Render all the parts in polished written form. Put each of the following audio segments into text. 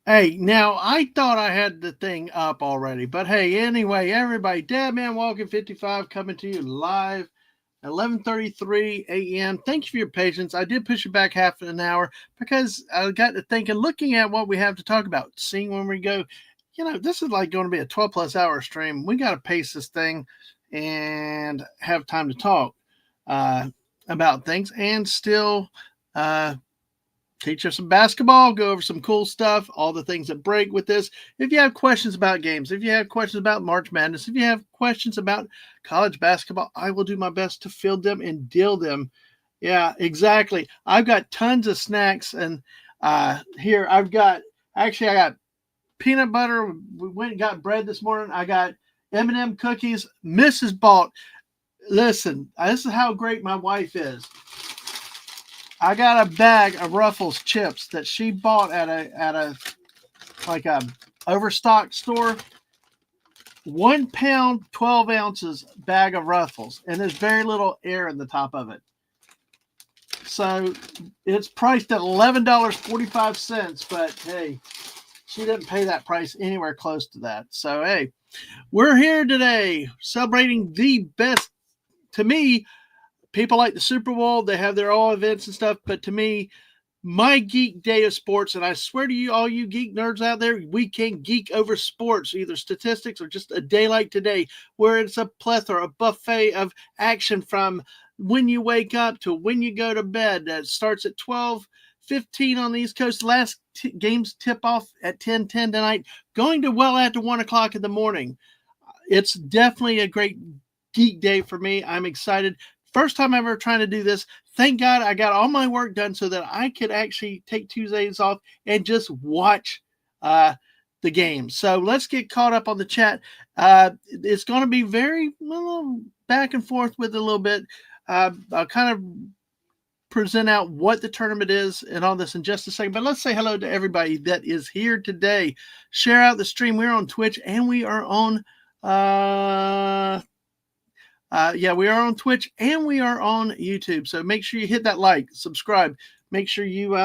Hey, now I thought I had the thing up already, but hey, anyway, everybody, Deadman Walking 55 coming to you live 11:33 a.m. Thank you for your patience. I did push it back half an hour because I got to thinking, looking at what we have to talk about, seeing when we go, this is like going to be a 12 plus hour stream. We got to pace this thing and have time to talk uh, about things and still uh, teach us some basketball, go over some cool stuff, all the things that break with this. If you have questions about games, if you have questions about March Madness, if you have questions about college basketball, I will do my best to field them and deal them. Yeah, exactly. I've got tons of snacks, and here I got peanut butter. We went and got bread this morning. I got M&M cookies. Mrs. bought. Listen, this is how great my wife is. I got a bag of Ruffles chips that she bought at a like a overstock store. 1 pound, 12 ounces bag of Ruffles, and there's very little air in the top of it. So it's priced at $11.45, but hey, she didn't pay that price anywhere close to that. So hey, we're here today celebrating the best, to me. People like the Super Bowl, they have their own events and stuff, but to me, my geek day of sports, and I swear to you, all you geek nerds out there, we can geek over sports, either statistics or just a day like today, where it's a plethora, a buffet of action from when you wake up to when you go to bed. That starts at 12:15 on the East Coast. Last games tip off at 10:10 tonight, going to well after 1 o'clock in the morning. It's definitely a great geek day for me. I'm excited. First time ever trying to do this. Thank God I got all my work done so that I could actually take Tuesdays off and just watch the game. So let's get caught up on the chat. It's going to be very back and forth with it a little bit. I'll kind of present out what the tournament is and all this in just a second. But let's say hello to everybody that is here today. Share out the stream. We're on Twitch and we are on we are on Twitch and we are on YouTube. So make sure you hit that like, subscribe. Make sure you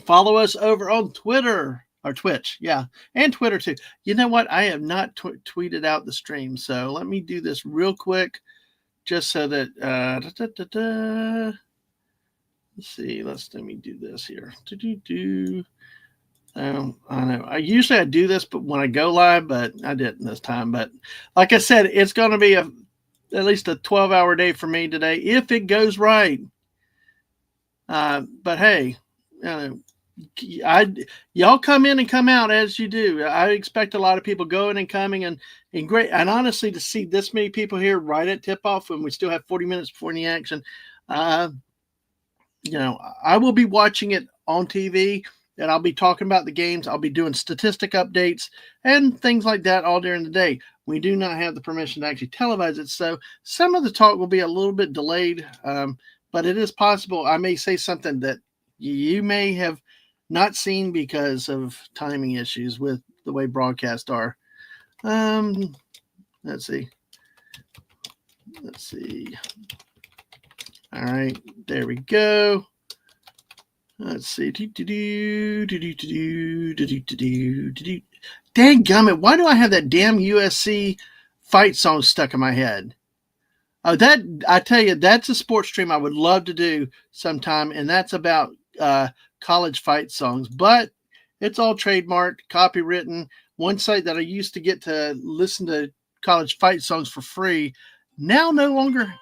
follow us over on Twitter or Twitch. Yeah, and Twitter too. You know what? I have not tweeted out the stream. So let me do this real quick just so that let's see. Let me do this here. I know. I usually do this, but when I go live, but I didn't this time. But like I said, it's going to be at least a 12-hour day for me today if it goes right. But hey, y'all come in and come out as you do. I expect a lot of people going and coming and great. And honestly, to see this many people here right at tip off when we still have 40 minutes before any action, I will be watching it on TV. And I'll be talking about the games. I'll be doing statistic updates and things like that all during the day. We do not have the permission to actually televise it, so some of the talk will be a little bit delayed, but it is possible I may say something that you may have not seen because of timing issues with the way broadcasts are. Let's see. All right, there we go. Let's see. Dang gummit, why do I have that damn USC fight song stuck in my head? I tell you, that's a sports stream I would love to do sometime, and that's about college fight songs. But it's all trademarked, copywritten. One site that I used to get to listen to college fight songs for free, now no longer.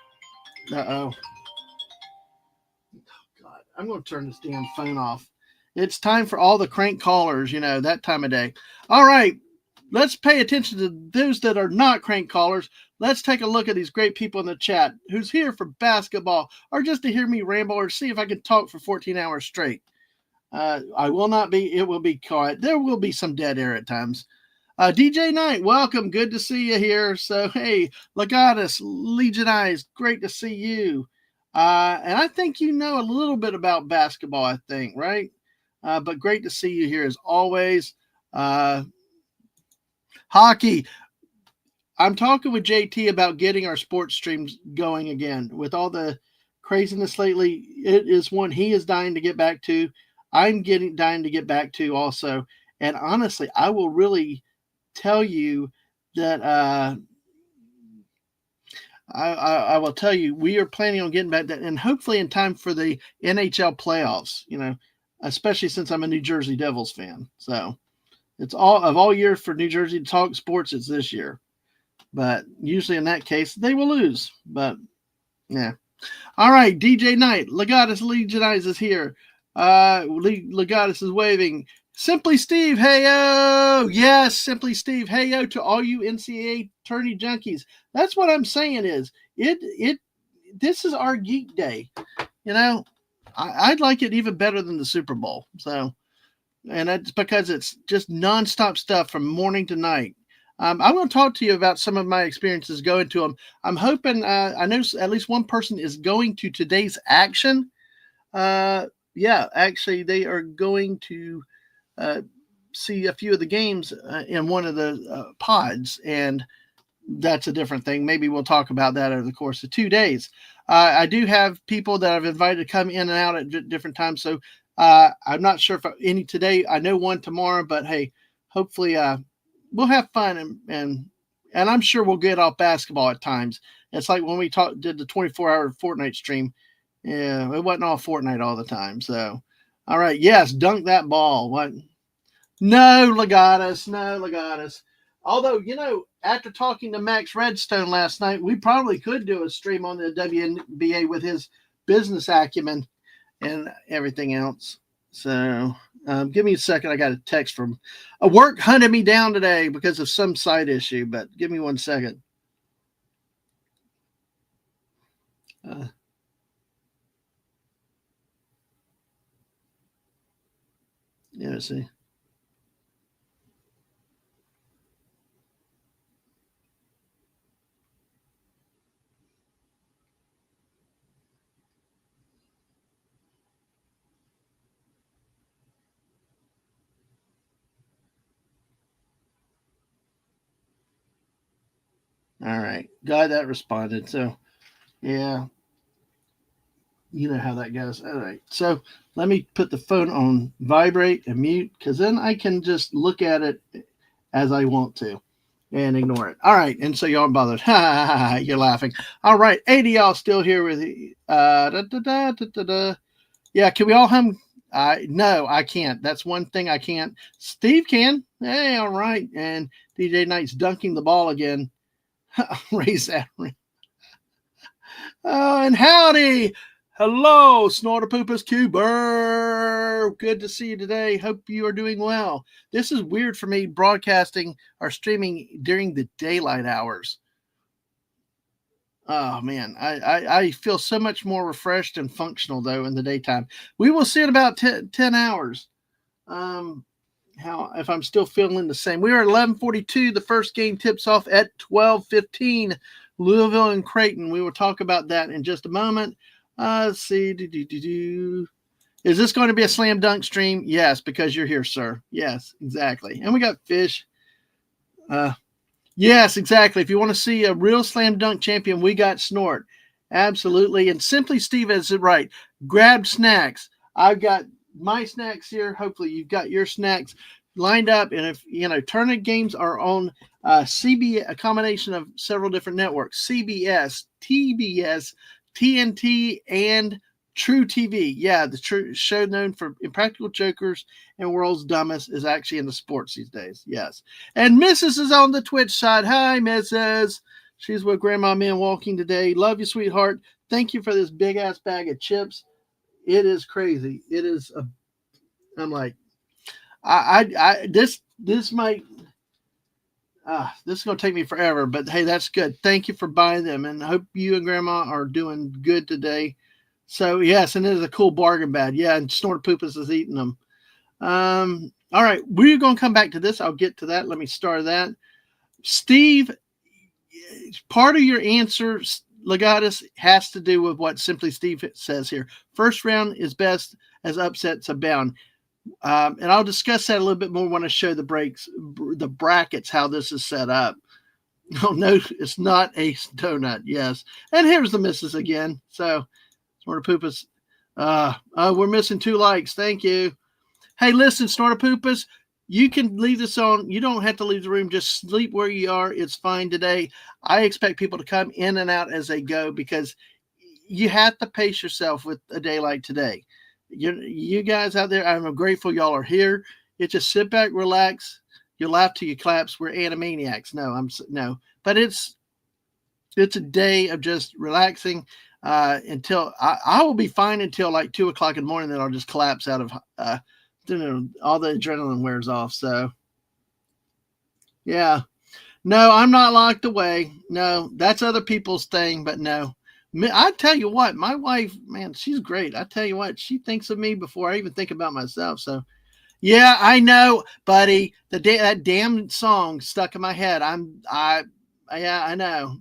Uh-oh. I'm going to turn this damn phone off. It's time for all the crank callers, that time of day. All right, let's pay attention to those that are not crank callers. Let's take a look at these great people in the chat who's here for basketball or just to hear me ramble or see if I can talk for 14 hours straight. I will not be. It will be quiet. There will be some dead air at times. DJ Knight, welcome. Good to see you here. So, hey, Legatus, Legionized, great to see you. And I think you know a little bit about basketball, I think, right? But great to see you here as always. Hockey. I'm talking with JT about getting our sports streams going again. With all the craziness lately, it is one he is dying to get back to. I'm dying to get back to also. And honestly, I will really tell you that I will tell you we are planning on getting back that, and hopefully in time for the NHL playoffs. Especially since I'm a New Jersey Devils fan. So it's all year for New Jersey to talk sports. It's this year, but usually in that case they will lose. But yeah. All right, DJ Knight, Legatus Legionize is here. Legatus is waving. Simply Steve, heyo! Yes, Simply Steve, heyo to all you NCAA tourney junkies. That's what I'm saying is this is our geek day. I'd like it even better than the Super Bowl. So, and that's because it's just nonstop stuff from morning to night. I'm going to talk to you about some of my experiences going to them. I'm hoping, I know at least one person is going to today's action. Yeah, actually, they are going to see a few of the games in one of the pods, and that's a different thing. Maybe we'll talk about that over the course of 2 days. I do have people that I've invited to come in and out at different times, so I'm not sure if any today. I know one tomorrow, but hey, hopefully we'll have fun, and I'm sure we'll get off basketball at times. It's like when we did the 24-hour Fortnite stream. Yeah, it wasn't all Fortnite all the time. So, all right, yes, dunk that ball. What? No, Legatus, no, Legatus. Although, after talking to Max Redstone last night, we probably could do a stream on the WNBA with his business acumen and everything else. So, give me a second. I got a text from a work hunted me down today because of some side issue, but give me 1 second. Yeah, let's see. All right. Glad that responded. So, yeah. You know how that goes. All right. So let me put the phone on vibrate and mute because then I can just look at it as I want to and ignore it. All right. And so y'all aren't bothered. You're laughing. All right. 80 y'all still here with you. Yeah. Can we all hum? No, I can't. That's one thing I can't. Steve can. Hey, all right. And DJ Knight's dunking the ball again. Raise that. Oh, and howdy. Hello, Snorterpoopus Cuber. Good to see you today. Hope you are doing well. This is weird for me broadcasting or streaming during the daylight hours. Oh, man. I feel so much more refreshed and functional, though, in the daytime. We will see in about 10 hours. If I'm still feeling the same. We are at 11:42. The first game tips off at 12:15. Louisville and Creighton. We will talk about that in just a moment. Let's see. Is this going to be a slam dunk stream? Yes, because you're here, sir. Yes, exactly. And we got Fish. Yes, exactly. If you want to see a real slam dunk champion, we got Snort. Absolutely. And Simply Steve is right. Grab snacks. I've got my snacks here. Hopefully you've got your snacks lined up. And if, tournament games are on CBS, a combination of several different networks, CBS, TBS, TNT, and True TV. Yeah, the true show known for Impractical Jokers and World's Dumbest is actually in the sports these days. Yes. And Mrs. is on the Twitch side. Hi, Mrs. She's with Grandma Man walking today. Love you, sweetheart. Thank you for this big ass bag of chips. It is crazy. It is I'm like, this might this is going to take me forever, but hey, that's good. Thank you for buying them, and I hope you and Grandma are doing good today. So, yes, and it is a cool bargain bag. Yeah, and Snorterpoopus is eating them. All right, we're going to come back to this. I'll get to that. Let me start that. Steve, part of your answer, Legatus, has to do with what Simply Steve says here. First round is best as upsets abound. And I'll discuss that a little bit more when I show the brackets, how this is set up. Oh, no, it's not a donut. Yes. And here's the misses again. So, Snorterpoopus. We're missing 2 likes. Thank you. Hey, listen, Snorterpoopus, You can leave this on. You don't have to leave the room. Just sleep where you are. It's fine today. I expect people to come in and out as they go because you have to pace yourself with a day like today. You guys out there, I'm grateful y'all are here. It's just sit back, relax. You laugh till you claps. We're animaniacs. No, but it's a day of just relaxing until I will be fine until like 2 o'clock in the morning. Then I'll just collapse out of all the adrenaline wears off. So yeah, no, I'm not locked away. No, that's other people's thing. But no, I tell you what, my wife, man, she's great. I tell you what, she thinks of me before I even think about myself. So yeah, I know, buddy. That damn song stuck in my head. Yeah, I know.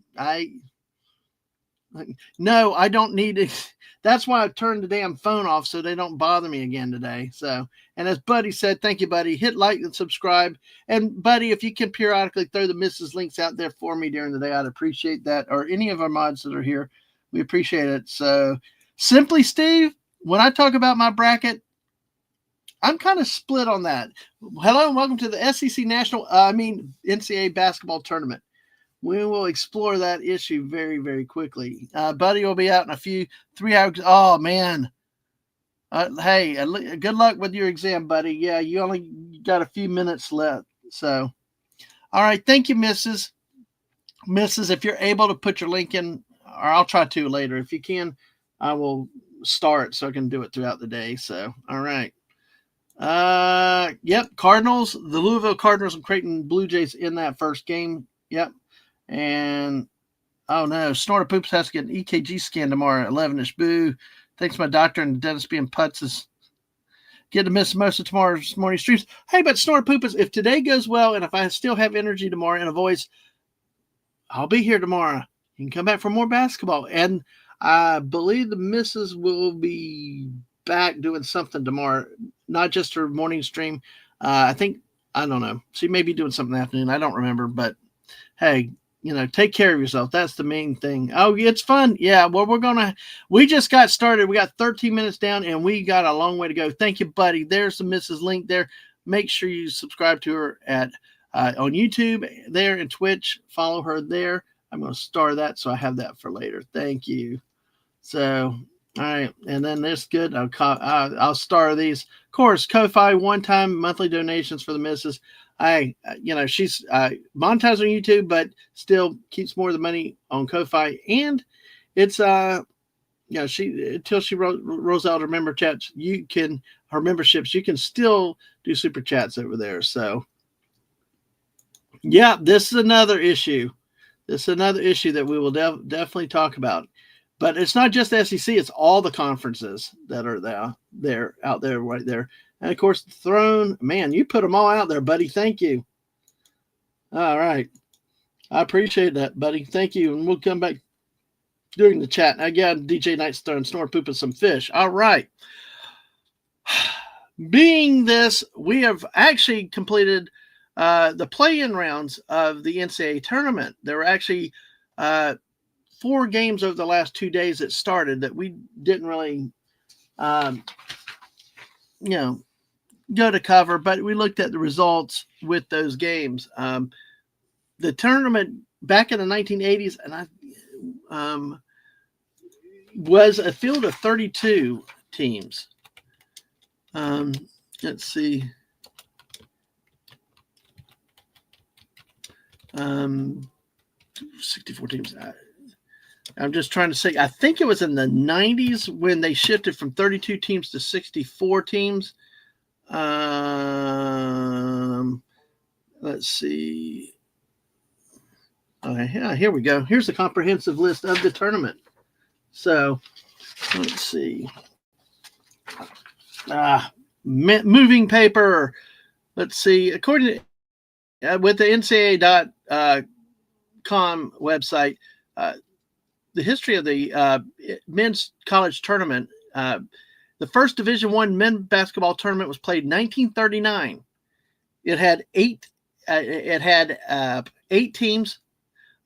No, I don't need it. That's why I turned the damn phone off so they don't bother me again today. So, and as Buddy said, thank you, Buddy. Hit like and subscribe. And Buddy, if you can periodically throw the missus links out there for me during the day, I'd appreciate that. Or any of our mods that are here, we appreciate it. So, Simply Steve, when I talk about my bracket, I'm kind of split on that. Hello and welcome to the SEC NCAA basketball tournament. We will explore that issue very, very quickly. Buddy will be out in 3 hours. Oh, man. Hey, good luck with your exam, buddy. Yeah, you only got a few minutes left. So, all right. Thank you, Mrs. If you're able to put your link in, or I'll try to later. If you can, I will start so I can do it throughout the day. So, all right. Yep. Cardinals, the Louisville Cardinals and Creighton Blue Jays in that first game. Yep. And oh no, Snorter Poops has to get an EKG scan tomorrow at 11ish. Boo. Thanks to my doctor and the dentist being putz is get to miss most of tomorrow's morning streams. Hey, but Snorter Poops, if today goes well and if I still have energy tomorrow and a voice, I'll be here tomorrow. You can come back for more basketball. And I believe the missus will be back doing something tomorrow, not just her morning stream. I don't know. She may be doing something in the afternoon. I don't remember, but hey, take care of yourself. That's the main thing. Oh, it's fun. Yeah. Well, we just got started. We got 13 minutes down and we got a long way to go. Thank you, buddy. There's the Mrs. Link there. Make sure you subscribe to her on YouTube there and Twitch. Follow her there. I'm going to star that. So I have that for later. Thank you. So, all right. And then this good. I'll star these. Of course, Ko-Fi one-time monthly donations for the missus. She's monetized on YouTube, but still keeps more of the money on Ko-Fi. And it's, until she rolls out her member chats, her memberships, you can still do super chats over there. So, yeah, this is another issue. That we will definitely talk about. But it's not just the SEC, it's all the conferences that are there out there right there. And of course, the Throne, man, you put them all out there, buddy. Thank you. All right. I appreciate that, buddy. Thank you. And we'll come back during the chat. Again, DJ Knight's throwing snore pooping some fish. All right. Being this, we have actually completed the play-in rounds of the NCAA tournament. There were actually 4 games over the last 2 days that started that we didn't really, go to cover, but we looked at the results with those games. The tournament back in the 1980s, and was a field of 32 teams. Let's see. 64 teams. I'm just trying to say, I think it was in the 90s when they shifted from 32 teams to 64 teams. Let's see. Okay, yeah, here we go. Here's the comprehensive list of the tournament. So, let's see. Moving paper. Let's see. According to with the NCAA.com website, the history of the men's college tournament. The first Division I men's basketball tournament was played in 1939. It had 8 teams.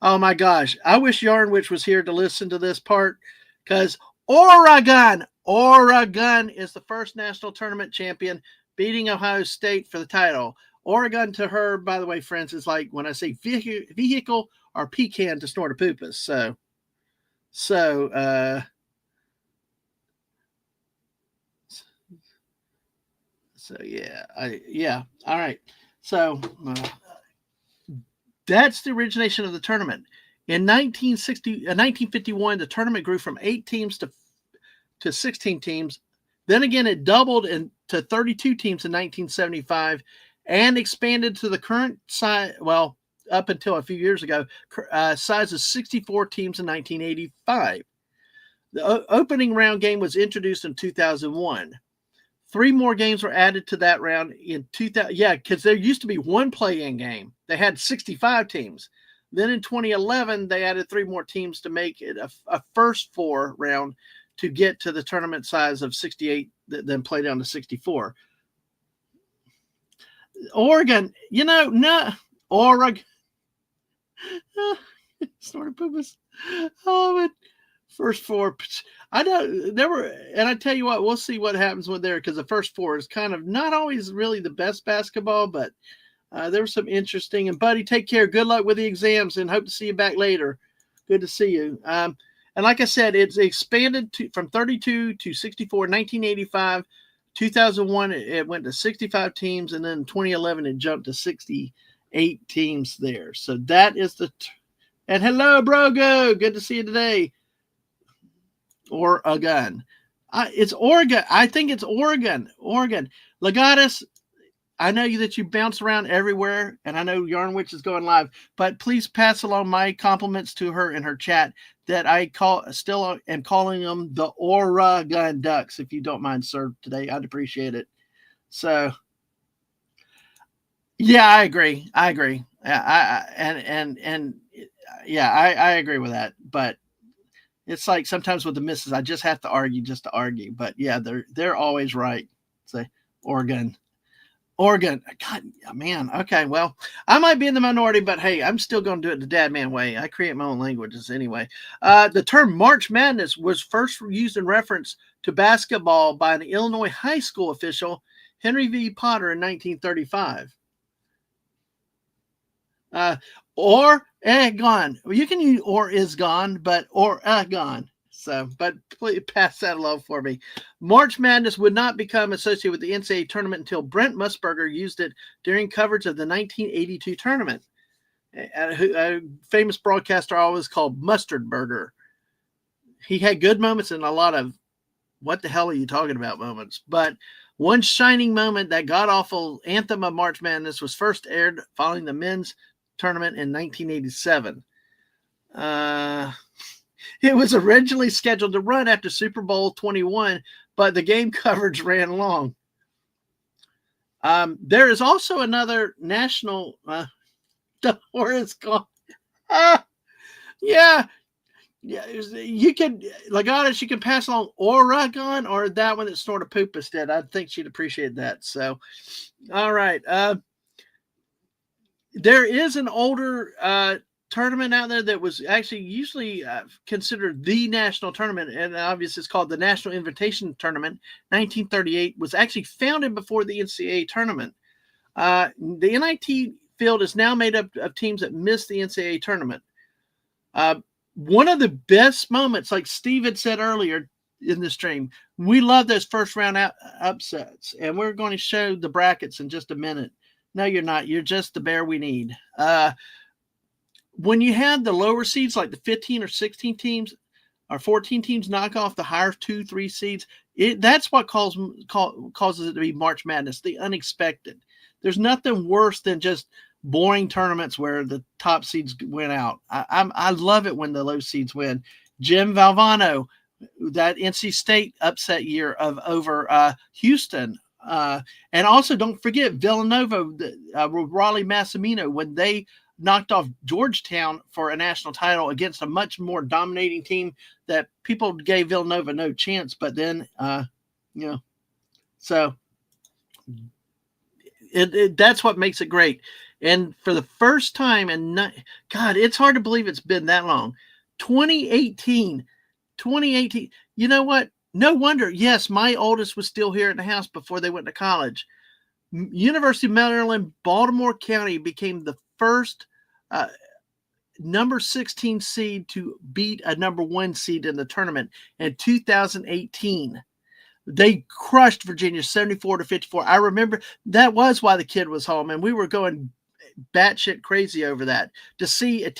Oh my gosh! I wish Yarnwich was here to listen to this part, because Oregon is the first national tournament champion, beating Ohio State for the title. Oregon to her, by the way, friends, is like when I say vehicle or pecan to snort a poopus. So yeah. All right. So that's the origination of the tournament. In 1951, the tournament grew from 8 teams to 16 teams. Then again, it doubled to 32 teams in 1975 and expanded to the current size, well, up until a few years ago, size of 64 teams in 1985. The opening round game was introduced in 2001. 3 more games were added to that round in 2000. Yeah, because there used to be one play-in game. They had 65 teams. Then in 2011, they added 3 more teams to make it a first 4 round to get to the tournament size of 68, then play down to 64. Oregon, Oregon. Sort of poopas. Oh, but first 4. I know there were, and I tell you what, we'll see what happens with there, because the first 4 is kind of not always really the best basketball, but there was some interesting. And Buddy, take care. Good luck with the exams, and hope to see you back later. Good to see you. And like I said, it's expanded from 32 to 64. 1985, 2001, it went to 65 teams, and then 2011 it jumped to 68 teams there. So that is and hello, Brogo. Good to see you today. Oregon. It's Oregon. I think it's Oregon. Legatus, I know that you bounce around everywhere, and I know Yarn Witch is going live, but please pass along my compliments to her in her chat that I still am calling them the Oregon Ducks, if you don't mind, sir, today. I'd appreciate it. So, yeah, I agree. I agree with that, but it's like sometimes with the misses, I just have to argue just to argue. But yeah, they're always right. Say Oregon. God, man. Okay, well, I might be in the minority, but hey, I'm still going to do it the dad man way. I create my own languages anyway. The term March Madness was first used in reference to basketball by an Illinois high school official, Henry V. Potter, in 1935. Gone. You can use or is gone, but gone. So, but please pass that along for me. March Madness would not become associated with the NCAA tournament until Brent Musburger used it during coverage of the 1982 tournament. A famous broadcaster always called Mustard Burger. He had good moments and a lot of what the hell are you talking about moments. But one shining moment, that god-awful anthem of March Madness, was first aired following the men's tournament in 1987. It was originally scheduled to run after Super Bowl 21, but the game coverage ran long. There is also another national where it's called. Yeah, you can, Legatus, you can pass along Oregon or that one that sort of Poopas did. I think she'd appreciate that. So, all right. There is an older tournament out there that was actually usually considered the national tournament, and obviously it's called the National Invitation Tournament. 1938 was actually founded before the NCAA tournament. The NIT field is now made up of teams that missed the NCAA tournament. One of the best moments, like Steve had said earlier in the stream, we love those first round upsets, and we're going to show the brackets in just a minute. No, you're not. You're just the bear we need. When you have the lower seeds, like the 15 or 16 teams or 14 teams knock off the higher 2-3 seeds, that's what causes it to be March Madness, the unexpected. There's nothing worse than just boring tournaments where the top seeds win out. I love it when the low seeds win. Jim Valvano, that NC State upset year over Houston. And also don't forget Villanova, Raleigh Massimino, when they knocked off Georgetown for a national title against a much more dominating team that people gave Villanova no chance. But then, so that's what makes it great. And for the first time, God, it's hard to believe it's been that long. 2018, you know what? No wonder. Yes, my oldest was still here at the house before they went to college. University of Maryland, Baltimore County became the first number 16 seed to beat a number 1 seed in the tournament in 2018. They crushed Virginia 74-54. I remember that was why the kid was home, and we were going batshit crazy over that, to see a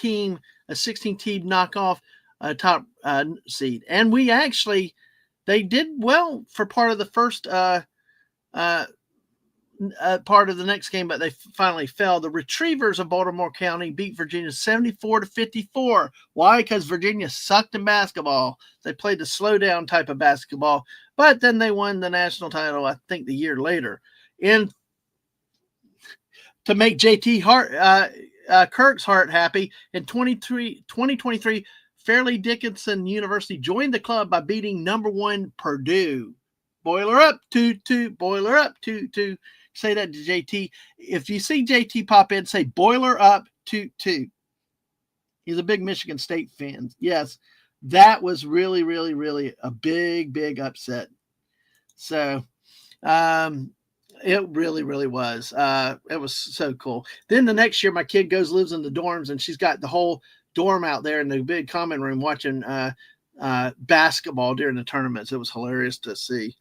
16 team knock off a top seed. And they did well for part of the first part of the next game, but they finally fell. The Retrievers of Baltimore County beat Virginia 74-54. Why? Because Virginia sucked in basketball. They played the slow down type of basketball, but then they won the national title, I think, the year later. And to make Kirk's heart happy, in 2023, Fairleigh Dickinson University joined the club by beating number 1 Purdue. Boiler up, 2-2. Boiler up, 2-2. Say that to JT. If you see JT pop in, say boiler up, 2-2. He's a big Michigan State fan. Yes, that was really, really, really a big, big upset. So, it really, really was. It was so cool. Then the next year, my kid lives in the dorms, and she's got the whole dorm out there in the big common room watching basketball during the tournaments. It was hilarious to see.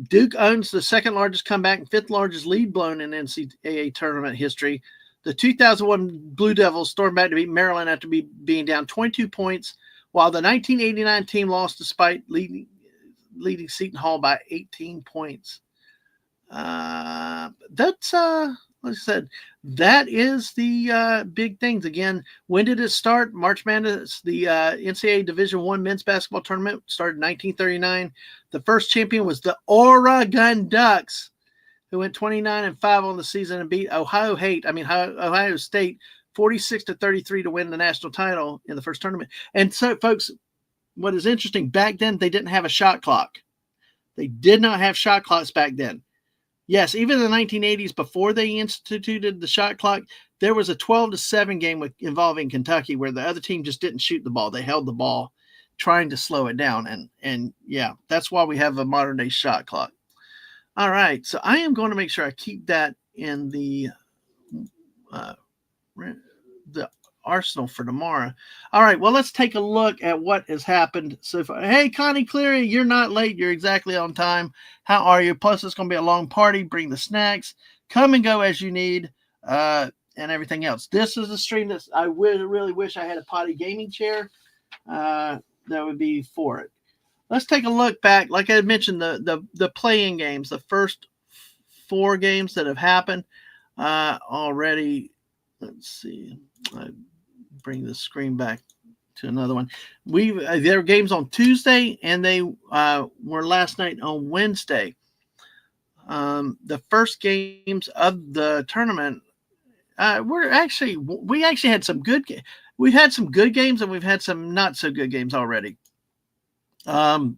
Duke owns the second largest comeback and 5th largest lead blown in NCAA tournament history. The 2001 Blue Devils stormed back to beat Maryland after being down 22 points, while the 1989 team lost despite leading Seton Hall by 18 points. That's like I said, that is the big things. Again, when did it start? March Madness, the NCAA Division I men's basketball tournament started in 1939. The first champion was the Oregon Ducks, who went 29-5 on the season and beat Ohio State 46-33 to win the national title in the first tournament. And so, folks, what is interesting, back then they didn't have a shot clock. They did not have shot clocks back then. Yes, even in the 1980s, before they instituted the shot clock, there was a 12-7 game involving Kentucky where the other team just didn't shoot the ball. They held the ball, trying to slow it down. And yeah, that's why we have a modern-day shot clock. All right, so I am going to make sure I keep that in the arsenal for tomorrow. All right, well, let's take a look at what has happened so far. Hey, Connie Cleary, you're not late. You're exactly on time. How are you? Plus, it's going to be a long party. Bring the snacks. Come and go as you need, and everything else. This is a stream that I really wish I had a potty gaming chair. That would be for it. Let's take a look back. Like I mentioned, the playing games, the first 4 games that have happened already. Let's see. Bring the screen back to another one. There were games on Tuesday, and they were last night on Wednesday. The first games of the tournament we actually had some good. We've had some good games, and we've had some not so good games already. One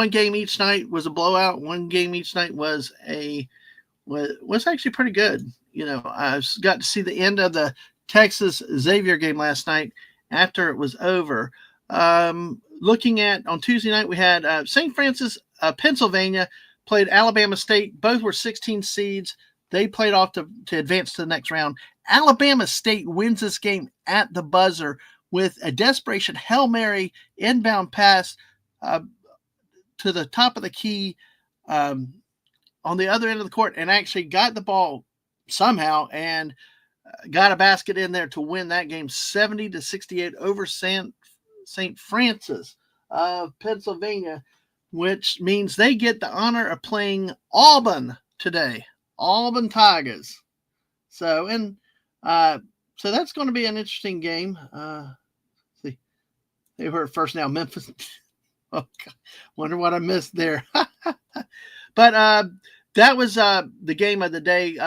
game each night was a blowout. One game each night was actually pretty good. You know, I got to see the end of the Texas Xavier game last night after it was over. Looking at on Tuesday night, we had St. Francis, Pennsylvania played Alabama State. Both were 16 seeds. They played off to advance to the next round. Alabama State wins this game at the buzzer with a desperation Hail Mary inbound pass to the top of the key on the other end of the court, and actually got the ball somehow and got a basket in there to win that game 70-68 over St. Francis of Pennsylvania, which means they get the honor of playing Auburn today. Auburn Tigers. So that's going to be an interesting game. See, they were first now Memphis. Oh, God. Wonder what I missed there. But that was the game of the day.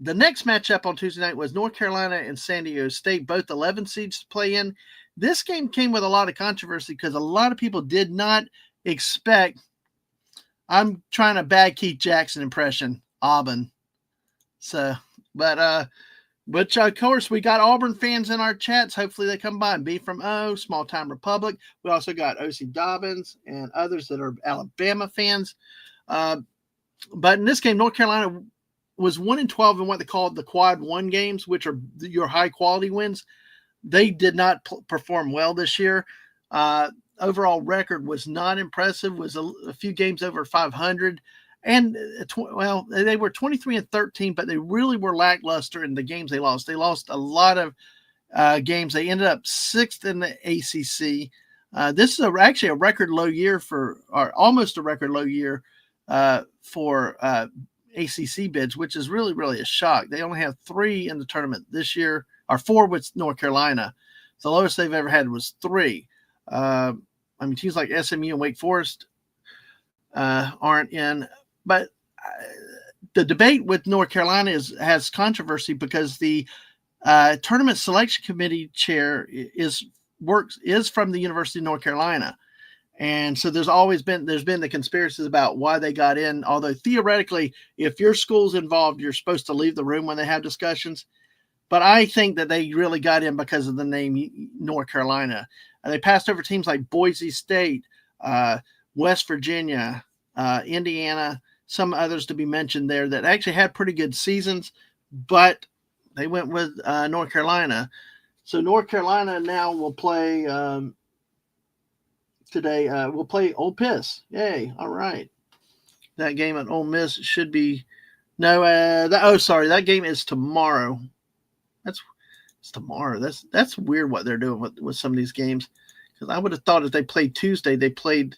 The next matchup on Tuesday night was North Carolina and San Diego State, both 11 seeds to play in. This game came with a lot of controversy because a lot of people did not expect. I'm trying a bad Keith Jackson impression, Auburn. So, but of course, we got Auburn fans in our chats. Hopefully they come by. B from O, Small Time Republic. We also got O.C. Dobbins and others that are Alabama fans. But in this game, North Carolina was 1-12 in what they called the quad one games, which are your high quality wins. They did not perform well this year. Overall record was not impressive. Was a few games over 500, and they were 23-13, but they really were lackluster in the games they lost. They lost a lot of games. They ended up 6th in the ACC. This is actually a record low year or almost a record low year for ACC bids, which is really, really a shock. They only have 3 in the tournament this year, or 4 with North Carolina. The lowest they've ever had was 3. Teams like SMU and Wake Forest aren't in. But the debate with North Carolina has controversy because the tournament selection committee chair is from the University of North Carolina. And so there's been the conspiracies about why they got in, although theoretically, if your school's involved, you're supposed to leave the room when they have discussions. But I think that they really got in because of the name North Carolina. They passed over teams like Boise State, West Virginia, Indiana, some others to be mentioned there that actually had pretty good seasons, but they went with North Carolina. So North Carolina now will play today. We'll play Ole Miss. Yay! All right, that game at Ole Miss should be that game is tomorrow. It's tomorrow. That's weird what they're doing with some of these games, because I would have thought if they played Tuesday, they played.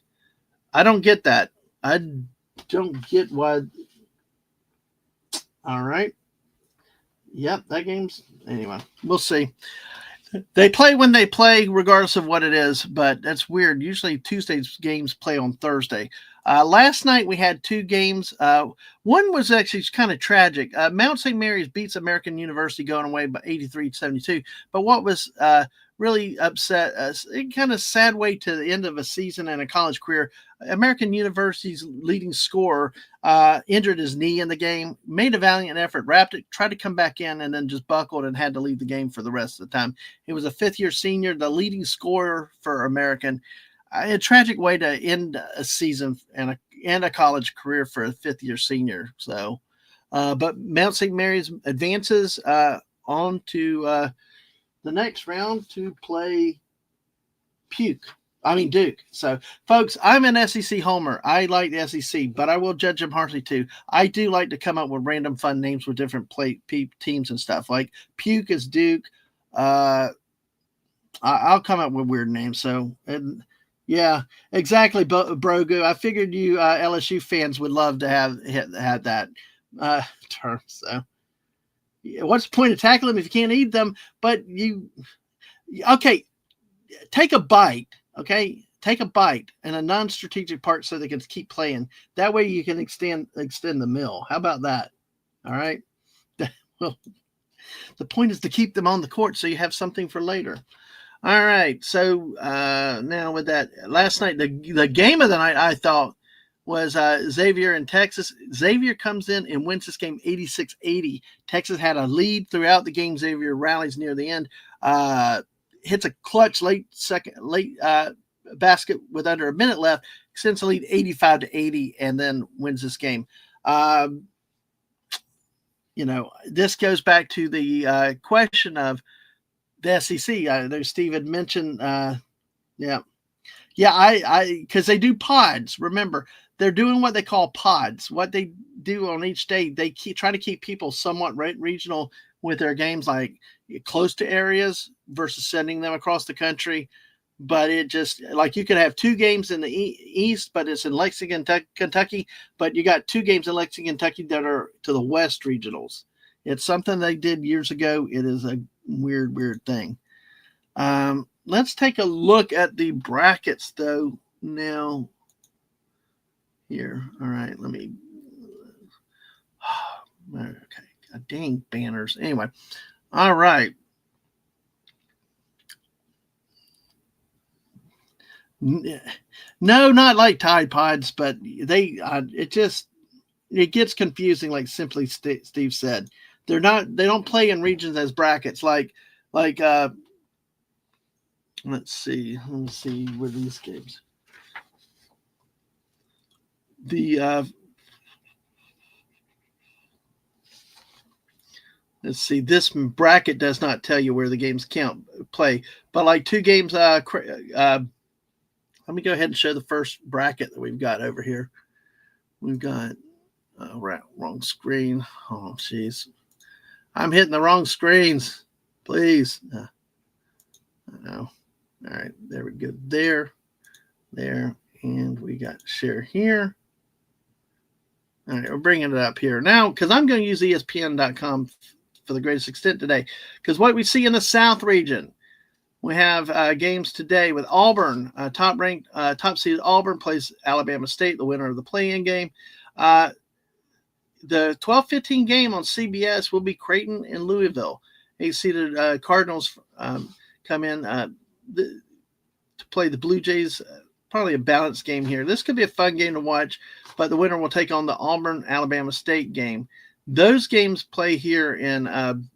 I don't get that. I don't get why. All right. Yep, that game's anyway. We'll see. They play when they play, regardless of what it is, but that's weird. Usually Tuesday's games play on Thursday. Last night we had 2 games. One was actually kind of tragic. Mount St. Mary's beats American University going away by 83-72. But what was really upset, kind of sad way to the end of a season and a college career, American University's leading scorer injured his knee in the game, made a valiant effort, wrapped it, tried to come back in, and then just buckled and had to leave the game for the rest of the time. He was a 5th-year senior, the leading scorer for American. A tragic way to end a season and a college career for a 5th-year senior. So, but Mount St. Mary's advances on to the next round to play Duke. So, folks, I'm an SEC homer. I like the SEC, but I will judge them harshly too. I do like to come up with random fun names with different teams and stuff. Like Puke is Duke. I'll come up with weird names. So, yeah, exactly, Brogu. I figured you LSU fans would love to have that term. So, what's the point of tackling them if you can't eat them? But take a bite. Okay, take a bite and a non-strategic part so they can keep playing. That way you can extend the meal. How about that? All right. Well, the point is to keep them on the court so you have something for later. All right. So now with that, last night the game of the night I thought was Xavier and Texas. Xavier comes in and wins this game 86-80. Texas had a lead throughout the game. Xavier rallies near the end. Hits a clutch late basket with under a minute left, extends the lead 85-80, and then wins this game. This goes back to the question of the SEC. Steve had mentioned, because they do pods. Remember, they're doing what they call pods. What they do on each day, they try to keep people somewhat regional with their games, like close to areas versus sending them across the country. But it just, like, you could have 2 games in the east, but it's in Lexington, Kentucky. But you got 2 games in Lexington, Kentucky that are to the west regionals. It's something they did years ago. It is a weird thing. Let's take a look at the brackets, though, now. Here. All right, let me. Okay. Dang banners. Anyway. All right. No, not like Tide Pods, but it gets confusing, like simply Steve said. They don't play in regions as brackets like let's see where these games. The Let's see. This bracket does not tell you where the games play, but like 2 games. Let me go ahead and show the first bracket that we've got over here. We've got wrong screen. Oh, jeez. I'm hitting the wrong screens. Please. No. All right. There we go. There. And we got share here. All right. We're bringing it up here now because I'm going to use ESPN.com for the greatest extent today. Because what we see in the South region, we have games today with Auburn, top-ranked, top-seeded Auburn plays Alabama State, the winner of the play-in game. The 12:15 game on CBS will be Creighton and Louisville. 8th-seeded Cardinals come in to play the Blue Jays. Probably a balanced game here. This could be a fun game to watch, but the winner will take on the Auburn-Alabama State game. Those games play here in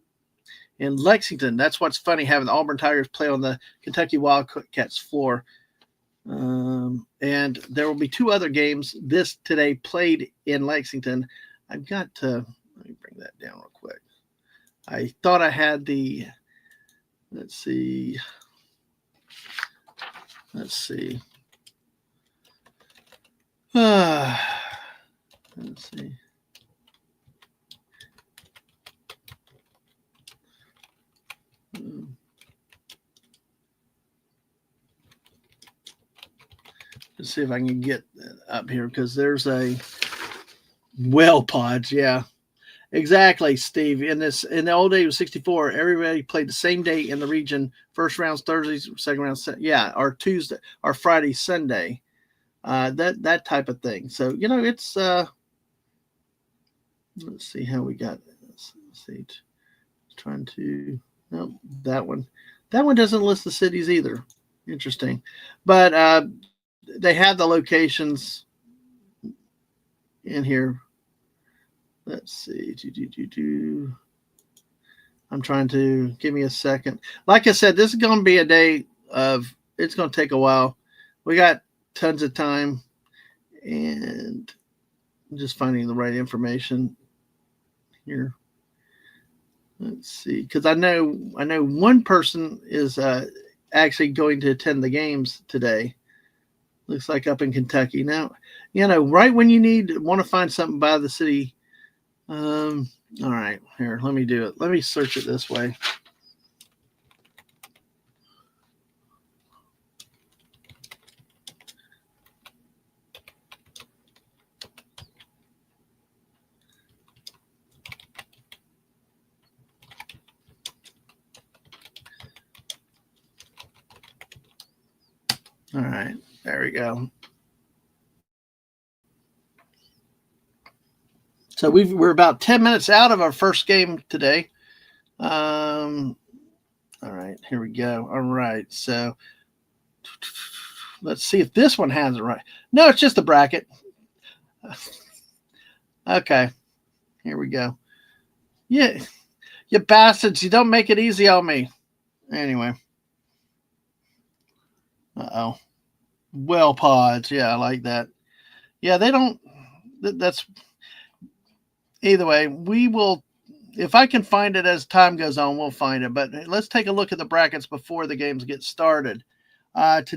Lexington. That's what's funny, having the Auburn Tigers play on the Kentucky Wildcats floor. And there will be 2 other games today played in Lexington. I've got to, let me bring that down real quick. I thought I had let's see. Let's see. Let's see if I can get up here because there's a pods. Yeah, exactly, Steve. In the old days, it was 64. Everybody played the same day in the region. First round's Thursdays, second round, or Tuesday, or Friday, Sunday. That type of thing. So it's let's see how we got this. Let's see, trying to that one doesn't list the cities either. Interesting, but they have the locations in here. Let's see. I'm trying to give me a second. Like I said, this is going to be a day it's going to take a while. We got tons of time, and I'm just finding the right information here. Let's see, because I know one person is actually going to attend the games today. Looks like up in Kentucky. Now, right when you want to find something by the city. All right, here, let me do it. Let me search it this way. All right, there we go. So we're about 10 minutes out of our first game today. All right, here we go. All right, so let's see if this one has it right. No, it's just a bracket. Okay, here we go. Yeah, you bastards, you don't make it easy on me. Anyway. Pods. Yeah, I like that. Yeah, they don't. That's either way. We will, if I can find it as time goes on, we'll find it. But let's take a look at the brackets before the games get started. Let's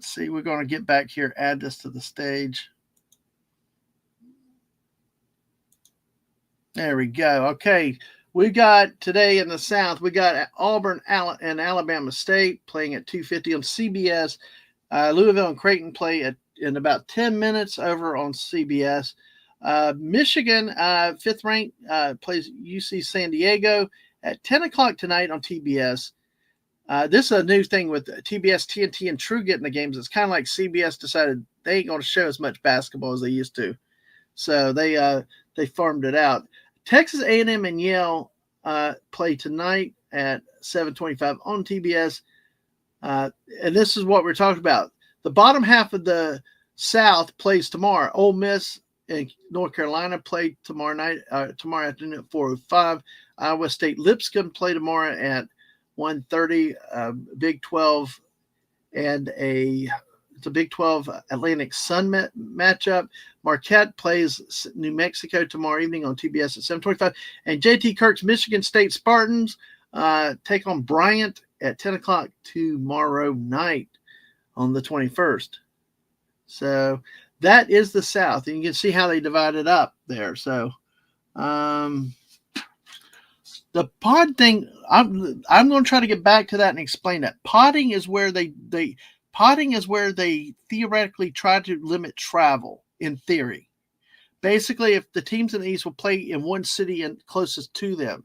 see. We're going to get back here. Add this to the stage. There we go. Okay. We got today in the South, we got Auburn and Alabama State playing at 2:50 on CBS. Louisville and Creighton play in about 10 minutes over on CBS. Michigan, 5th ranked, plays UC San Diego at 10 o'clock tonight on TBS. This is a new thing with TBS, TNT, and True getting the games. It's kind of like CBS decided they ain't going to show as much basketball as they used to. So they farmed it out. Texas A&M and Yale play tonight at 7:25 on TBS. And this is what we're talking about. The bottom half of the South plays tomorrow. Ole Miss and North Carolina play tomorrow afternoon at 4:05. Iowa State Lipscomb play tomorrow at 1:30. Big 12 and a It's a Big 12 Atlantic Sun matchup. Marquette plays New Mexico tomorrow evening on TBS at 7:25. And JT Kirk's Michigan State Spartans take on Bryant at 10 o'clock tomorrow night on the 21st. So that is the South. And you can see how they divide it up there. So the pod thing, I'm going to try to get back to that and explain that. Podding is where they theoretically try to limit travel in theory. Basically, if the teams in the East will play in one city and closest to them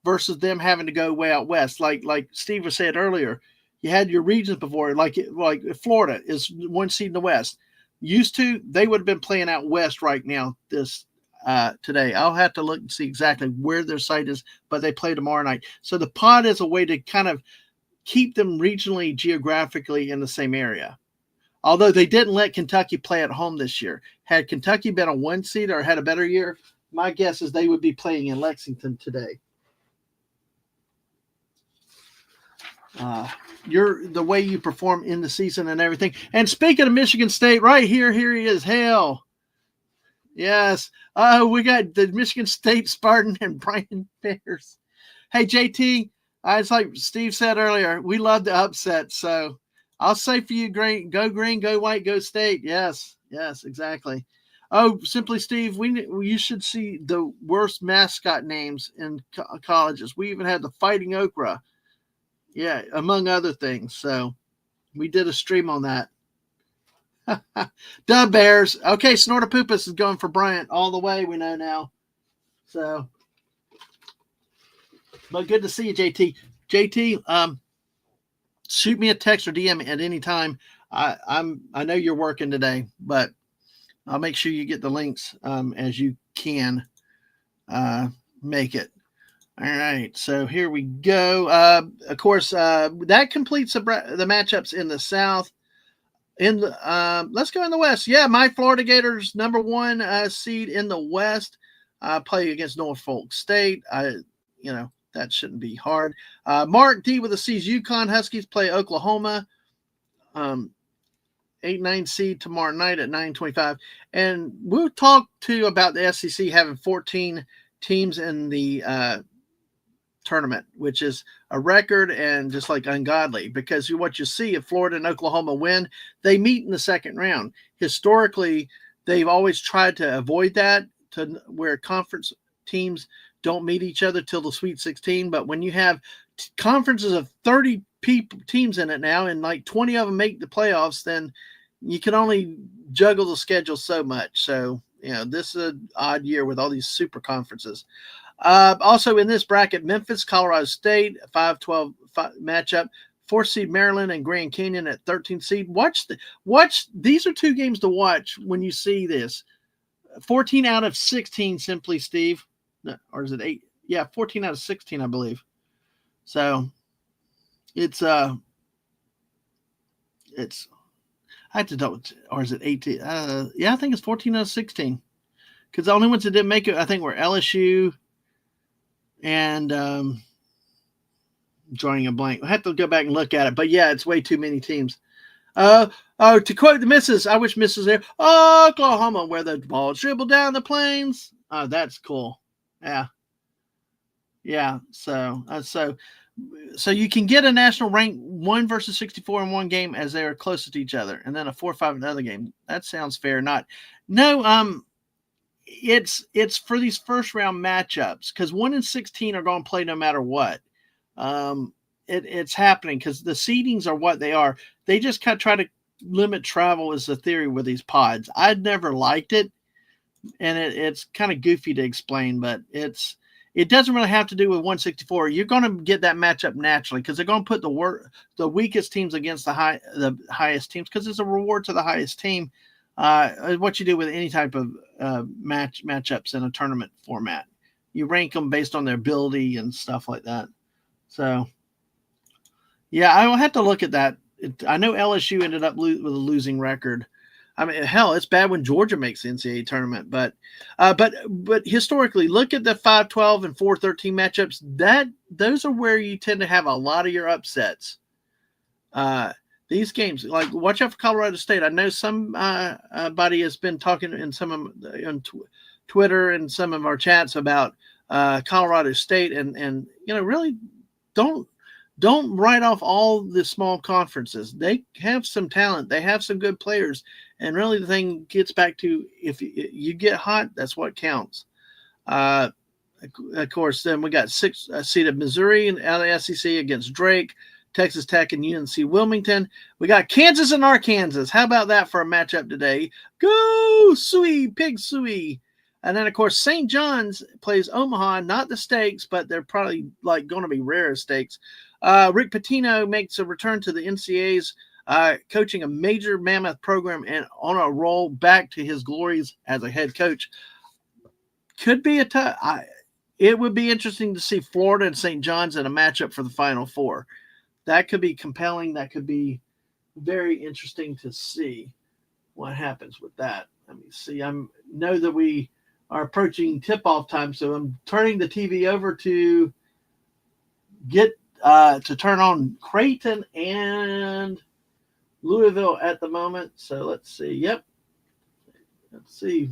versus them having to go way out west. Like Steve was saying earlier, you had your regions before, like Florida is one seed in the West. Used to, they would have been playing out west right now today. I'll have to look and see exactly where their site is, but they play tomorrow night. So the pod is a way to kind of keep them regionally, geographically in the same area. Although they didn't let Kentucky play at home this year. Had Kentucky been a one seed or had a better year, my guess is they would be playing in Lexington today. You're the way you perform in the season and everything. And speaking of Michigan State, right here he is. Hell. Yes. We got the Michigan State Spartan and Brian Bears. Hey, JT, it's like Steve said earlier, we love the upset. So I'll say for you, green, go white, go state. Yes, exactly. Oh, Simply Steve, you should see the worst mascot names in colleges. We even had the Fighting Okra. Yeah, among other things. So we did a stream on that. Dub Bears. Okay, Snortopoopas is going for Bryant all the way, we know now. So, but good to see you, JT. JT, shoot me a text or DM at any time. I know you're working today, but I'll make sure you get the links as you can make it. All right, so here we go. Of course, that completes the matchups in the South. Let's go in the West. Yeah, my Florida Gators, number one seed in the West, play against Norfolk State. That shouldn't be hard. Mark D with the C's. UConn Huskies play Oklahoma. 8-9 seed tomorrow night at 9:25. And we'll talk too about the SEC having 14 teams in the tournament, which is a record and just like ungodly, because what you see, if Florida and Oklahoma win, they meet in the second round. Historically, they've always tried to avoid that, to where conference teams don't meet each other till the Sweet 16. But when you have conferences of 30 teams in it now, and like 20 of them make the playoffs, then you can only juggle the schedule so much. So, this is an odd year with all these super conferences. Also in this bracket, Memphis, Colorado State, 5-12 matchup. 4th seed Maryland and Grand Canyon at 13th seed. Watch. These are two games to watch when you see this. 14 out of 16, Simply Steve. No, or is it 8? Yeah, 14 out of 16, I believe. So it's I have to double, or is it 18? Yeah, I think it's 14 out of 16. Because the only ones that didn't make it, I think, were LSU and drawing a blank. I have to go back and look at it. But yeah, it's way too many teams. To quote the missus, I wish missus there. Oklahoma, where the ball dribbled down the plains. Oh, that's cool. Yeah. So you can get a national rank 1 versus 64 in one game as they are closest to each other, and then a 4-5 in another game. That sounds fair. It's for these first round matchups, because 1 and 16 are going to play no matter what. It's happening because the seedings are what they are. They just kind of try to limit travel is the theory with these pods. I'd never liked it, and it's kind of goofy to explain, but it doesn't really have to do with 164. You're going to get that matchup naturally because they're going to put the weakest teams against the highest teams, because it's a reward to the highest team. What you do with any type of matchups in a tournament format, you rank them based on their ability and stuff like that. So, yeah, I will have to look at that. I know LSU ended up with a losing record. I mean, hell, it's bad when Georgia makes the NCAA tournament. But historically, look at the 5-12 and 4-13 matchups. Those are where you tend to have a lot of your upsets. these games, like watch out for Colorado State. I know somebody has been talking in some of Twitter and some of our chats about Colorado State, and really don't write off all the small conferences. They have some talent. They have some good players, and really the thing gets back to if you get hot, that's what counts. Of course, then we got 6th seeded Missouri and out of the SEC against Drake, Texas Tech and UNC Wilmington. We got Kansas and Arkansas. How about that for a matchup today? Go Suey, Pig Suey. And then, of course, St. John's plays Omaha. Not the Stakes, but they're probably like going to be rare stakes. Rick Pitino makes a return to the NCAAs, coaching a major mammoth program and on a roll back to his glories as a head coach. Could be a tough. It would be interesting to see Florida and St. John's in a matchup for the Final Four. That could be compelling. That could be very interesting to see what happens with that. Let me see. I know that we are approaching tip-off time, so I'm turning the TV over to get to turn on Creighton and Louisville at the moment. So let's see. Yep. Let's see.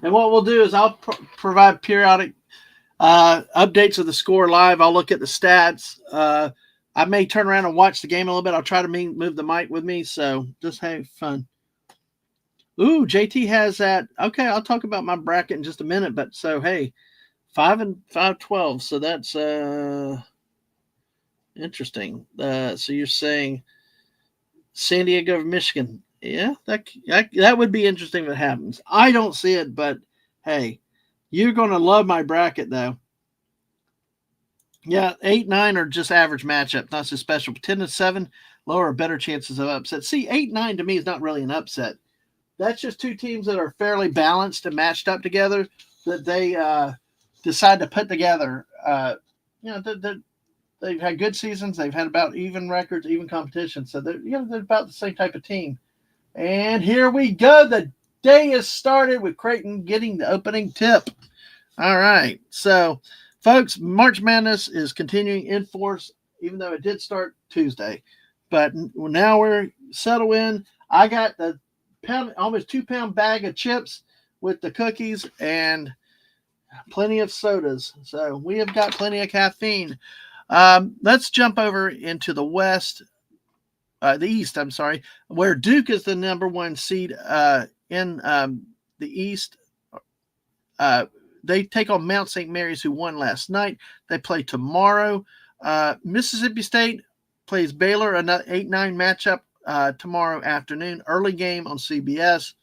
And what we'll do is I'll provide periodic updates of the score live. I'll look at the stats. I may turn around and watch the game a little bit. I'll try to move the mic with me, so just have fun. Ooh, JT has that. Okay, I'll talk about my bracket in just a minute. But so, hey, 5 and 5-12. So that's interesting. So you're saying San Diego, Michigan. Yeah, that would be interesting if it happens. I don't see it, but hey, you're going to love my bracket, though. Yeah, 8-9 are just average matchup, not so special. 10-7, lower or better chances of upset. See, 8-9 to me is not really an upset. That's just two teams that are fairly balanced and matched up together that they decide to put together. They've had good seasons. They've had about even records, even competition. So they're about the same type of team. And here we go. The day has started with Creighton getting the opening tip. All right. So, folks, March Madness is continuing in force, even though it did start Tuesday. But now we're settled in. I got the almost 2-pound bag of chips with the cookies and plenty of sodas. So we have got plenty of caffeine. Let's jump over into the East, where Duke is the number 1 seed in the East. They take on Mount St. Mary's, who won last night. They play tomorrow. Mississippi State plays Baylor, another 8-9 matchup tomorrow afternoon. Early game on CBS.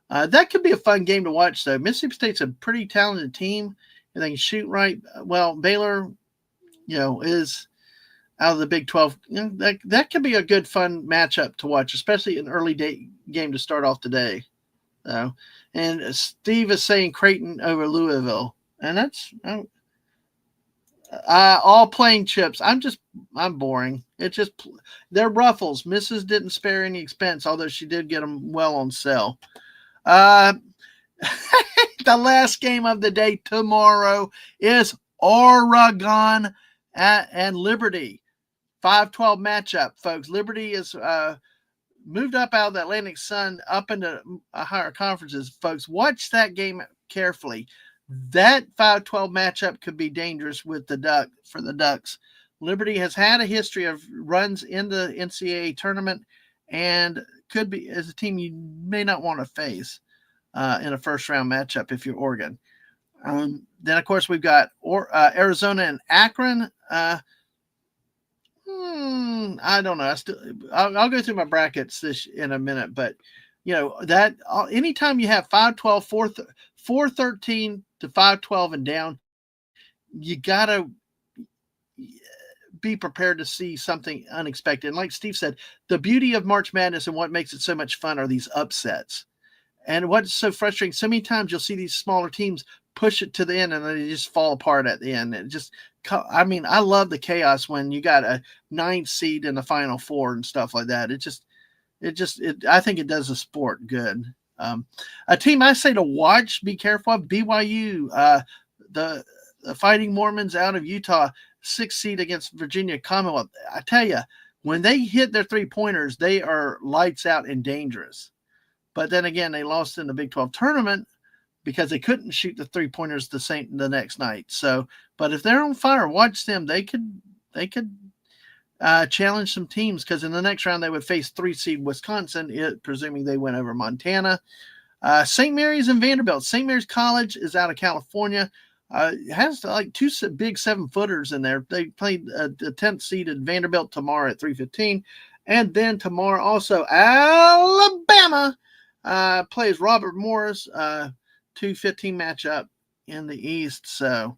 That could be a fun game to watch, though. Mississippi State's a pretty talented team, and they can shoot right. Well, Baylor, is out of the Big 12. That could be a good, fun matchup to watch, especially an early day game to start off today. And Steve is saying Creighton over Louisville, and that's all plain chips. I'm boring. It's just they're Ruffles. Mrs. didn't spare any expense, although she did get them well on sale. The last game of the day tomorrow is Oregon and Liberty. 5-12 matchup, folks. Liberty is moved up out of the Atlantic Sun up into higher conferences. Folks, watch that game carefully. That 5-12 matchup could be dangerous with the Ducks. Liberty has had a history of runs in the NCAA tournament and could be as a team you may not want to face in a first-round matchup if you're Oregon. Then, of course, we've got Arizona and Akron. I don't know. I'll go through my brackets in a minute, but that anytime you have 5-12, 4-13 to 5-12 and down, you gotta be prepared to see something unexpected. And like Steve said, the beauty of March Madness and what makes it so much fun are these upsets. And what's so frustrating, so many times you'll see these smaller teams push it to the end and then they just fall apart at the end. I love the chaos when you got a 9th seed in the Final Four and stuff like that. I think it does the sport good. A team I say to watch, be careful of, BYU, the Fighting Mormons out of Utah, 6th seed against Virginia Commonwealth. I tell you, when they hit their 3-pointers, they are lights out and dangerous. But then again, they lost in the Big 12 tournament because they couldn't shoot the 3-pointers the next night. So, but if they're on fire, watch them. They could challenge some teams, because in the next round they would face 3-seed Wisconsin, presuming they went over Montana. St. Mary's and Vanderbilt. St. Mary's College is out of California. It has like 2 big 7-footers in there. They played the 10th seed at Vanderbilt tomorrow at 3:15. And then tomorrow also Alabama plays Robert Morris, 2:15 matchup in the East. So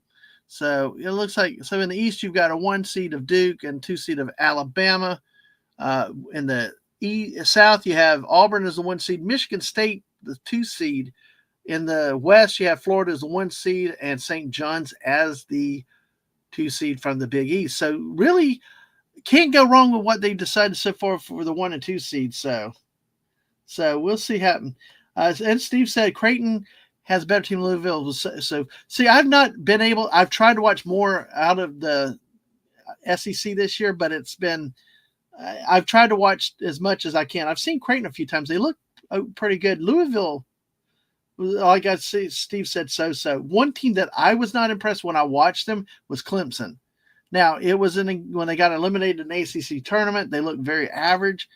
it looks like, so in the East you've got a 1 seed of Duke and 2 seed of Alabama. In the South you have Auburn as the 1 seed, Michigan State the 2 seed. In the West you have Florida as the 1 seed and St. John's as the 2 seed from the Big East. So really can't go wrong with what they decided so far for the 1 and 2 seeds. So we'll see happen. And Steve said Creighton has a better team than Louisville. So see, I've tried to watch more out of the SEC this year, but I've tried to watch as much as I can. I've seen Creighton a few times. They look pretty good. Louisville, like I see, Steve said so. One team that I was not impressed when I watched them was Clemson. Now, it was when they got eliminated in the ACC tournament, they looked very average,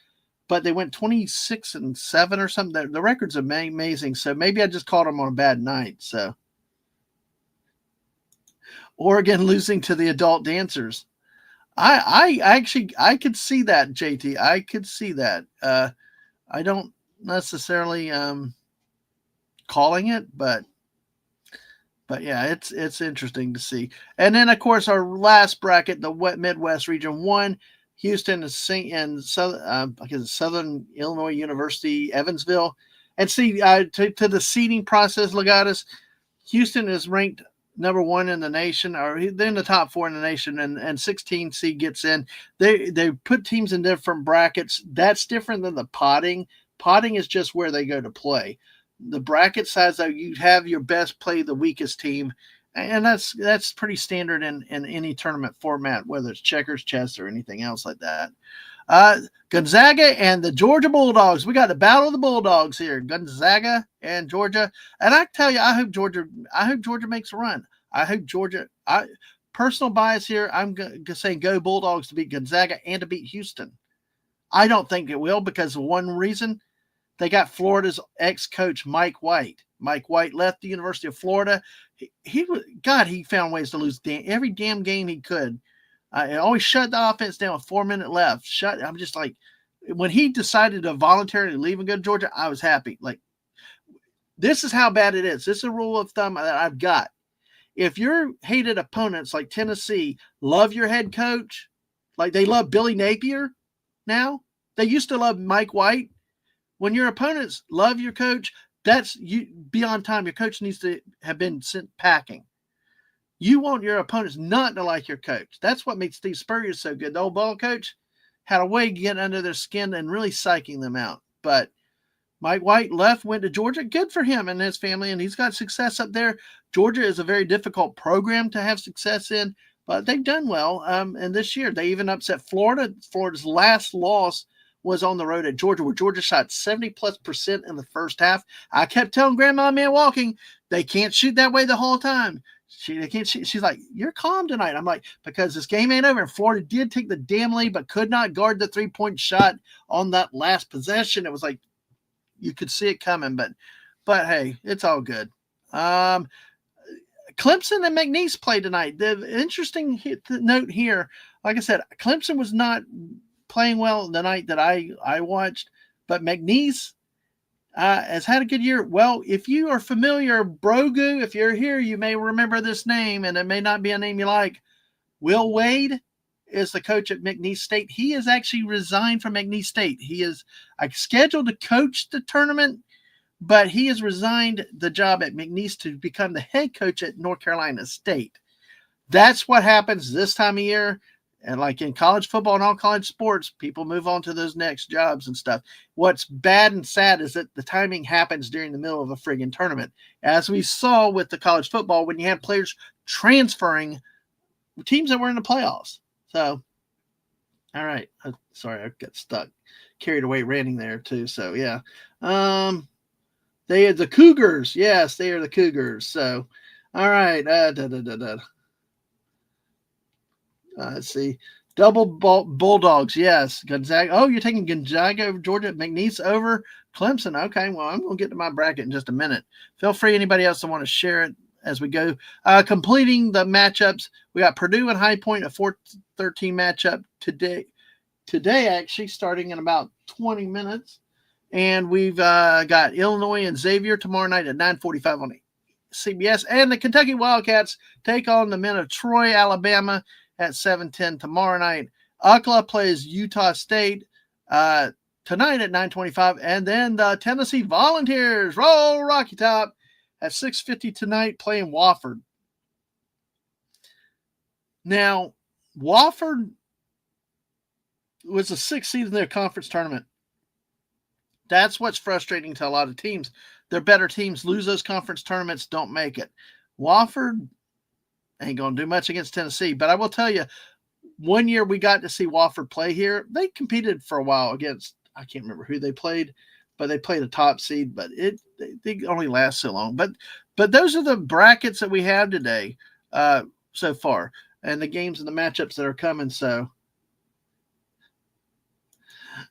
but they went 26-7 or something. The record's amazing. So maybe I just caught them on a bad night. So Oregon losing to the adult dancers. I could see that, JT. I could see that. I don't necessarily calling it, but yeah, it's interesting to see. And then of course our last bracket, the Midwest Region 1, Houston and Southern Illinois University, Evansville. And see, to the seeding process, Legatus, Houston is ranked number 1 in the nation, or they're in the top 4 in the nation, and 16 seed gets in. They put teams in different brackets. That's different than the potting. Potting is just where they go to play. The bracket size, though, you have your best play the weakest team, and that's pretty standard in any tournament format, whether it's checkers, chess, or anything else like that. Gonzaga and the Georgia Bulldogs. We got the battle of the Bulldogs here, Gonzaga and Georgia. And I tell you, I hope Georgia makes a run. I hope Georgia. Personal bias here, I'm saying go Bulldogs to beat Gonzaga and to beat Houston. I don't think it will, because of one reason. They got Florida's ex-coach, Mike White. Mike White left the University of Florida. He found ways to lose every damn game he could. It always shut the offense down with 4 minutes left. I'm just like, when he decided to voluntarily leave and go to Georgia, I was happy. Like, this is how bad it is. This is a rule of thumb that I've got. If your hated opponents like Tennessee love your head coach, like they love Billy Napier now, they used to love Mike White. When your opponents love your coach, that's you beyond time. Your coach needs to have been sent packing. You want your opponents not to like your coach. That's what makes Steve Spurrier so good. The old ball coach had a way to get under their skin and really psyching them out. But Mike White left, went to Georgia. Good for him and his family, and he's got success up there. Georgia is a very difficult program to have success in, but they've done well. And this year, they even upset Florida. Florida's last loss was on the road at Georgia, where Georgia shot 70+% in the first half. I kept telling Grandma Man Walking, they can't shoot that way the whole time. They can't shoot. She's like, you're calm tonight. I'm like, because this game ain't over. And Florida did take the damn lead, but could not guard the 3-point shot on that last possession. It was like, you could see it coming, but hey, it's all good. Clemson and McNeese play tonight. The interesting note here, like I said, Clemson was not playing well the night that I watched, but McNeese has had a good year. Well, if you are familiar, Brogu, if you're here, you may remember this name, and it may not be a name you like. Will Wade is the coach at McNeese State. He has actually resigned from McNeese State. He is scheduled to coach the tournament, but he has resigned the job at McNeese to become the head coach at North Carolina State. That's what happens this time of year. And like in college football and all college sports, people move on to those next jobs and stuff. What's bad and sad is that the timing happens during the middle of a friggin' tournament. As we saw with the college football, when you had players transferring teams that were in the playoffs. So All right. Sorry, I got stuck, carried away ranting there too. So yeah, um, they are the Cougars. Yes, they are the Cougars. So, all right. Let's see. Double Bulldogs. Yes. Gonzaga. Oh, you're taking Gonzaga over Georgia. McNeese over Clemson. Okay. Well, I'm going to get to my bracket in just a minute. Feel free, anybody else that want to share it as we go. Completing the matchups. We got Purdue and High Point, a 4-13 matchup today. Today, actually, starting in about 20 minutes. And we've got Illinois and Xavier tomorrow night at 9:45 on CBS. And the Kentucky Wildcats take on the men of Troy, Alabama at 7:10 tomorrow night. UCLA plays Utah State tonight at 9:25. And then the Tennessee Volunteers roll Rocky Top at 6:50 tonight playing Wofford. Now, Wofford was the 6th seed in their conference tournament. That's what's frustrating to a lot of teams. Their better teams lose those conference tournaments, don't make it. Wofford ain't going to do much against Tennessee, but I will tell you, one year we got to see Wofford play here. They competed for a while against, I can't remember who they played, but they played a top seed, but they only last so long. But those are the brackets that we have today so far, and the games and the matchups that are coming. So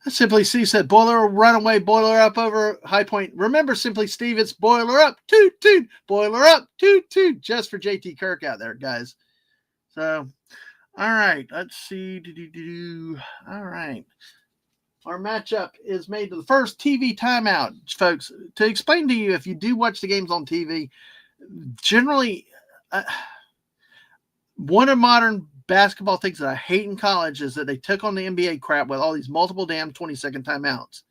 Simply Steve said, Boiler runaway, Boiler up over High Point. Remember, Simply Steve, it's Boiler up, toot, toot, Boiler up, toot, toot, just for JT Kirk out there, guys. So, all right, let's see. All right. Our matchup is made to the first TV timeout, folks. To explain to you, if you do watch the games on TV, generally, one of modern basketball things that I hate in college is that they took on the NBA crap with all these multiple damn 20-second timeouts.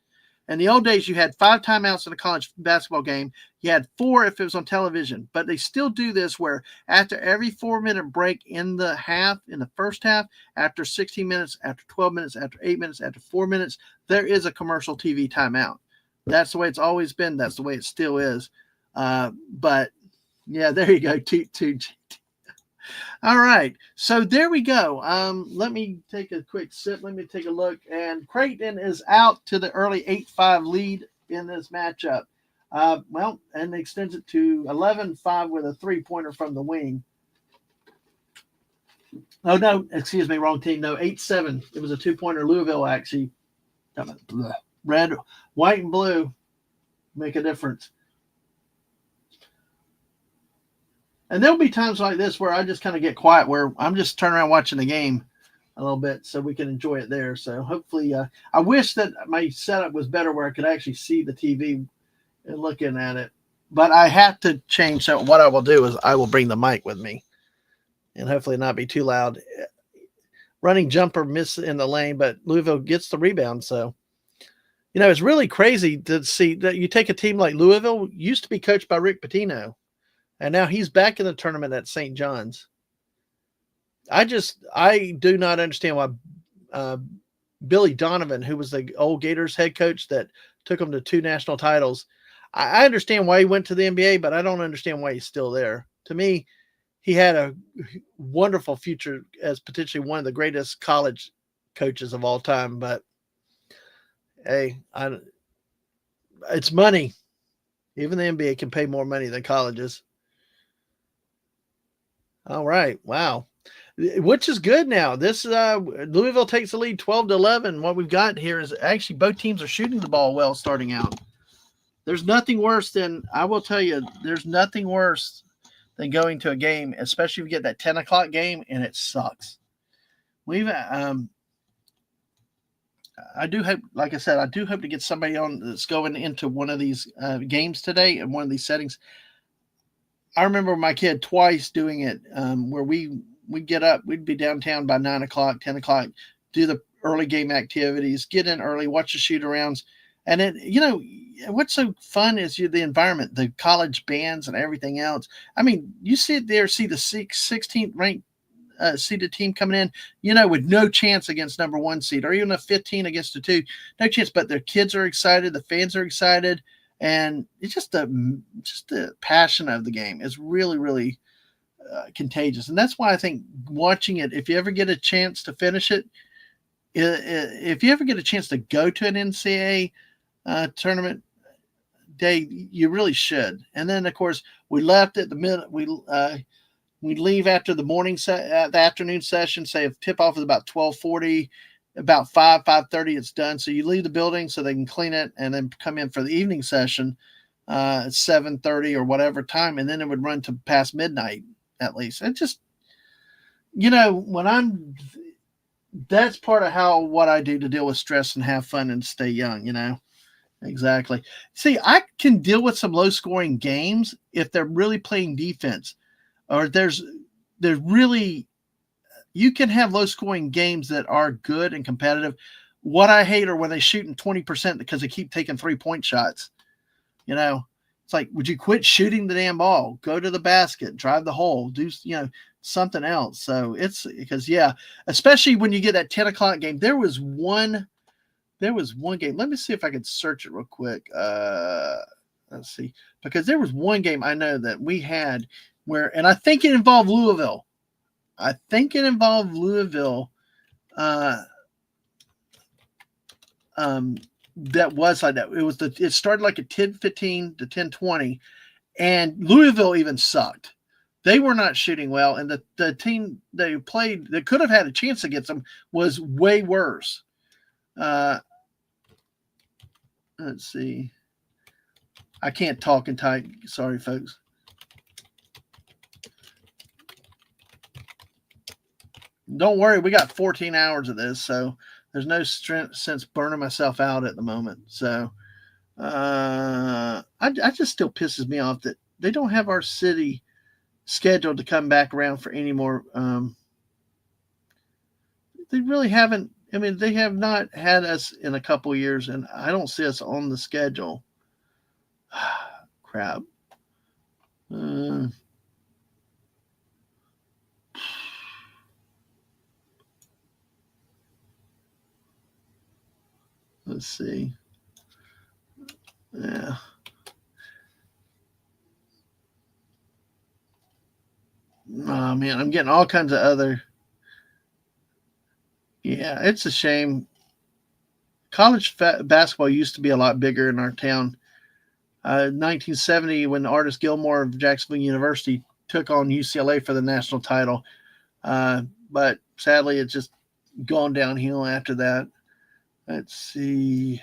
In the old days, you had 5 timeouts in a college basketball game. You had 4 if it was on television. But they still do this where after every 4-minute break in the first half, after 16 minutes, after 12 minutes, after 8 minutes, after 4 minutes, there is a commercial TV timeout. That's the way it's always been. That's the way it still is. But, yeah, there you go. Toot, toot. All right, so there we go. Let me take a quick sip. Let me take a look. And Creighton is out to the early 8-5 lead in this matchup. And extends it to 11-5 with a 3-pointer from the wing. Oh, no, excuse me, wrong team. No, 8-7. It was a 2-pointer. Louisville, actually. Red, white, and blue make a difference. And there'll be times like this where I just kind of get quiet, where I'm just turning around watching the game a little bit so we can enjoy it there. So hopefully, I wish that my setup was better where I could actually see the TV and looking at it. But I have to change. So what I will do is I will bring the mic with me and hopefully not be too loud. Running jumper miss in the lane, but Louisville gets the rebound. So, it's really crazy to see that you take a team like Louisville, used to be coached by Rick Pitino. And now he's back in the tournament at St. John's. I do not understand why Billy Donovan, who was the old Gators head coach that took him to 2 national titles, I understand why he went to the NBA, but I don't understand why he's still there. To me, he had a wonderful future as potentially one of the greatest college coaches of all time. But, hey, it's money. Even the NBA can pay more money than colleges. All right. Wow. Which is good now. This Louisville takes the lead 12-11. What we've got here is actually both teams are shooting the ball well starting out. There's nothing worse than, I will tell you, there's nothing worse than going to a game, especially if you get that 10 o'clock game and it sucks. I do hope, like I said, I do hope to get somebody on that's going into one of these games today in one of these settings. I remember my kid twice doing it where we'd get up, we'd be downtown by 9 o'clock, 10 o'clock, do the early game activities, get in early, watch the shoot-arounds. And what's so fun is the environment, the college bands and everything else. I mean, you sit there, see the 16th ranked seeded team coming in, with no chance against number 1 seed, or even a 15 against a 2, no chance. But their kids are excited, the fans are excited. And it's just the passion of the game is really, really contagious. And that's why I think watching it, if you ever get a chance to finish it, if you ever get a chance to go to an NCAA tournament day, you really should. And then, of course, we left at the minute we leave after the the afternoon session. Say if tip off is about 12:40, about 5:30, it's done. So you leave the building so they can clean it, and then come in for the evening session at 7:30 or whatever time, and then it would run to past midnight at least. It just, when that's part of what I do to deal with stress and have fun and stay young. Exactly. See, I can deal with some low scoring games if they're really playing defense, or there's really, you can have low scoring games that are good and competitive. What I hate are when they shoot in 20% because they keep taking 3-point shots. It's like, would you quit shooting the damn ball? Go to the basket, drive the hole, do something else. So it's because, especially when you get that 10 o'clock game. There was one game. Let me see if I can search it real quick. Let's see, because there was one game I know that we had and I think it involved Louisville. That was like that. It started like a 10-15 to 10-20, and Louisville even sucked. They were not shooting well, and the team they played that could have had a chance against them was way worse. Let's see. I can't talk and type. Sorry, folks. Don't worry, we got 14 hours of this, so there's no sense burning myself out at the moment. So I just still pisses me off that they don't have our city scheduled to come back around for any more. They really haven't. I mean, they have not had us in a couple of years, and I don't see us on the schedule. Crap. Let's see. Yeah. Oh, man, I'm getting all kinds of other. Yeah, it's a shame. College basketball used to be a lot bigger in our town. 1970, when Artis Gilmore of Jacksonville University took on UCLA for the national title. But sadly, it's just gone downhill after that. Let's see.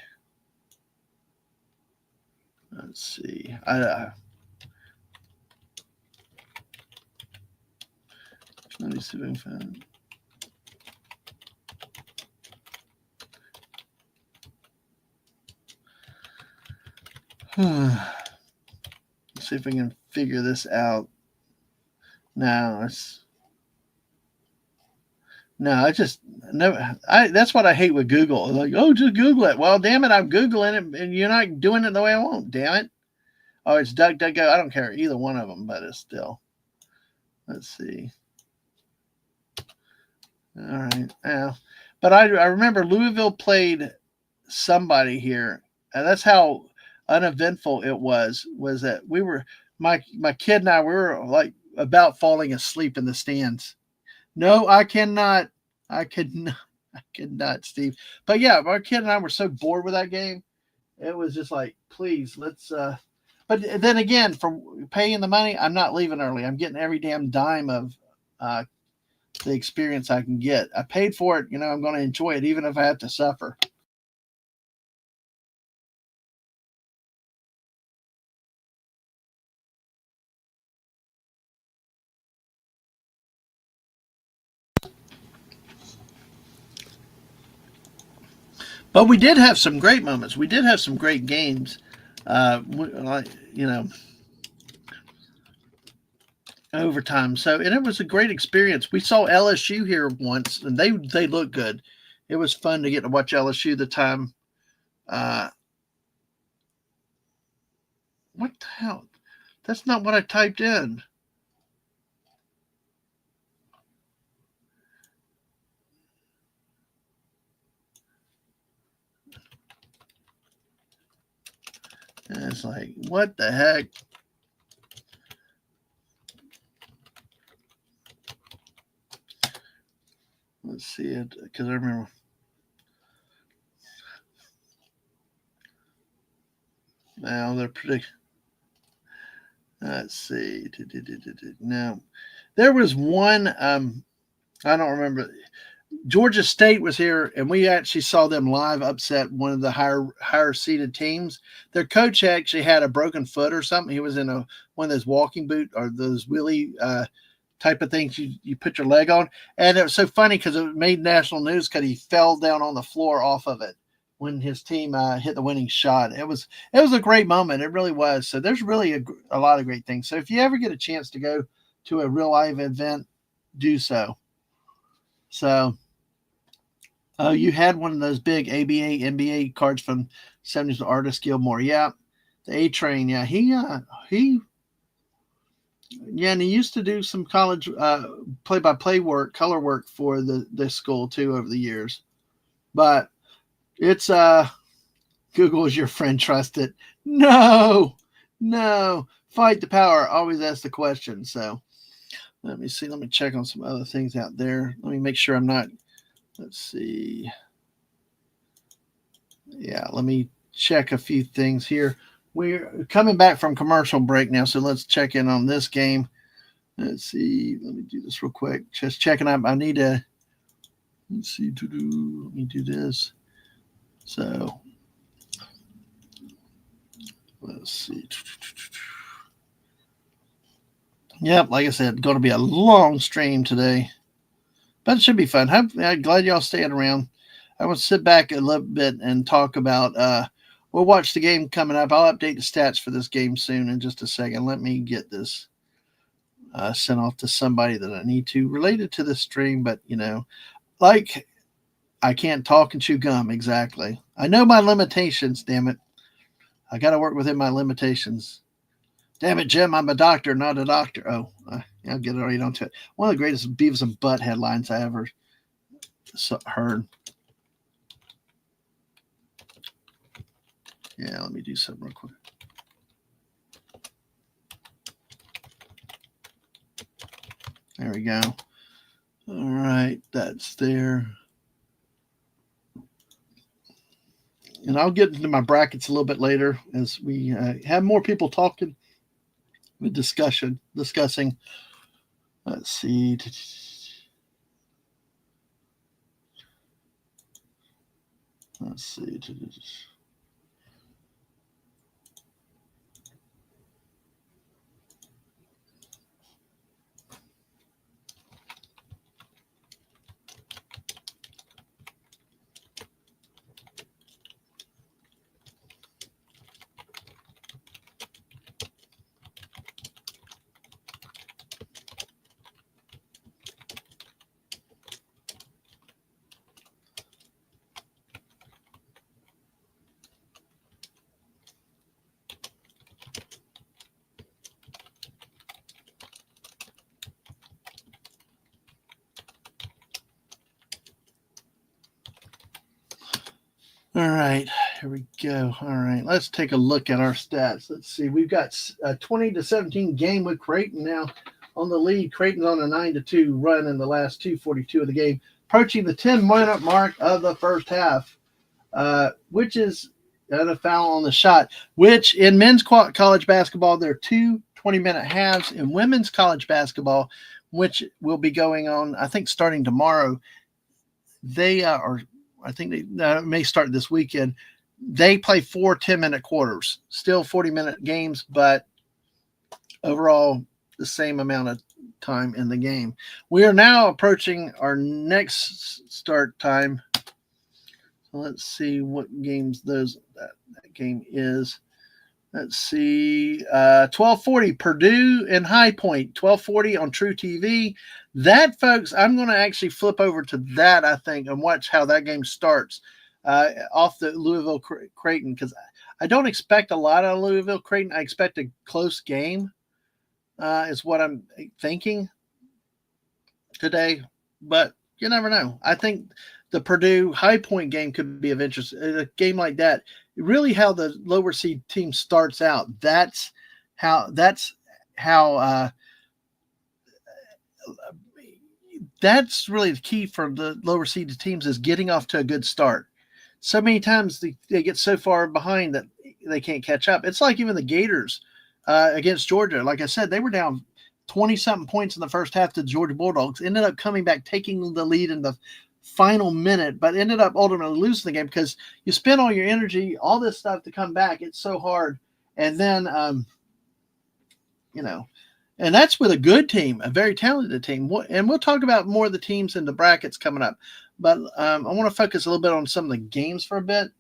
Let me see if I can find. Let's see if I can figure this out. That's what I hate with Google. Like, oh, just Google it. Well, damn it, I'm Googling it, and you're not doing it the way I want. Damn it. Oh, it's DuckDuckGo. I don't care either one of them, but it's still. Let's see. All right. Yeah. But I remember Louisville played somebody here, and that's how uneventful it was. Was that we were my kid and I were like about falling asleep in the stands. No, I cannot. I could not, Steve. But yeah, my kid and I were so bored with that game. It was just like, please, let's. But then again, for paying the money, I'm not leaving early. I'm getting every damn dime of the experience I can get. I paid for it. I'm going to enjoy it, even if I have to suffer. But we did have some great moments. We did have some great games. Overtime. So, and it was a great experience. We saw LSU here once, and they look good. It was fun to get to watch LSU the time. What the hell? That's not what I typed in. And it's like, what the heck? Let's see it, because I remember. Now they're predict. Let's see. Now there was one. I don't remember. Georgia State was here, and we actually saw them live upset one of the higher seeded teams. Their coach actually had a broken foot or something. He was in one of those walking boot or those wheelie type of things you put your leg on. And it was so funny because it made national news because he fell down on the floor off of it when his team hit the winning shot. It was a great moment. It really was. So there's really a lot of great things. So if you ever get a chance to go to a real live event, do so. So, oh, you had one of those big ABA, NBA cards from 70s to Artist Gilmore. Yeah. The A Train. Yeah. Yeah, and he used to do some college play-by-play work, color work for the school too over the years. But it's Google is your friend, trust it. No. Fight the power. Always ask the question. So let me see. Let me check on some other things out there. Let me make sure I'm not. Let's see. Yeah, let me check a few things here. We're coming back from commercial break now, so let's check in on this game. Let's see. Let me do this real quick. Just checking out. I need to. Let's see. Let me do this. So let's see. Yep, like I said, going to be a long stream today, but it should be fun. I'm glad y'all staying around. I want to sit back a little bit and talk about. We'll watch the game coming up. I'll update the stats for this game soon in just a second. Let me get this sent off to somebody that I need to related to the stream, but like I can't talk and chew gum exactly. I know my limitations. Damn it, I got to work within my limitations. Damn it, Jim, I'm a doctor, not a doctor. Oh, I'll get right onto it. One of the greatest Beavis and Butt headlines I ever heard. Yeah, let me do something real quick. There we go. All right, that's there. And I'll get into my brackets a little bit later as we have more people talking with discussing. Let's see. Let's see. All right, here we go. All right, let's take a look at our stats. Let's see. We've got a 20-17 game with Creighton now on the lead. Creighton's on a 9-2 run in the last 2:42 of the game, approaching the 10-minute mark of the first half, which is a foul on the shot, which in men's college basketball, there are two 20-minute halves. In women's college basketball, which will be going on, I think, starting tomorrow, they are – I think they may start this weekend. They play 4 10-minute quarters, still 40-minute games, but overall the same amount of time in the game. We are now approaching our next start time. So let's see what games that game is. Let's see, 12:40 Purdue and High Point, 12:40 on True TV. That, folks, I'm going to actually flip over to that, I think, and watch how that game starts off the Louisville Creighton, because I don't expect a lot of Louisville Creighton. I expect a close game is what I'm thinking today, but you never know. I think the Purdue High Point game could be of interest. A game like that, really how the lower seed team starts out. That's how that's really the key for the lower seeded teams, is getting off to a good start. So many times they get so far behind that they can't catch up. It's like even the Gators against Georgia. Like I said, they were down 20-something points in the first half to the Georgia Bulldogs. Ended up coming back, taking the lead in the final minute, but ended up ultimately losing the game because you spend all your energy, all this stuff to come back. It's so hard. And then, and that's with a good team, a very talented team. And we'll talk about more of the teams in the brackets coming up. But I want to focus a little bit on some of the games for a bit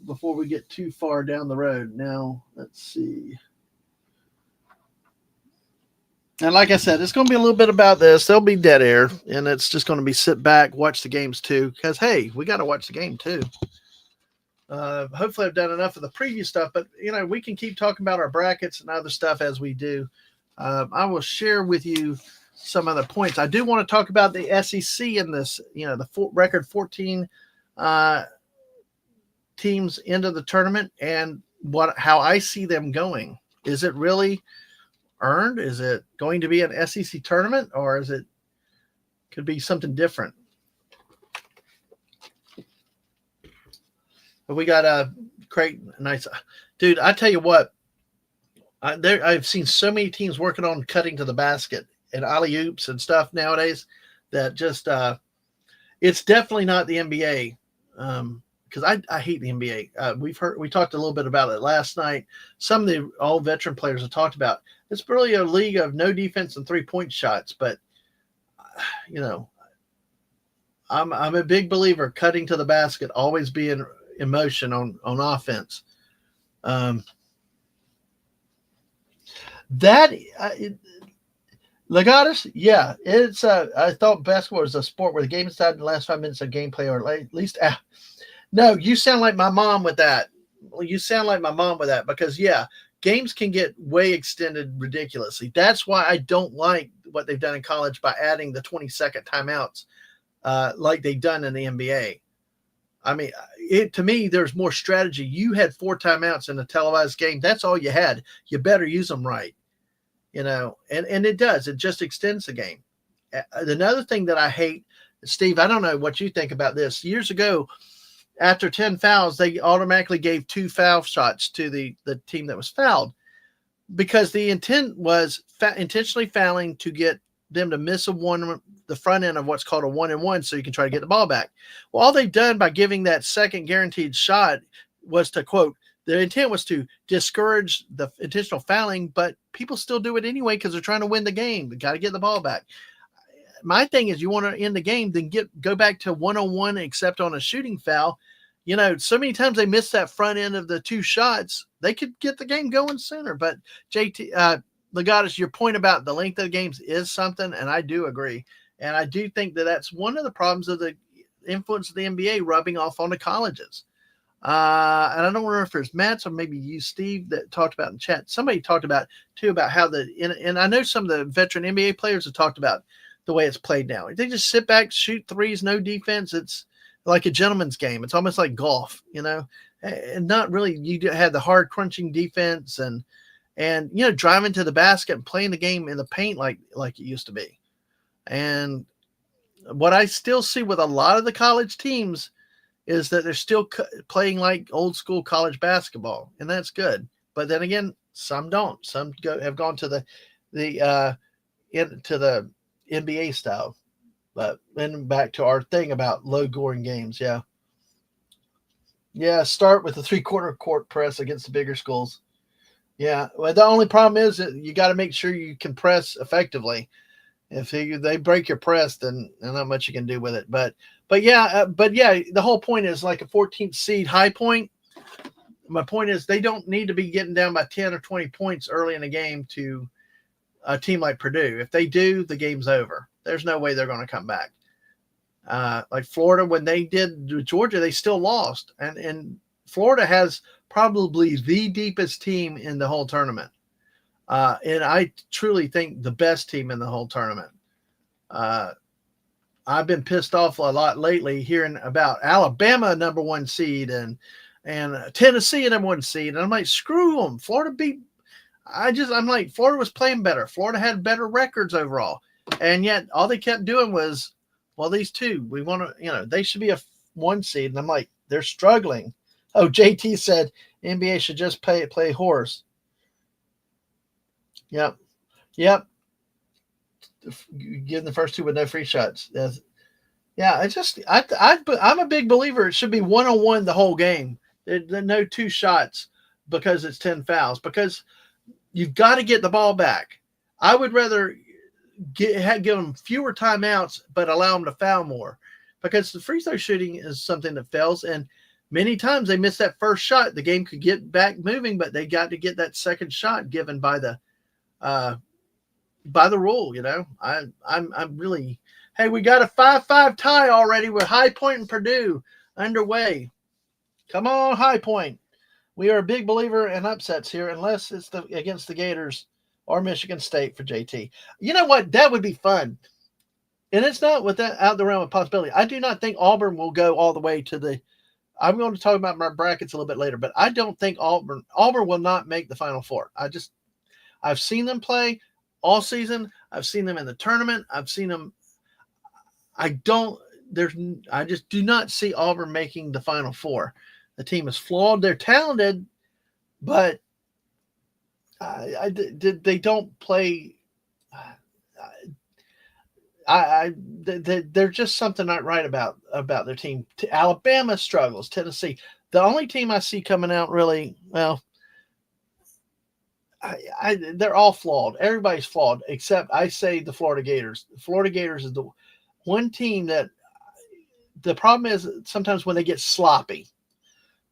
before we get too far down the road. Now, let's see. And like I said, it's going to be a little bit about this. There'll be dead air, and it's just going to be sit back, watch the games too, because, hey, we got to watch the game too. Hopefully I've done enough of the preview stuff, but, we can keep talking about our brackets and other stuff as we do. I will share with you some other points. I do want to talk about the SEC in this, the record 14 teams into the tournament and how I see them going. Is it really earned? Is it going to be an SEC tournament, or could be something different? But we got a great, nice dude. I tell you what, I've seen so many teams working on cutting to the basket and alley oops and stuff nowadays that just it's definitely not the NBA. Because I hate the NBA. We talked a little bit about it last night. Some of the all veteran players have talked about it's really a league of no defense and 3-point shots. But I'm a big believer cutting to the basket, always being in motion on offense. Legatus, yeah, it's. I thought basketball was a sport where the game is decided in the last 5 minutes of gameplay, or at least. No, you sound like my mom with that. Because, yeah, games can get way extended ridiculously. That's why I don't like what they've done in college by adding the 20-second timeouts like they've done in the NBA. I mean, to me, there's more strategy. You had 4 timeouts in a televised game. That's all you had. You better use them right, and it does. It just extends the game. Another thing that I hate, Steve, I don't know what you think about this. Years ago, after 10 fouls, they automatically gave 2 foul shots to the team that was fouled because the intent was intentionally fouling to get them to miss the front end of what's called a 1-and-1 so you can try to get the ball back. Well, all they've done by giving that second guaranteed shot was to, quote, the intent was to discourage the intentional fouling, but people still do it anyway because they're trying to win the game. They got to get the ball back. My thing is you want to end the game, then go back to 1-on-1 except on a shooting foul. So many times they miss that front end of the 2 shots. They could get the game going sooner. But JT, Legatus, your point about the length of the games is something, and I do agree. And I do think that that's one of the problems of the influence of the NBA rubbing off on the colleges. And I don't remember if it's Matt or maybe you, Steve, that talked about in chat. Somebody talked about, too, about how and I know some of the veteran NBA players have talked about the way it's played now. They just sit back, shoot threes, no defense. It's like a gentleman's game. It's almost like golf, and not really. You have the hard crunching defense and driving to the basket and playing the game in the paint like it used to be. And what I still see with a lot of the college teams is that they're still playing like old school college basketball, and that's good. But then again, some don't. Some have gone to the NBA style. But then back to our thing about low scoring games. Yeah. Start with the 3/4 court press against the bigger schools. Yeah. Well, the only problem is that you got to make sure you can press effectively. If they break your press, then not much you can do with it. But yeah, the whole point is like a 14th seed High Point. My point is they don't need to be getting down by 10 or 20 points early in the game to a team like Purdue. If they do, the game's over. There's no way they're going to come back. Like Florida, when they did Georgia, they still lost. And Florida has probably the deepest team in the whole tournament. And I truly think the best team in the whole tournament. I've been pissed off a lot lately hearing about Alabama number 1 seed and Tennessee number 1 seed. And I'm like, screw them. Florida beat. I'm like, Florida was playing better. Florida had better records overall. And yet all they kept doing was, well, these two, we want to, they should be a 1 seed. And I'm like, they're struggling. Oh, JT said NBA should just play horse. Yep. Yep. Give the first two with no free shots. Yeah, I'm a big believer. It should be 1-on-1 the whole game. No two shots because it's 10 fouls. Because you've got to get the ball back. I would rather give them fewer timeouts, but allow them to foul more. Because the free throw shooting is something that fails, and many times they miss that first shot. The game could get back moving, but they got to get that second shot given by the rule. You know, I'm really. Hey, we got a 5-5 tie already with High Point and Purdue underway. Come on, High Point. We are a big believer in upsets here, unless it's against the Gators or Michigan State for JT. You know what? That would be fun. And it's not out the realm of possibility. I do not think Auburn will go all the way to the – I'm going to talk about my brackets a little bit later, but I don't think Auburn will not make the Final Four. I've seen them play all season. I've seen them in the tournament. I've seen them – I just do not see Auburn making the Final Four. The team is flawed. They're talented, but they don't play – there's just something not right about their team. Alabama struggles. Tennessee, the only team I see coming out really well. They're all flawed. Everybody's flawed except I say the Florida Gators. The Florida Gators is the one team that the problem is sometimes when they get sloppy,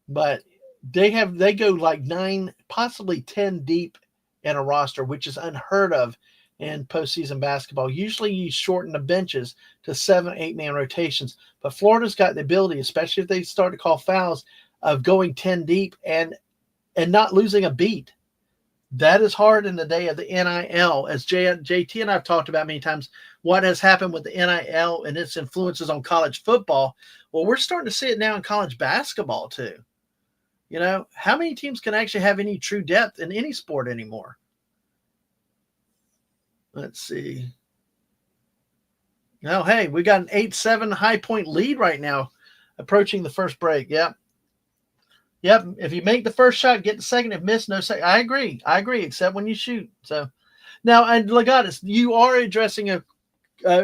but they go like 9, possibly 10 deep in a roster, which is unheard of in postseason basketball. Usually you shorten the benches to 7-8 man rotations, but Florida's got the ability, especially if they start to call fouls, of going 10 deep and not losing a beat. That is hard in the day of the NIL, as JT and I've talked about many times, what has happened with the NIL and its influences on college football. Well, we're starting to see it now in college basketball too. You know, how many teams can actually have any true depth in any sport anymore? Let's see. Now, hey, we got an 8-7 High Point lead right now, approaching the first break. Yep. If you make the first shot, get the second. If miss, no second. I agree, except when you shoot. So now, and Legatus, you are addressing a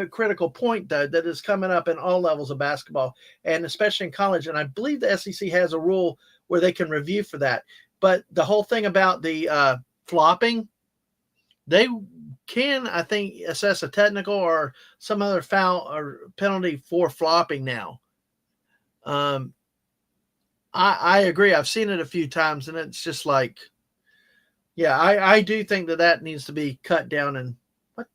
critical point, though, that is coming up in all levels of basketball, and especially in college. And I believe the SEC has a rule where they can review for that. But the whole thing about the flopping, they can, I think, assess a technical or some other foul or penalty for flopping now. I agree. I've seen it a few times, and it's just like, yeah, I do think that needs to be cut down. And what?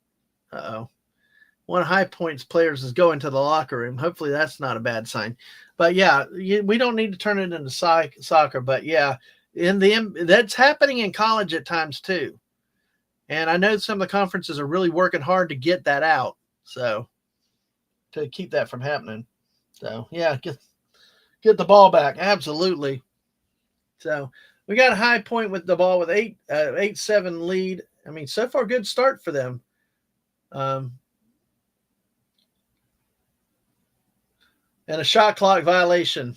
One of High Point's players is going to the locker room. Hopefully that's not a bad sign. But yeah, we don't need to turn it into soccer. But yeah, that's happening in college at times too. And I know some of the conferences are really working hard to get that out. So to keep that from happening. So yeah, get the ball back. Absolutely. So we got a High Point with the ball with 8-7 lead. I mean, so far, good start for them. And a shot clock violation.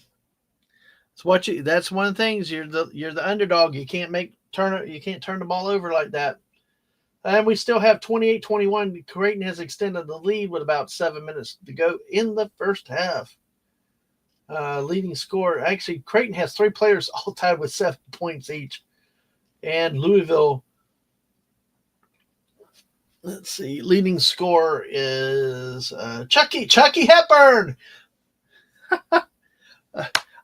That's one of the things. You're the underdog. You can't turn the ball over like that. And we still have 28-21. Creighton has extended the lead with about 7 minutes to go in the first half. Leading scorer. Actually, Creighton has 3 players all tied with 7 points each. And Louisville, let's see, leading scorer is Chucky Hepburn.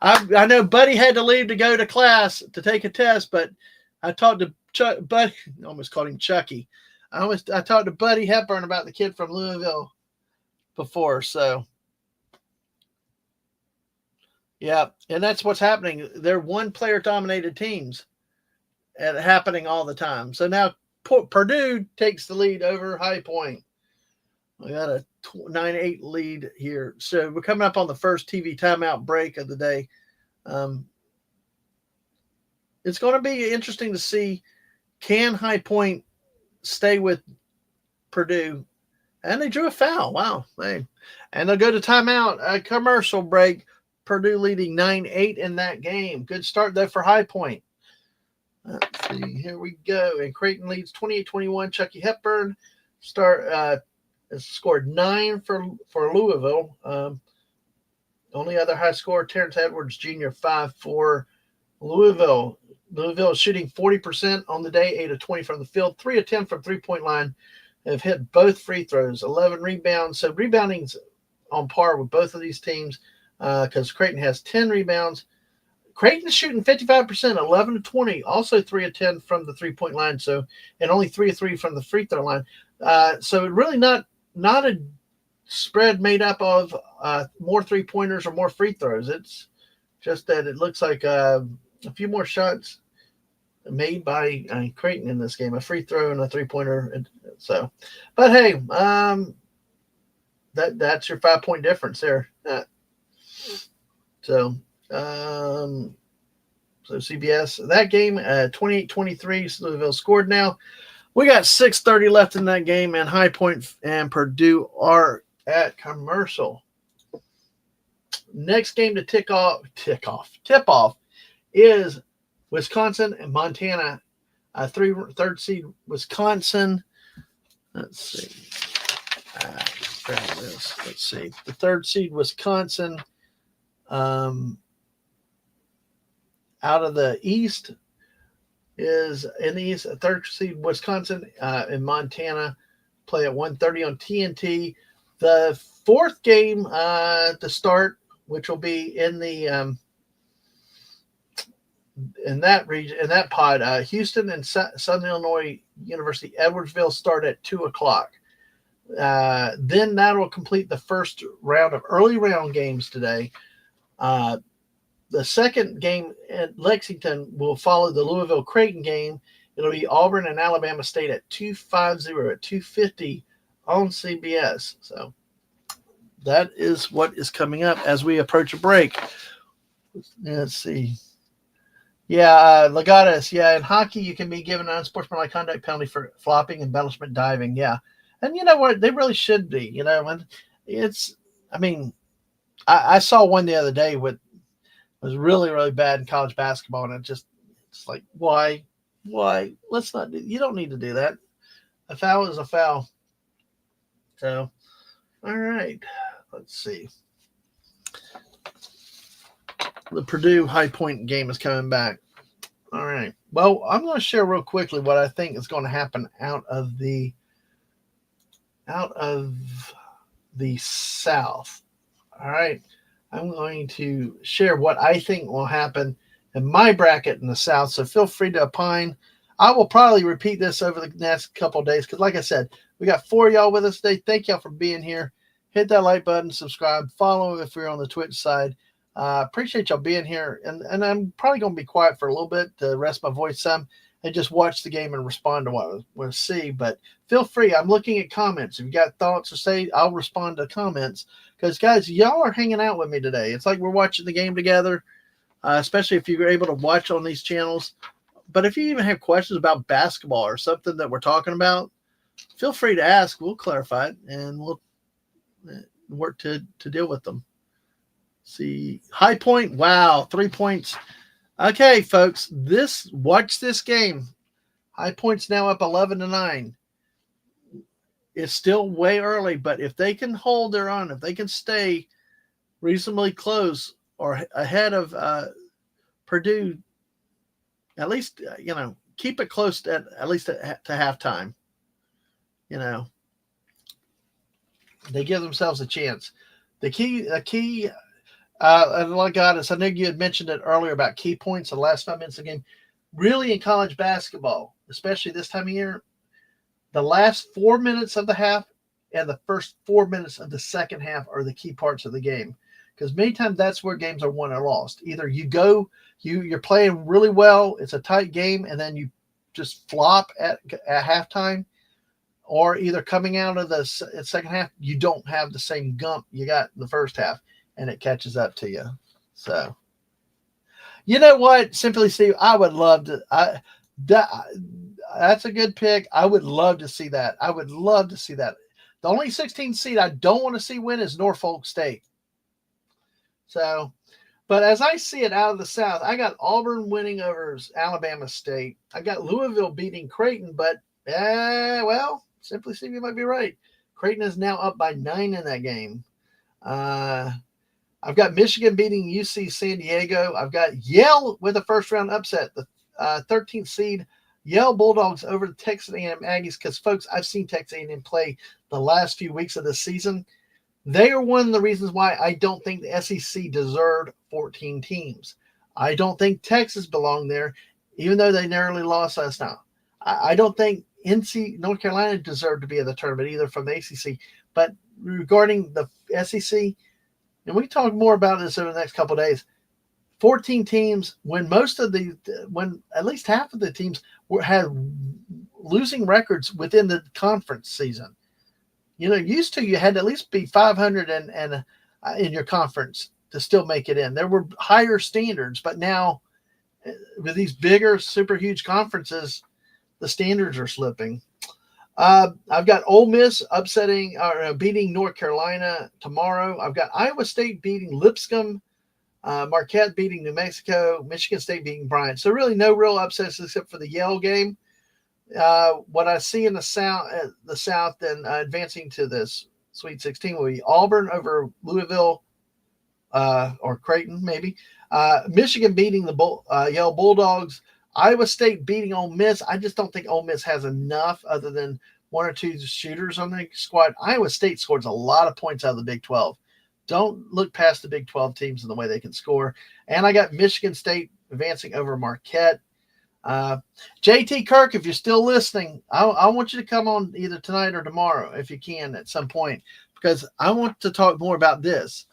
I know Buddy had to leave to go to class to take a test, but I talked to Buddy, I almost called him Chucky. I talked to Buddy Hepburn about the kid from Louisville before, so yeah, and that's what's happening. They're one-player dominated teams, and happening all the time. So now Purdue takes the lead over High Point. We got a 9-8 lead here. So we're coming up on the first TV timeout break of the day. It's going to be interesting to see, can High Point stay with Purdue? And they drew a foul. Wow. And they'll go to timeout, a commercial break. Purdue leading 9-8 in that game. Good start, though, for High Point. Let's see. Here we go. And Creighton leads 28-21. Chucky Hepburn scored 9 for Louisville. Only other high scorer, Terrence Edwards Jr., 5 for Louisville. Louisville is shooting 40% on the day, 8 of 20 from the field, 3 of 10 from three-point line. Have hit both free throws, 11 rebounds. So rebounding's on par with both of these teams because Creighton has 10 rebounds. Creighton's shooting 55%, 11 of 20, also 3 of 10 from the three-point line. So, and only 3 of 3 from the free throw line. So really not a spread made up of more three-pointers or more free throws. It's just that it looks like a few more shots made by Creighton in this game, a free throw and a three-pointer. So, but hey, that's your 5-point difference there. So CBS, that game, 28-23, Louisville scored now. We got 6:30 left in that game, and High Point and Purdue are at commercial. Next game to tip off is Wisconsin and Montana. Third seed Wisconsin. Let's see. Let's see. The third seed Wisconsin. Out of the East is in the East. Third seed Wisconsin and Montana play at 1:30 on TNT. The fourth game to start, which will be in the in that region, in that pod, Houston and Southern Illinois University Edwardsville start at 2:00. Then that will complete the first round of early round games today. The second game at Lexington will follow the Louisville Creighton game. It'll be Auburn and Alabama State at 2:50 at 2:50 on CBS. So that is what is coming up as we approach a break. Let's see. Yeah, Legatus. Yeah, in hockey, you can be given an unsportsmanlike conduct penalty for flopping, embellishment, diving. Yeah. And you know what? They really should be, you know. And it's, I mean, I saw one the other day with was really, really bad in college basketball. And it's like, why? Let's not do, you don't need to do that. A foul is a foul. So, all right. Let's see. The Purdue High Point game is coming back. All right. Well, I'm going to share real quickly what I think is going to happen out of the South. All right. I'm going to share what I think will happen in my bracket in the South. So feel free to opine. I will probably repeat this over the next couple of days because, like I said, we got 4 of y'all with us today. Thank y'all for being here. Hit that like button, subscribe, follow if you're on the Twitch side. Appreciate y'all being here. And I'm probably going to be quiet for a little bit to rest my voice some and just watch the game and respond to what we see. But feel free. I'm looking at comments. If you got thoughts or say, I'll respond to comments. Because, guys, y'all are hanging out with me today. It's like we're watching the game together, especially if you're able to watch on these channels. But if you even have questions about basketball or something that we're talking about, feel free to ask. We'll clarify it, and we'll work to deal with them. See, High Point, wow, 3 points. Okay, folks, watch this game. High Point's now up 11-9. It's still way early, but if they can hold their own, if they can stay reasonably close or ahead of Purdue, at least, keep it close at least to halftime. They give themselves a chance. The key, and like God, I know you had mentioned it earlier about key points in the last 5 minutes of the game. Really, in college basketball, especially this time of year, the last 4 minutes of the half and the first 4 minutes of the second half are the key parts of the game. Because many times that's where games are won or lost. Either you're playing really well, it's a tight game, and then you just flop at halftime, or either coming out of the second half, you don't have the same gump you got in the first half, and it catches up to you. So, you know what, Simply Steve, I would love to. That's a good pick. I would love to see that. The only 16 seed I don't want to see win is Norfolk State. So, But as I see it out of the South, I got Auburn winning over Alabama State. I got Louisville beating Creighton, but well, Simply Steve, you might be right. Creighton is now up by 9 in that game. I've got Michigan beating UC San Diego. I've got Yale with a first-round upset, the 13th seed Yale Bulldogs over the Texas A&M Aggies. Because, folks, I've seen Texas A&M play the last few weeks of the season. They are one of the reasons why I don't think the SEC deserved 14 teams. I don't think Texas belonged there, even though they narrowly lost last night. I don't think North Carolina deserved to be in the tournament either from the ACC. But regarding the SEC, and we can talk more about this over the next couple of days, 14 teams, when at least half of the teams had losing records within the conference season. Used to you had to at least be 500 and in your conference to still make it in. There were higher standards, but now with these bigger, super huge conferences, the standards are slipping. I've got Ole Miss beating North Carolina tomorrow. I've got Iowa State beating Lipscomb, Marquette beating New Mexico, Michigan State beating Bryant. So really no real upsets except for the Yale game. What I see in the South, then advancing to this Sweet 16 will be Auburn over Louisville or Creighton, maybe. Michigan beating the Yale Bulldogs. Iowa State beating Ole Miss. I just don't think Ole Miss has enough other than one or two shooters on the squad. Iowa State scores a lot of points out of the Big 12. Don't look past the Big 12 teams and the way they can score. And I got Michigan State advancing over Marquette. JT Kirk, if you're still listening, I want you to come on either tonight or tomorrow if you can at some point, because I want to talk more about this.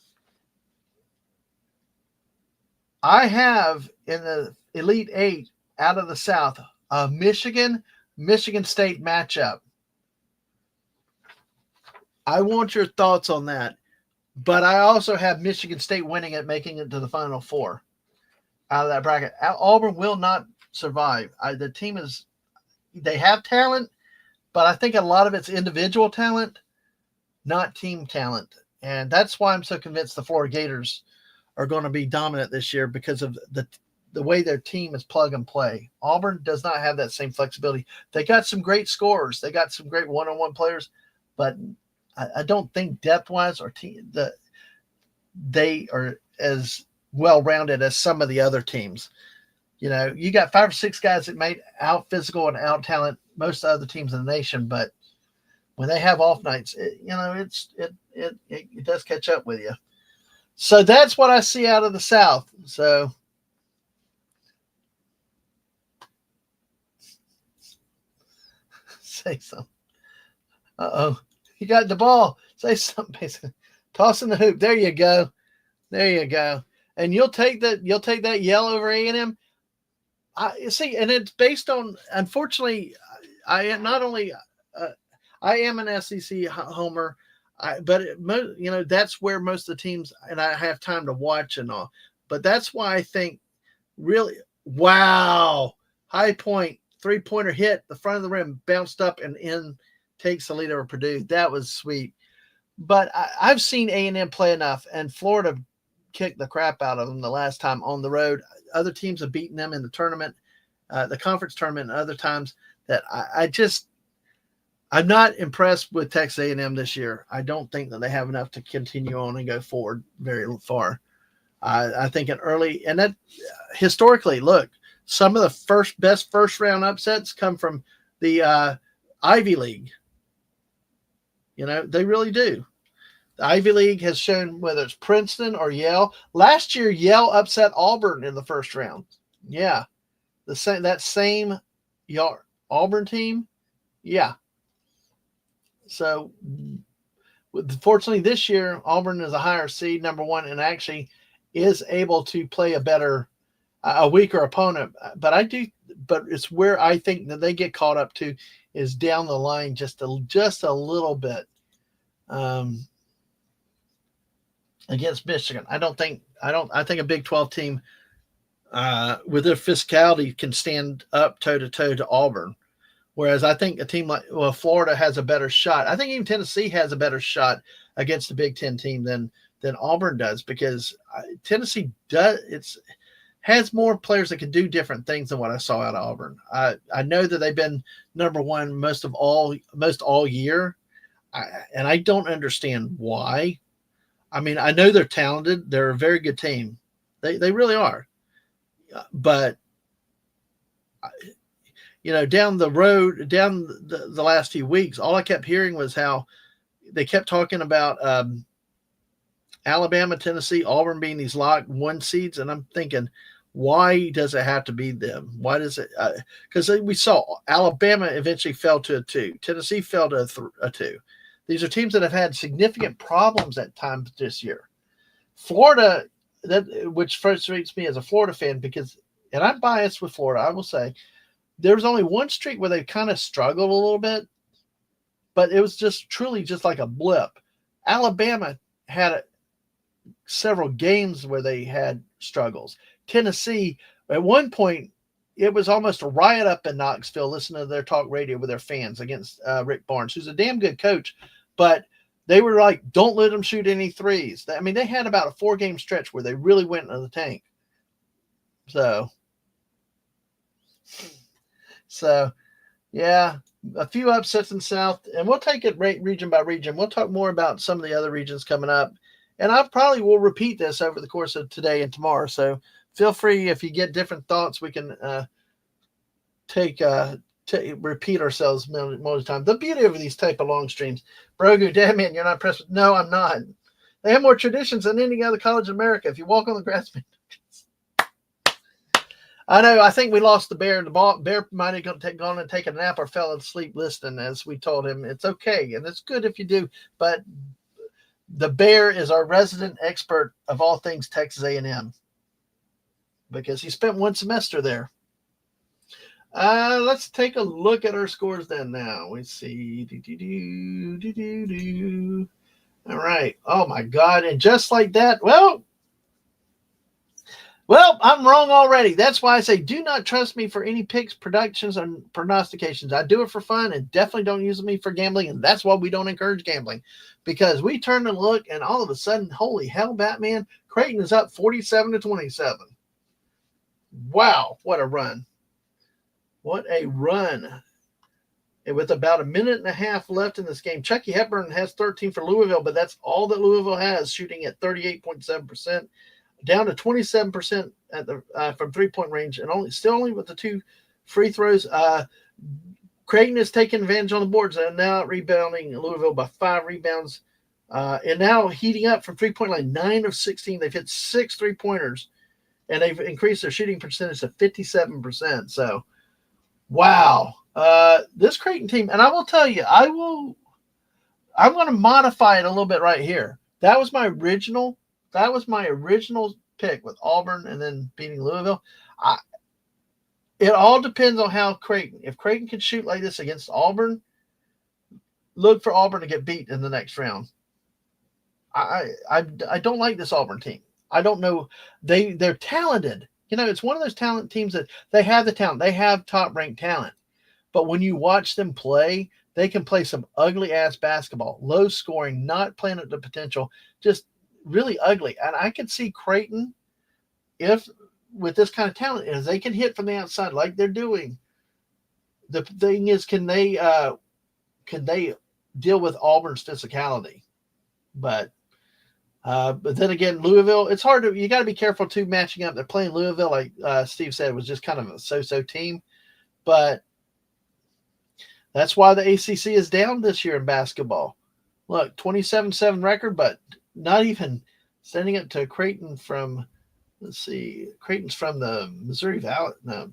I have in the Elite Eight out of the South a Michigan State matchup. I want your thoughts on that. But I also have Michigan State winning it, making it to the Final Four out of that bracket. Auburn will not survive. The team they have talent, but I think a lot of it's individual talent, not team talent. And that's why I'm so convinced the Florida Gators are going to be dominant this year, because of the way their team is plug and play. Auburn does not have that same flexibility. They got some great scorers. They got some great one-on-one players, but I don't think depth-wise or they are as well-rounded as some of the other teams. You got 5 or 6 guys that made out physical and out talent most of the other teams in the nation, but when they have off nights, it does catch up with you. So that's what I see out of the South. So say something. Uh-oh. You got the ball. Say something, basically. Tossing the hoop. There you go. And you'll take that Yale over A&M. See, and it's based on, unfortunately, I am an SEC homer, but that's where most of the teams, and I have time to watch and all. But that's why I think, really, wow, high point, 3-pointer hit, the front of the rim, bounced up and in, takes the lead over Purdue. That was sweet. But I've seen A&M play enough, and Florida kicked the crap out of them the last time on the road. Other teams have beaten them in the tournament, the conference tournament, and other times that I'm not impressed with Texas A&M this year. I don't think that they have enough to continue on and go forward very far. I think that historically, look, some of the best first-round upsets come from the Ivy League. They really do. The Ivy League has shown, whether it's Princeton or Yale. Last year, Yale upset Auburn in the first round. Yeah. That same Auburn team. Yeah. So, fortunately, this year, Auburn is a higher seed, number 1, and actually is able to play a weaker opponent. But it's where I think that they get caught up to is down the line just a little bit against Michigan. I think a Big 12 team with their physicality can stand up toe-to-toe to Auburn. Whereas I think a team like Florida has a better shot. I think even Tennessee has a better shot against the Big Ten team than than Auburn does, because Tennessee has more players that can do different things than what I saw out of Auburn. I know that they've been number one most all year, and I don't understand why. I mean, I know they're talented. They're a very good team. They really are. But down the road, down the last few weeks, all I kept hearing was how they kept talking about Alabama, Tennessee, Auburn being these locked 1 seeds, and I'm thinking, why does it have to be them? Why does it? Because we saw Alabama eventually fell to a 2. Tennessee fell to a 2. These are teams that have had significant problems at times this year. Florida, which frustrates me as a Florida fan, and I'm biased with Florida, I will say, there was only one streak where they kind of struggled a little bit, but it was truly just like a blip. Alabama had several games where they had struggles. Tennessee, at one point, it was almost a riot up in Knoxville listening to their talk radio with their fans against Rick Barnes, who's a damn good coach, but they were like, don't let them shoot any threes. I mean, they had about a 4-game stretch where they really went into the tank. So, yeah, a few upsets in South, and we'll take it region by region. We'll talk more about some of the other regions coming up, and I probably will repeat this over the course of today and tomorrow. So feel free, if you get different thoughts, we can repeat ourselves more time. The beauty of these type of long streams. Brogu, damn it, you're not impressed with? No, I'm not. They have more traditions than any other college in America. If you walk on the grass, I know. I think we lost the bear. The bear might have gone and taken a nap or fell asleep listening, as we told him. It's okay, and it's good if you do. But the bear is our resident expert of all things Texas A&M, because he spent 1 semester there. Let's take a look at our scores then now. We see. All right. Oh, my God. And just like that, well, I'm wrong already. That's why I say do not trust me for any picks, predictions, and prognostications. I do it for fun and definitely don't use me for gambling, and that's why we don't encourage gambling, because we turn and look, and all of a sudden, holy hell, Batman, Creighton is up 47-27. Wow, what a run. What a run. And with about a minute and a half left in this game, Chucky Hepburn has 13 for Louisville, but that's all that Louisville has, shooting at 38.7%. Down to 27% at from 3-point range, and still only with the 2 free throws. Creighton is taking advantage on the boards and now rebounding Louisville by 5 rebounds, and now heating up from 3-point line. 9 of 16. They've hit 6 3-pointers, and they've increased their shooting percentage to 57%. So, wow, this Creighton team. And I will tell you, I'm going to modify it a little bit right here. That was my original pick with Auburn and then beating Louisville. It all depends on how if Creighton can shoot like this against Auburn, look for Auburn to get beat in the next round. I don't like this Auburn team. I don't know. They're talented. It's one of those talent teams that they have the talent. They have top-ranked talent. But when you watch them play, they can play some ugly-ass basketball, low scoring, not playing at the potential, just really ugly. And I could see Creighton, if with this kind of talent, as they can hit from the outside like they're doing. The thing is, can they deal with Auburn's physicality? But then again, Louisville, it's hard you got to be careful too matching up. They're playing Louisville, like Steve said, was just kind of a so-so team. But that's why the ACC is down this year in basketball. Look, 27-7 record, but not even sending it to Creighton from, Creighton's from the Missouri Valley. No,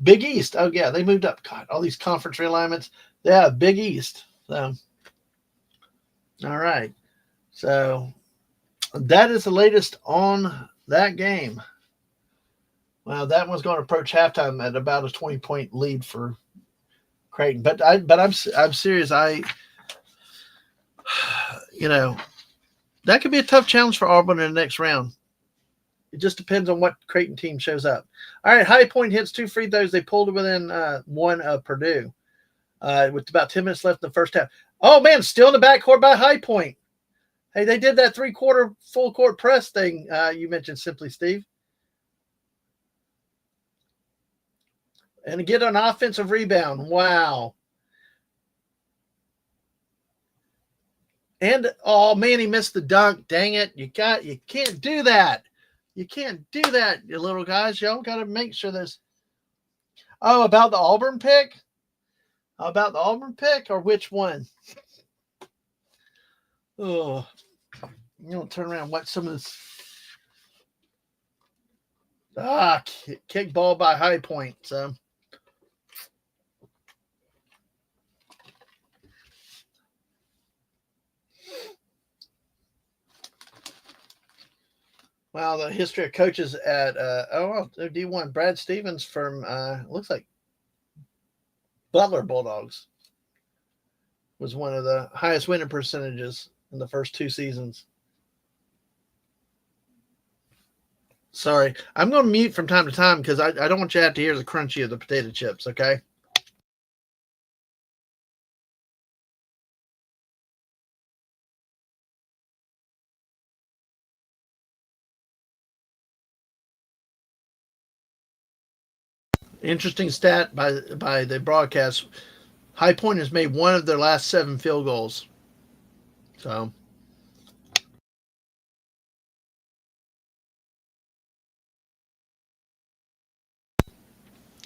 Big East. Oh, yeah, they moved up. God, all these conference realignments. Yeah, Big East. So, all right. So, that is the latest on that game. Well, that one's going to approach halftime at about a 20-point lead for Creighton. But I'm serious. That could be a tough challenge for Auburn in the next round. It just depends on what Creighton team shows up. All right, High Point hits 2 free throws. They pulled within 1 of Purdue with about 10 minutes left in the first half. Oh, man, still in the backcourt by High Point. Hey, they did that 3/4 full court press thing you mentioned, Simply Steve. And get an offensive rebound. Wow. And oh man, he missed the dunk. Dang it. You can't do that. You can't do that, you little guys. Y'all gotta make sure there's about the Auburn pick? About the Auburn pick or which one? Oh, you know, turn around and watch some of this. Kick ball by High Point. So, wow, the history of coaches at D1. Brad Stevens from looks like Butler Bulldogs was one of the highest winning percentages in the first 2 seasons. Sorry, I'm going to mute from time to time because I don't want you to have to hear the crunchy of the potato chips, okay? Interesting stat by the broadcast. High Point has made one of their last 7 field goals. So,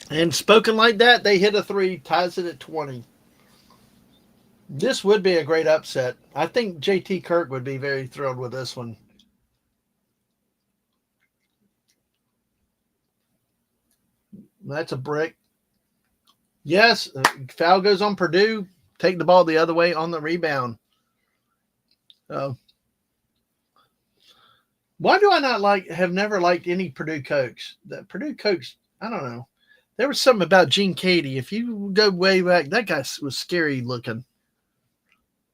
and spoken like that, they hit a 3, ties it at 20. This would be a great upset. I think JT Kirk would be very thrilled with this one. That's a brick. Yes, foul goes on Purdue. Take the ball the other way on the rebound. Why do I not have never liked any Purdue coach? The Purdue coach, I don't know. There was something about Gene Cady. If you go way back, that guy was scary looking.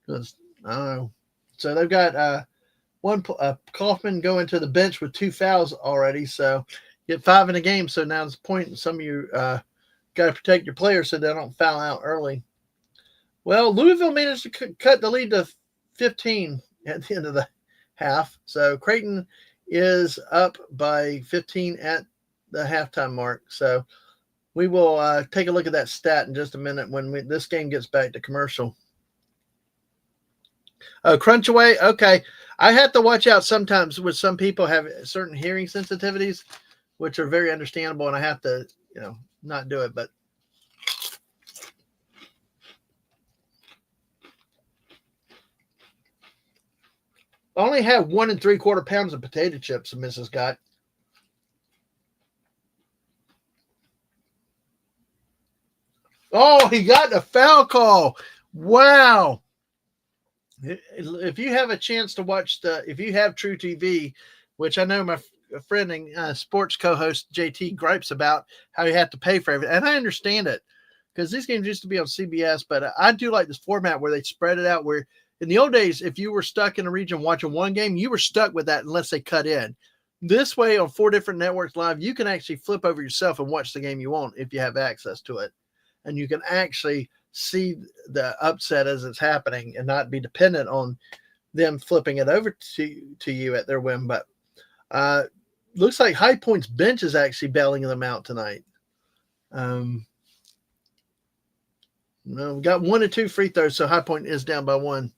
I don't know. So they've got Kaufman going to the bench with 2 fouls already. So get 5 in a game. So now it's the point. Some of you got to protect your players so they don't foul out early. Well, Louisville managed to cut the lead to 15 at the end of the half. So Creighton is up by 15 at the halftime mark. So we will take a look at that stat in just a minute when this game gets back to commercial. Crunch away. Okay. I have to watch out sometimes with some people have certain hearing sensitivities, which are very understandable. And I have to, not do it, but I only have 1 3/4 pounds of potato chips, Mrs. got. Oh, he got a foul call. Wow. If you have a chance to watch if you have True TV, which I know my friend and sports co-host JT gripes about how you have to pay for everything. And I understand it because these games used to be on CBS, but I do like this format where they spread it out where in the old days, if you were stuck in a region watching one game, you were stuck with that unless they cut in. This way on 4 different networks live, you can actually flip over yourself and watch the game you want if you have access to it. And you can actually see the upset as it's happening and not be dependent on them flipping it over to you at their whim. But looks like High Point's bench is actually bailing them out tonight. We got 1 and 2 free throws, so High Point is down by 1.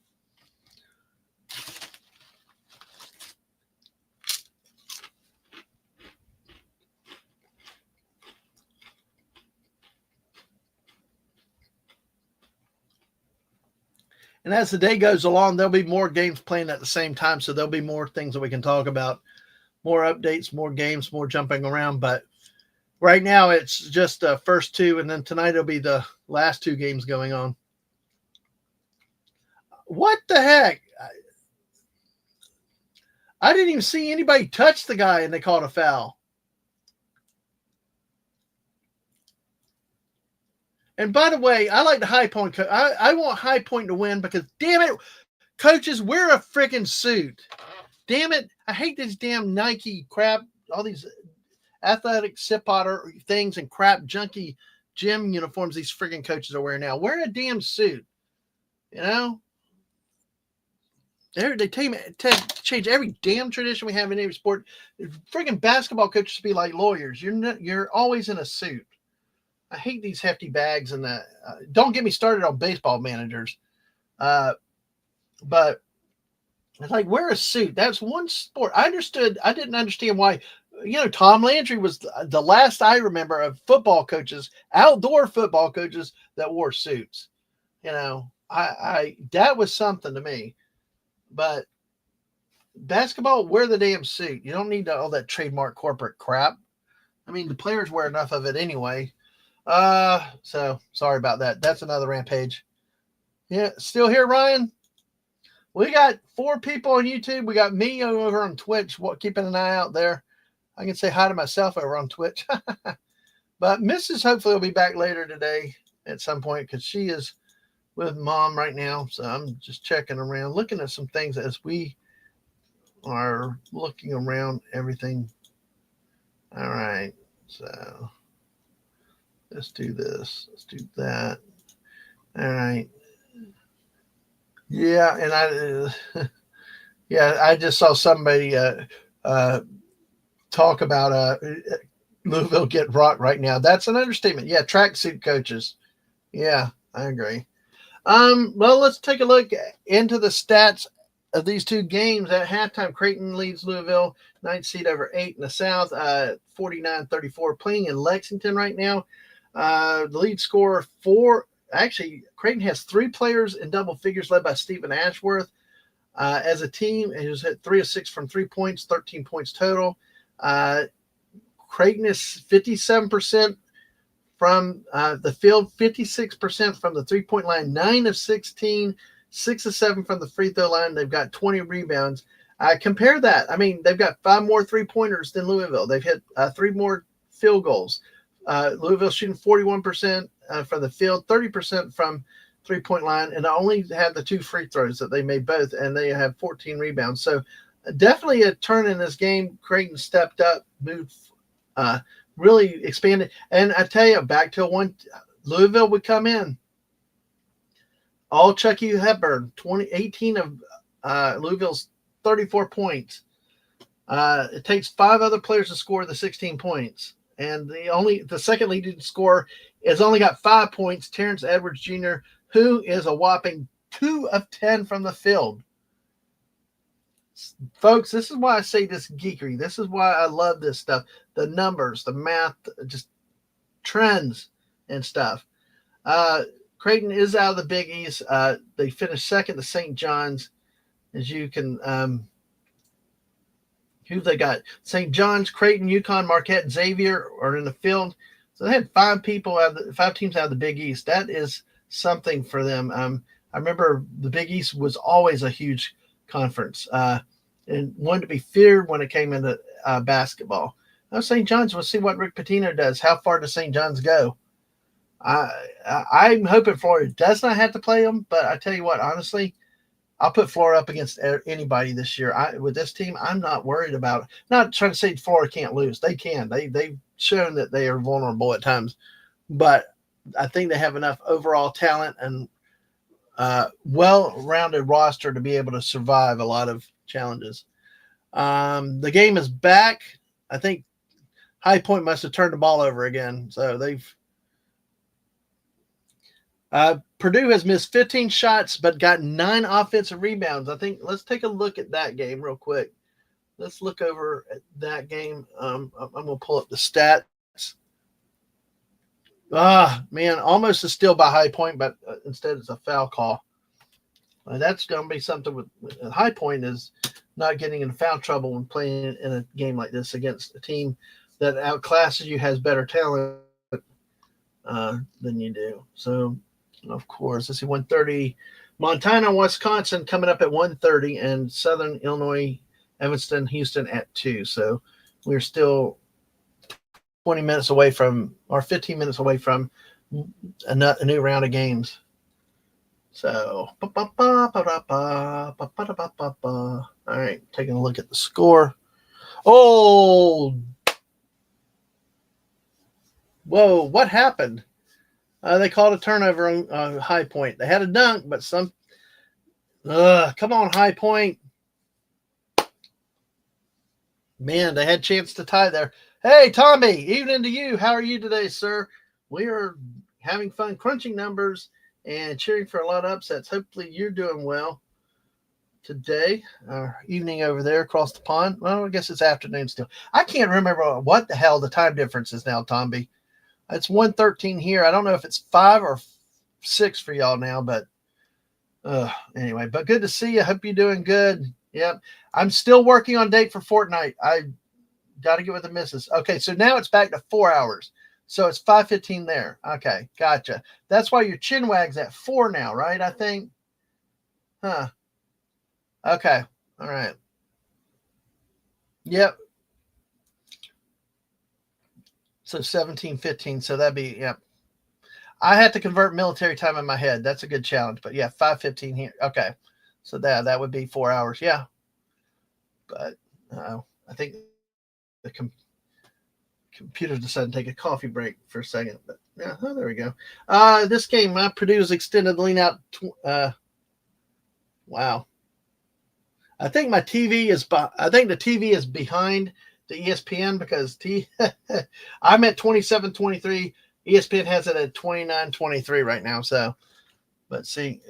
And as the day goes along, there'll be more games playing at the same time. So there'll be more things that we can talk about, more updates, more games, more jumping around. But right now it's just the first 2. And then tonight it'll be the last 2 games going on. What the heck? I didn't even see anybody touch the guy and they called a foul. And by the way, I like the High Point. I want High Point to win because, damn it, coaches, wear a freaking suit. Damn it. I hate this damn Nike crap, all these athletic sip-otter things and crap junky gym uniforms these freaking coaches are wearing now. Wear a damn suit, They change every damn tradition we have in every sport. Freaking basketball coaches be like lawyers. You're always in a suit. I hate these hefty bags and the. Don't get me started on baseball managers. But it's like, wear a suit. That's one sport. I didn't understand why. Tom Landry was the last I remember of football coaches, outdoor football coaches that wore suits. I that was something to me. But basketball, wear the damn suit. You don't need all that trademark corporate crap. I mean, the players wear enough of it anyway. So sorry about that. That's another rampage. Yeah, still here, Ryan? We got 4 people on YouTube. We got me over on Twitch, keeping an eye out there. I can say hi to myself over on Twitch. But Mrs. hopefully will be back later today at some point because she is with Mom right now. So I'm just checking around, looking at some things as we are looking around everything. All right. So let's do this. Let's do that. All right. Yeah, and I just saw somebody talk about Louisville get rocked right now. That's an understatement. Yeah, tracksuit coaches. Yeah, I agree. Well, let's take a look into the stats of these 2 games. At halftime, Creighton leads Louisville 9th seed over 8 in the South, 49-34. Playing in Lexington right now. The lead scorer Creighton has 3 players in double figures led by Stephen Ashworth. As a team, he was hit 3 of 6 from 3 points, 13 points total. Creighton is 57% from the field, 56% from the 3-point line, 9 of 16, 6 of 7 from the free throw line. They've got 20 rebounds. Compare that. I mean, they've got 5 more 3-pointers than Louisville. They've hit 3 more field goals. Louisville shooting 41% from the field, 30% from 3-point line, and only had the 2 free throws that they made both, and they have 14 rebounds. So definitely a turn in this game. Creighton stepped up, moved, really expanded. And I tell you, back to Louisville would come in. All Chucky Hepburn, 18 of Louisville's 34 points. It takes 5 other players to score the 16 points. And the second leading scorer has only got 5 points, Terrence Edwards Jr., who is a whopping 2 of 10 from the field. Folks, this is why I say this geekery. This is why I love this stuff. The numbers, the math, just trends and stuff. Creighton is out of the Big East. They finished second to St. John's. As you can who they got? St. John's, Creighton, UConn, Marquette, Xavier are in the field. So they had 5 teams out of the Big East. That is something for them. I remember the Big East was always a huge conference and wanted to be feared when it came into basketball. Now St. John's, we'll see what Rick Pitino does. How far does St. John's go? I'm hoping Florida does not have to play them, but I tell you what, honestly, I'll put Florida up against anybody this year. With this team, I'm not worried about it. Not trying to say Florida can't lose. They can. They've shown that they are vulnerable at times. But I think they have enough overall talent and well-rounded roster to be able to survive a lot of challenges. The game is back. I think High Point must have turned the ball over again. So they've Purdue has missed 15 shots, but got 9 offensive rebounds. I think let's take a look at that game real quick. Let's look over at that game. I'm going to pull up the stats. Man, almost a steal by High Point, but instead it's a foul call. That's going to be something with High Point is not getting in foul trouble when playing in a game like this against a team that outclasses you, has better talent than you do. So, of course, let's see, 1:30. Montana, Wisconsin coming up at 1:30, and Southern Illinois, Evanston, Houston at 2. So we're still 20 minutes away from, or 15 minutes away from a new round of games. So, all right, taking a look at the score. Oh, whoa, what happened? They called a turnover on High Point. They had a dunk, but Come on, High Point. Man, they had a chance to tie there. Hey, Tommy, evening to you. How are you today, sir? We are having fun crunching numbers and cheering for a lot of upsets. Hopefully, you're doing well today. Evening over there across the pond. Well, I guess it's afternoon still. I can't remember what the hell the time difference is now, Tommy. It's 1:13 here. I don't know if it's 5 or 6 for y'all now, but anyway, but good to see you. Hope you're doing good. Yep. I'm still working on date for Fortnite. I got to get with the missus. Okay, so now it's back to 4 hours. So it's 5:15 there. Okay, gotcha. That's why your chin wag's at 4 now, right? I think. Huh. Okay. All right. Yep. So 17:15. So that'd be, yep. I had to convert military time in my head. That's a good challenge. But yeah, 5:15 here. Okay. So that would be 4 hours. Yeah. But I think the computer decided to take a coffee break for a second. But yeah, there we go. This game, Purdue's extended lean out. Wow. I think my TV is. I think the TV is behind the ESPN because I'm at 27:23. ESPN has it at 29:23 right now. So, but see,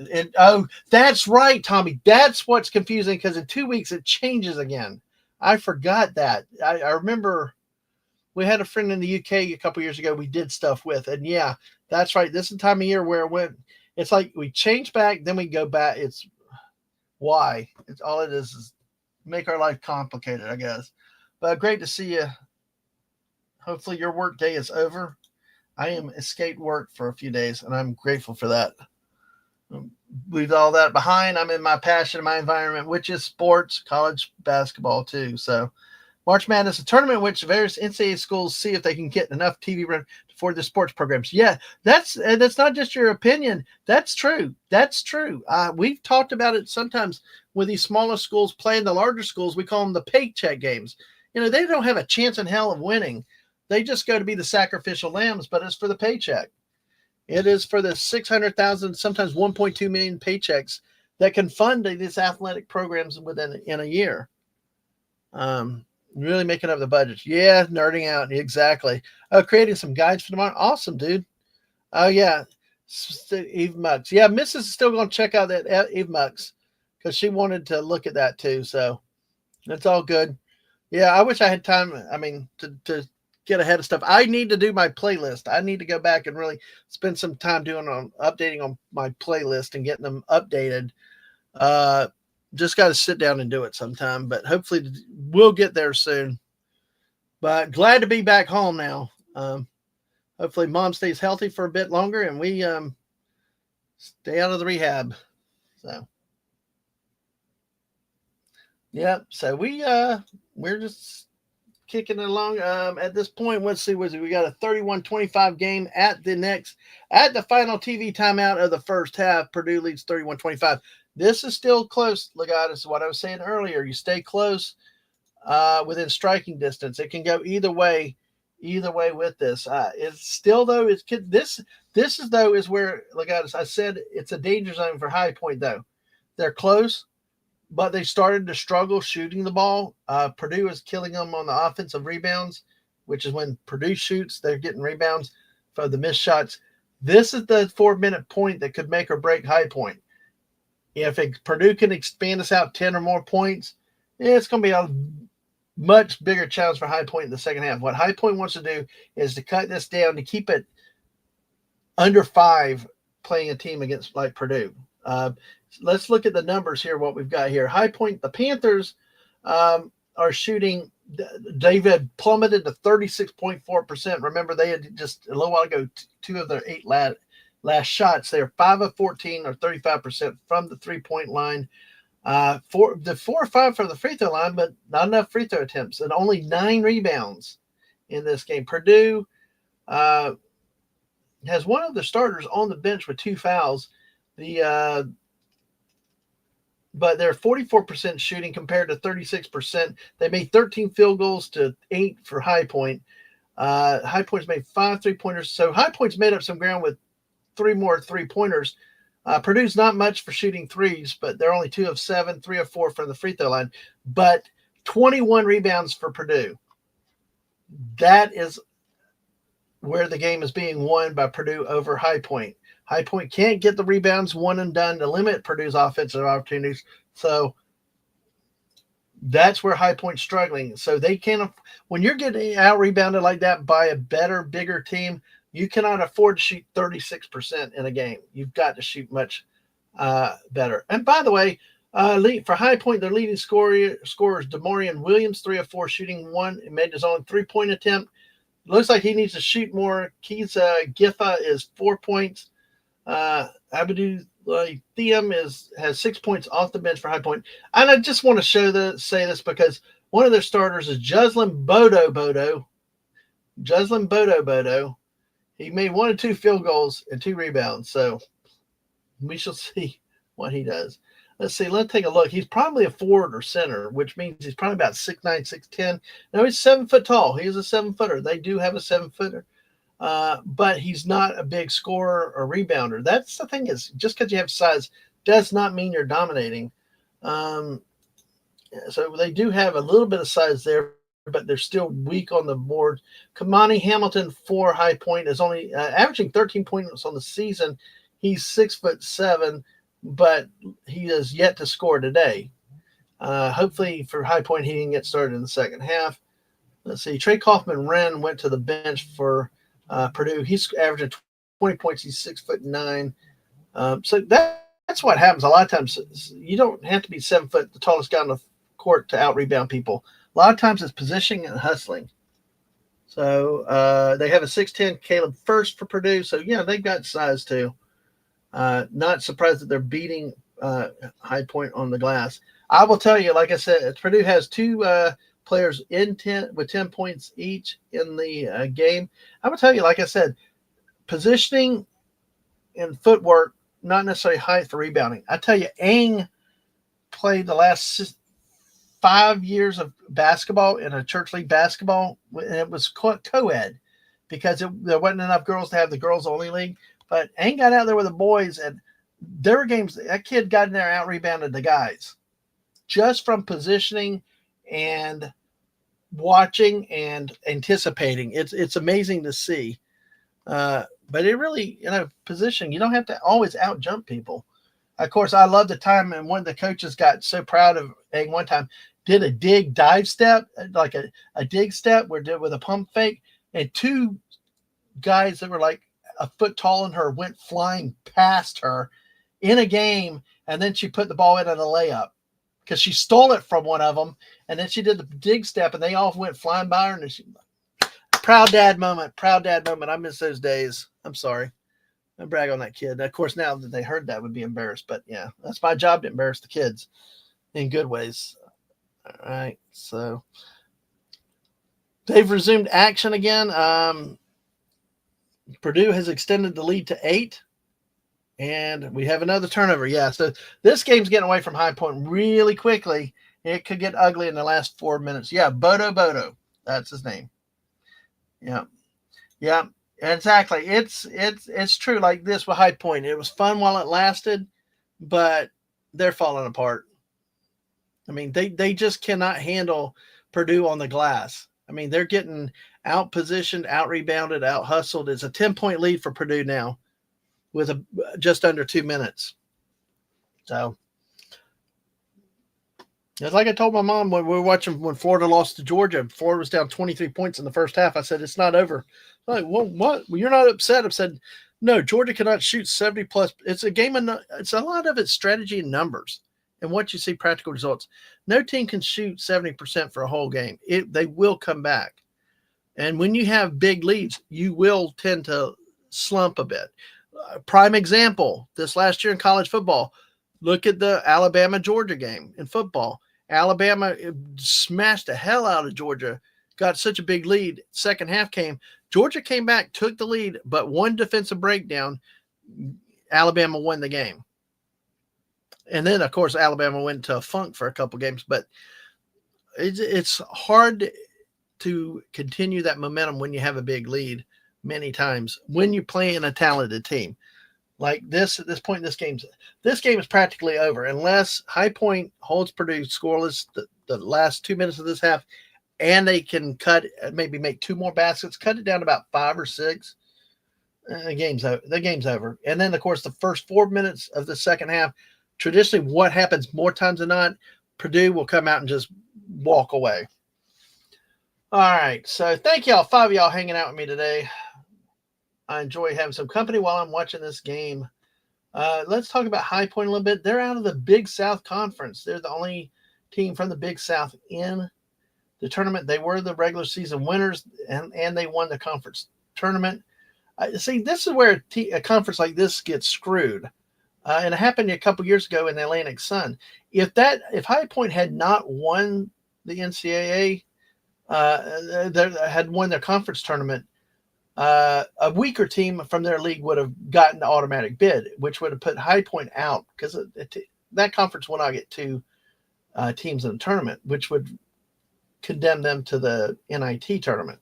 that's right, Tommy. That's what's confusing because in 2 weeks it changes again. I forgot that. I remember we had a friend in the UK a couple years ago we did stuff with, and yeah, that's right. This is the time of year where it went. It's like we change back, then we go back. It's why. It's all it is make our life complicated, I guess. But great to see you. Hopefully your work day is over. I am escaped work for a few days, and I'm grateful for that. Leave all that behind. I'm in my passion, my environment, which is sports, college basketball too. So March Madness, a tournament in which various NCAA schools see if they can get enough TV run for the sports programs. Yeah, that's not just your opinion. That's true. That's true. We've talked about it sometimes with these smaller schools playing the larger schools. We call them the paycheck games. They don't have a chance in hell of winning. They just go to be the sacrificial lambs, but it's for the paycheck. It is for the 600,000, sometimes 1.2 million paychecks that can fund these athletic programs in a year. Really making up the budgets. Yeah, nerding out. Exactly. Creating some guides for tomorrow. Awesome, dude. Oh, yeah. Eve Mux. Yeah, Mrs. is still going to check out that Eve Mux because she wanted to look at that too. So that's all good. Yeah, I wish I had time. I mean, to get ahead of stuff. I need to do my playlist. I need to go back and really spend some time updating on my playlist and getting them updated. Just got to sit down and do it sometime, but hopefully we'll get there soon. But glad to be back home now. Hopefully mom stays healthy for a bit longer and we stay out of the rehab. So yeah, so we're just kicking it along. At this point, let's see, we got a 31-25 game at the final TV timeout of the first half. Purdue leads 31-25. This is still close, Legatus. What I was saying earlier, you stay close within striking distance. It can go either way with this. It's still though. This is where Legatus. I said it's a danger zone for High Point though. They're close, but they started to struggle shooting the ball. Purdue is killing them on the offensive rebounds, which is when Purdue shoots, they're getting rebounds for the missed shots. This is the 4-minute point that could make or break High Point. If Purdue can expand us out 10 or more points, it's going to be a much bigger challenge for High Point in the second half. What High Point wants to do is to cut this down to keep it under 5 playing a team against like Purdue. Let's look at the numbers here, what we've got here. High Point, the Panthers are shooting. David plummeted to 36.4%. Remember, they had just a little while ago 2 of their 8 last shots. They are 5 of 14 or 35% from the 3-point line. 4 or 5 from the free throw line, but not enough free throw attempts and only 9 rebounds in this game. Purdue has one of the starters on the bench with 2 fouls. But they're 44% shooting compared to 36%. They made 13 field goals to 8 for High Point. High Point's made 5 3-pointers. So High Point's made up some ground with 3 more 3-pointers. Purdue's not much for shooting threes, but they're only 2 of 7, 3 of 4 from the free throw line. But 21 rebounds for Purdue. That is where the game is being won by Purdue over High Point. High Point can't get the rebounds one and done to limit Purdue's offensive opportunities. So that's where High Point's struggling. So they can't, when you're getting out rebounded like that by a better, bigger team, you cannot afford to shoot 36% in a game. You've got to shoot much better. And by the way, for High Point, their leading scorer is Demorian Williams, 3 of 4 shooting, 1. He made his own 3-point attempt. Looks like he needs to shoot more. Keys Giffa is 4 points. Abdou Thiam has 6 points off the bench for High Point. And I just want to say this because one of their starters is Juslin Bodo. He made 1 and 2 field goals and 2 rebounds. So we shall see what he does. Let's see. Let's take a look. He's probably a forward or center, which means he's probably about 6'9", 6'10". No, he's 7 foot tall. He is a 7-footer. They do have a 7-footer. But he's not a big scorer or rebounder. That's the thing, is just because you have size does not mean you're dominating. So they do have a little bit of size there, but they're still weak on the board. Kamani Hamilton for High Point is only averaging 13 points on the season. He's 6'7", but he has yet to score today. Hopefully for High Point, he can get started in the second half. Let's see. Trey Kaufman-Wren went to the bench for Purdue. He's averaging 20 points. He's 6'9". So that's what happens. A lot of times you don't have to be 7 foot, the tallest guy on the court, to out rebound people. A lot of times it's positioning and hustling. So they have a 6'10" Caleb First for Purdue. So yeah, they've got size too. Not surprised that they're beating High Point on the glass. I will tell you, like I said, Purdue has 2 players with 10 points each in the game. I will tell you, like I said, positioning and footwork, not necessarily height for rebounding. I tell you, Ang played the last 5 years of basketball in a church league basketball, and it was co-ed because there wasn't enough girls to have the girls only league. But Ang got out there with the boys, and there were games that kid got in there and out rebounded the guys just from positioning and watching and anticipating. It's amazing to see. But it really, position, you don't have to always out jump people. Of course, I love the time, and one of the coaches got so proud of Ang one time, did a dig dive step, like a dig step with a pump fake, and 2 guys that were like a foot taller than her went flying past her in a game, and then she put the ball in on a layup because she stole it from one of them, and then she did the dig step, and they all went flying by her, and she, proud dad moment. I miss those days. I'm sorry. I brag on that kid. Of course, now that they heard that, would be embarrassed, but yeah, that's my job, to embarrass the kids in good ways. All right, so they've resumed action again. Purdue has extended the lead to 8, and we have another turnover. Yeah, so this game's getting away from High Point really quickly. It could get ugly in the last 4 minutes. Yeah, Bodo. That's his name. Yeah, exactly. It's true. Like this with High Point, it was fun while it lasted, but they're falling apart. I mean, they just cannot handle Purdue on the glass. I mean, they're getting out positioned, out rebounded, out hustled. It's a 10-point lead for Purdue now with just under 2 minutes. So it's like I told my mom when we were watching when Florida lost to Georgia. Florida was down 23 points in the first half. I said, it's not over. Like, well, what? Well, you're not upset. I said, no, Georgia cannot shoot 70 plus. It's a game of, it's a lot of it's strategy and numbers and what you see practical results. No team can shoot 70% for a whole game. They will come back. And when you have big leads, you will tend to slump a bit. Prime example, this last year in college football, look at the Alabama-Georgia game in football. Alabama smashed the hell out of Georgia, got such a big lead. Second half came. Georgia came back, took the lead, but one defensive breakdown, Alabama won the game. And then, of course, Alabama went into a funk for a couple games. But it's hard to continue that momentum when you have a big lead many times when you play in a talented team. like this at this point. This game is practically over unless High Point holds Purdue scoreless the last 2 minutes of this half, and they can maybe make 2 more baskets, cut it down to about 5 or 6. The game's over. And then, of course, the first 4 minutes of the second half, traditionally what happens more times than not, Purdue will come out and just walk away. All right, so thank y'all, 5 of y'all hanging out with me today. I enjoy having some company while I'm watching this game. Let's talk about High Point a little bit. They're out of the Big South Conference. They're the only team from the Big South in the tournament. They were the regular season winners, and they won the conference tournament. See, this is where a conference like this gets screwed. And it happened a couple years ago in the Atlantic Sun. If High Point had not won the NCAA, had won their conference tournament, a weaker team from their league would have gotten the automatic bid, which would have put High Point out because that conference will not get 2 teams in the tournament, which would condemn them to the NIT tournament.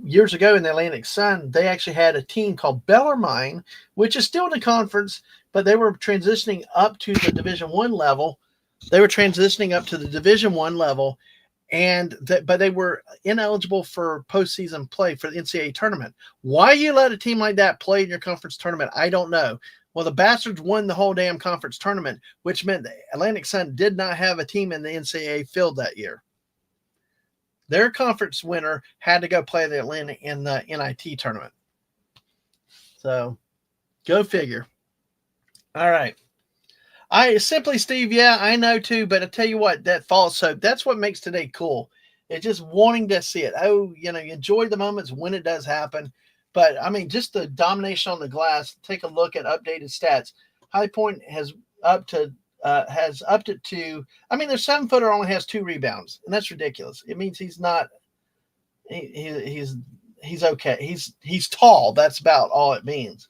Years ago in the Atlantic Sun, they actually had a team called Bellarmine, which is still in the conference, but they were transitioning up to the Division I level. But they were ineligible for postseason play for the NCAA tournament. Why you let a team like that play in your conference tournament, I don't know. Well, the Bastards won the whole damn conference tournament, which meant the Atlantic Sun did not have a team in the NCAA field that year. Their conference winner had to go play the Atlanta in the NIT tournament. So, go figure. All right. Simply Steve, yeah, I know too, but I tell you what, that false hope, that's what makes today cool. It's just wanting to see it. Oh, you enjoy the moments when it does happen. But, I mean, just the domination on the glass, take a look at updated stats. High Point has upped it to, I mean, their 7-footer only has 2 rebounds, and that's ridiculous. It means he's not, he's okay. He's tall. That's about all it means.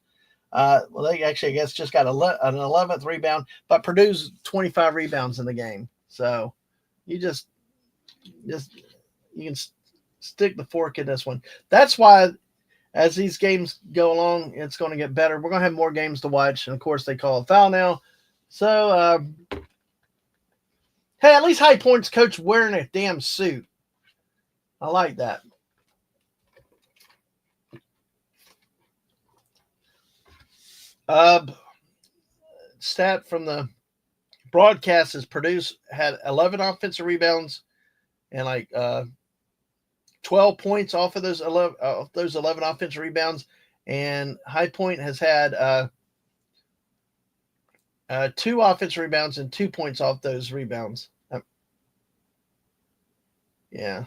Well, they actually, I guess, just got an 11th rebound, but Purdue's 25 rebounds in the game. So you just you can stick the fork in this one. That's why as these games go along, it's going to get better. We're going to have more games to watch, and of course they call a foul now. So, hey, at least High Point's coach wearing a damn suit. I like that. Stat from the broadcast is Purdue had 11 offensive rebounds and like 12 points off of those 11 offensive rebounds, and High Point has had 2 offensive rebounds and 2 points off those rebounds. Yeah.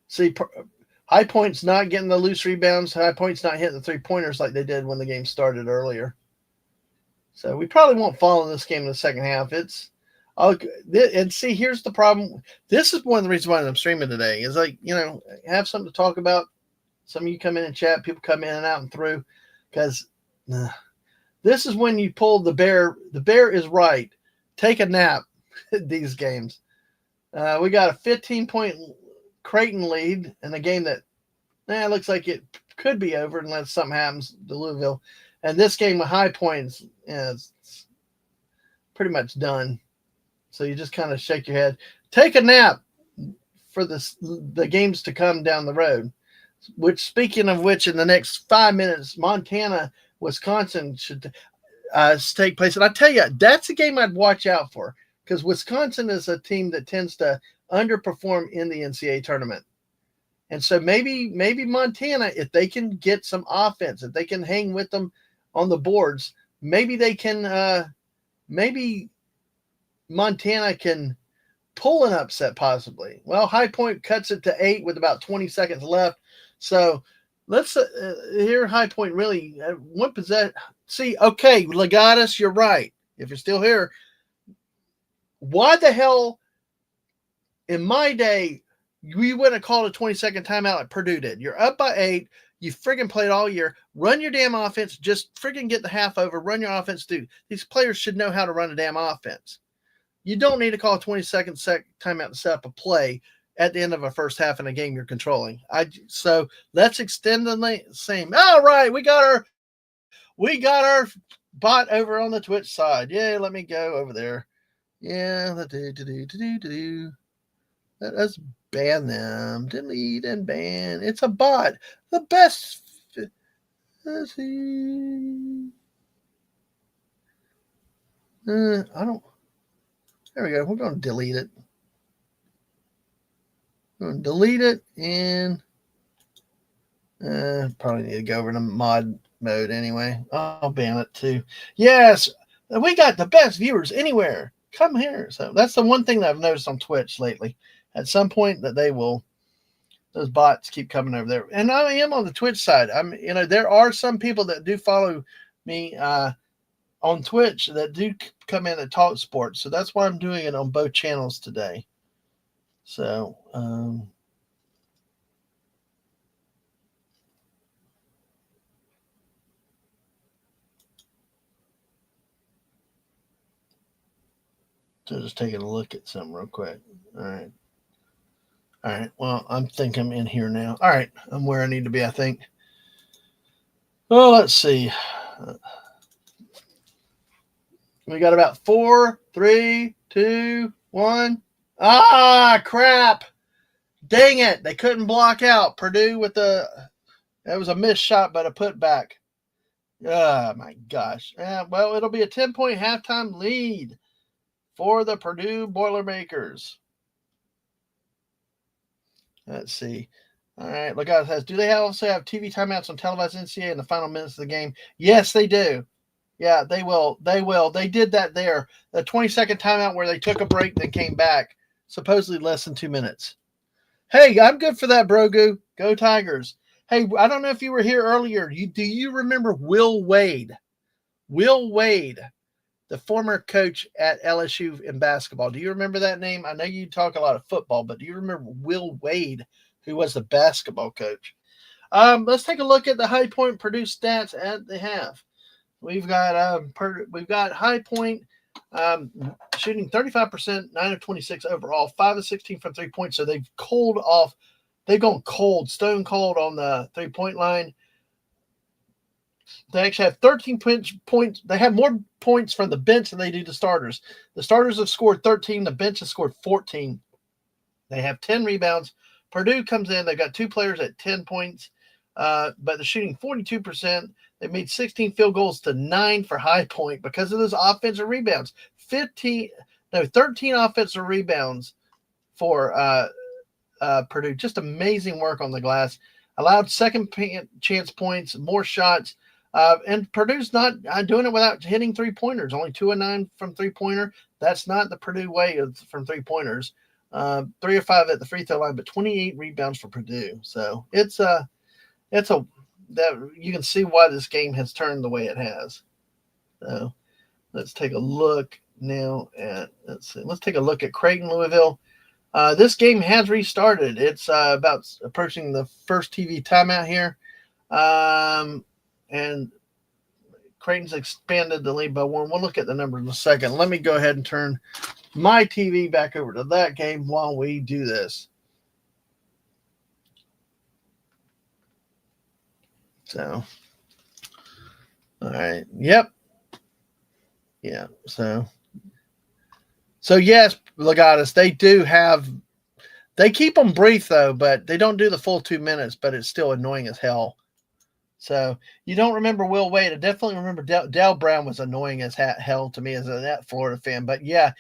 See, High Point's not getting the loose rebounds. High Point's not hitting the 3-pointers like they did when the game started earlier. So we probably won't fall in this game in the second half. And see, here's the problem. This is one of the reasons why I'm streaming today. Is like, have something to talk about. Some of you come in and chat. People come in and out and through. Because this is when you pull the bear. The bear is right. Take a nap these games. We got a 15-point Creighton lead in a game that looks like it could be over unless something happens to Louisville. And this game with High Point is pretty much done. So you just kind of shake your head. Take a nap for the games to come down the road. Which, speaking of which, in the next 5 minutes, Montana, Wisconsin should take place. And I tell you, that's a game I'd watch out for because Wisconsin is a team that tends to underperform in the NCAA tournament. And so maybe Montana, if they can get some offense, if they can hang with them on the boards, maybe they can maybe Montana can pull an upset possibly. Well, High Point cuts it to 8 with about 20 seconds left. So let's hear High Point really one possession. See, okay, Legatus, you're right. If you're still here, why the hell in my day we wouldn't have called a 20-second timeout like Purdue did? You're up by 8. You friggin' played all year. Run your damn offense. Just friggin' get the half over. Run your offense, dude. These players should know how to run a damn offense. You don't need to call a 20-second timeout to set up a play at the end of a first half in a game you're controlling. So let's extend the same. All right, we got We got our bot over on the Twitch side. Yeah, let me go over there. Yeah, let's ban them. Delete and ban. It's a bot. The best. Let's see. I don't. There we go. We're going to delete it. We're going to delete it and probably need to go over to mod mode anyway. I'll ban it too. Yes, we got the best viewers anywhere. Come here. So that's the one thing that I've noticed on Twitch lately. At some point that those bots keep coming over there. And I am on the Twitch side. There are some people that do follow me on Twitch that do come in and talk sports. So that's why I'm doing it on both channels today. So, just taking a look at something real quick. All right. All right. Well, I think I'm in here now. All right. I'm where I need to be, I think. Well, let's see. We got about 4, 3, 2, 1. Ah, crap. Dang it. They couldn't block out. Purdue with that was a missed shot, but a putback. Oh, my gosh. Well, it'll be a 10-point halftime lead for the Purdue Boilermakers. Let's see. All right. Look out. It says, do they also have TV timeouts on televised NCAA in the final minutes of the game? Yes, they do. Yeah, they will. They will. They did that there. The 20-second timeout where they took a break and came back. Supposedly less than 2 minutes. Hey, I'm good for that, Brogu. Go Tigers. Hey, I don't know if you were here earlier. Do you remember Will Wade? Will Wade, the former coach at LSU in basketball. Do you remember that name? I know you talk a lot of football, but do you remember Will Wade, who was the basketball coach? Let's take a look at the High Point Purdue stats at the half. We've got High Point shooting 35%, 9 of 26 overall, 5 of 16 from 3 points. So they've cooled off. They've gone cold, stone cold on the 3-point line. They actually have 13 points. They have more points from the bench than they do the starters. The starters have scored 13. The bench has scored 14. They have 10 rebounds. Purdue comes in. They've got 2 players at 10 points, but they're shooting 42%. They made 16 field goals to 9 for High Point because of those offensive rebounds. 13 offensive rebounds for Purdue. Just amazing work on the glass. Allowed second chance points, more shots. And Purdue's not doing it without hitting 3-pointers. Only 2 of 9 from 3-pointer. That's not the Purdue way from 3-pointers. 3 of 5 at the free throw line, but 28 rebounds for Purdue. So it's that you can see why this game has turned the way it has. So let's take a look now at let's take a look at Creighton Louisville. This game has restarted. It's about approaching the first TV timeout here. And Creighton's expanded the lead by 1. We'll look at the numbers in a second. Let me go ahead and turn my TV back over to that game while we do this. So, all right. Yep. Yeah. So yes, Legatus, they keep them brief though, but they don't do the full 2 minutes, but it's still annoying as hell. So you don't remember Will Wade. I definitely remember Dale Brown was annoying as hell to me as a Florida fan. But yeah,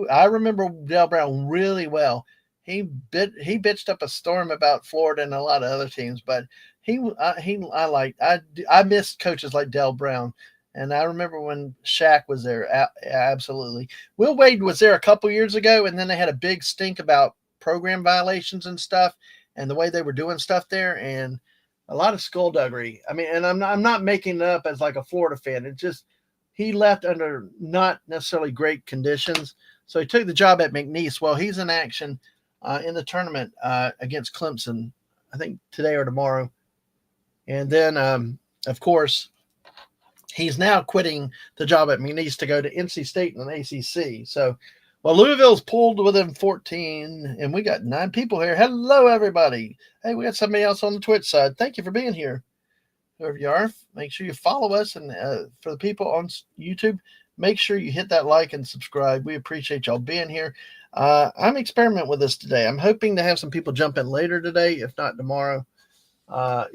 I remember Dale Brown really well. He bitched up a storm about Florida and a lot of other teams, but I missed coaches like Dale Brown. And I remember when Shaq was there. Absolutely. Will Wade was there a couple years ago, and then they had a big stink about program violations and stuff and the way they were doing stuff there. And a lot of skullduggery. I mean, and I'm not making it up as like a Florida fan. It's just he left under not necessarily great conditions. So he took the job at McNeese. Well, he's in action in the tournament against Clemson, I think today or tomorrow. And then, of course, he's now quitting the job at McNeese to go to NC State in an ACC. So, well, Louisville's pulled within 14, and we got 9 people here. Hello, everybody. Hey, we got somebody else on the Twitch side. Thank you for being here. whoever you are, make sure you follow us. And for the people on YouTube, make sure you hit that like and subscribe. We appreciate y'all being here. I'm experimenting with this today. I'm hoping to have some people jump in later today, if not tomorrow. I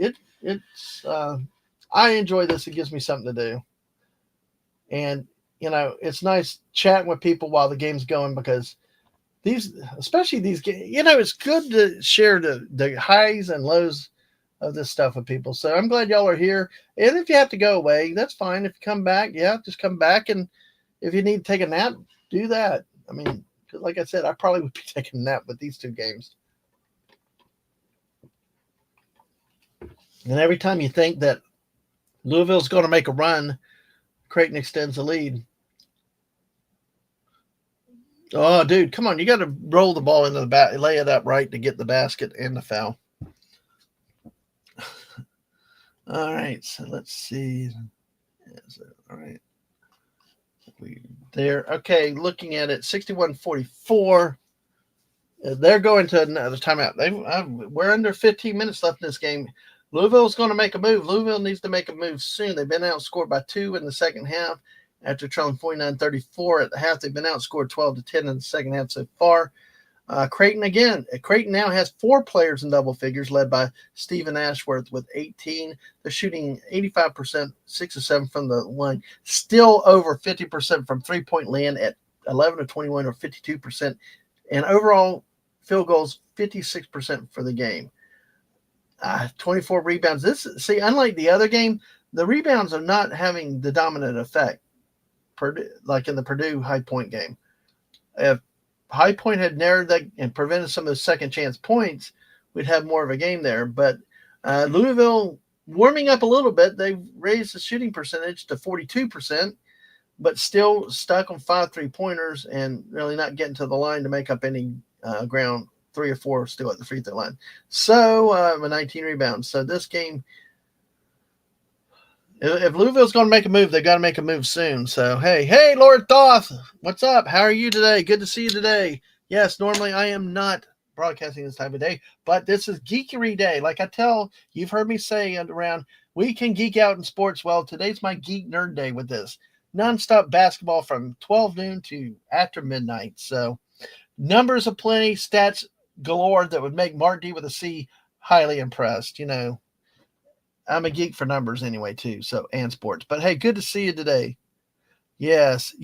enjoy this. It gives me something to do. And, it's nice chatting with people while the game's going, because especially these games, it's good to share the highs and lows of this stuff with people. So I'm glad y'all are here. And if you have to go away, that's fine. If you come back, just come back. And if you need to take a nap, do that. I mean, like I said, I probably would be taking a nap with these two games. And every time you think that Louisville's going to make a run, Creighton extends the lead. Oh, dude, come on. You got to roll the ball into the bat, lay it up right to get the basket and the foul. All right, so let's see. All right. Okay, looking at it, 61-44. They're going to another timeout. We're under 15 minutes left in this game. Louisville's going to make a move. Louisville needs to make a move soon. They've been outscored by 2 in the second half after trailing 49-34 at the half. They've been outscored 12-10 in the second half so far. Creighton again. Creighton now has 4 players in double figures, led by Stephen Ashworth with 18. They're shooting 85%, 6 of 7 from the line, still over 50% from three-point land at 11 of 21 or 52%, and overall field goals 56% for the game. 24 rebounds. Unlike the other game, the rebounds are not having the dominant effect, like in the Purdue High Point game. If High Point had narrowed that and prevented some of the second chance points, we'd have more of a game there. But Louisville warming up a little bit. They've raised the shooting percentage to 42%, but still stuck on 5 3-pointers and really not getting to the line to make up any ground. 3 or 4 still at the free throw line. So 19 rebounds. So this game, if Louisville's going to make a move, they got to make a move soon. So, hey, Lord Thoth, what's up? How are you today? Good to see you today. Yes, normally I am not broadcasting this time of day, but this is Geekery Day. Like you've heard me say around, we can geek out in sports. Well, today's my geek nerd day with this. Nonstop basketball from 12 noon to after midnight. So numbers aplenty, stats galore that would make Mark D with a C highly impressed. I'm a geek for numbers anyway too, and sports. But hey, good to see you today. Yes.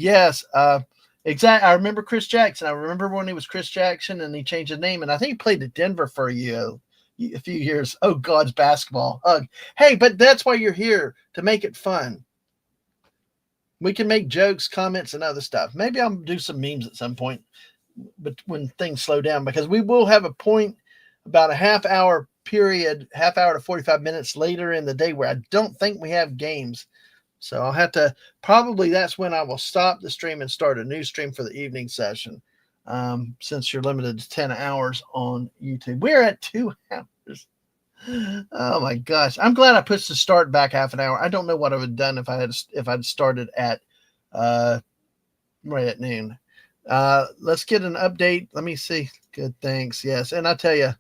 Exactly. I remember Chris Jackson. I remember when he was Chris Jackson and he changed his name, and I think he played at Denver for a few years. Oh, God's basketball. Hey, but that's why you're here, to make it fun. We can make jokes, comments, and other stuff. Maybe I'll do some memes at some point, but when things slow down, because we will have a point about a half hour to 45 minutes later in the day where I don't think we have games. So I'll have to, that's when I will stop the stream and start a new stream for the evening session. Since you're limited to 10 hours on YouTube. We're at 2 hours. Oh my gosh. I'm glad I pushed the start back half an hour. I don't know what I would have done if I'd started at right at noon. Let's get an update. Let me see. Good, thanks. Yes. And I tell you,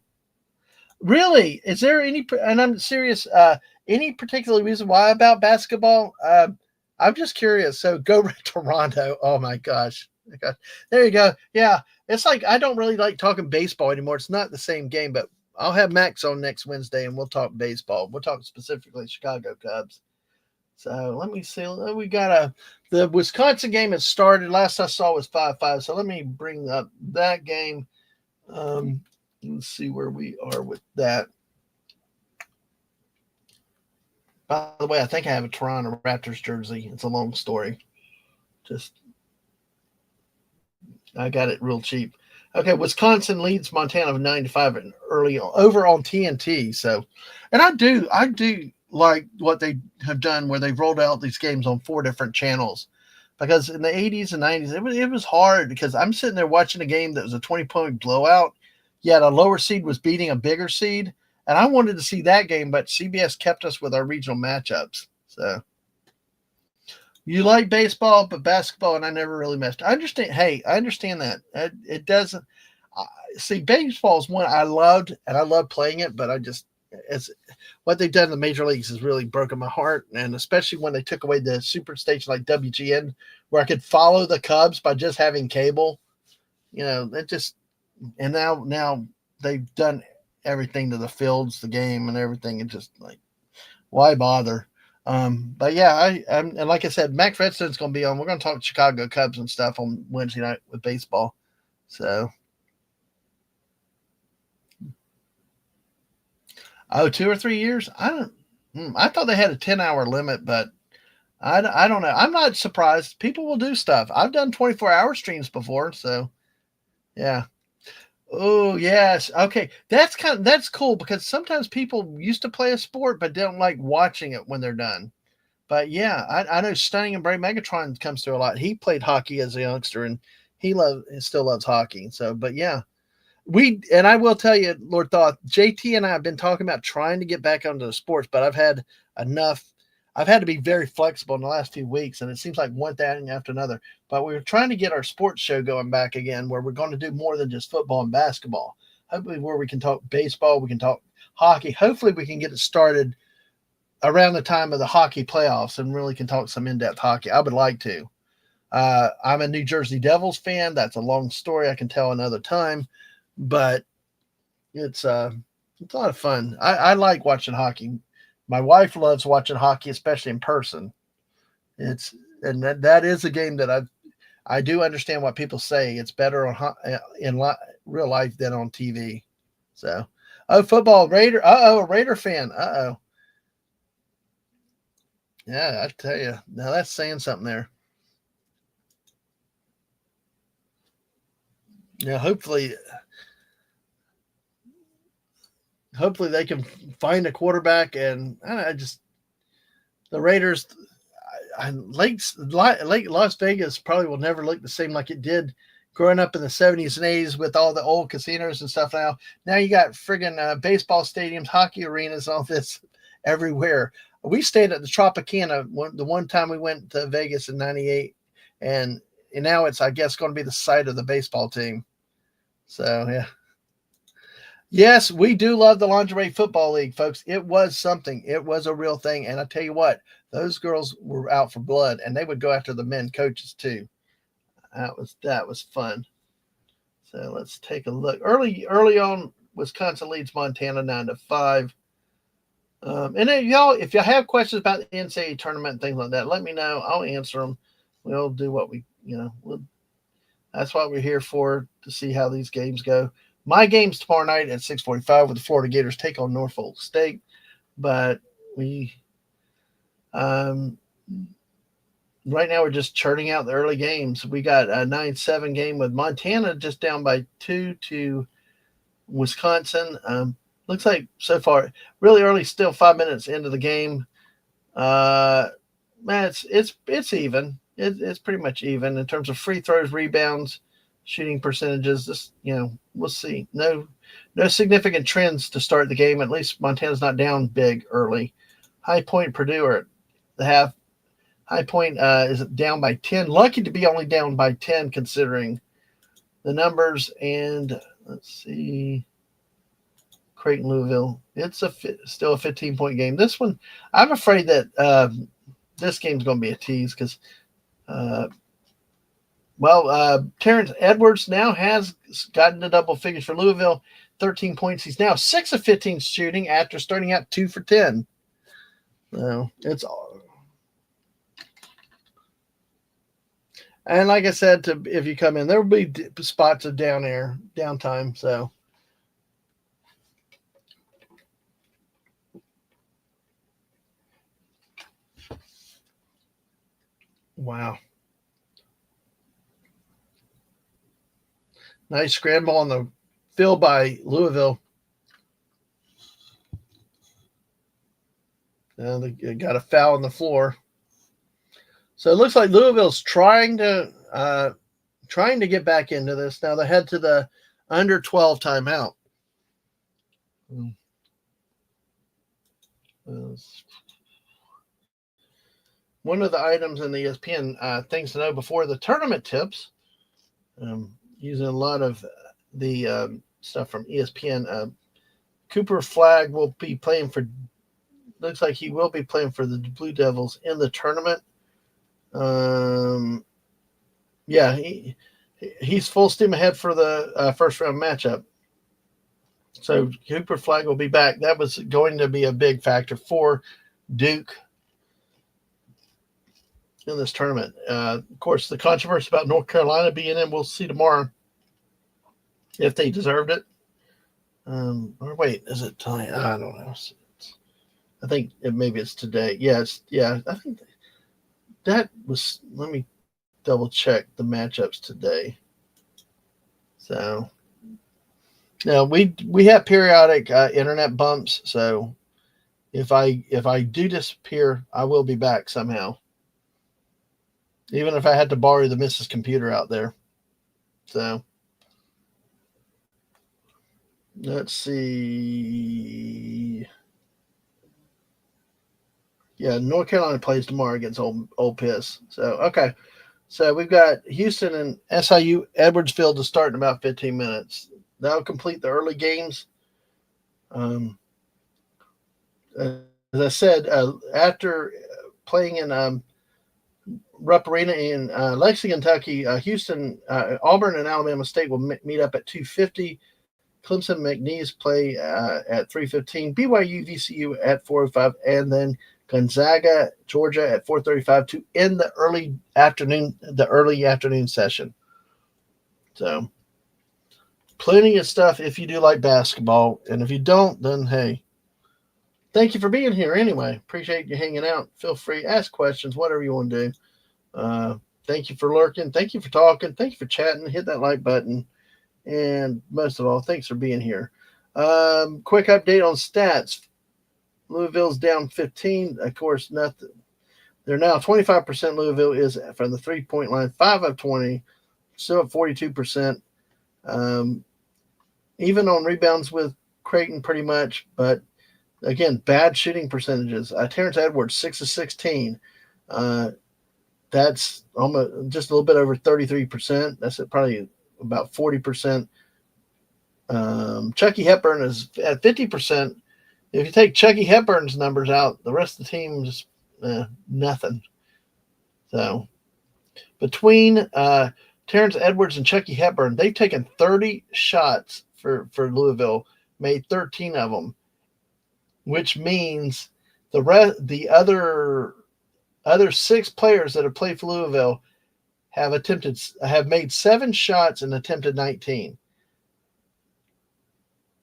really, is there and I'm serious, any particular reason why about basketball? I'm just curious. So go Red Toronto. Oh my gosh. There you go. Yeah. It's like, I don't really like talking baseball anymore. It's not the same game, but I'll have Max on next Wednesday and we'll talk baseball. We'll talk specifically Chicago Cubs. So let me see. We got the Wisconsin game has started. Last I saw was 5-5. So let me bring up that game. Let's see where we are with that. By the way, I think I have a Toronto Raptors jersey. It's a long story. I got it real cheap. Okay, Wisconsin leads Montana 9-5 early over on TNT. So, and I do like what they have done where they've rolled out these games on 4 different channels, because in the 80s and 90s it was hard, because I'm sitting there watching a game that was a 20-point blowout, yet a lower seed was beating a bigger seed, and I wanted to see that game, but CBS kept us with our regional matchups. So you like baseball, but basketball, and I never really messed. I understand. Hey, I understand that. It doesn't. See, baseball is one I loved, and I love playing it, but It's what they've done in the major leagues has really broken my heart, and especially when they took away the super station like WGN, where I could follow the Cubs by just having cable. It just and now they've done everything to the fields, the game, and everything. And just like, why bother? But yeah, and like I said, Max Redstone's going to be on. We're going to talk Chicago Cubs and stuff on Wednesday night with baseball. So, 2 or 3 years. I thought they had a 10-hour limit, but I don't know. I'm not surprised. People will do stuff. I've done 24-hour streams before, so yeah. Oh yes. Okay. That's cool because sometimes people used to play a sport but don't like watching it when they're done. But yeah, I know Stunning and Brave Megatron comes through a lot. He played hockey as a youngster and he still loves hockey. So but yeah. And I will tell you, Lord Thoth, JT and I have been talking about trying to get back onto the sports, but I've had enough. I've had to be very flexible in the last few weeks, and it seems like one thing after another. But we're trying to get our sports show going back again, where we're going to do more than just football and basketball. Hopefully, where we can talk baseball, we can talk hockey. Hopefully, we can get it started around the time of the hockey playoffs and really can talk some in-depth hockey. I would like to. I'm a New Jersey Devils fan. That's a long story I can tell another time, but it's a lot of fun. I like watching hockey. My wife loves watching hockey, especially in person. That is a game that I do understand what people say. It's better in real life than on TV. So, football Raider. A Raider fan. Yeah, I tell you, now that's saying something there. Yeah, hopefully they can find a quarterback, and I don't know, just the Raiders. Lake Las Vegas probably will never look the same like it did growing up in the 70s and 80s with all the old casinos and stuff. Now you got friggin' baseball stadiums, hockey arenas, all this everywhere. We stayed at the Tropicana the one time we went to Vegas in '98, and now it's, I guess, going to be the site of the baseball team. So yeah. Yes, we do love the Lingerie Football League, folks. It was something. It was a real thing. And I tell you what, those girls were out for blood, and they would go after the men coaches too. That was fun. So let's take a look. Early on, Wisconsin leads Montana 9-5. And then y'all, if you have questions about the NCAA tournament and things like that, let me know. I'll answer them. We'll do what that's what we're here for, to see how these games go. My game's tomorrow night at 6:45 with the Florida Gators take on Norfolk State. But we, right now we're just churning out the early games. We got a 9-7 game with Montana just down by 2 to Wisconsin. Looks like so far really early, still 5 minutes into the game. Man, it's even. It's pretty much even in terms of free throws, rebounds, shooting percentages. This, we'll see. No significant trends to start the game. At least Montana's not down big early. High Point Purdue are at the half. High Point is down by 10. Lucky to be only down by 10 considering the numbers. And let's see. Creighton Louisville. It's still a 15-point game. This one, I'm afraid that this game's going to be a tease because Terrence Edwards now has gotten to double figures for Louisville, 13 points. He's now 6 of 15 shooting after starting out 2 for 10. So it's all. And like I said, if you come in, there will be spots of downtime. So. Wow. Nice scramble on the field by Louisville. They got a foul on the floor. So it looks like Louisville's trying to get back into this. Now they head to the under 12 timeout. One of the items in the ESPN things to know before the tournament tips, using a lot of the stuff from ESPN Cooper Flag will be playing for. Looks like he will be playing for the Blue Devils in the tournament. Yeah, he's full steam ahead for the first round matchup. So Cooper Flag will be back. That was going to be a big factor for Duke in this tournament. Of course, the controversy about North Carolina being in, we'll see tomorrow if they deserved it. Or wait, is it tonight? I don't know. I think maybe it's today. Yeah, I think that was. Let me double check the matchups today. So now we have periodic internet bumps. So if I do disappear, I will be back somehow. Even if I had to borrow the missus computer out there. So let's see. Yeah, North Carolina plays tomorrow against Ole Miss. So okay. So we've got Houston and SIU Edwardsville to start in about 15 minutes. That'll complete the early games. As I said, after playing in Rupp Arena in Lexington, Kentucky, Houston, Auburn, and Alabama State will meet up at 2:50. Clemson McNeese play at 3:15. BYU VCU at 4:05, and then Gonzaga, Georgia at 4:35 to end the early afternoon session. So plenty of stuff if you do like basketball. And if you don't, then hey, thank you for being here anyway. Appreciate you hanging out. Feel free, ask questions, whatever you want to do. Thank you for lurking. Thank you for talking. Thank you for chatting. Hit that like button. And most of all, thanks for being here. Quick update on stats. Louisville's down 15. Of course, nothing. They're now 25%. Louisville is from the 3-point line, 5 of 20, still at 42%. Even on rebounds with Creighton, pretty much. But again, bad shooting percentages. Terrence Edwards, 6 of 16. That's almost just a little bit over 33%. That's probably about 40%. Chucky Hepburn is at 50%. If you take Chucky Hepburn's numbers out, the rest of the team is nothing. So between Terrence Edwards and Chucky Hepburn, they've taken 30 shots for Louisville, made 13 of them, which means the other 6 players that have played for Louisville have made 7 shots and attempted 19.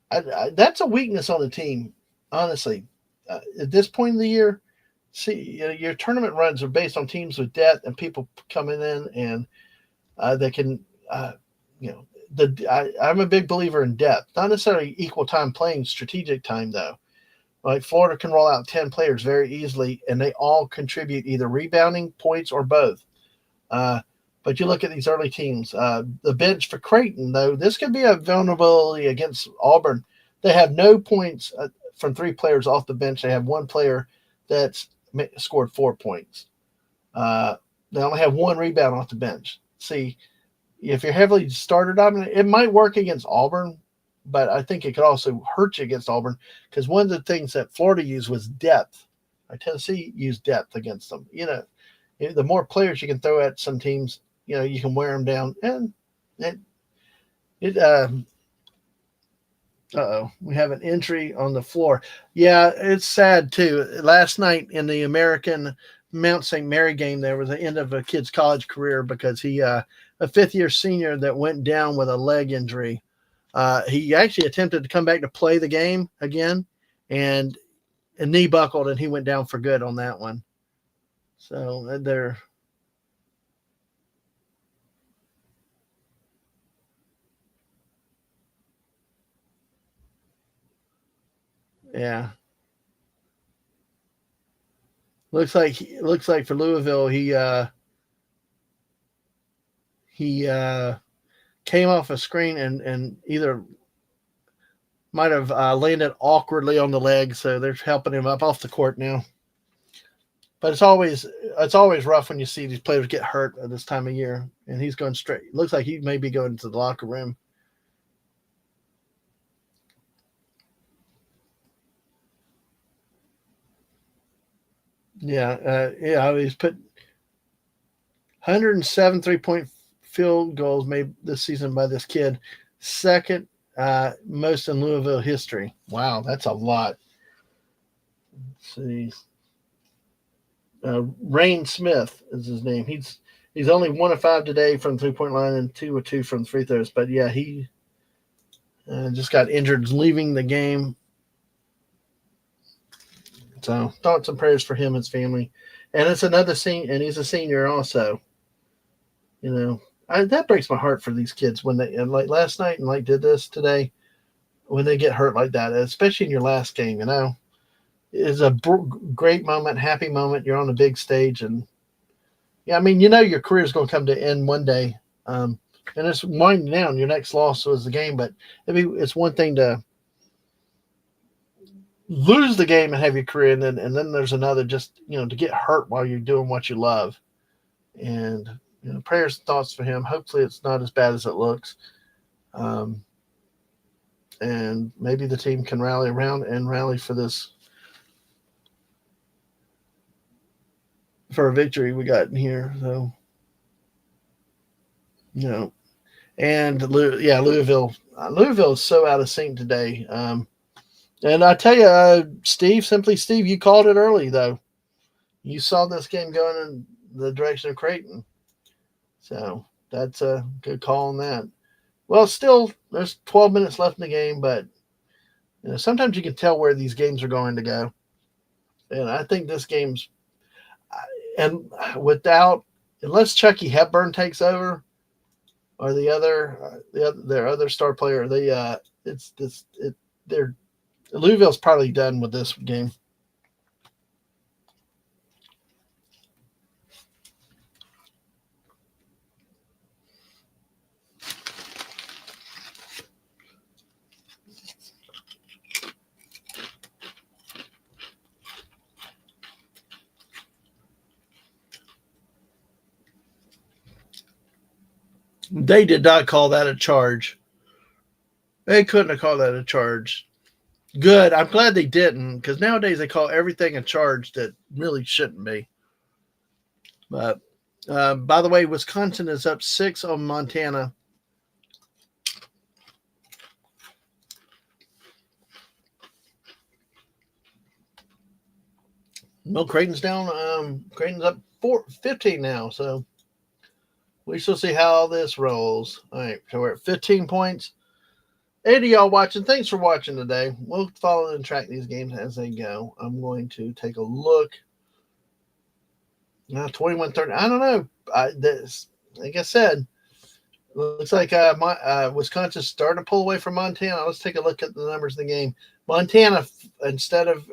That's a weakness on the team. Honestly, at this point in the year, see, your tournament runs are based on teams with depth and people coming in and that can, I'm a big believer in depth, not necessarily equal time playing, strategic time though. Like Florida can roll out 10 players very easily and they all contribute either rebounding, points, or both. But you look at these early teams, the bench for Creighton though, this could be a vulnerability against Auburn. They have no points from 3 players off the bench. They have 1 player that's scored 4 points. They only have 1 rebound off the bench. See, if you're heavily starter dominant, it might work against Auburn, but I think it could also hurt you against Auburn because one of the things that Florida used was depth. Tennessee used depth against them. The more players you can throw at some teams, you can wear them down. And we have an entry on the floor. Yeah, it's sad too. Last night in the American Mount St. Mary game, there was the end of a kid's college career because he, a 5th-year senior that went down with a leg injury. He actually attempted to come back to play the game again, and a knee buckled, and he went down for good on that one. So they're. Yeah. Looks like for Louisville, he came off a screen and either might have landed awkwardly on the leg, so they're helping him up off the court now. But it's always rough when you see these players get hurt at this time of year, and he's going straight. Looks like he may be going to the locker room. Yeah, he's put 107 3-point field goals made this season by this kid, second most in Louisville history. Wow, that's a lot. Let's see. Rain Smith is his name. He's only 1 of 5 today from 3-point line and 2 of 2 from free throws. But yeah, he just got injured leaving the game. So thoughts and prayers for him and his family. And it's another senior, and he's a senior also. That breaks my heart for these kids when they, and like last night and like did this today, when they get hurt like that, especially in your last game. It's a great moment, happy moment. You're on the big stage, and yeah, I mean, your career is going to come to end one day, and it's winding down. Your next loss was the game, but it's one thing to lose the game and have your career, and then there's another just to get hurt while you're doing what you love, and prayers and thoughts for him. Hopefully, it's not as bad as it looks, and maybe the team can rally around and rally for this. For a victory we got in here, so and Louisville is so out of sync today. And I tell you, Simply Steve, you called it early though. You saw this game going in the direction of Creighton, so that's a good call on that. Well, still there's 12 minutes left in the game, but sometimes you can tell where these games are going to go, and I think this game's. And unless Chucky Hepburn takes over, or their other star player, Louisville's probably done with this game. They did not call that a charge. They couldn't have called that a charge. Good. I'm glad they didn't, because nowadays they call everything a charge that really shouldn't be. But by the way, Wisconsin is up 6 on Montana. No, Creighton's down. Creighton's up 15 now, so we shall see how this rolls. All right, so we're at 15 points. 80 y'all watching. Thanks for watching today. We'll follow and track these games as they go. I'm going to take a look. Now 21-30. I don't know. Like I said, looks like Wisconsin's starting to pull away from Montana. Let's take a look at the numbers of the game. Montana, instead of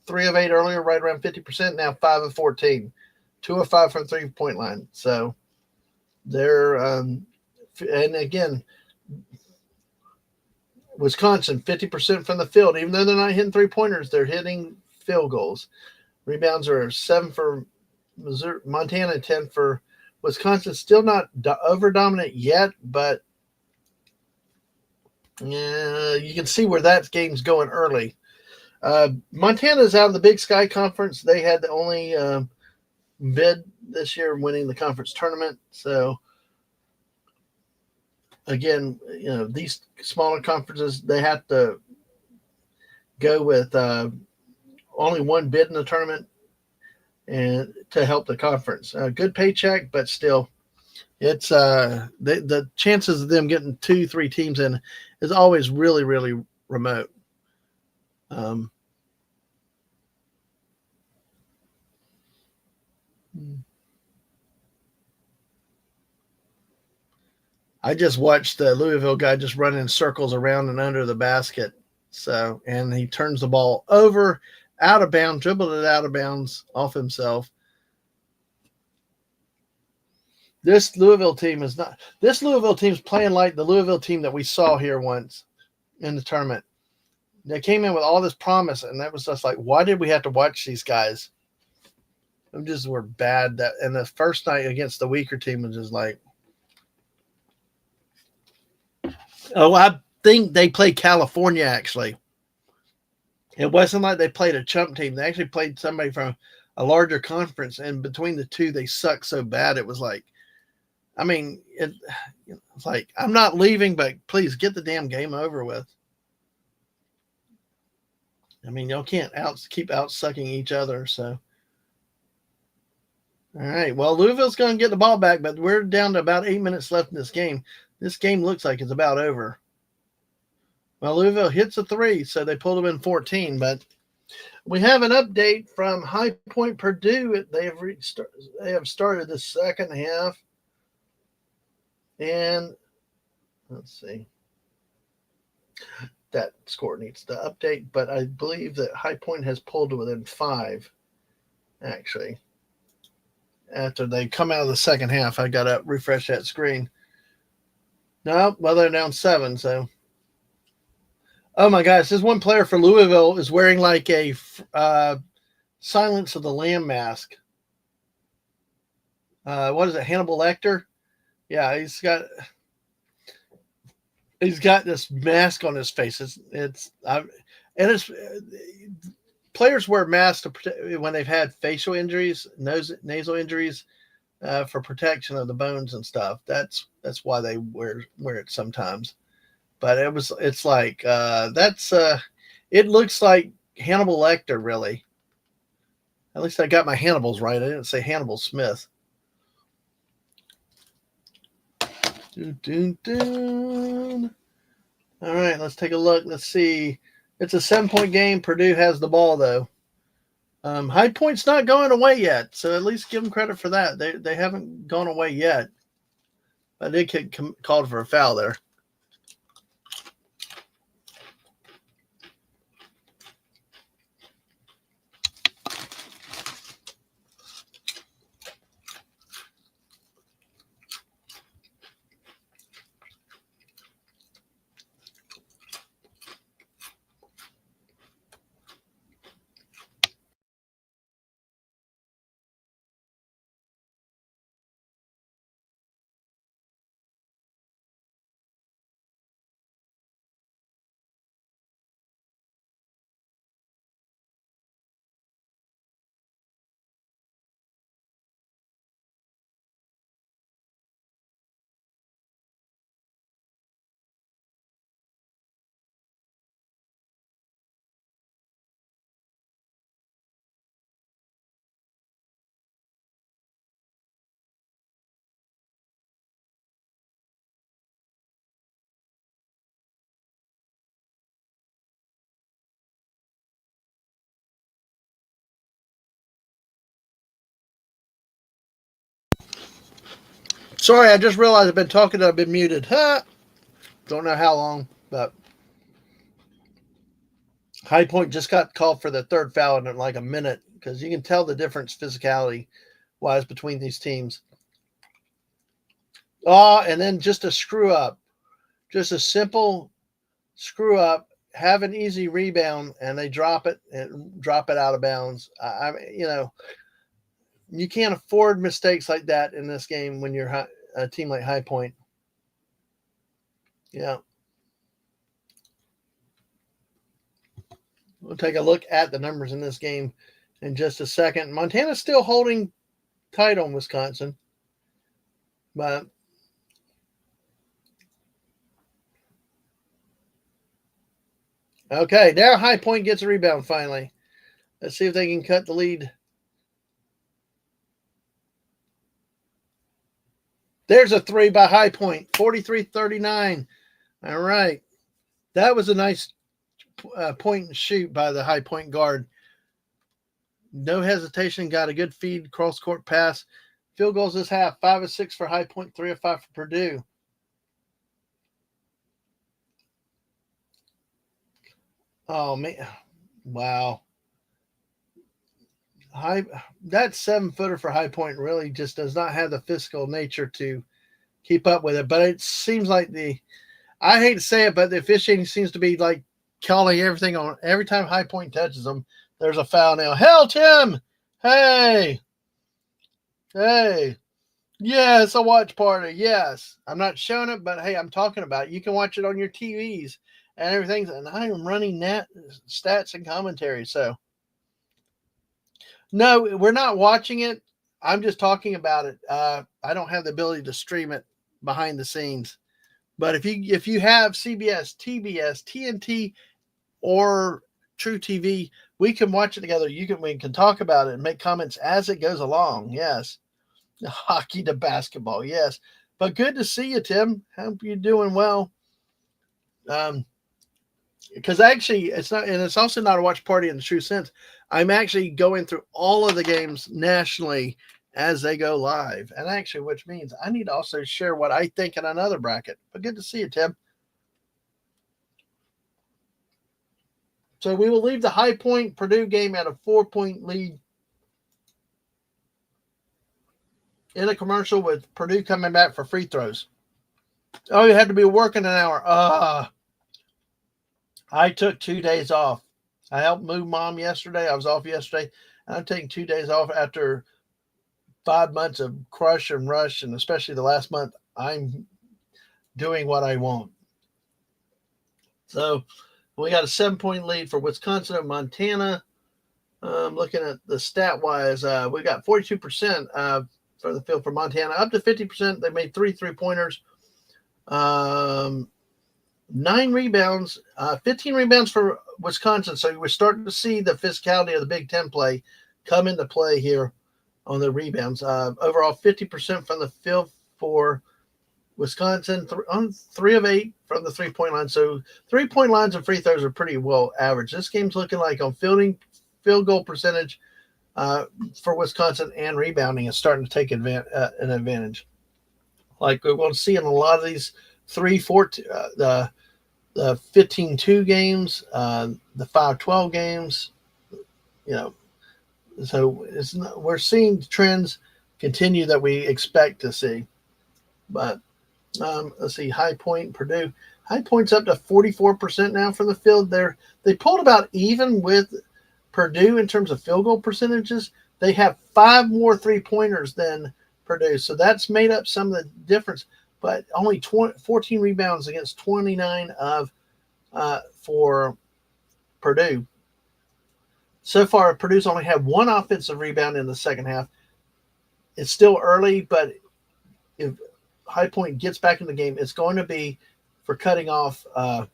3 of 8 earlier, right around 50%, now 5 of 14. 2 of 5 from 3-point line. So they're and again, Wisconsin 50% from the field. Even though they're not hitting 3-pointers, they're hitting field goals. Rebounds are 7 for Montana, 10 for Wisconsin. Still not over dominant yet, but you can see where that game's going early. Montana's out of the Big Sky Conference. They had the only bid this year winning the conference tournament. So again, these smaller conferences, they have to go with only one bid in the tournament and to help the conference. Good paycheck, but still it's the chances of them getting 2-3 teams in is always really, really remote. I just watched the Louisville guy just run in circles around and under the basket. So, and he turns the ball over, out of bounds, dribbled it out of bounds off himself. This Louisville team is playing like the Louisville team that we saw here once in the tournament. They came in with all this promise, and that was just like, why did we have to watch these guys? They just were bad. And the first night against the weaker team was just like, oh, I think they play California, actually. It wasn't like they played a chump team. They actually played somebody from a larger conference, and between the two, they sucked so bad. It was like, I mean, it's like, I'm not leaving, but please get the damn game over with. I mean, y'all can't keep out sucking each other. So, all right. Well, Louisville's going to get the ball back, but we're down to about 8 minutes left in this game. This game looks like it's about over. Well, Louisville hits a 3, so they pulled them in 14. But we have an update from High Point Purdue. They have started the second half, and let's see. That score needs to update, but I believe that High Point has pulled to within 5, actually. After they come out of the second half, I got to refresh that screen. No, well, they're down 7, so. Oh, my gosh. This one player for Louisville is wearing like a Silence of the Lamb mask. What is it, Hannibal Lecter? Yeah, he's got this mask on his face. Players wear masks to protect when they've had facial injuries, nasal injuries, for protection of the bones and stuff. That's why they wear it sometimes. But it looks like Hannibal Lecter, really. At least I got my Hannibals right. I didn't say Hannibal Smith. Dun, dun, dun. All right, let's take a look. Let's see. It's a 7-point game. Purdue has the ball, though. High Point's not going away yet, so at least give them credit for that. They haven't gone away yet. I did get called for a foul there. Sorry, I just realized I've been talking. I've been muted. Don't know how long, but High Point just got called for the third foul in like a minute because you can tell the difference physicality-wise between these teams. Oh, and then just a screw up. Just a simple screw up, have an easy rebound, and they drop it out of bounds. You can't afford mistakes like that in this game when you're a team like High Point. Yeah. We'll take a look at the numbers in this game in just a second. Montana's still holding tight on Wisconsin, but okay, now High Point gets a rebound finally. Let's see if they can cut the lead. There's a 3 by High Point, 43-39. All right. That was a nice point and shoot by the High Point guard. No hesitation, got a good feed, cross-court pass. Field goals this half, 5 of 6 for High Point, 3 of 5 for Purdue. Oh, man. Wow. That 7-footer for High Point really just does not have the physical nature to keep up with it. But it seems like I hate to say it, but the officiating seems to be like calling everything on. Every time High Point touches them, there's a foul now. Hell, Tim! Hey! Yes, a watch party. Yes. I'm not showing it, but hey, I'm talking about it. You can watch it on your TVs and everything. And I am running that stats and commentary. So, no, we're not watching it. I'm just talking about it. I don't have the ability to stream it behind the scenes. But if you have CBS, TBS, TNT, or True TV, we can watch it together. We can talk about it and make comments as it goes along. Yes, hockey to basketball. Yes, but good to see you, Tim. Hope you're doing well. Because actually, it's not, and it's also not a watch party in the true sense. I'm actually going through all of the games nationally as they go live, and actually, which means I need to also share what I think in another bracket. But good to see you, Tim. So we will leave the High Point Purdue game at a 4-point lead in a commercial with Purdue coming back for free throws. Oh, you had to be working an hour. I took 2 days off. I helped move mom yesterday. I was off yesterday. And I'm taking 2 days off after 5 months of crush and rush, and especially the last month. I'm doing what I want. So we got a 7-point lead for Wisconsin and Montana. Looking at the stat wise, we got 42% for the field for Montana, up to 50%. They made 3 3-pointers, 9 rebounds, 15 rebounds for Wisconsin. So we're starting to see the physicality of the Big Ten play come into play here on the rebounds. Overall, 50% from the field for Wisconsin, on 3 of 8 from the 3-point line. So 3-point lines and free throws are pretty well average. This game's looking like on field goal percentage for Wisconsin and rebounding is starting to take an advantage. Like we're going to see in a lot of these 3-4, the 15-2 games, the 5-12 games, So we're seeing trends continue that we expect to see. But let's see, High Point, Purdue. High Point's up to 44% now from the field. They pulled about even with Purdue in terms of field goal percentages. They have 5 more 3-pointers than Purdue, so that's made up some of the difference. But only 14 rebounds against 29 for Purdue. So far, Purdue's only had 1 offensive rebound in the second half. It's still early, but if High Point gets back in the game, it's going to be for cutting off a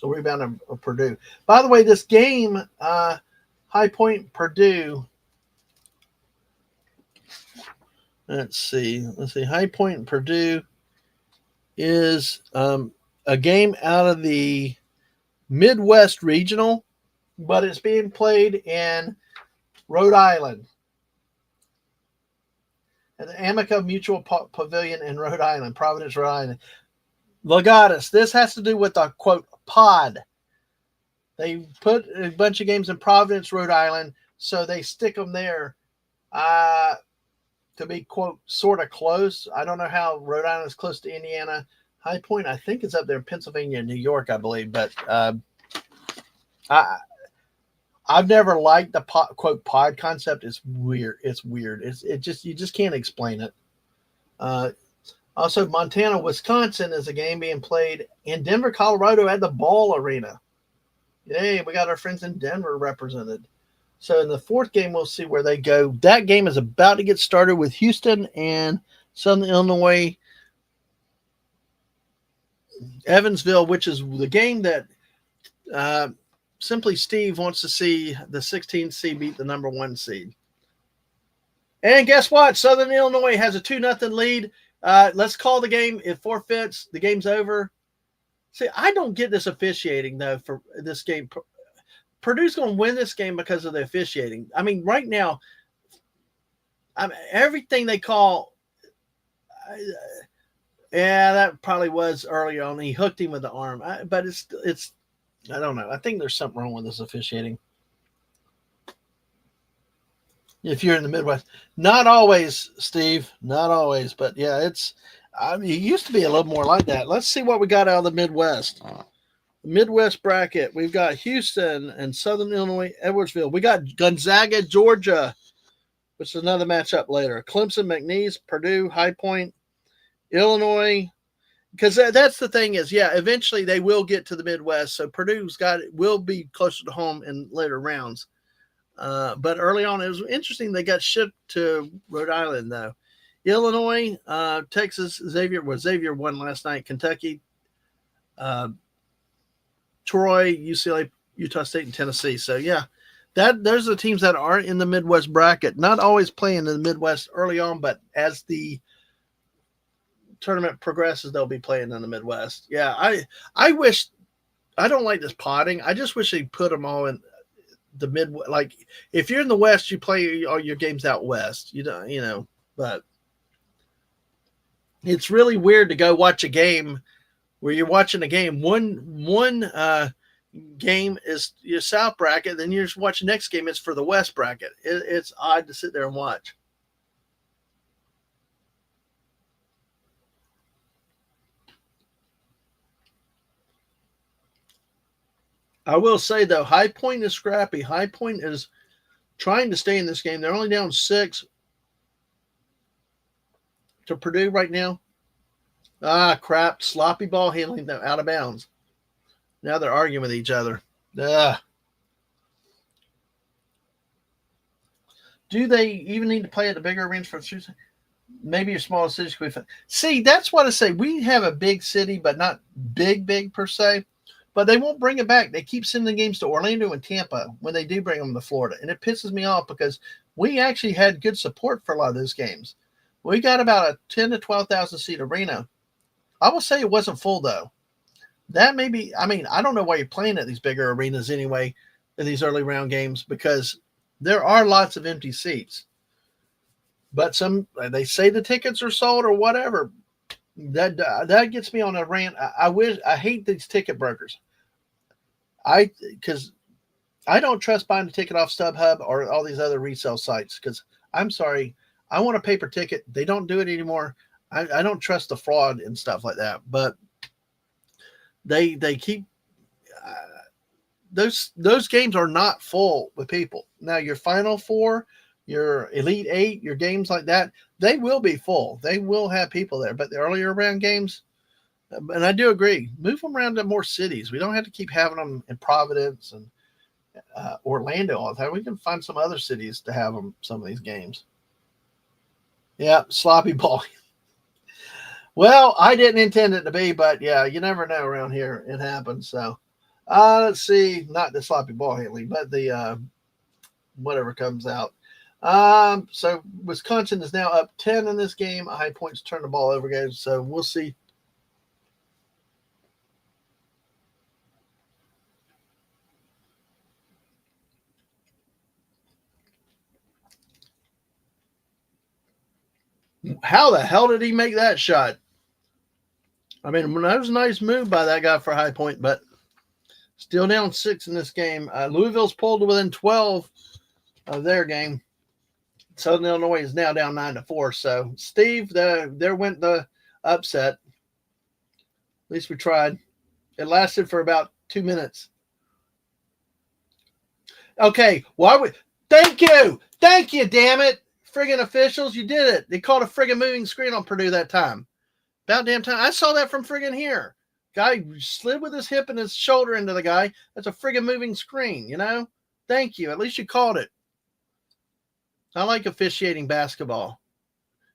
rebound of Purdue. By the way, this game, High Point, Purdue. Let's see. High Point, Purdue is a game out of the Midwest Regional, but it's being played in Rhode Island at the Amica Mutual Pavilion in Rhode Island, Providence, Rhode Island. Legatus. This has to do with the, quote, pod. They put a bunch of games in Providence, Rhode Island, so they stick them there to be, quote, sort of close. I don't know how Rhode Island is close to Indiana. High Point, I think, is up there in Pennsylvania, New York, I believe. But I've never liked the quote pod concept. It's weird. You just can't explain it. Also, Montana, Wisconsin is a game being played in Denver, Colorado at the Ball Arena. Yay, we got our friends in Denver represented. So in the 4th game, we'll see where they go. That game is about to get started with Houston and Southern Illinois, Evansville, which is the game that Simply Steve wants to see the 16th seed beat the number 1 seed. And guess what? Southern Illinois has a 2-0 lead. Let's call the game. It forfeits. The game's over. See, I don't get this officiating, though, for this game. Purdue's going to win this game because of the officiating. I mean, right now, everything they call yeah, that probably was early on. He hooked him with the arm. But it's I don't know. I think there's something wrong with this officiating. If you're in the Midwest. Not always, Steve. Not always. But, yeah, it used to be a little more like that. Let's see what we got out of the Midwest. Midwest bracket. We've got Houston and Southern Illinois, Edwardsville. We got Gonzaga, Georgia, which is another matchup later. Clemson, McNeese, Purdue, High Point, Illinois, because that's the thing is, yeah, eventually they will get to the Midwest. So Purdue's will be closer to home in later rounds. But early on, it was interesting. They got shipped to Rhode Island, though. Illinois, Texas, Xavier won last night. Kentucky, uh, Troy, UCLA, Utah State, and Tennessee. So, yeah, those are the teams that aren't in the Midwest bracket. Not always playing in the Midwest early on, but as the tournament progresses, they'll be playing in the Midwest. Yeah, I wish – I don't like this potting. I just wish they put them all in – the mid, like if you're in the West, you play all your games out West, but it's really weird to go watch a game where you're watching a game. One game is your South bracket, then you're just watching the next game. It's for the West bracket. It's odd to sit there and watch. I will say, though, High Point is scrappy. High Point is trying to stay in this game. They're only down 6 to Purdue right now. Ah, crap. Sloppy ball handling them out of bounds. Now they're arguing with each other. Do they even need to play at the bigger arena for Tuesday? Maybe your smallest cities could be fun. See, that's what I say. We have a big city, but not big per se. But they won't bring it back. They keep sending games to Orlando and Tampa when they do bring them to Florida. And it pisses me off because we actually had good support for a lot of those games. We got about a 10 to 12,000 seat arena. I will say it wasn't full, though. That may be, I don't know why you're playing at these bigger arenas anyway in these early round games because there are lots of empty seats. But they say the tickets are sold or whatever. That gets me on a rant. I hate these ticket brokers. Because I don't trust buying a ticket off StubHub or all these other resale sites. Because I'm sorry, I want a paper ticket. They don't do it anymore. I don't trust the fraud and stuff like that. But they keep those games are not full with people. Now your Final Four, your Elite Eight, your games like that, they will be full. They will have people there. But the earlier round games, and I do agree, move them around to more cities. We don't have to keep having them in Providence and Orlando all the time. We can find some other cities to have some of these games. Yeah, sloppy ball. Well, I didn't intend it to be, but yeah, you never know around here. It happens. So let's see, not the sloppy ball handling, but the whatever comes out. So Wisconsin is now up 10 in this game. High Point's turned the ball over, guys. So we'll see. How the hell did he make that shot? That was a nice move by that guy for High Point, but still down 6 in this game. Louisville's pulled to within 12 of their game. Southern Illinois is now down 9-4. So, Steve, there went the upset. At least we tried. It lasted for about 2 minutes. Okay, thank you, damn it. Friggin' officials, you did it. They called a friggin' moving screen on Purdue that time. About damn time. I saw that from friggin' here. Guy slid with his hip and his shoulder into the guy. That's a friggin' moving screen, Thank you. At least you called it. I like officiating basketball.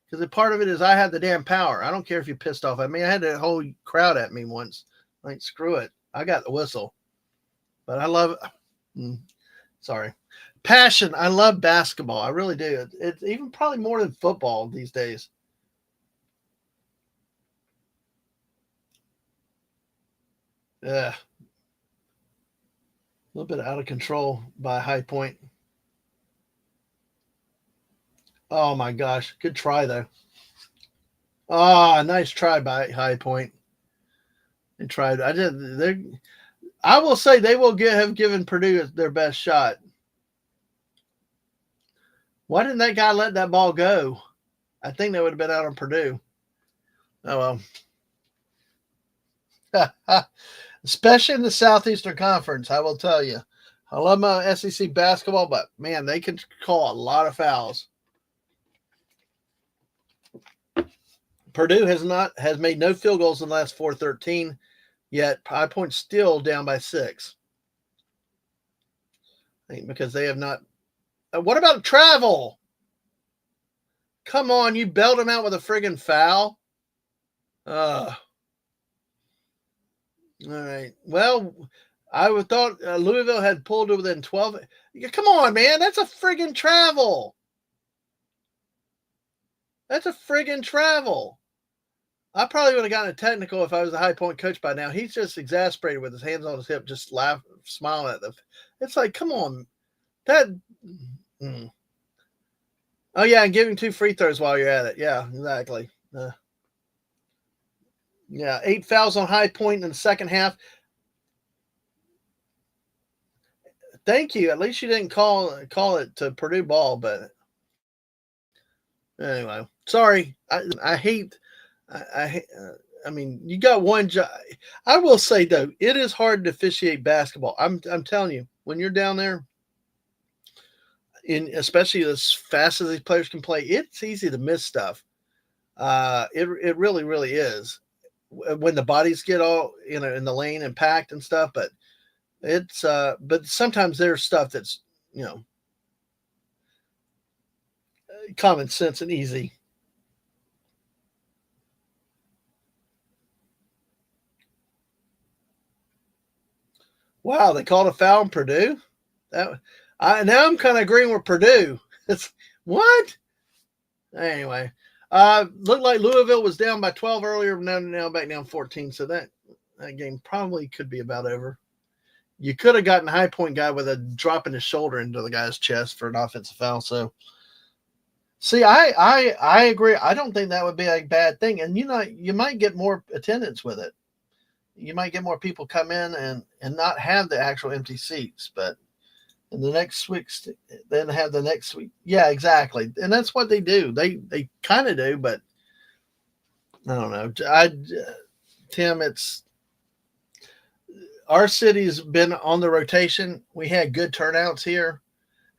Because a part of it is I have the damn power. I don't care if you're pissed off at me. I had a whole crowd at me once. Like, screw it. I got the whistle. But I love it. Sorry. Passion. I love basketball. I really do. It's even probably more than football these days. Yeah. A little bit out of control by High Point. Oh my gosh. Good try though. Nice try by High Point. They tried. I will say they will have given Purdue their best shot. Why didn't that guy let that ball go? I think they would have been out on Purdue. Oh, well. Especially in the Southeastern Conference, I will tell you. I love my SEC basketball, but, man, they can call a lot of fouls. Purdue has made no field goals in the last 4-13, yet High Point's still down by 6. I think because they have not. What about travel? Come on, you bailed him out with a friggin' foul. All right. Well, I would thought Louisville had pulled it within 12. Come on, man. That's a friggin' travel. That's a friggin' travel. I probably would have gotten a technical if I was a High Point coach by now. He's just exasperated with his hands on his hip, just smiling at them. It's like, come on. That. Oh, yeah, and giving 2 free throws while you're at it. Yeah, exactly. Yeah, 8 fouls on High Point in the second half. Thank you. At least you didn't call it to Purdue ball, but anyway, sorry. I hate. I mean, you got one job. I will say though, it is hard to officiate basketball. I'm telling you, when you're down there, especially as fast as these players can play, it's easy to miss stuff. It really really is when the bodies get all in the lane and packed and stuff. But it's but sometimes there's stuff that's common sense and easy. Wow, they called a foul on Purdue. Now I'm kind of agreeing with Purdue. It's what? Anyway, looked like Louisville was down by 12 earlier, now back down 14. So that game probably could be about over. You could have gotten a High Point guy with a drop in his shoulder into the guy's chest for an offensive foul. So, see, I agree. I don't think that would be a bad thing. And you might get more attendance with it. You might get more people come in and not have the actual empty seats, but in the next week, then have the next week. Yeah, exactly. And that's what they do. They kind of do, but I don't know. Tim, it's our city's been on the rotation. We had good turnouts here,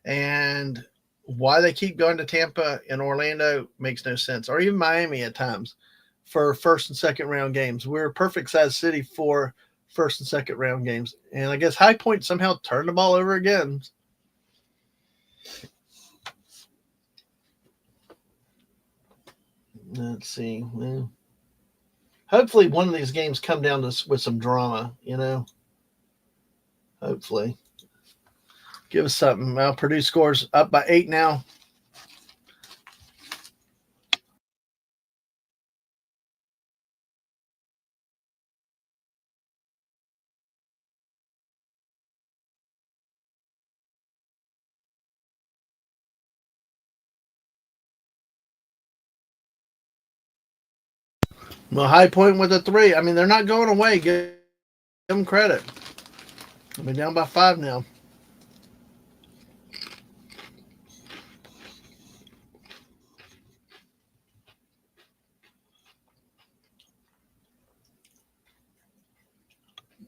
and why they keep going to Tampa and Orlando makes no sense, or even Miami at times for first and second round games. We're a perfect size city for first and second round games. And I guess High Point somehow turned the ball over again. Let's see. Well, hopefully one of these games come down with some drama, Hopefully. Give us something. Well, Purdue scores up by 8 now. Well, High Point with a 3. I mean, they're not going away. Give them credit. We're down by 5 now.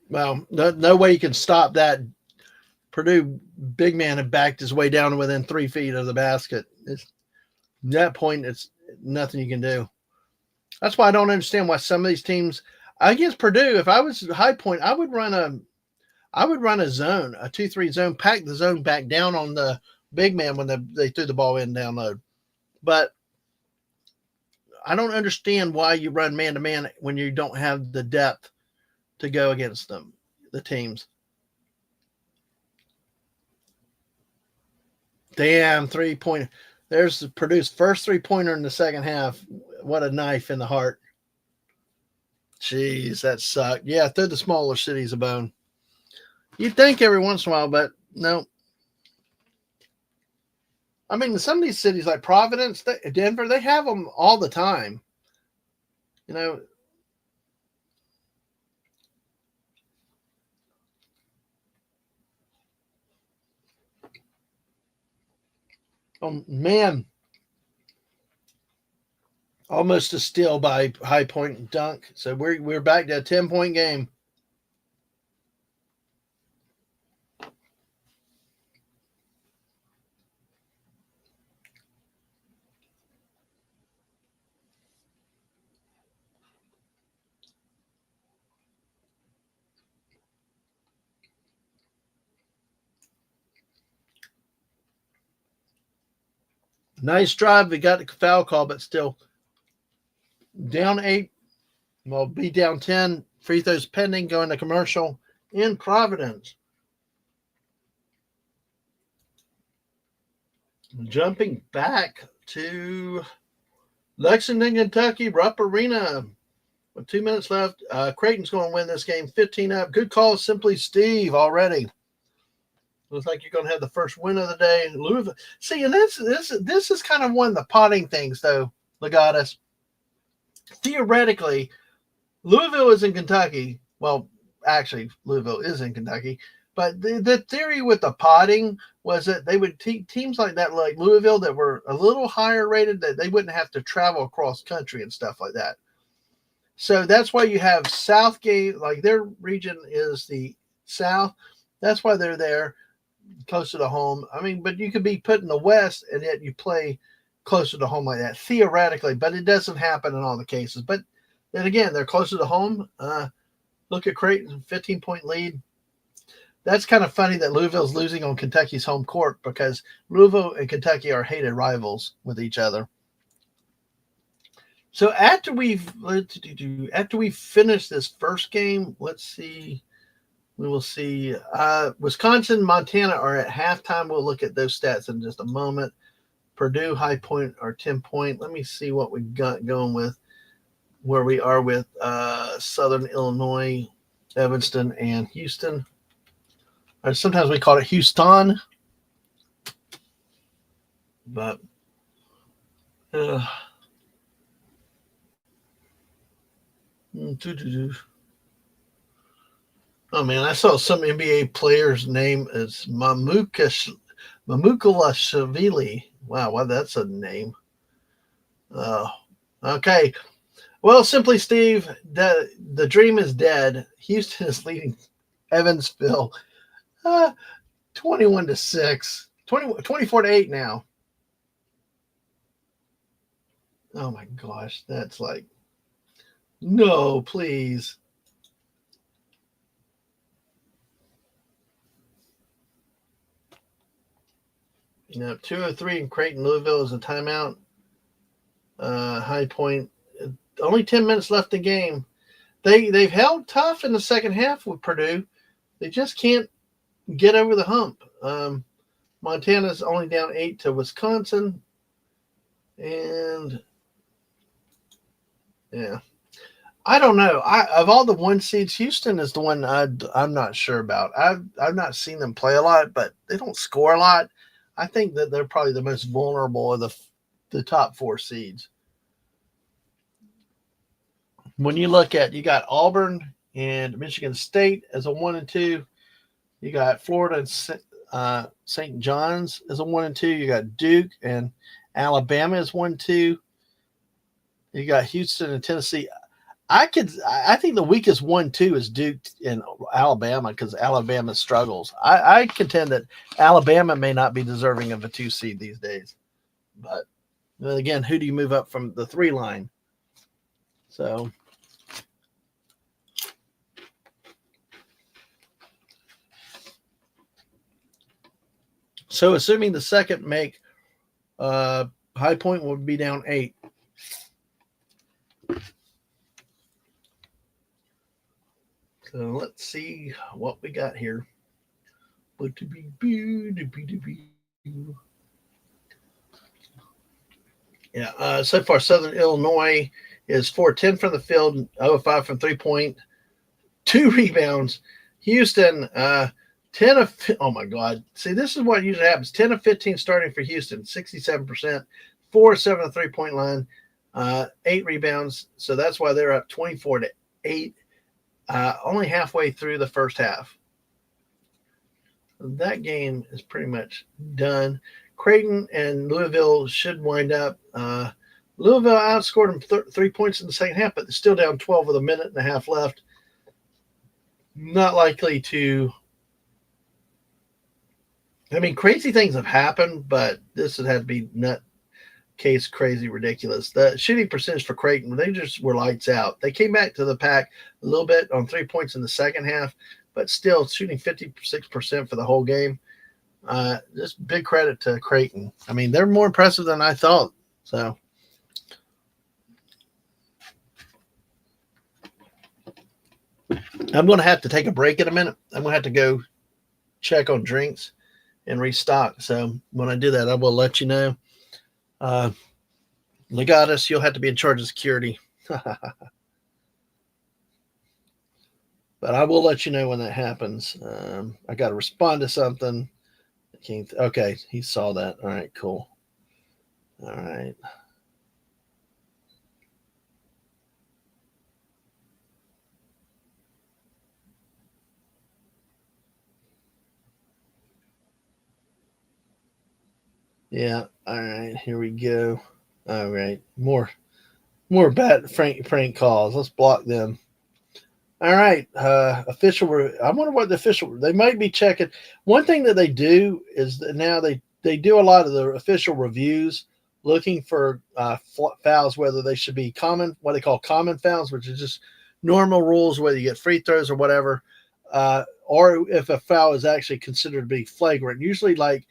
Well, no way you can stop that. Purdue big man had backed his way down to within 3 feet of the basket. At that point, it's nothing you can do. That's why I don't understand why some of these teams against Purdue. If I was High Point, I would run a zone, a 2-3 zone, pack the zone back down on the big man when they threw the ball in down low. But I don't understand why you run man to man when you don't have the depth to go against them, the teams. Damn, 3-point. There's Purdue's first 3-pointer in the second half. What a knife in the heart. Jeez, that sucked. Yeah, throw the smaller cities a bone. You'd think every once in a while, but no. I mean, some of these cities like Providence, Denver, they have them all the time. Oh, man. Almost a steal by High Point and dunk. So we're back to a 10-point game. Nice drive. We got the foul call, but still down 8. Well, be down 10. Free throws pending. Going to commercial in Providence. Jumping back to Lexington, Kentucky, Rupp Arena. With 2 minutes left, Creighton's going to win this game 15 up. Good call, Simply Steve already. Looks like you're going to have the first win of the day. Louisville. See, and this is kind of one of the potting things, though, Legatus. Theoretically, Louisville is in Kentucky. Well, actually, Louisville is in Kentucky. But the theory with the potting was that they would teams like that, like Louisville, that were a little higher rated, that they wouldn't have to travel across country and stuff like that. So that's why you have Southgate, like their region is the South. That's why they're there, closer to home. I mean, but you could be put in the West and yet you play closer to home like that, theoretically. But it doesn't happen in all the cases. But then again, they're closer to home. Look at Creighton, 15-point lead. That's kind of funny that Louisville's losing on Kentucky's home court because Louisville and Kentucky are hated rivals with each other. So after we finish this first game, let's see. We will see. Wisconsin, Montana are at halftime. We'll look at those stats in just a moment. Purdue, High Point are 10-point. Let me see what we got going with where we are with Southern Illinois, Evanston, and Houston. Or sometimes we call it Houston. But oh man, I saw some NBA player's name is Mamukelashvili. Wow, that's a name. Okay. Well, Simply Steve, the dream is dead. Houston is leading Evansville 21-6. 24-8 now. Oh my gosh, that's like, no, please. You know, 2:03 in Creighton, Louisville is a timeout. High Point, only 10 minutes left in the game. They've held tough in the second half with Purdue. They just can't get over the hump. Montana's only down 8 to Wisconsin. And yeah, I don't know. Of all the 1 seeds, Houston is the one I'm not sure about. I've not seen them play a lot, but they don't score a lot. I think that they're probably the most vulnerable of the top 4 seeds. When you look at, you got Auburn and Michigan State as a 1 and 2. You got Florida and St. John's as a 1 and 2. You got Duke and Alabama as 1-2. You got Houston and Tennessee. I think the weakest 1-2 is Duke and Alabama because Alabama struggles. I contend that Alabama may not be deserving of a 2 seed these days. But again, who do you move up from the 3 line? So assuming the second make, High Point would be down 8. So let's see what we got here. Yeah, so far Southern Illinois is 4-10 from the field, 0-5 from 3-point, 2 rebounds. Houston, 10 of, oh my God. See, this is what usually happens. 10 of 15 starting for Houston, 67%, 4-7 on the 3-point line, 8 rebounds. So that's why they're up 24-8. Only halfway through the first half. That game is pretty much done. Creighton and Louisville should wind up. Louisville outscored them 3 points in the second half, but they're still down 12 with a minute and a half left. Not likely to. I mean, crazy things have happened, but this would have to be nutcase crazy ridiculous. The shooting percentage for Creighton, they just were lights out. They came back to the pack a little bit on 3 points in the second half, but still shooting 56% for the whole game. Just big credit to Creighton. I mean, they're more impressive than I thought. So I'm going to have to take a break in a minute. I'm going to have to go check on drinks and restock. So when I do that, I will let you know. Legatus, you'll have to be in charge of security. But I will let you know when that happens. I got to respond to something. Okay, he saw that. All right, cool. All right. Yeah. All right. Here we go. All right. More bad prank calls. Let's block them. All right. I wonder what the official. They might be checking. One thing that they do is that now they do a lot of the official reviews, looking for fouls, whether they should be common, what they call common fouls, which is just normal rules, whether you get free throws or whatever, or if a foul is actually considered to be flagrant. Usually, like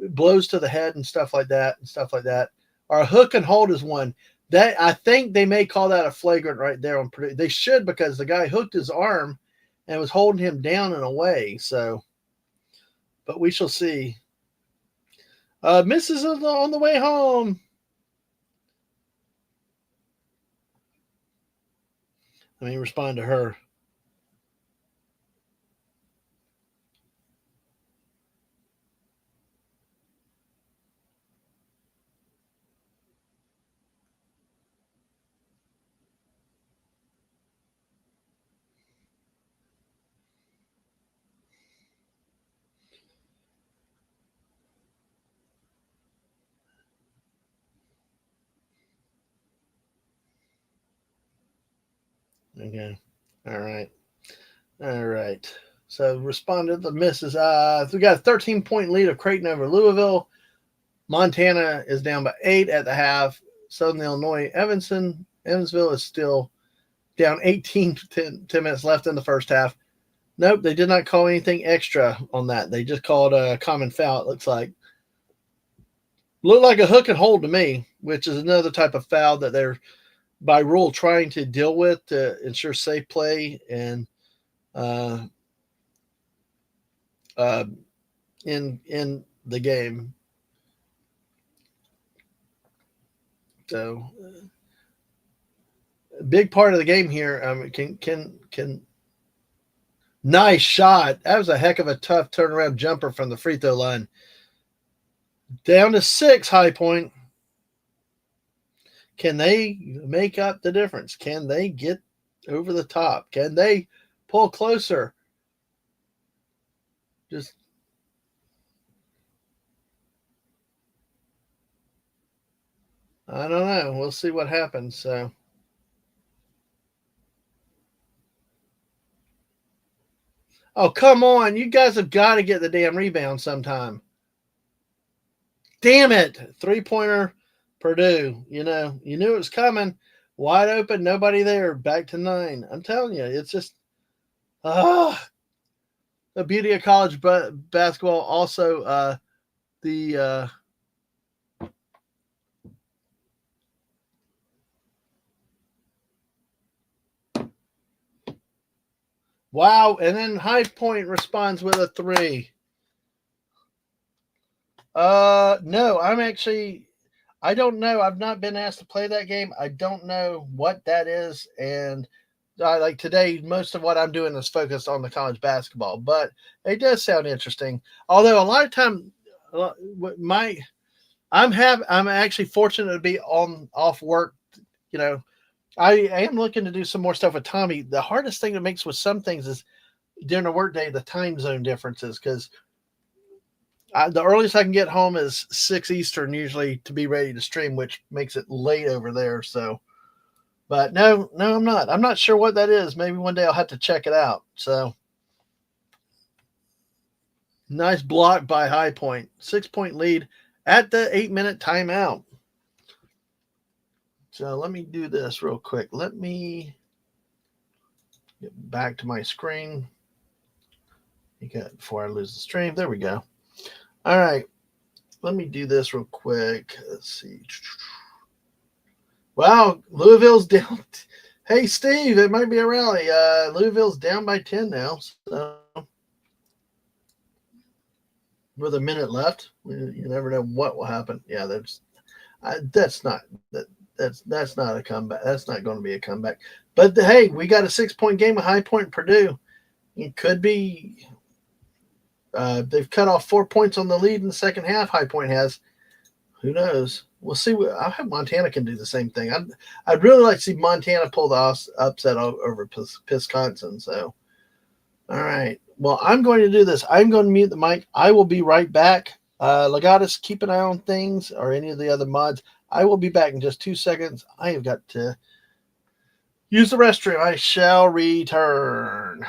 blows to the head and stuff like that, or a hook and hold is one. That I think they may call that a flagrant right there on Purdue. They should, because the guy hooked his arm and was holding him down in a way. So, but we shall see. Misses on the way home. Let me respond to her. Okay. All right. All right. So responded the misses. We got a 13-point lead of Creighton over Louisville. Montana is down by 8 at the half. Southern Illinois, Evansville is still down 18, 10 minutes left in the first half. Nope, they did not call anything extra on that. They just called a common foul, it looks like. Looked like a hook and hold to me, which is another type of foul that they're, by rule, trying to deal with to ensure safe play and in the game. So, a big part of the game here. Can nice shot. That was a heck of a tough turnaround jumper from the free throw line. Down to 6, High Point. Can they make up the difference? Can they get over the top? Can they pull closer? Just I don't know. We'll see what happens. So, oh, come on. You guys have got to get the damn rebound sometime. Damn it. 3-pointer, Purdue. You knew it was coming. Wide open, nobody there. Back to 9. I'm telling you, it's just the beauty of college basketball. Also, the wow, and then High Point responds with a 3. No, I don't know. I've not been asked to play that game. I don't know what that is, and like today, most of what I'm doing is focused on the college basketball, but it does sound interesting. Although a lot of time, I'm actually fortunate to be off work. You know, I am looking to do some more stuff with Tommy. The hardest thing that makes with some things is during the workday, the time zone differences, because the earliest I can get home is 6 Eastern usually to be ready to stream, which makes it late over there. So, but no, I'm not. I'm not sure what that is. Maybe one day I'll have to check it out. So, nice block by High Point. 6-point lead at the 8-minute timeout. So let me do this real quick. Let me get back to my screen before I lose the stream. There we go. All right. Let me do this real quick. Let's see. Wow, Louisville's down. Hey, Steve, it might be a rally. Louisville's down by 10 now. So with a minute left, you never know what will happen. Yeah, that's not that's not a comeback. That's not going to be a comeback. But hey, we got a 6-point game with High Point Purdue. It could be. They've cut off 4 points on the lead in the second half. High Point has. Who knows? We'll see. I hope Montana can do the same thing. I'd really like to see Montana pull the upset over Wisconsin. So, all right. Well, I'm going to do this. I'm going to mute the mic. I will be right back. Legatus, keep an eye on things or any of the other mods. I will be back in just 2 seconds. I have got to use the restroom. I shall return.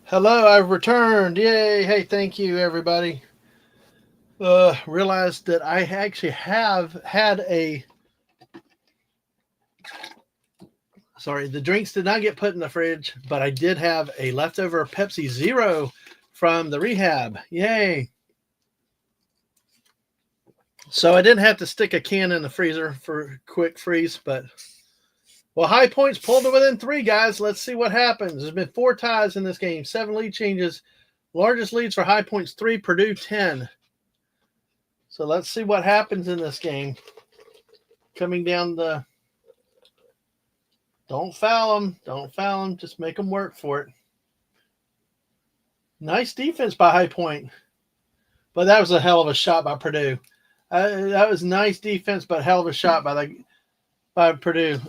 Hello, I've returned. Yay. Hey, thank you, everybody. Realized that I actually have had sorry, the drinks did not get put in the fridge, but I did have a leftover Pepsi Zero from the rehab. Yay. So I didn't have to stick a can in the freezer for quick freeze, but well, High Point's pulled to within 3, guys. Let's see what happens. There's been 4 ties in this game, 7 lead changes. Largest leads for High Point's 3, Purdue 10. So let's see what happens in this game. Coming down the Don't foul them. Don't foul them. Just make them work for it. Nice defense by High Point. But that was a hell of a shot by Purdue. That was nice defense, but hell of a shot by Purdue.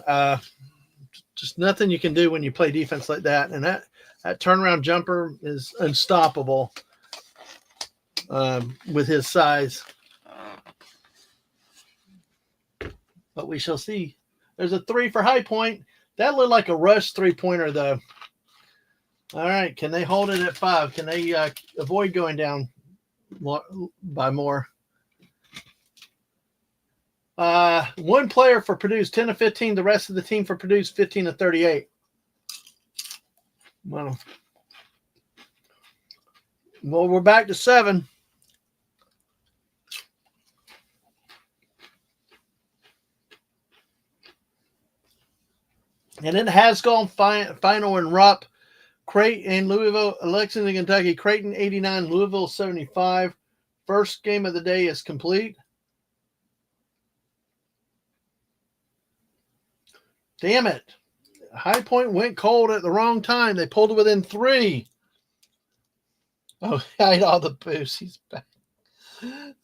Just nothing you can do when you play defense like that. And that turnaround jumper is unstoppable with his size. But we shall see. There's a 3 for High Point. That looked like a rush three-pointer, though. All right, can they hold it at 5? Can they avoid going down by more? One player for Purdue's 10 to 15. The rest of the team for Purdue's 15 to 38. Well, we're back to 7. And then Haskell final in Rupp. Creighton and Louisville, Lexington, Kentucky. Creighton 89, Louisville 75. First game of the day is complete. Damn it. High Point went cold at the wrong time. They pulled it within 3. Oh, I ate all the booze. He's back.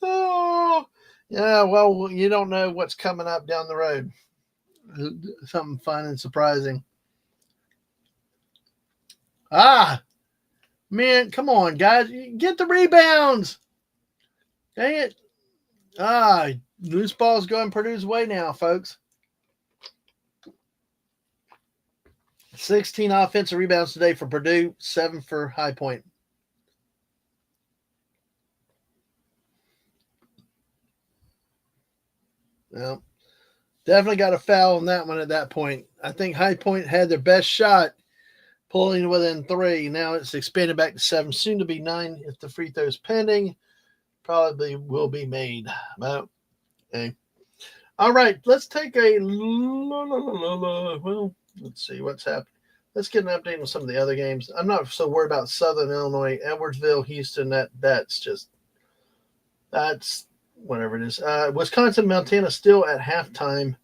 Oh, yeah, well, you don't know what's coming up down the road. Something fun and surprising. Man, come on, guys. Get the rebounds. Dang it. Loose ball's going Purdue's way now, folks. 16 offensive rebounds today for Purdue, 7 for High Point. Well, definitely got a foul on that one at that point. I think High Point had their best shot, pulling within 3. Now it's expanded back to 7, soon to be 9 if the free throw's pending. Probably will be made. Well, okay. All right, let's take a well, let's see what's happening. Let's get an update on some of the other games. I'm not so worried about Southern Illinois, Edwardsville, Houston. That's whatever it is. Wisconsin, Montana still at halftime.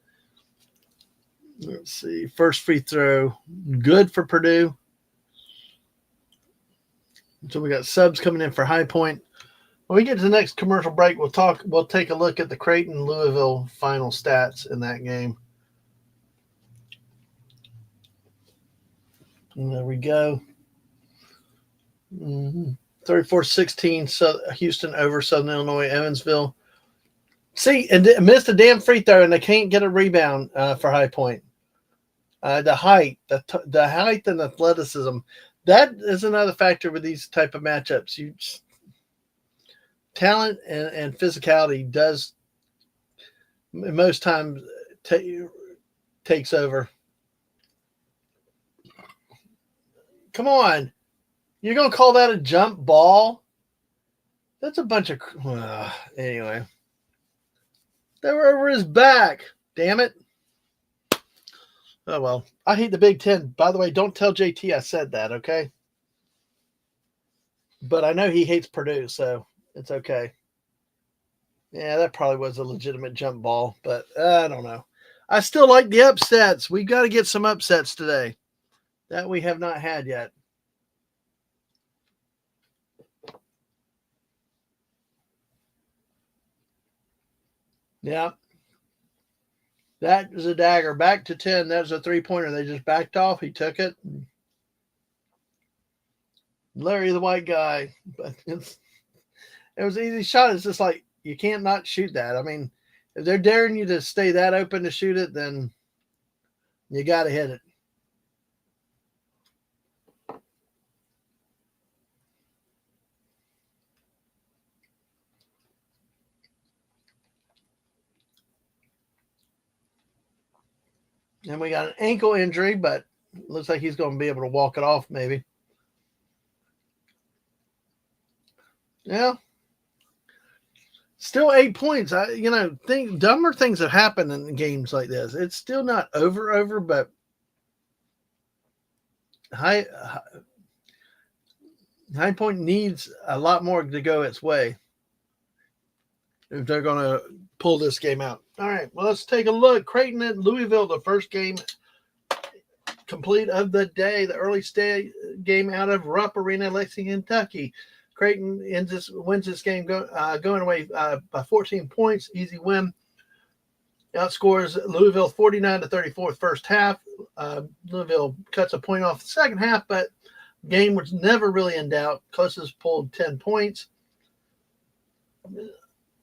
Let's see. First free throw. Good for Purdue. So we got subs coming in for High Point. When we get to the next commercial break, we'll take a look at the Creighton-Louisville final stats in that game. And there we go. 34-16, so Houston over Southern Illinois, Evansville. See, and missed a damn free throw, and they can't get a rebound for High Point. The height and athleticism, that is another factor with these type of matchups. Talent and physicality does most times takes over. Come on. You're going to call that a jump ball? That's a bunch of... anyway. They were over his back. Damn it. Oh, well. I hate the Big Ten. By the way, don't tell JT I said that, okay? But I know he hates Purdue, so it's okay. Yeah, that probably was a legitimate jump ball, but I don't know. I still like the upsets. We've got to get some upsets today that we have not had yet. Yeah. That was a dagger. Back to 10. That was a three-pointer. They just backed off. He took it. Larry the white guy. But it was an easy shot. It's just like, you can't not shoot that. I mean, if they're daring you to stay that open to shoot it, then you got to hit it. And we got an ankle injury, but looks like he's going to be able to walk it off maybe. Yeah. Still 8 points. Dumber things have happened in games like this. It's still not over, but High Point needs a lot more to go its way if they're going to pull this game out. All right, well, let's take a look. Creighton and Louisville, the first game complete of the day, the early stay game out of Rupp Arena, Lexington, Kentucky. Creighton wins this game going away by 14 points. Easy win. Outscores Louisville 49-34 first half. Louisville cuts a point off the second half, but game was never really in doubt. Closest pulled 10 points.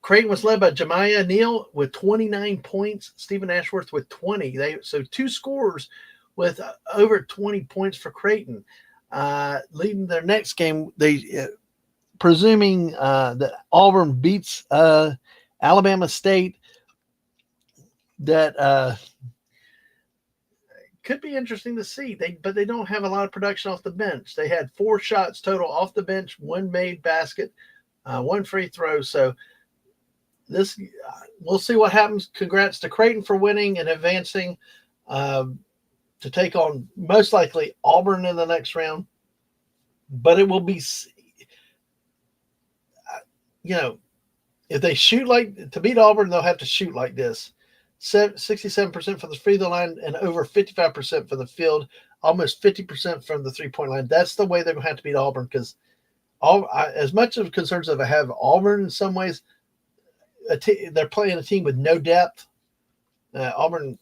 Creighton was led by Jemiah Neal with 29 points. Stephen Ashworth with 20. So two scorers with over 20 points for Creighton. Leading their next game, presuming that Auburn beats Alabama State, that could be interesting to see. But they don't have a lot of production off the bench. They had 4 shots total off the bench, 1 made basket, 1 free throw. So this we'll see what happens. Congrats to Creighton for winning and advancing to take on most likely Auburn in the next round. But it will be, if they shoot to beat Auburn, they'll have to shoot like this. 67% from the free throw line and over 55% from the field, almost 50% from the three-point line. That's the way they're going to have to beat Auburn, because as much of concerns as I have Auburn in some ways, they're playing a team with no depth. Auburn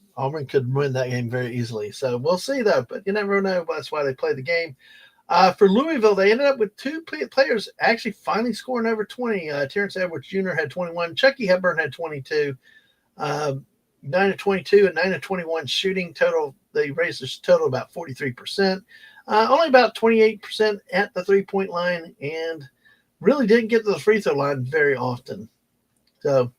could win that game very easily. So we'll see, though. But you never know. That's why they play the game. For Louisville, they ended up with 2 players actually finally scoring over 20. Terrence Edwards Jr. had 21. Chucky Hepburn had 22. 9-22 and 9-21 shooting total. They raised their total about 43%. Only about 28% at the three-point line, and really didn't get to the free throw line very often. So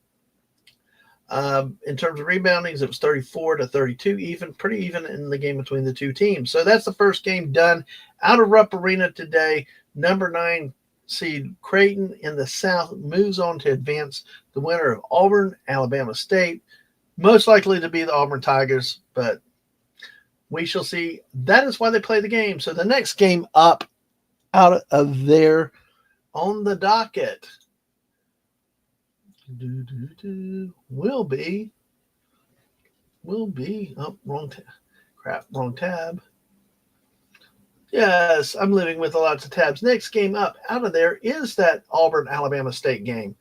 in terms of reboundings, it was 34-32, pretty even in the game between the two teams. So that's the first game done out of Rupp Arena today. Number 9 seed Creighton in the South moves on to advance. The winner of Auburn, Alabama State, most likely to be the Auburn Tigers, but we shall see. That is why they play the game. So the next game up out of there on the docket will be wrong tab. Yes, I'm living with lots of tabs. Next game up out of there is that Auburn Alabama State game.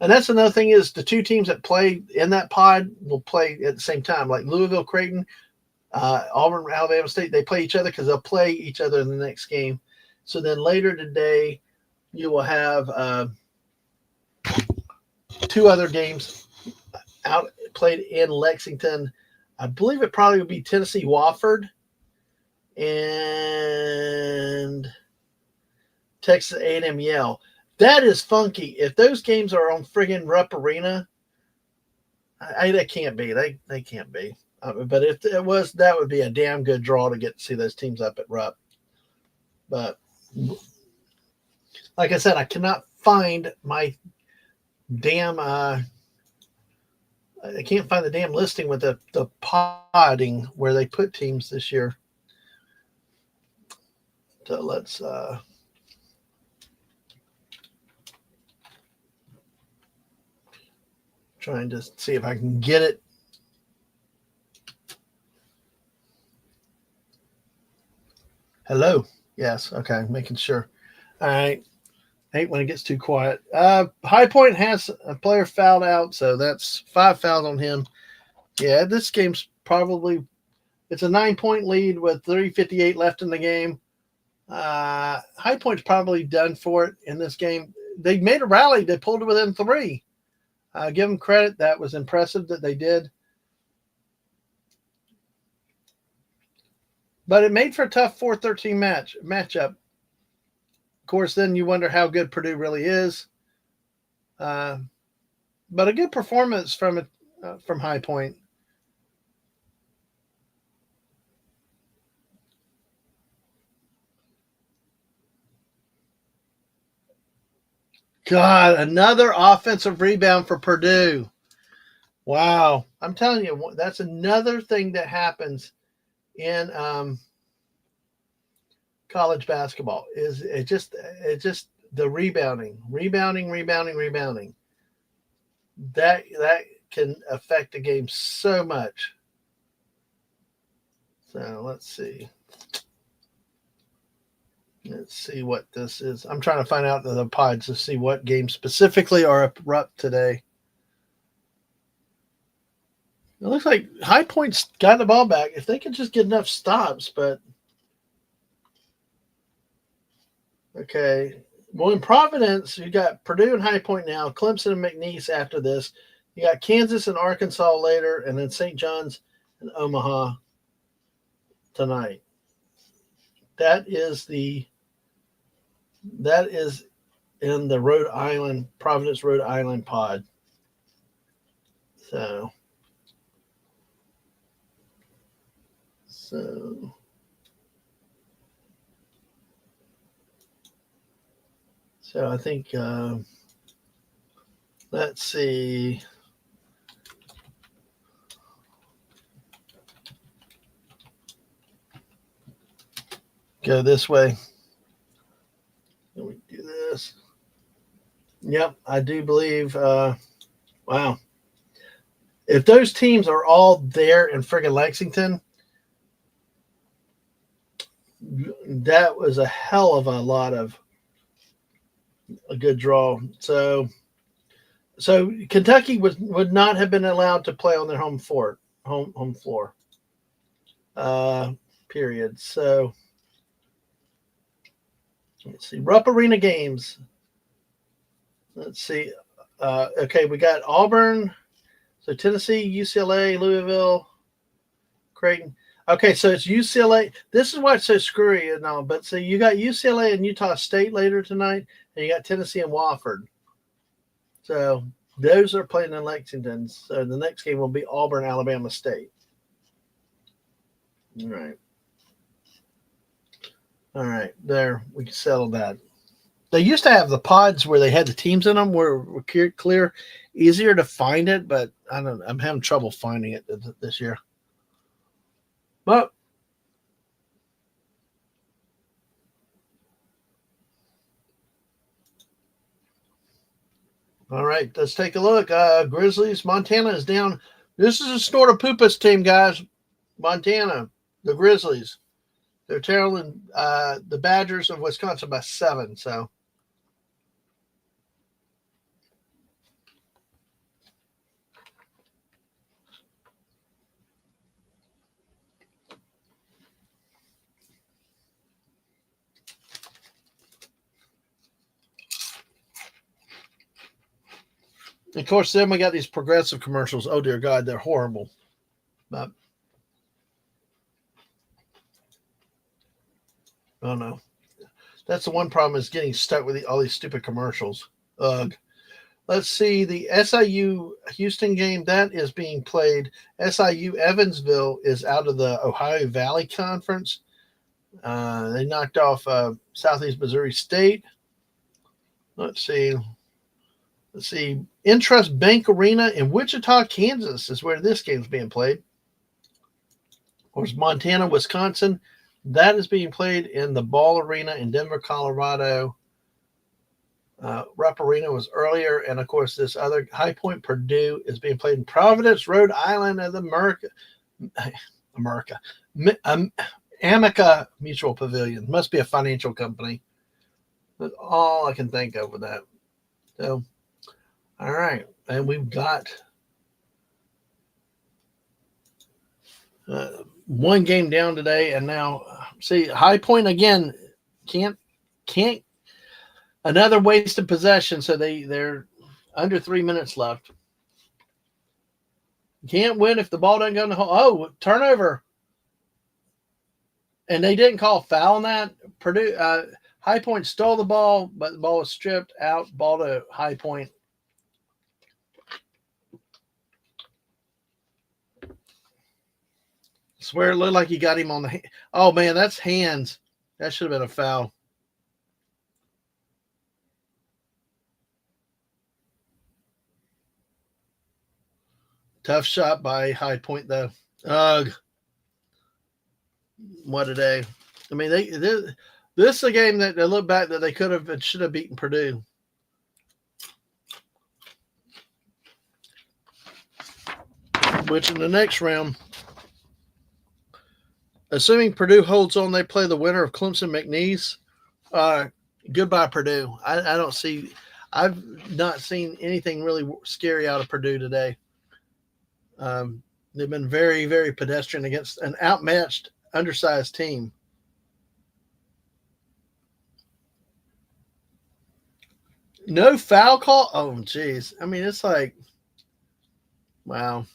And that's another thing, is the two teams that play in that pod will play at the same time. Like Louisville, Creighton, Auburn, Alabama State, they play each other because they'll play each other in the next game. So then later today, you will have 2 other games played in Lexington. I believe it probably would be Tennessee Wofford and Texas A&M Yale. That is funky. If those games are on friggin' Rupp Arena, they can't be. They can't be. But if it was, that would be a damn good draw to get to see those teams up at Rupp. But like I said, I cannot find my damn. I can't find the damn listing with the podding where they put teams this year. So let's. Trying to see if I can get it. Hello. Yes. Okay. Making sure. All right. I hate when it gets too quiet. High Point has a player fouled out, so that's 5 fouls on him. Yeah, this game's probably, it's a 9-point lead with 3:58 left in the game. High Point's probably done for it in this game. They made a rally. They pulled it within 3. Give them credit. That was impressive that they did. But it made for a tough 4-13 matchup. Of course, then you wonder how good Purdue really is. But a good performance from High Point. God, another offensive rebound for Purdue. Wow. I'm telling you, that's another thing that happens in college basketball. Is it just the rebounding. That can affect the game so much. So let's see. Let's see what this is. I'm trying to find out the pods to see what games specifically are up today. It looks like High Point's got the ball back. If they could just get enough stops, but okay. Well, in Providence, you got Purdue and High Point now, Clemson and McNeese after this. You got Kansas and Arkansas later, and then St. John's and Omaha tonight. That is in the Rhode Island, Providence, Rhode Island pod. So I think let's see. Go this way. Let me do this. Yep, I do believe. Wow. If those teams are all there in friggin' Lexington, that was a hell of a lot of a good draw. So Kentucky would not have been allowed to play on their home floor. Period. So let's see. Rupp Arena games. Let's see. Okay, we got Auburn. So Tennessee, UCLA, Louisville, Creighton. Okay, so it's UCLA. This is why it's so screwy and all. But so you got UCLA and Utah State later tonight, and you got Tennessee and Wofford. So those are playing in Lexington. So the next game will be Auburn, Alabama State. All right. There, we can settle that. They used to have the pods where they had the teams in them were clear, easier to find it, but I don't know. I'm having trouble finding it this year. But all right, let's take a look. Grizzlies, Montana is down. This is a Snorta Poopas team, guys. Montana, the Grizzlies. They're trailing the Badgers of Wisconsin by 7. So. Of course, then we got these progressive commercials. Oh, dear God, they're horrible. But, oh, no. That's the one problem is getting stuck with all these stupid commercials. Ugh. Let's see. The SIU Houston game, that is being played. SIU Evansville is out of the Ohio Valley Conference. They knocked off Southeast Missouri State. Let's see. Intrust Bank Arena in Wichita, Kansas is where this game's being played. Of course, Montana, Wisconsin. That is being played in the Ball Arena in Denver, Colorado. Rupp Arena was earlier. And, of course, this other High Point, Purdue, is being played in Providence, Rhode Island at the Amica Mutual Pavilion. Must be a financial company. That's all I can think of with that. So, all right. And we've got one game down today. And now, see, High Point again can't another wasted possession. So they're under 3 minutes left. Can't win if the ball doesn't go in the hole. Oh, turnover. And they didn't call foul on that. Purdue High Point stole the ball, but the ball was stripped out. Ball to High Point. Swear it looked like he got him on the. Oh man, that's hands. That should have been a foul. Tough shot by High Point though. Ugh. What a day. I mean, this is a game that they look back that they could have and should have beaten Purdue. Which in the next round, Assuming Purdue holds on, they play the winner of Clemson McNeese. Goodbye, Purdue. I don't see. I've not seen anything really scary out of Purdue today. They've been very, very pedestrian against an outmatched, undersized team. No foul call? Oh, jeez. I mean, it's like, wow.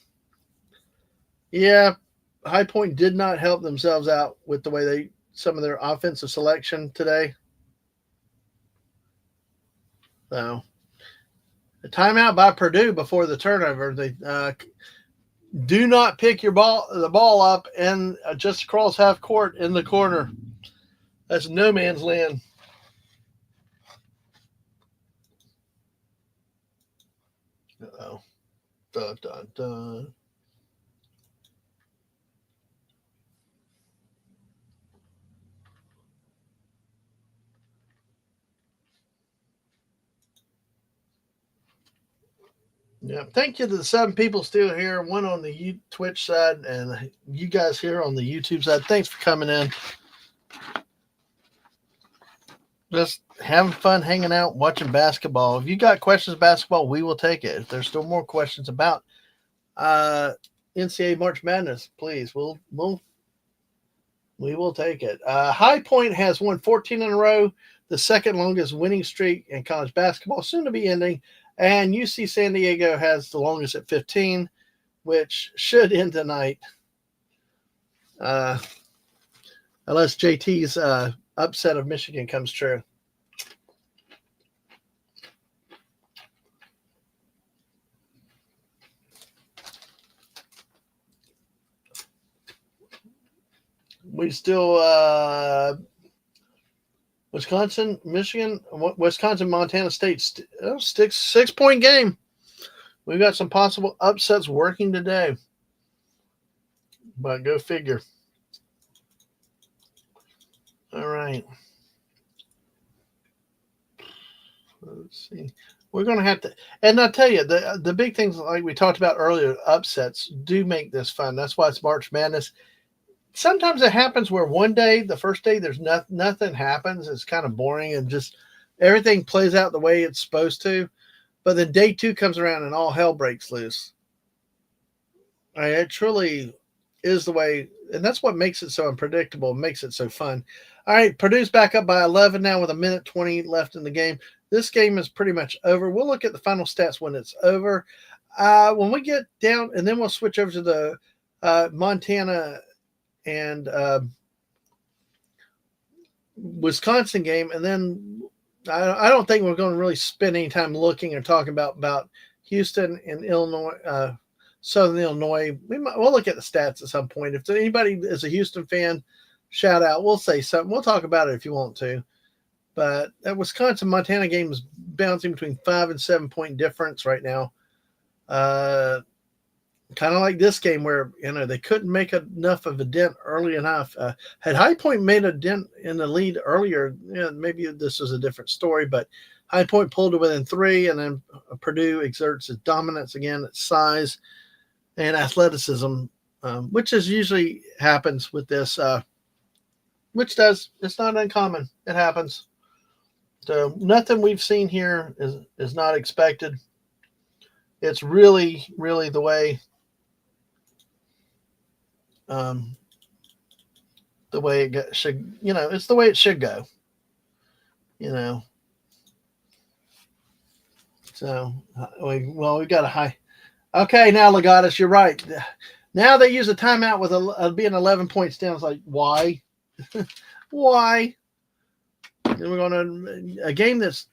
Yeah, High Point did not help themselves out with the way some of their offensive selection today. So, a timeout by Purdue before the turnover. They do not pick the ball up and just across half court in the corner. That's no man's land. Uh-oh. Dun, dun, dun. Yeah, thank you to the 7 people still here. One on the Twitch side, and you guys here on the YouTube side. Thanks for coming in. Just having fun, hanging out, watching basketball. If you got questions about basketball, we will take it. If there's still more questions about NCAA March Madness, please, we will take it. High Point has won 14 in a row, the second longest winning streak in college basketball, soon to be ending. And UC San Diego has the longest at 15, which should end tonight. Unless JT's upset of Michigan comes true. We still Wisconsin, Michigan, Wisconsin, Montana State, 6-point game. We've got some possible upsets working today. But go figure. All right. Let's see. We're going to have to, and I'll tell you, the big things like we talked about earlier, upsets do make this fun. That's why it's March Madness. Sometimes it happens where one day, the first day, there's nothing happens. It's kind of boring and just everything plays out the way it's supposed to. But then day 2 comes around and all hell breaks loose. I mean, it truly is the way, and that's what makes it so unpredictable, makes it so fun. All right, Purdue's back up by 11 now with 1:20 left in the game. This game is pretty much over. We'll look at the final stats when it's over. When we get down, and then we'll switch over to the Montana and Wisconsin game, and then I don't think we're going to really spend any time looking or talking about Houston and Illinois, Southern Illinois. We'll look at the stats at some point. If anybody is a Houston fan, shout out. We'll say something. We'll talk about it if you want to. But that Wisconsin-Montana game is bouncing between 5 and 7 point difference right now. Kind of like this game where, they couldn't make enough of a dent early enough. Had High Point made a dent in the lead earlier, maybe this was a different story, but High Point pulled it within 3, and then Purdue exerts its dominance again, its size and athleticism, which is usually happens with this, it's not uncommon. It happens. So nothing we've seen here is not expected. It's really, really the way it should, it's the way it should go, So, we got a high. Okay, now Legatus, you're right. Now they use a timeout with being 11 points down. It's like, why? Why? And we're going to a game that's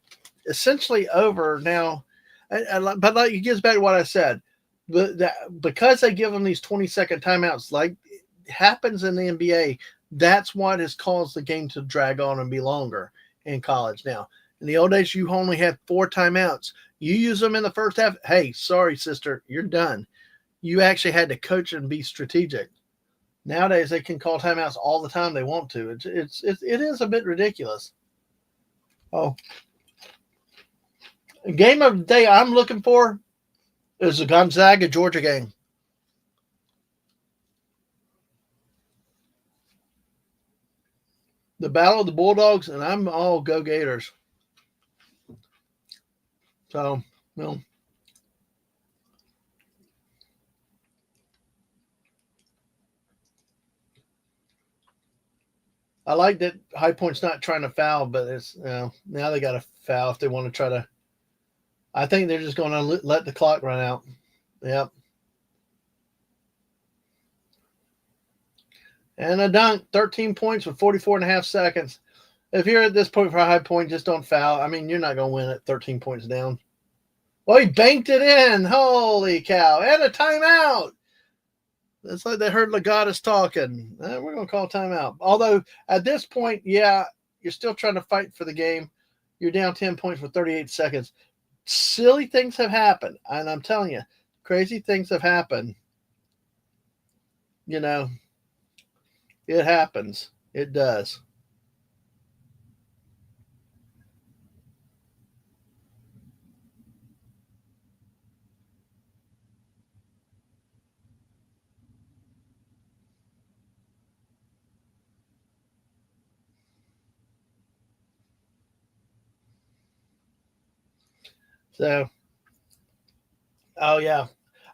essentially over now. But it gets back to what I said. Because they give them these 20-second timeouts, like it happens in the NBA, that's what has caused the game to drag on and be longer in college now. In the old days, you only had 4 timeouts. You use them in the first half. Hey, sorry, sister, you're done. You actually had to coach and be strategic. Nowadays, they can call timeouts all the time they want to. It is a bit ridiculous. Oh, game of the day I'm looking for is the Gonzaga Georgia game. the Battle of the Bulldogs, and I'm all go Gators. So, well, I like that High Point's not trying to foul, but it's now they got to foul if they want to try to. I think they're just going to let the clock run out. Yep. And a dunk, 13 points with 44 and a half seconds. If you're at this point for a High Point, just don't foul. I mean, you're not going to win at 13 points down. Well, he banked it in. Holy cow. And a timeout. It's like they heard Legatus talking. We're going to call timeout. Although, at this point, yeah, you're still trying to fight for the game. You're down 10 points with 38 seconds. Silly things have happened. And I'm telling you, crazy things have happened. You know, it happens. It does. So, oh yeah,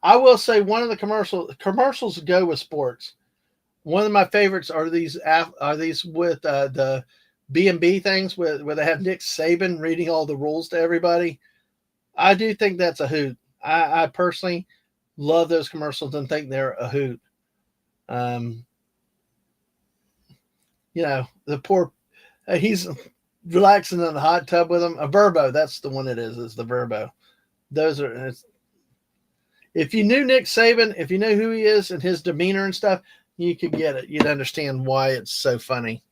I will say one of the commercials go with sports. One of my favorites are these with the B&B things where they have Nick Saban reading all the rules to everybody. I do think that's a hoot. I personally love those commercials and think they're a hoot. Um, the poor he's relaxing in the hot tub with him. A Verbo, that's the one it is the Verbo. Those are if you knew Nick Saban, if you knew who he is and his demeanor and stuff, you could get it. You'd understand why it's so funny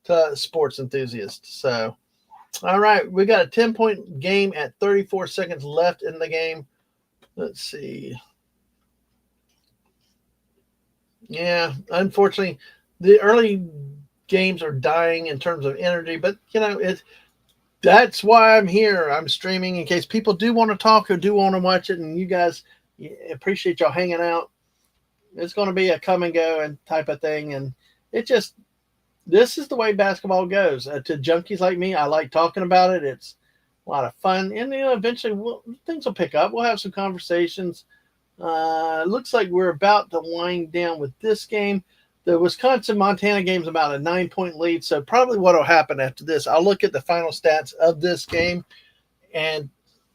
to sports enthusiasts. So, all right, we got a 10-point game at 34 seconds left in the game. Let's see. Yeah, unfortunately, the early games are dying in terms of energy, but that's why I'm here. I'm streaming in case people do want to talk or do want to watch it, and you guys appreciate y'all hanging out. It's going to be a come and go and type of thing, and this is the way basketball goes. To junkies like me, I like talking about it. It's a lot of fun, and eventually things will pick up. We'll have some conversations. Looks like we're about to wind down with this game. The Wisconsin-Montana game is about a 9-point lead, so probably what will happen after this, I'll look at the final stats of this game and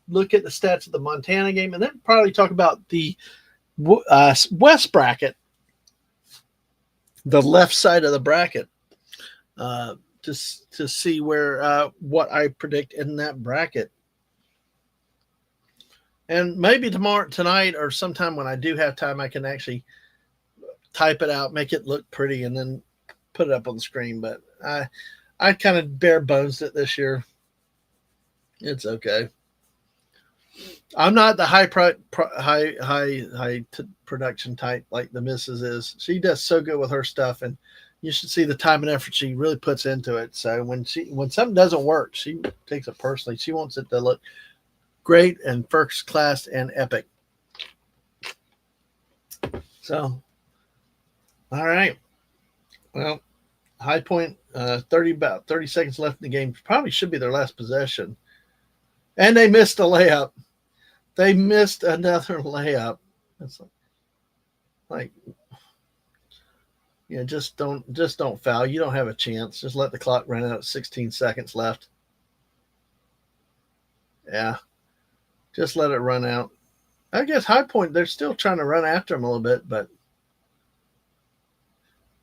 look at the stats of the Montana game, and then probably talk about the West bracket, the left side of the bracket, to see where what I predict in that bracket. And maybe tonight, or sometime when I do have time, I can actually type it out, make it look pretty, and then put it up on the screen. But I kind of bare bones it this year. It's okay. I'm not the high production type like the missus is. She does so good with her stuff, and you should see the time and effort she really puts into it. So when something doesn't work, she takes it personally. She wants it to look great and first class and epic. So, all right. Well, High Point, about 30 seconds left in the game. Probably should be their last possession. And they missed a layup. They missed another layup. It's like just don't foul. You don't have a chance. Just let the clock run out at 16 seconds left. Yeah. Just let it run out. I guess High Point, they're still trying to run after them a little bit, but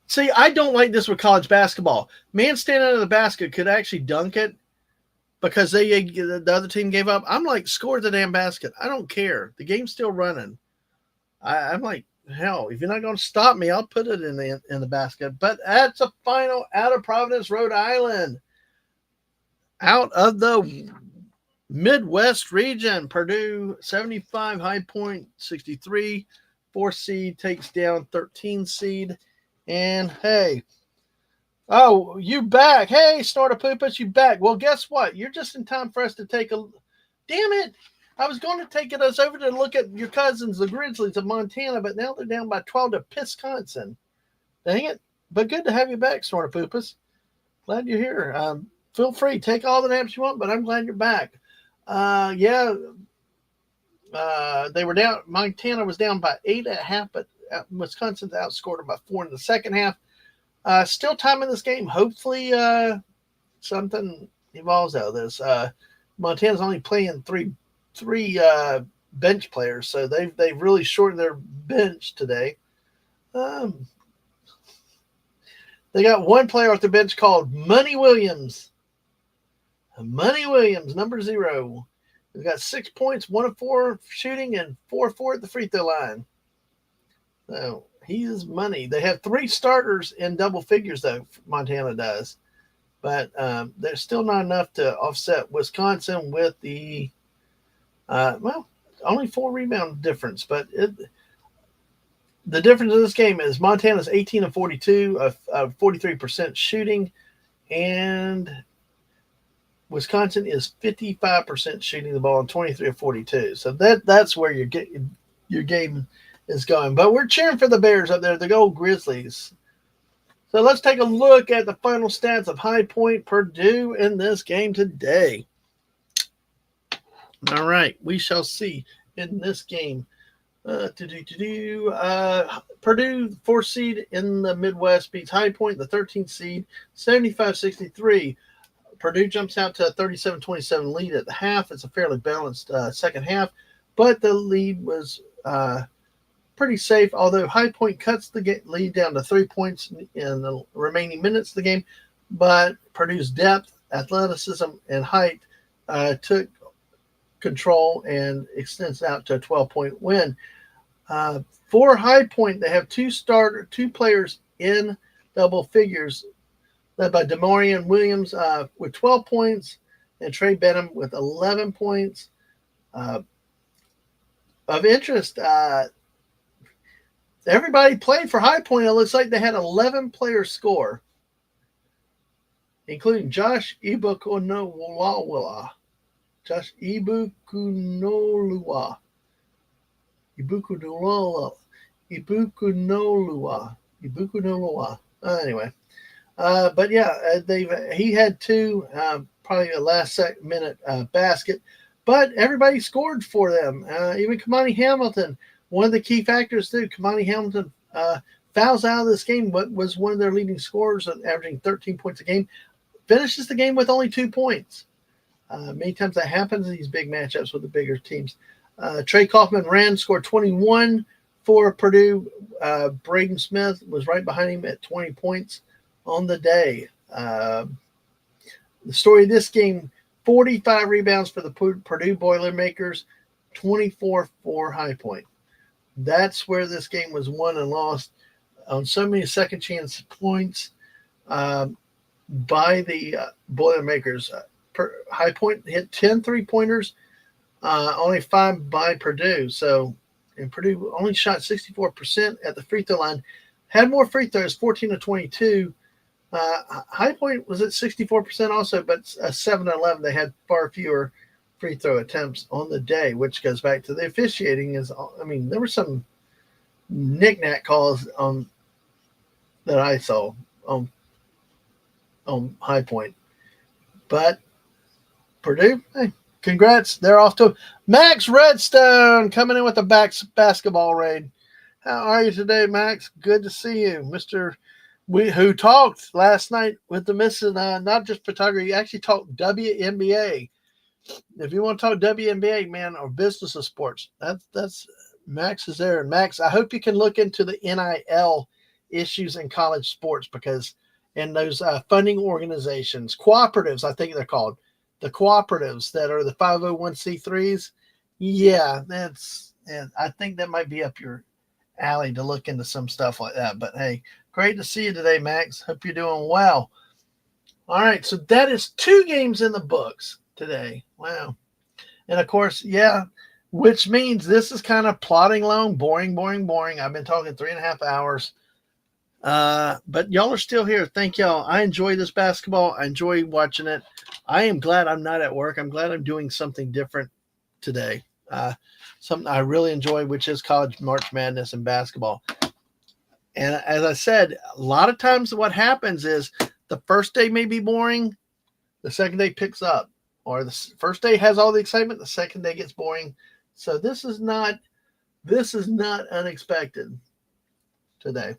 see, I don't like this with college basketball. Man standing under the basket could actually dunk it because the other team gave up. I'm like, score the damn basket. I don't care. The game's still running. I'm like, hell, if you're not going to stop me, I'll put it in the basket. But that's a final out of Providence, Rhode Island. Out of the Midwest region, Purdue 75, High Point 63. 4 seed takes down 13 seed. And hey, oh, you back. Hey, Snortapoopus, you back. Well, guess what? You're just in time for us to take a. Damn it. I was going to take us over to look at your cousins, the Grizzlies of Montana, but now they're down by 12 to Wisconsin. Dang it. But good to have you back, Snortapoopus. Glad you're here. Feel free, take all the naps you want, but I'm glad you're back. They were down. Montana was down by 8.5, but Wisconsin outscored them by 4 in the second half. Still time in this game. Hopefully, something evolves out of this. Montana's only playing three bench players, so they've really shortened their bench today. They got one player off the bench called Money Williams. Money Williams, number 0. He's got 6 points, 1 of 4 shooting, and 4 of 4 at the free throw line. So he is money. They have 3 starters in double figures, though, Montana does. But there's still not enough to offset Wisconsin with the, only 4 rebound difference. But the difference in this game is Montana's 18 of 42, of 43% shooting, and Wisconsin is 55% shooting the ball and 23 of 42. So that's where your game is going. But we're cheering for the Bears up there, the Gold Grizzlies. So let's take a look at the final stats of High Point Purdue in this game today. All right, we shall see in this game. Purdue, 4th seed in the Midwest, beats High Point, the 13th seed, 75-63. Purdue jumps out to a 37-27 lead at the half. It's a fairly balanced second half, but the lead was pretty safe, although High Point cuts the lead down to 3 points in the remaining minutes of the game. But Purdue's depth, athleticism, and height took control and extends out to a 12-point win. For High Point, they have 2 players in double figures, led by Demarion Williams with 12 points and Trey Benham with 11 points. Of interest, everybody played for High Point. It looks like they had 11 players score, including Josh Ibukunolua. Anyway. But yeah, he had 2, probably a last-minute basket. But everybody scored for them. Even Kamani Hamilton, one of the key factors too. Kamani Hamilton fouls out of this game, but was one of their leading scorers, averaging 13 points a game. Finishes the game with only 2 points. Many times that happens in these big matchups with the bigger teams. Trey Kaufman scored 21 for Purdue. Braden Smith was right behind him at 20 points on the day. The story of this game, 45 rebounds for the Purdue Boilermakers, 24 for High Point. That's where this game was won and lost on so many second chance points by the Boilermakers. High Point hit 10 3-pointers, only 5 by Purdue. And Purdue only shot 64% at the free throw line. Had more free throws, 14 of 22. High Point was at 64% also, but 7-11. They had far fewer free throw attempts on the day, which goes back to the officiating. There were some knick-knack calls that I saw on High Point. But Purdue, hey, congrats. They're off to Max Redstone coming in with a basketball raid. How are you today, Max? Good to see you, Mr. Who talked last night with the missus, not just photography, actually talked WNBA. If you want to talk WNBA, man, or business of sports, that's Max is there. And Max, I hope you can look into the NIL issues in college sports, because in those funding organizations, cooperatives, I think they're called, the cooperatives that are the 501c3s. Yeah, I think that might be up your alley to look into some stuff like that. But hey, great to see you today, Max. Hope you're doing well. All right, so that is 2 games in the books today. Wow. And of course, yeah, which means this is kind of plodding along, boring. I've been talking 3.5 hours. But y'all are still here. Thank y'all. I enjoy this basketball. I enjoy watching it. I am glad I'm not at work. I'm glad I'm doing something different today. Something I really enjoy, which is college March Madness and basketball. And as I said, a lot of times what happens is the first day may be boring, the second day picks up, or the first day has all the excitement, the second day gets boring. So this is not unexpected today.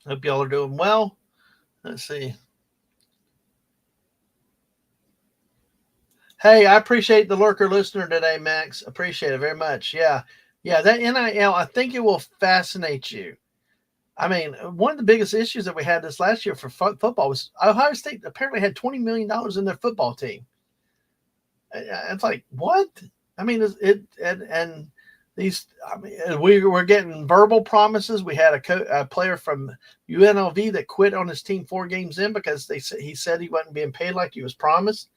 Hope y'all are doing well. Let's see. Hey, I appreciate the lurker listener today, Max. Appreciate it very much. Yeah. That NIL, I think it will fascinate you. I mean, one of the biggest issues that we had this last year for football was Ohio State apparently had $20 million in their football team. It's like, what? I mean, and these, I mean, we were getting verbal promises. We had a player from UNLV that quit on his team 4 games in because he said he wasn't being paid like he was promised.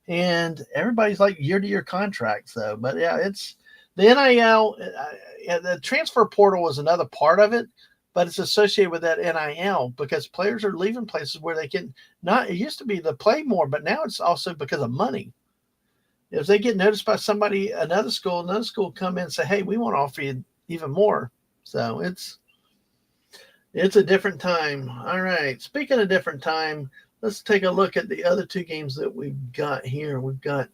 And everybody's like year-to-year contracts, though. But yeah, it's the NIL. The transfer portal was another part of it, but it's associated with that NIL because players are leaving places where they can not. It used to be to play more, but now it's also because of money. If they get noticed by somebody, another school come in and say, "Hey, we want to offer you even more." So it's a different time. All right. Speaking of different time, let's take a look at the other 2 games that we've got here. We've got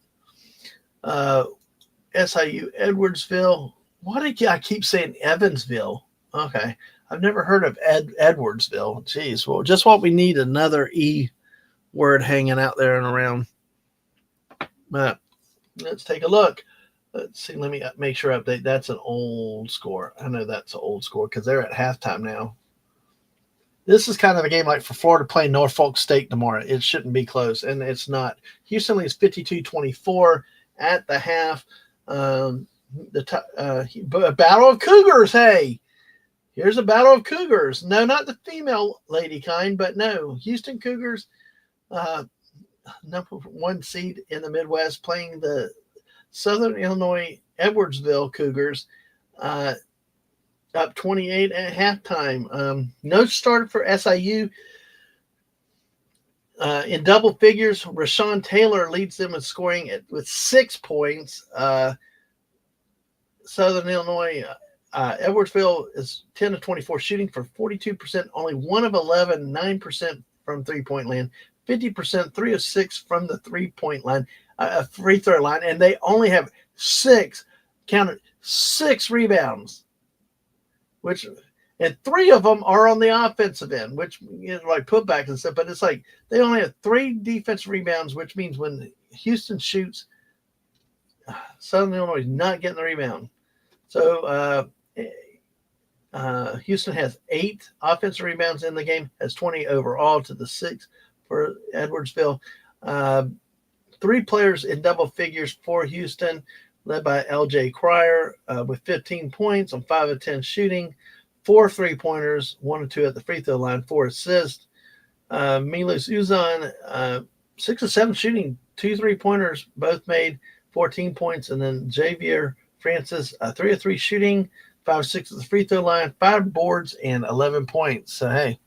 SIU Edwardsville. Why do I keep saying Evansville? Okay. I've never heard of Edwardsville. Jeez. Well, just what we need, another E word hanging out there and around. But let's take a look. Let's see. Let me make sure I update. That's an old score. I know that's an old score because they're at halftime now. This is kind of a game like for Florida playing Norfolk State tomorrow. It shouldn't be close, and it's not. Houston leads 52-24 at the half. A battle of Cougars, hey. Here's a battle of Cougars. No, not the female lady kind, but no. Houston Cougars, number 1 seed in the Midwest, playing the Southern Illinois Edwardsville Cougars. Up 28 at halftime. No starter for SIU. In double figures, Rashawn Taylor leads them in scoring with 6 points. Southern Illinois, Edwardsville is 10-24 shooting for 42%, only 1 of 11, 9% from three-point land, 50%, 3 of 6 from the three-point line, free throw line, and they only have 6 rebounds. And 3 of them are on the offensive end, which like putbacks and stuff. But it's like they only have 3 defensive rebounds, which means when Houston shoots, Southern Illinois is not getting the rebound. So Houston has 8 offensive rebounds in the game, has 20 overall to the 6 for Edwardsville. 3 players in double figures for Houston, led by L.J. Cryer with 15 points on 5 of 10 shooting, 4 3-pointers, 1 or 2 at the free throw line, 4 assists. Milos Uzan, 6 of 7 shooting, 2 3-pointers, both made, 14 points. And then Xavier Francis, 3 of 3 shooting, 5 of 6 at the free throw line, 5 boards, and 11 points. So, hey.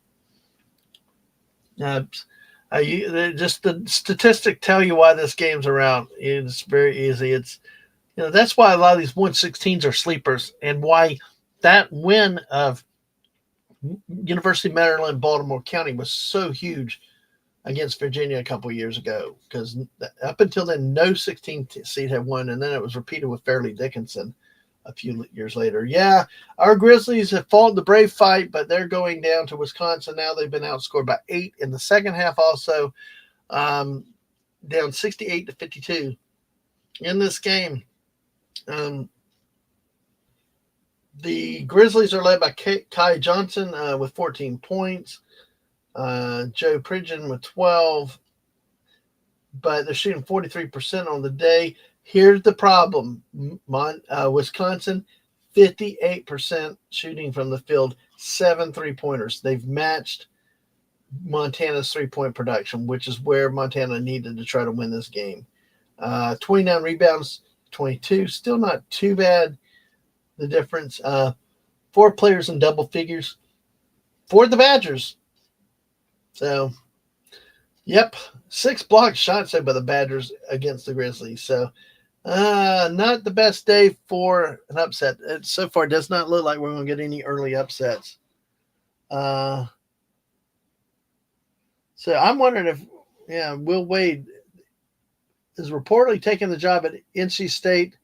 Just the statistic tell you why this game's around. It's very easy. It's that's why a lot of these 116s are sleepers, and why that win of University of Maryland Baltimore County was so huge against Virginia a couple of years ago, because up until then no 16 seed had won, and then it was repeated with Fairleigh Dickinson a few years later. Yeah, our Grizzlies have fought the brave fight, but they're going down to Wisconsin now. They've been outscored by 8 in the second half also, down 68-52 in this game. The Grizzlies are led by Kai Johnson with 14 points, Joe Pridgeon with 12, but they're shooting 43% on the day. Here's the problem. Wisconsin, 58% shooting from the field, 7 3-pointers. They've matched Montana's 3-point production, which is where Montana needed to try to win this game. 29 rebounds, 22. Still not too bad, the difference. 4 players in double figures for the Badgers. So, yep, 6 blocked shots by the Badgers against the Grizzlies. So, not the best day for an upset. So far, it does not look like we're going to get any early upsets. So I'm wondering if, yeah, Will Wade is reportedly taking the job at NC State.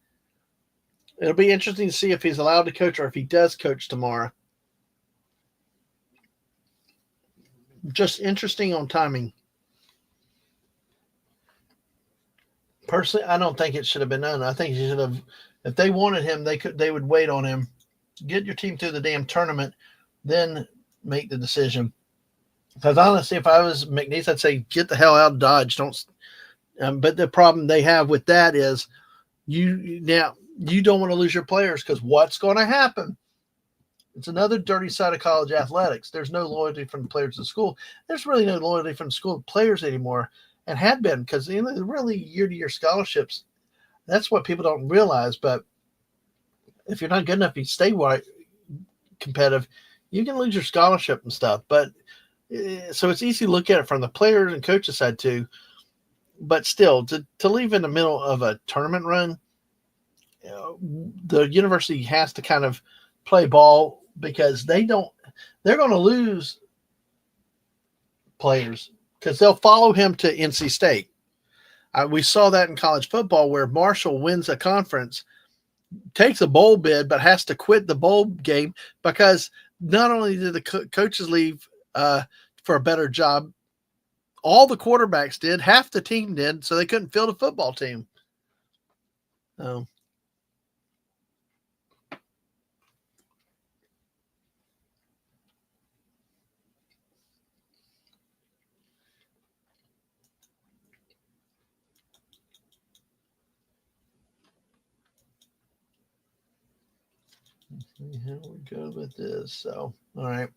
It'll be interesting to see if he's allowed to coach or if he does coach tomorrow. Just interesting on timing. Personally, I don't think it should have been done. I think he should have. If they wanted him, they would wait on him, get your team through the damn tournament, then make the decision. Because honestly, if I was McNeese, I'd say get the hell out of Dodge. Don't. But the problem they have with that is you don't want to lose your players because what's going to happen? It's another dirty side of college athletics. There's no loyalty from the players of school. There's really no loyalty from the school players anymore, and had been because really year-to-year scholarships. That's what people don't realize. But if you're not good enough, you stay competitive, you can lose your scholarship and stuff. But so it's easy to look at it from the players and coaches side too. But still, to leave in the middle of a tournament run, the university has to kind of play ball because they're going to lose players because they'll follow him to NC State. We saw that in college football where Marshall wins a conference, takes a bowl bid, but has to quit the bowl game because not only did the coaches leave for a better job, all the quarterbacks did, half the team did, so they couldn't field a football team. So. See how we go with this. So, all right.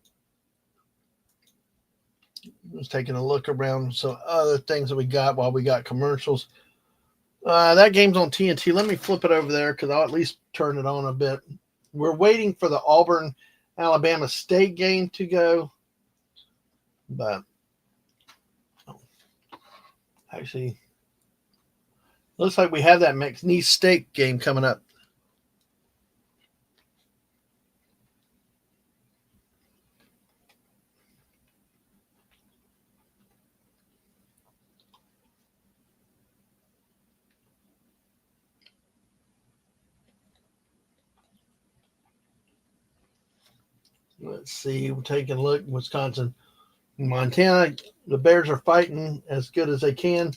Just taking a look around some other things that we got while we got commercials. That game's on TNT. Let me flip it over there because I'll at least turn it on a bit. We're waiting for the Auburn Alabama State game to go. But actually, looks like we have that McNeese State game coming up. Let's see. We're taking a look. Wisconsin, Montana. The Bears are fighting as good as they can.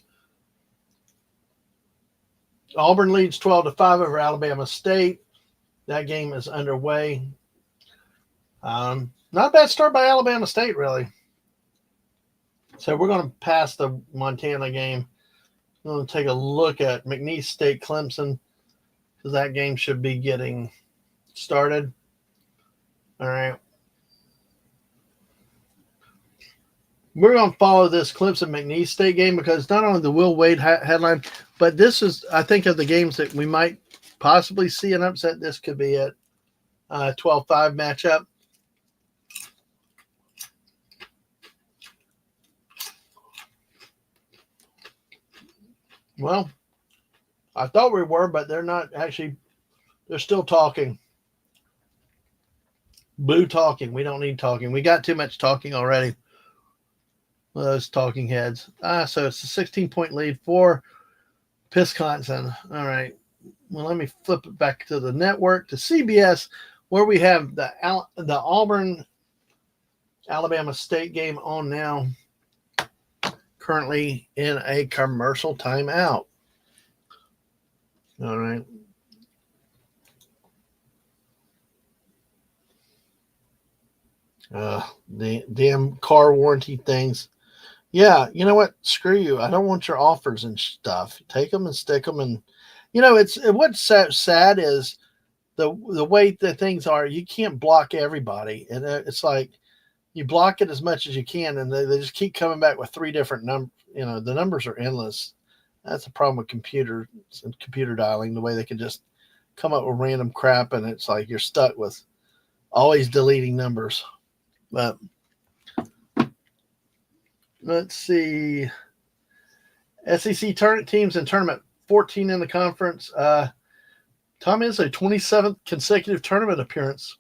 Auburn leads 12-5 over Alabama State. That game is underway. Not a bad start by Alabama State, really. So we're going to pass the Montana game. I'm going to take a look at McNeese State Clemson because that game should be getting started. All right. We're going to follow this Clemson McNeese State game because not only the Will Wade headline, but this is, I think, of the games that we might possibly see an upset. This could be a 12-5 matchup. Well, I thought we were, but they're not actually. They're still talking. Boo talking. We don't need talking. We got too much talking already. Those talking heads. So it's a 16-point lead for Wisconsin. All right. Well, let me flip it back to the network, to CBS, where we have the Auburn Alabama State game on now, currently in a commercial timeout. All right. The damn car warranty things. Yeah, you know what? Screw you. I don't want your offers and stuff. Take them and stick them. And, what's sad is the way that things are, you can't block everybody. And it's like you block it as much as you can, and they just keep coming back with three different numbers. The numbers are endless. That's the problem with computers and computer dialing, the way they can just come up with random crap, and it's like you're stuck with always deleting numbers. But let's see. SEC teams in tournament 14 in the conference. Tom Izzo, 27th consecutive tournament appearance.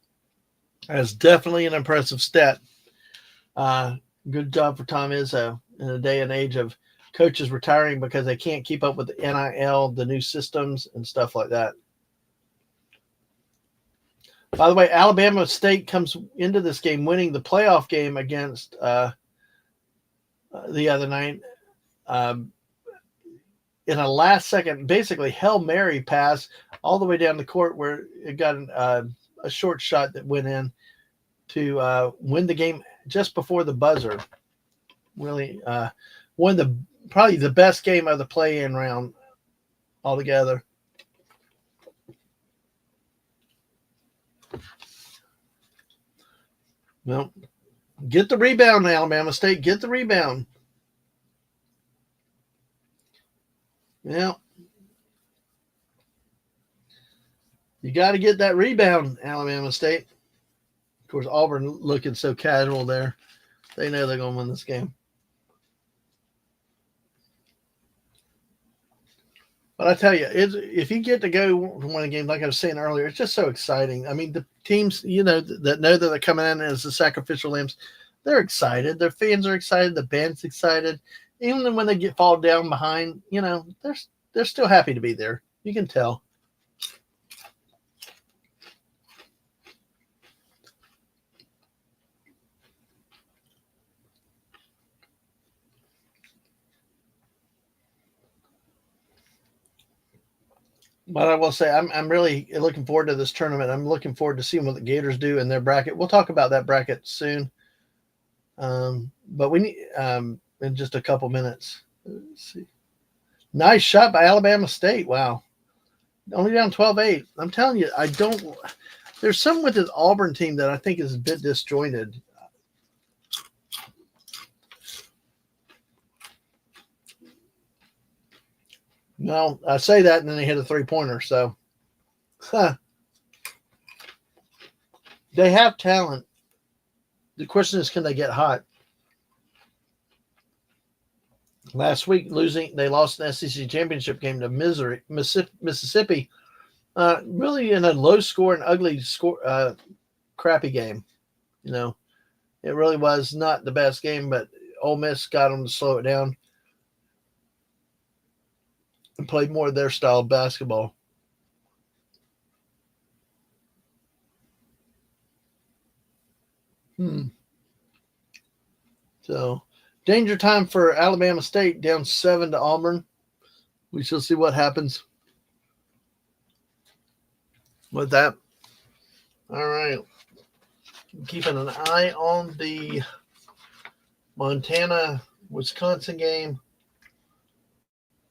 That is definitely an impressive stat. Good job for Tom Izzo. in a day and age of coaches retiring because they can't keep up with the NIL, the new systems, and stuff like that. By the way, Alabama State comes into this game winning the playoff game against the other night in a last-second, basically Hail Mary pass all the way down the court where it got a short shot that went in to win the game just before the buzzer. Really won probably the best game of the play-in round altogether. Well, get the rebound, Alabama State. Get the rebound. Yeah. You got to get that rebound, Alabama State. Of course, Auburn looking so casual there. They know they're going to win this game. But I tell you, if you get to go to win a game, like I was saying earlier, it's just so exciting. I mean, the teams, that know that they're coming in as the sacrificial lambs, they're excited. Their fans are excited. The band's excited. Even when they fall down behind, they're still happy to be there. You can tell. But I will say, I'm really looking forward to this tournament. I'm looking forward to seeing what the Gators do in their bracket. We'll talk about that bracket soon. But we need in just a couple minutes. Let's see. Nice shot by Alabama State. Wow. Only down 12-8. I'm telling you, there's something with this Auburn team that I think is a bit disjointed. No, I say that, and then they hit a three-pointer. So, they have talent. The question is, can they get hot? Last week, they lost an SEC championship game to Mississippi. Really in a low-scoring, ugly crappy game. It really was not the best game, but Ole Miss got them to slow it down and played more of their style of basketball. So, danger time for Alabama State, down 7 to Auburn. We shall see what happens with that. All right. Keeping an eye on the Montana-Wisconsin game.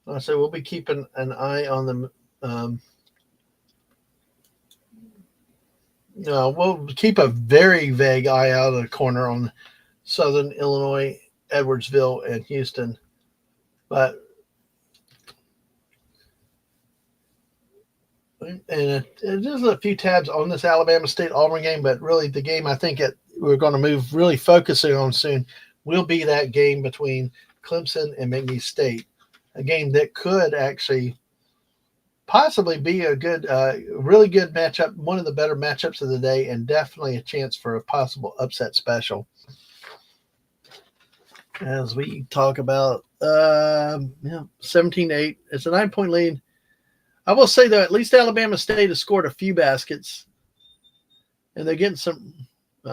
I say we'll be keeping an eye on the we'll keep a very vague eye out of the corner on Southern Illinois, Edwardsville, and Houston. And just a few tabs on this Alabama State-Auburn game, but really the game I think we're going to move really focusing on soon will be that game between Clemson and McNeese State, a game that could actually possibly be a good, really good matchup, one of the better matchups of the day, and definitely a chance for a possible upset special. As we talk about 17-8, it's a 9-point lead. I will say, though, at least Alabama State has scored a few baskets, and they're getting some –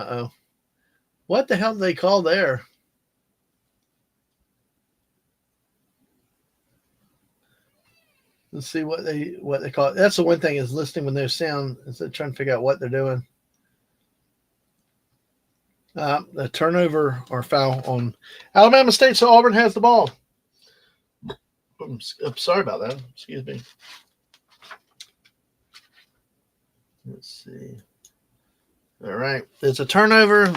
what the hell did they call there? Let's see what they call it. That's the one thing is listening with no sound, is trying to figure out what they're doing. A turnover or foul on Alabama State, so Auburn has the ball. I'm sorry about that. Excuse me. Let's see. All right. It's a turnover.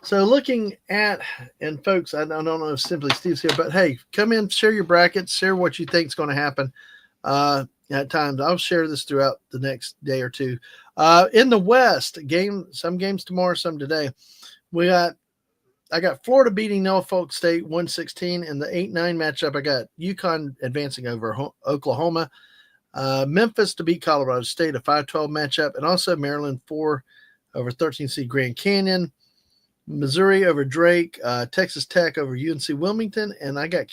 So looking at, and folks, I don't know if Simply Steve's here, but hey, come in, share your brackets, share what you think is going to happen. At times, I'll share this throughout the next day or two. In the West, some games tomorrow, some today. I got Florida beating Norfolk State 116 in the 8-9 matchup. I got UConn advancing over Oklahoma. Memphis to beat Colorado State, a 5-12 matchup, and also Maryland 4 over 13 seed Grand Canyon. Missouri over Drake, Texas Tech over UNC Wilmington, and I got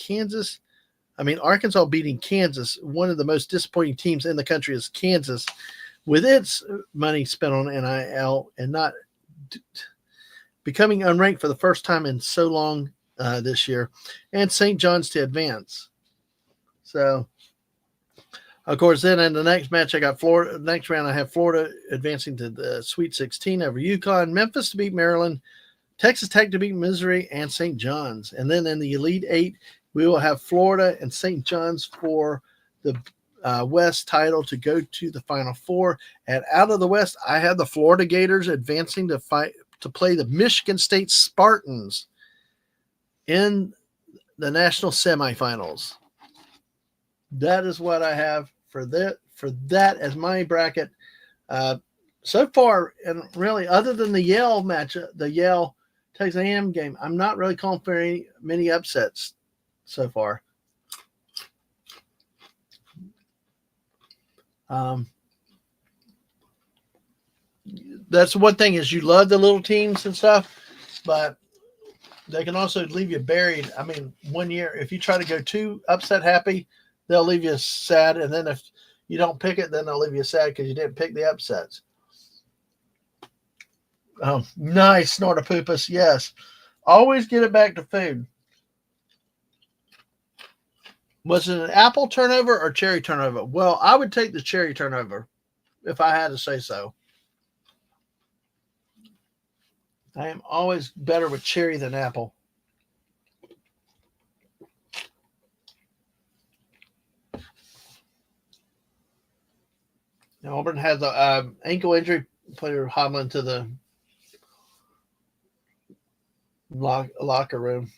Arkansas beating Kansas. One of the most disappointing teams in the country is Kansas, with its money spent on NIL and not becoming unranked for the first time in so long this year, and St. John's to advance. So, of course, then in the next match, I got Florida. Next round, I have Florida advancing to the Sweet 16 over UConn, Memphis to beat Maryland, Texas Tech to beat Missouri, and St. John's. And then in the Elite Eight, we will have Florida and St. John's for the West title to go to the Final Four. And out of the West, I have the Florida Gators advancing to play the Michigan State Spartans in the national semifinals. That is what I have for that as my bracket. So far, and really, other than the Yale match, the Yale Texas A&M game, I'm not really calling for many upsets so far. That's one thing is you love the little teams and stuff, but they can also leave you buried. I mean, one year, if you try to go too upset happy, they'll leave you sad. And then if you don't pick it, then they'll leave you sad because you didn't pick the upsets. Oh, nice, Snortopoopus. Yes. Always get it back to food. Was it an apple turnover or cherry turnover? Well, I would take the cherry turnover if I had to say so. I am always better with cherry than apple. Now, Auburn has an ankle injury. Player hobbling to the locker room.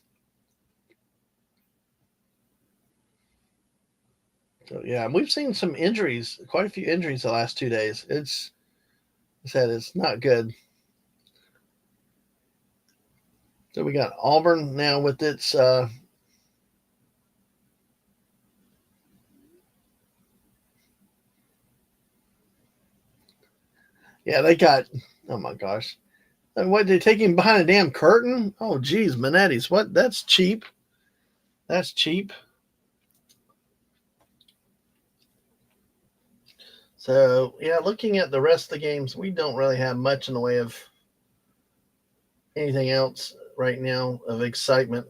So, yeah, we've seen some injuries, quite a few injuries the last 2 days. It's not good. So we got Auburn now with its yeah, they got, oh my gosh. What, they take him behind a damn curtain? Oh geez, Manetti's, what? That's cheap. That's cheap. So yeah, looking at the rest of the games, we don't really have much in the way of anything else right now of excitement.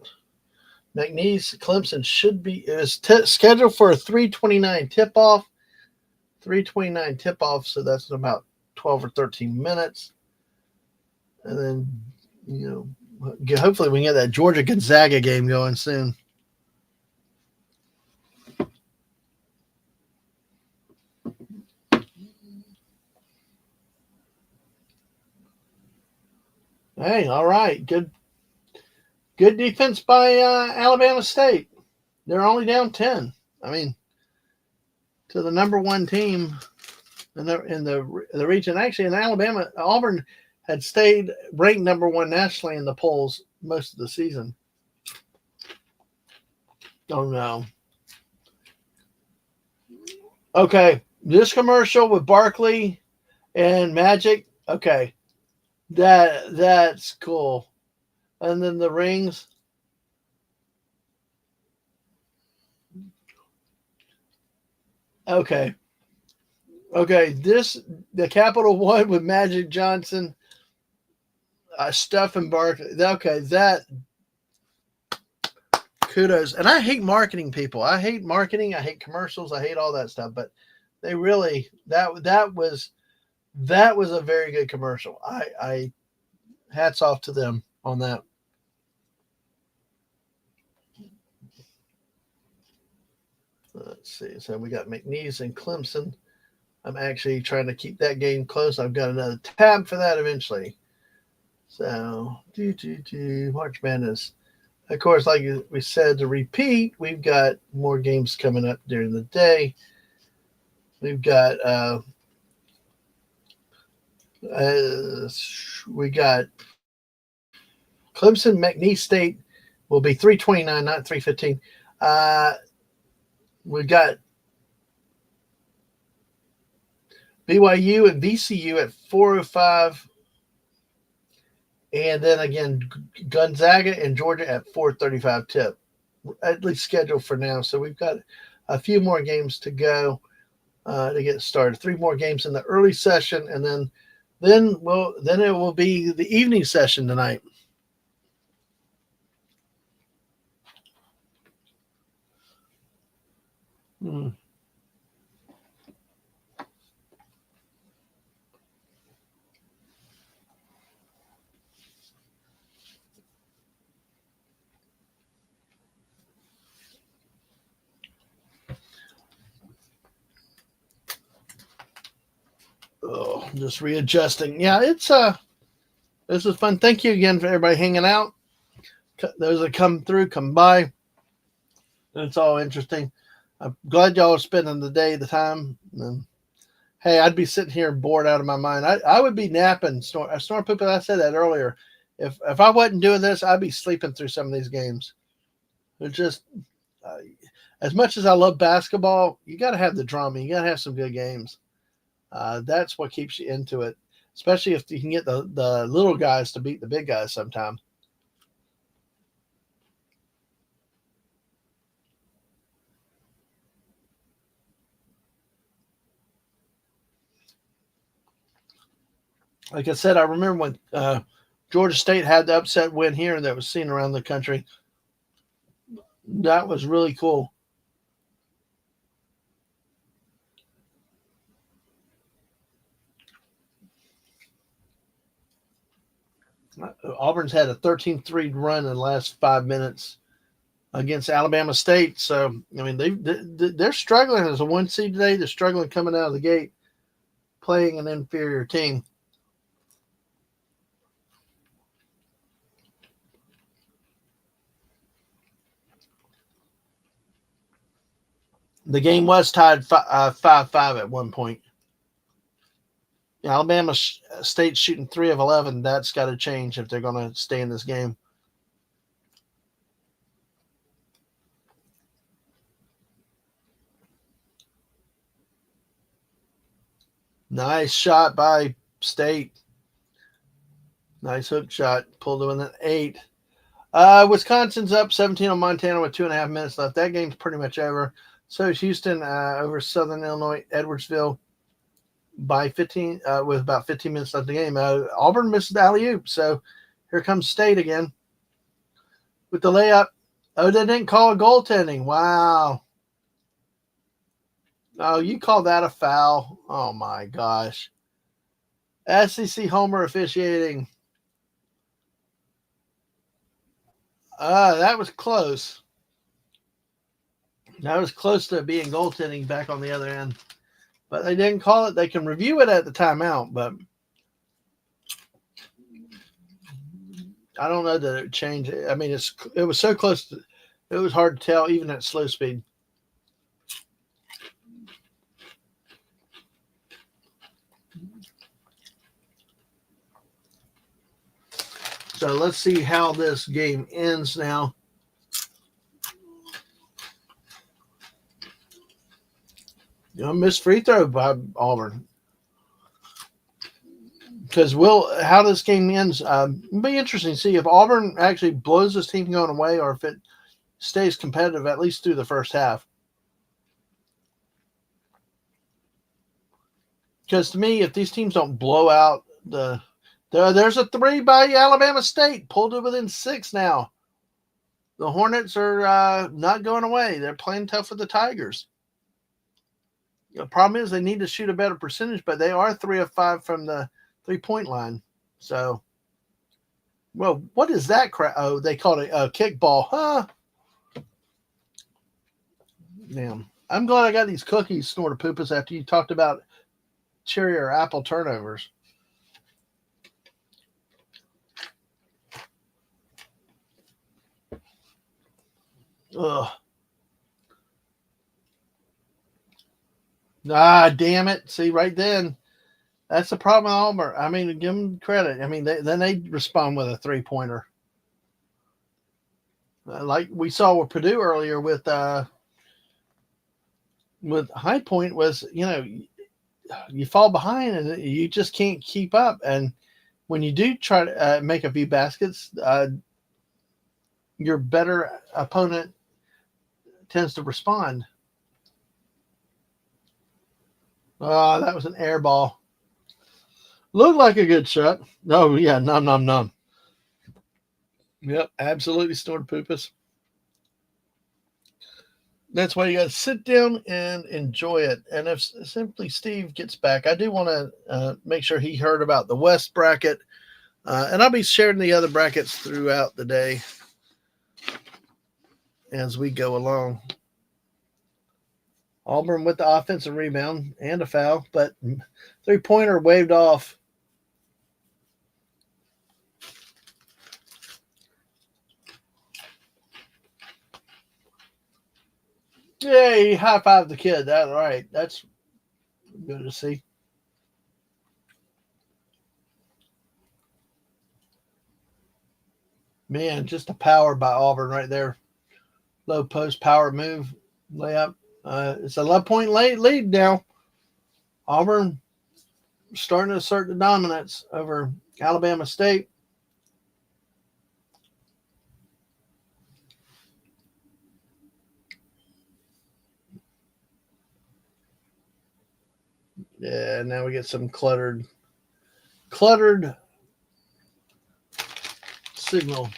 McNeese Clemson is scheduled for a 3:29 tip-off. 3:29 tip-off, so that's in about 12 or 13 minutes. And then, hopefully we can get that Georgia-Gonzaga game going soon. Hey, all right. Good defense by Alabama State. They're only down 10. I mean, to the number one team in the region. Actually, in Alabama, Auburn had stayed ranked number one nationally in the polls most of the season. Oh, no. Okay, this commercial with Barkley and Magic, okay, that's cool. And then the rings. Okay, the Capital One with Magic Johnson, Steph and Barkley. Okay, that kudos. And I hate marketing people. I hate marketing. I hate commercials. I hate all that stuff. But they really that was a very good commercial. I hats off to them on that. Let's see. So we got McNeese and Clemson. I'm actually trying to keep that game close. I've got another tab for that eventually. So, March Madness. Of course, like we said, to repeat, we've got more games coming up during the day. We've got Clemson, McNeese State will be 3:29, not 3:15. We've got BYU and VCU at 4:05. And then again, Gonzaga and Georgia at 4:35 tip, at least scheduled for now. So we've got a few more games to go to get started. 3 more games in the early session, and then it will be the evening session tonight. Hmm. Oh, just readjusting. Yeah, this is fun. Thank you again for everybody hanging out. Those that come through, come by. It's all interesting. I'm glad y'all are spending the time. And, hey, I'd be sitting here bored out of my mind. I would be napping, snoring pooping. I said that earlier. If I wasn't doing this, I'd be sleeping through some of these games. It's just uh, as much as I love basketball, you got to have the drama. You got to have some good games. That's what keeps you into it, especially if you can get the little guys to beat the big guys sometime. Like I said, I remember when Georgia State had the upset win here that was seen around the country. That was really cool. Auburn's had a 13-3 run in the last 5 minutes against Alabama State. So, I mean, they're struggling as a 1 seed today. They're struggling coming out of the gate playing an inferior team. The game was tied 5-5 at one point. Alabama State shooting 3 of 11. That's got to change if they're going to stay in this game. Nice shot by State. Nice hook shot. Pulled it in at 8. Wisconsin's up 17 on Montana with 2.5 minutes left. That game's pretty much over. So is Houston over Southern Illinois, Edwardsville by 15 with about 15 minutes left in the game. Auburn missed the alley-oop. So here comes State again with the layup. Oh, they didn't call a goaltending. Wow. Oh, you call that a foul? Oh, my gosh. SEC homer officiating. That was close. That was close to being goaltending back on the other end. But they didn't call it. They can review it at the timeout, but I don't know that it changed. I mean, it was so close. It was hard to tell even at slow speed. So let's see how this game ends now. Missed free throw by Auburn. Because how this game ends, it'll be interesting to see if Auburn actually blows this team going away or if it stays competitive at least through the first half. Because to me, if these teams don't blow out there's a 3 by Alabama State, pulled it within 6 now. The Hornets are not going away. They're playing tough with the Tigers. The problem is they need to shoot a better percentage, but they are 3 of 5 from the 3-point line. So, well, what is that crap? Oh, they called it a kickball. Huh? Damn. I'm glad I got these cookies, Snorter Poopas, after you talked about cherry or apple turnovers. Ugh. Damn it. See, right then, that's the problem with Auburn. I mean, give them credit. I mean, then they respond with a 3-pointer. Like we saw with Purdue earlier with High Point was, you fall behind and you just can't keep up. And when you do try to make a few baskets, your better opponent tends to respond. Oh, that was an air ball. Looked like a good shot. Oh, yeah, nom, nom, nom. Yep, absolutely snorted poopus. That's why you got to sit down and enjoy it. And if Simply Steve gets back, I do want to make sure he heard about the West bracket. And I'll be sharing the other brackets throughout the day as we go along. Auburn with the offensive rebound and a foul, but 3-pointer waved off. Yay, high five the kid. That's right. That's good to see. Man, just a power by Auburn right there. Low post power move, layup. It's a 11-point lead now. Auburn starting to assert the dominance over Alabama State. Yeah, now we get some cluttered signal.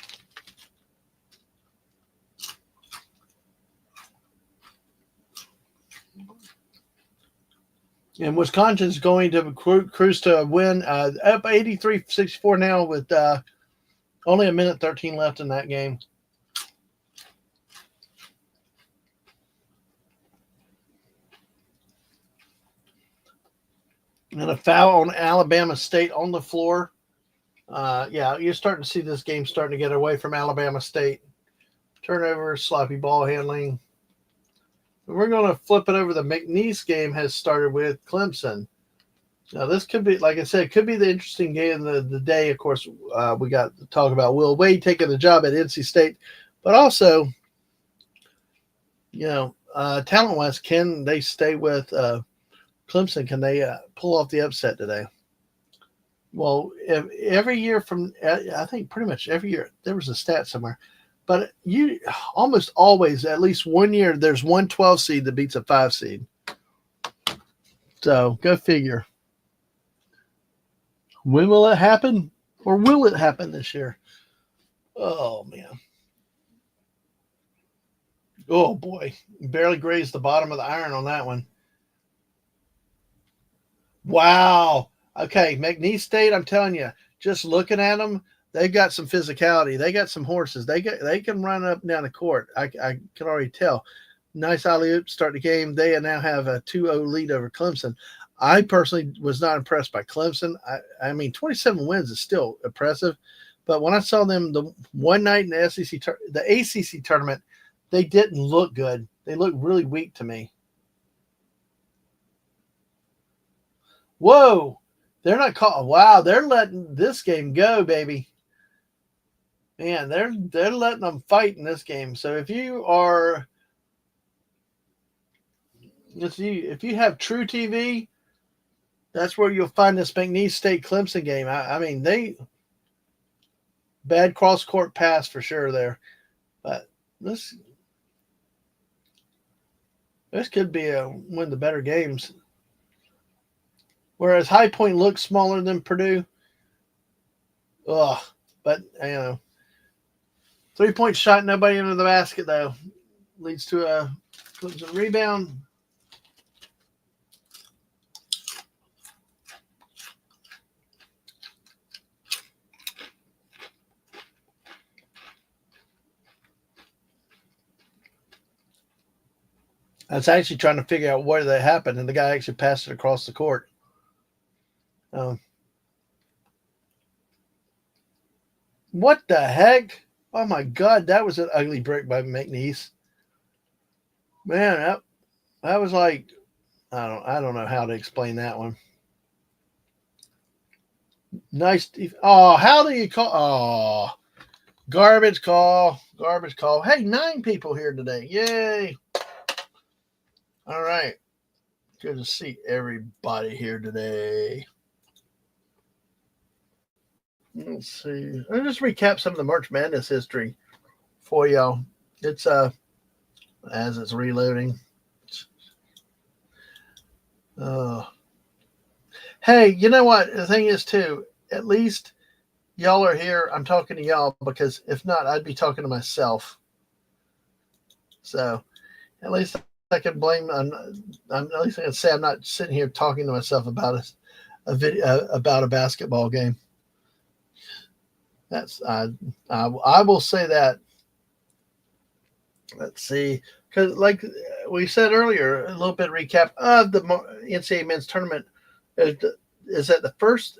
And Wisconsin's going to cruise to a win, up 83-64 now with only a minute 13 left in that game. And a foul on Alabama State on the floor. Yeah, you're starting to see this game starting to get away from Alabama State. Turnover, sloppy ball handling. We're going to flip it over. The McNeese game has started with Clemson. Now, this could be, like I said, could be the interesting game of the day. Of course, we got to talk about Will Wade taking the job at NC State. But also, talent-wise, can they stay with Clemson? Can they pull off the upset today? Well, every year I think pretty much every year, there was a stat somewhere. But you almost always, at least 1 year, there's 1 12 seed that beats a 5 seed. So go figure. When will it happen? Or will it happen this year? Oh, man. Oh, boy. Barely grazed the bottom of the iron on that one. Wow. Okay, McNeese State, I'm telling you, just looking at them, they've got some physicality. They got some horses. They can run up and down the court. I can already tell. Nice alley-oop start the game. They now have a 2-0 lead over Clemson. I personally was not impressed by Clemson. I mean, 27 wins is still impressive. But when I saw them the one night in the ACC tournament, they didn't look good. They looked really weak to me. Whoa. They're not caught. Wow, they're letting this game go, baby. Man, they're letting them fight in this game. So if you have True TV, that's where you'll find this McNeese State Clemson game. I mean, bad cross court pass for sure there, but this could be one of the better games. Whereas High Point looks smaller than Purdue. Ugh, but 3-point shot, nobody into the basket though, leads to a Clemson rebound. I was actually trying to figure out where that happened, and the guy actually passed it across the court. What the heck? Oh my God, that was an ugly break by McNeese. Man, that was like, I don't know how to explain that one. Nice. Oh, how do you call? Oh, garbage call. Garbage call. Hey, 9 people here today. Yay. All right. Good to see everybody here today. Let's see. I'll just recap some of the March Madness history for y'all. It's as it's reloading. Hey, you know what? The thing is too, at least y'all are here. I'm talking to y'all because if not, I'd be talking to myself. So at least I can blame. At least I can say I'm not sitting here talking to myself about a video about a basketball game. That's I will say that. Let's see, because like we said earlier, a little bit recap of the NCAA men's tournament is that the first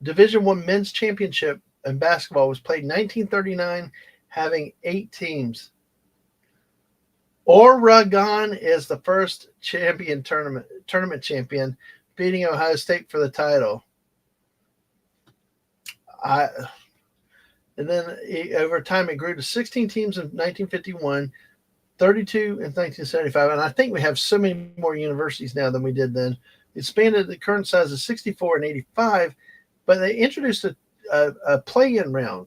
Division I men's championship in basketball was played in 1939, having 8 teams. Oregon is the first tournament champion, beating Ohio State for the title. And then over time, it grew to 16 teams in 1951, 32 in 1975. And I think we have so many more universities now than we did then. It expanded the current size of 64 and 85, but they introduced a play-in round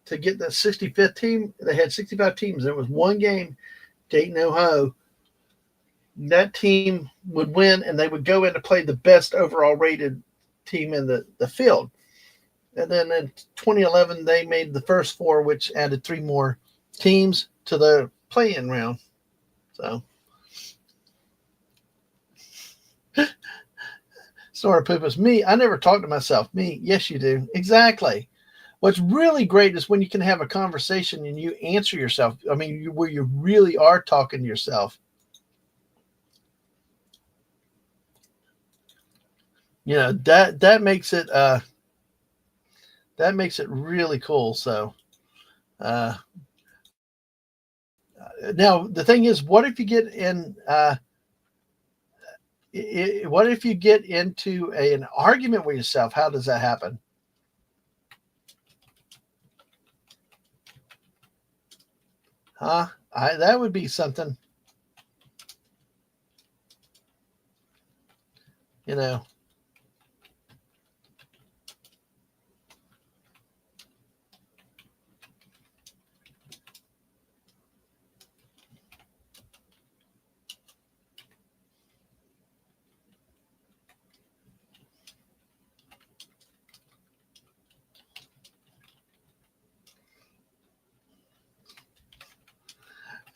to get the 65th team. They had 65 teams. There was one game, Dayton, Ohio. That team would win, and they would go in to play the best overall rated team in the field. And then in 2011, they made the first 4, which added 3 more teams to the play-in round. So, Snort Poop is me. I never talk to myself. Me, yes, you do. Exactly. What's really great is when you can have a conversation and you answer yourself. I mean, where you really are talking to yourself. You know, that makes it really cool. So now the thing is, what if you get in what if you get into an argument with yourself? How does that happen? Huh? That would be something. You know.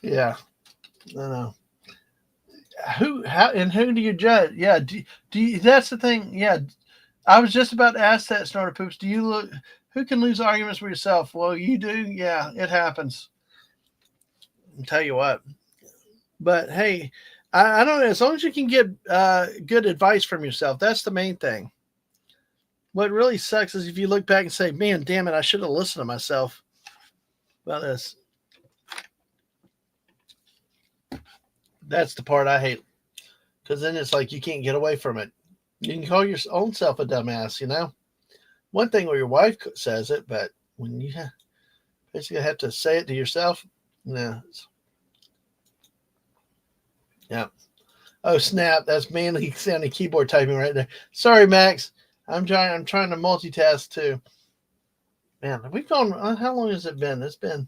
Yeah. No. Who do you judge? Yeah. Do you, that's the thing. Yeah. I was just about to ask that, Snorter Poops. Do you look, who can lose arguments with yourself? Well, you do. Yeah, it happens. I'll tell you what. But hey, I don't know. As long as you can get good advice from yourself, that's the main thing. What really sucks is if you look back and say, man, damn it, I should have listened to myself about this. That's the part I hate. Because then it's like you can't get away from it. You can call your own self a dumbass, you know? One thing where your wife says it, but when you basically have to say it to yourself, no. Yeah. Oh, snap. That's manly sounding keyboard typing right there. Sorry, Max. I'm trying to multitask too. Man, we've gone, how long has it been? It's been,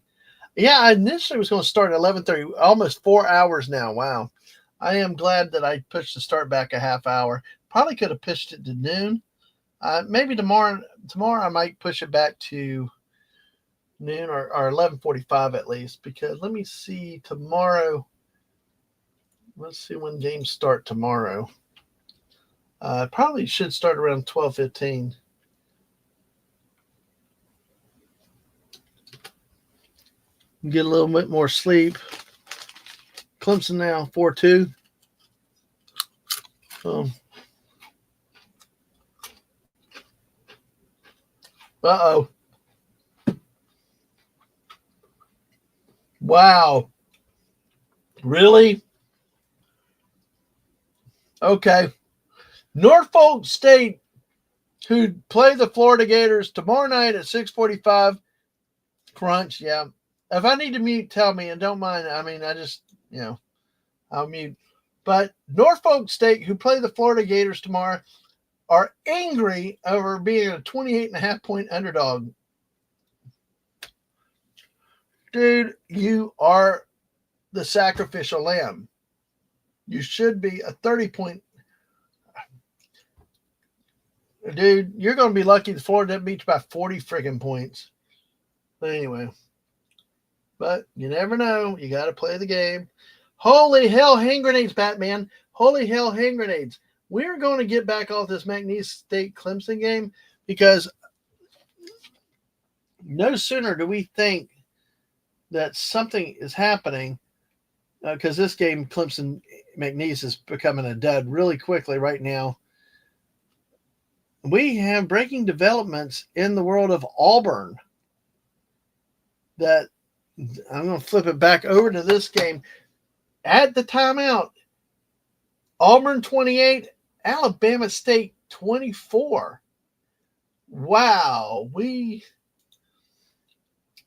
yeah, I initially was going to start at 11:30, almost 4 hours now. Wow. I am glad that I pushed the start back a half hour. Probably could have pushed it to noon. Maybe tomorrow I might push it back to noon or 11:45 at least, because let me see tomorrow. Let's see when games start tomorrow. Probably should start around 12:15. Get a little bit more sleep. Clemson now 4-2. Uh-oh. Wow. Really? Okay. Norfolk State, who play the Florida Gators tomorrow night at 6:45. Crunch, yeah. If I need to mute, tell me, and don't mind. I mean, I just, I'll mute. But Norfolk State, who play the Florida Gators tomorrow, are angry over being a 28.5-point underdog. Dude, you are the sacrificial lamb. You should be a 30-point. Dude, you're going to be lucky the Florida didn't beat you by 40 friggin' points. But anyway. But you never know. You got to play the game. Holy hell, hand grenades, Batman. Holy hell, hand grenades. We're going to get back off this McNeese State Clemson game because no sooner do we think that something is happening because this game, Clemson McNeese, is becoming a dud really quickly right now. We have breaking developments in the world of Auburn that I'm going to flip it back over to this game. At the timeout, Auburn 28, Alabama State 24. Wow.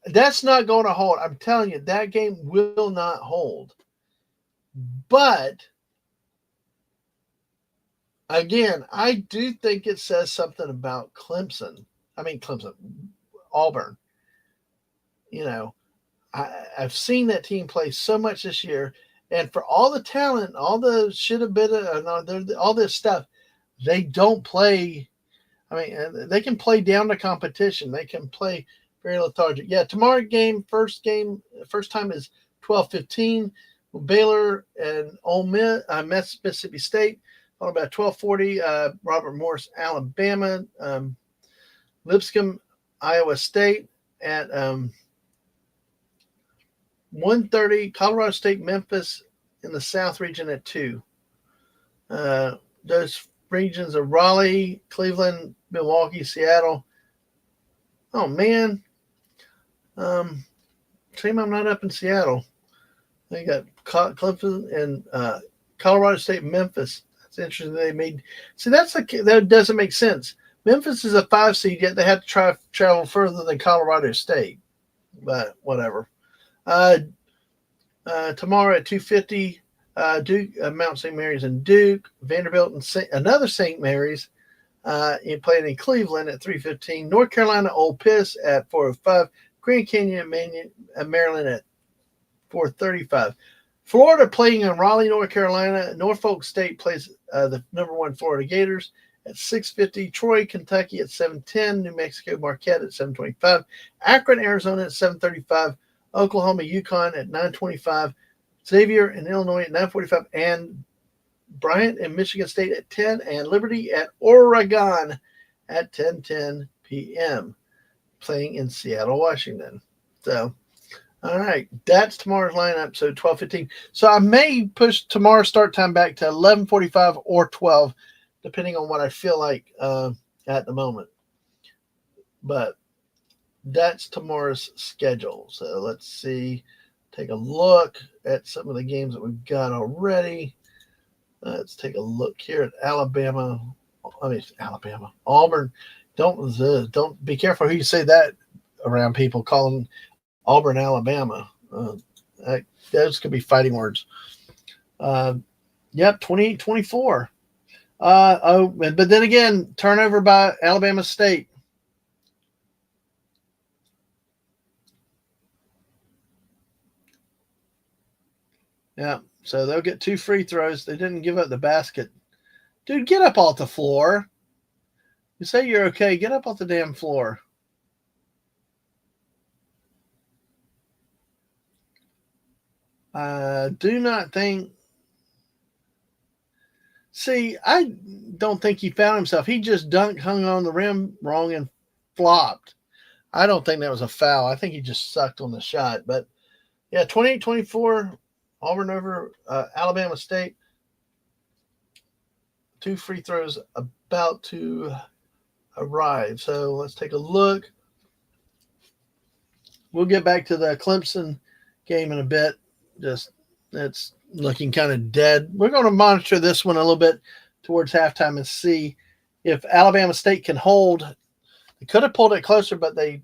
That's not going to hold. I'm telling you, that game will not hold. But again, I do think it says something about Auburn. You know, I've seen that team play so much this year, and for all the talent, all the should have been, all this stuff, they don't play. I mean, they can play down to competition. They can play very lethargic. Yeah, tomorrow first time is 12:15. Baylor and Ole Miss, Mississippi State. On about 12:40, Robert Morris, Alabama, Lipscomb, Iowa State at 1:30, Colorado State, Memphis in the South region at 2. Those regions are Raleigh, Cleveland, Milwaukee, Seattle. Oh man, shame I'm not up in Seattle. They got Clemson and Colorado State, Memphis. That's interesting. They made that doesn't make sense. Memphis is a 5 seed, yet they have to travel further than Colorado State. But whatever. Tomorrow at 2:50, Duke, Mount St. Mary's and Duke, Vanderbilt and another St. Mary's playing in Cleveland at 3:15, North Carolina, Ole Miss at 4:05, Grand Canyon, Maryland at 4:35. Florida playing in Raleigh, North Carolina. Norfolk State plays the number 1 Florida Gators at 6:50. Troy, Kentucky at 7:10. New Mexico, Marquette at 7:25. Akron, Arizona at 7:35. Oklahoma, Yukon at 9:25. Xavier in Illinois at 9:45. And Bryant and Michigan State at 10. And Liberty at Oregon at 10:10 p.m. playing in Seattle, Washington. So, all right, that's tomorrow's lineup. So 12:15. So I may push tomorrow's start time back to 11:45 or 12, depending on what I feel like at the moment. But that's tomorrow's schedule. So let's see. Take a look at some of the games that we've got already. Let's take a look here at Alabama. Auburn. Don't be careful who you say that around people calling Auburn, Alabama. Those could be fighting words. Yep, 28-24. But then again, turnover by Alabama State. Yeah, so they'll get 2 free throws. They didn't give up the basket. Dude, get up off the floor. You say you're okay. Get up off the damn floor. Do not think. See, I don't think he found himself. He just hung on the rim wrong and flopped. I don't think that was a foul. I think he just sucked on the shot. But yeah, 28-24, Auburn over Alabama State. 2 free throws about to arrive. So let's take a look. We'll get back to the Clemson game in a bit. Just it's looking kind of dead. We're going to monitor this one a little bit towards halftime and see if Alabama State can hold. They could have pulled it closer, but they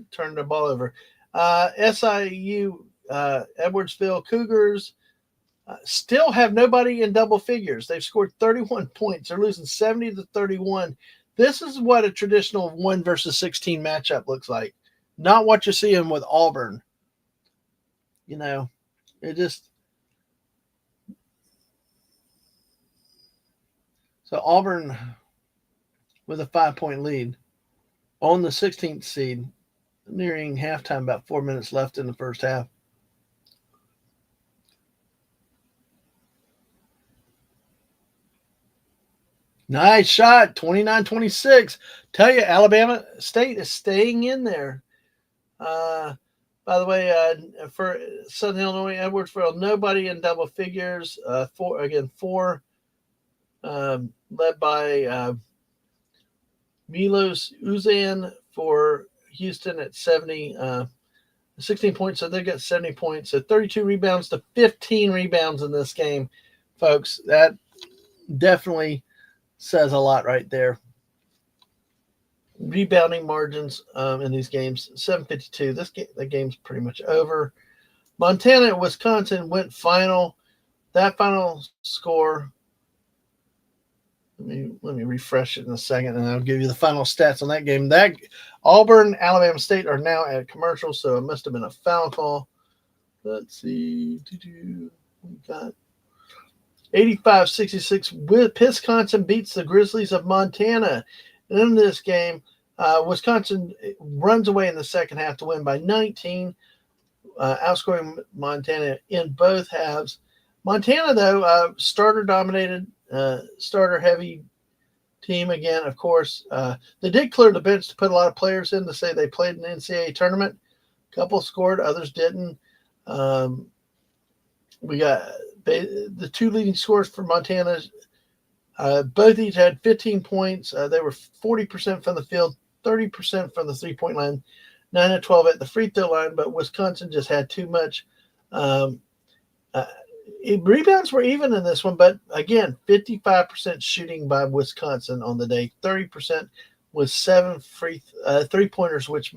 turned the ball over. SIU, Edwardsville Cougars Still have nobody in double figures. They've scored 31 points. They're losing 70-31. This is what a traditional 1 versus 16 matchup looks like. Not what you're seeing with Auburn. You know, it just. So Auburn with a 5-point lead on the 16th seed, nearing halftime, about 4 minutes left in the first half. Nice shot, 29-26. Tell you, Alabama State is staying in there. By the way, for Southern Illinois, Edwardsville, nobody in double figures. Four, led by Milos Uzan for Houston at 16 points. So they got 70 points. So 32 rebounds to 15 rebounds in this game, folks. That definitely says a lot right there. Rebounding margins in these games, 7:52. The game's pretty much over. Montana and Wisconsin went final. That final score. Let me refresh it in a second, and I'll give you the final stats on that game. That Auburn, Alabama State are now at commercial, so it must have been a foul call. Let's see. We got 85-66. Wisconsin beats the Grizzlies of Montana. And in this game, Wisconsin runs away in the second half to win by 19, outscoring Montana in both halves. Montana, though, starter-dominated, starter-heavy team again, of course. They did clear the bench to put a lot of players in to say they played in the NCAA tournament. A couple scored, others didn't. We got the two leading scorers for Montana. Both each had 15 points. They were 40% from the field, 30% from the three-point line, 9 of 12 at the free throw line, but Wisconsin just had too much. Rebounds were even in this one, but again, 55% shooting by Wisconsin on the day, 30% with 7 three-pointers, which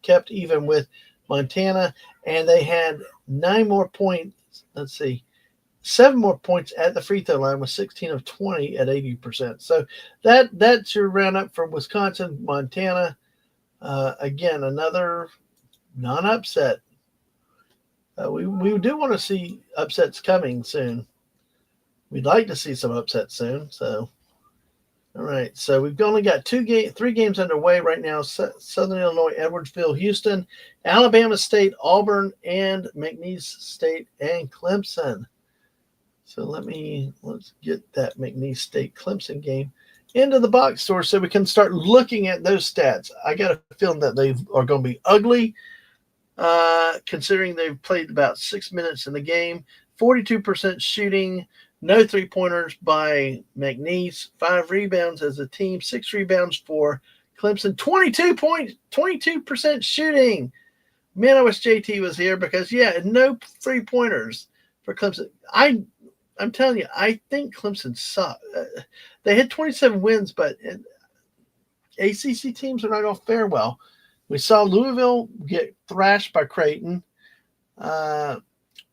kept even with Montana, and they had 9 more points. Let's see. 7 more points at the free throw line with 16 of 20 at 80%. So that's your roundup for Wisconsin, Montana. Again, another non-upset. We do want to see upsets coming soon. We'd like to see some upsets soon. So, all right. So we've only got 3 games underway right now. Southern Illinois, Edwardsville, Houston, Alabama State, Auburn, and McNeese State and Clemson. So let's get that McNeese State Clemson game into the box score so we can start looking at those stats. I got a feeling that they are going to be ugly, considering they've played about 6 minutes in the game. 42% shooting, no three-pointers by McNeese, 5 rebounds as a team, 6 rebounds for Clemson, 22% shooting. Man, I wish JT was here because, no three-pointers for Clemson. I'm telling you, I think Clemson sucked. They had 27 wins, but ACC teams are not going to fare well. We saw Louisville get thrashed by Creighton. I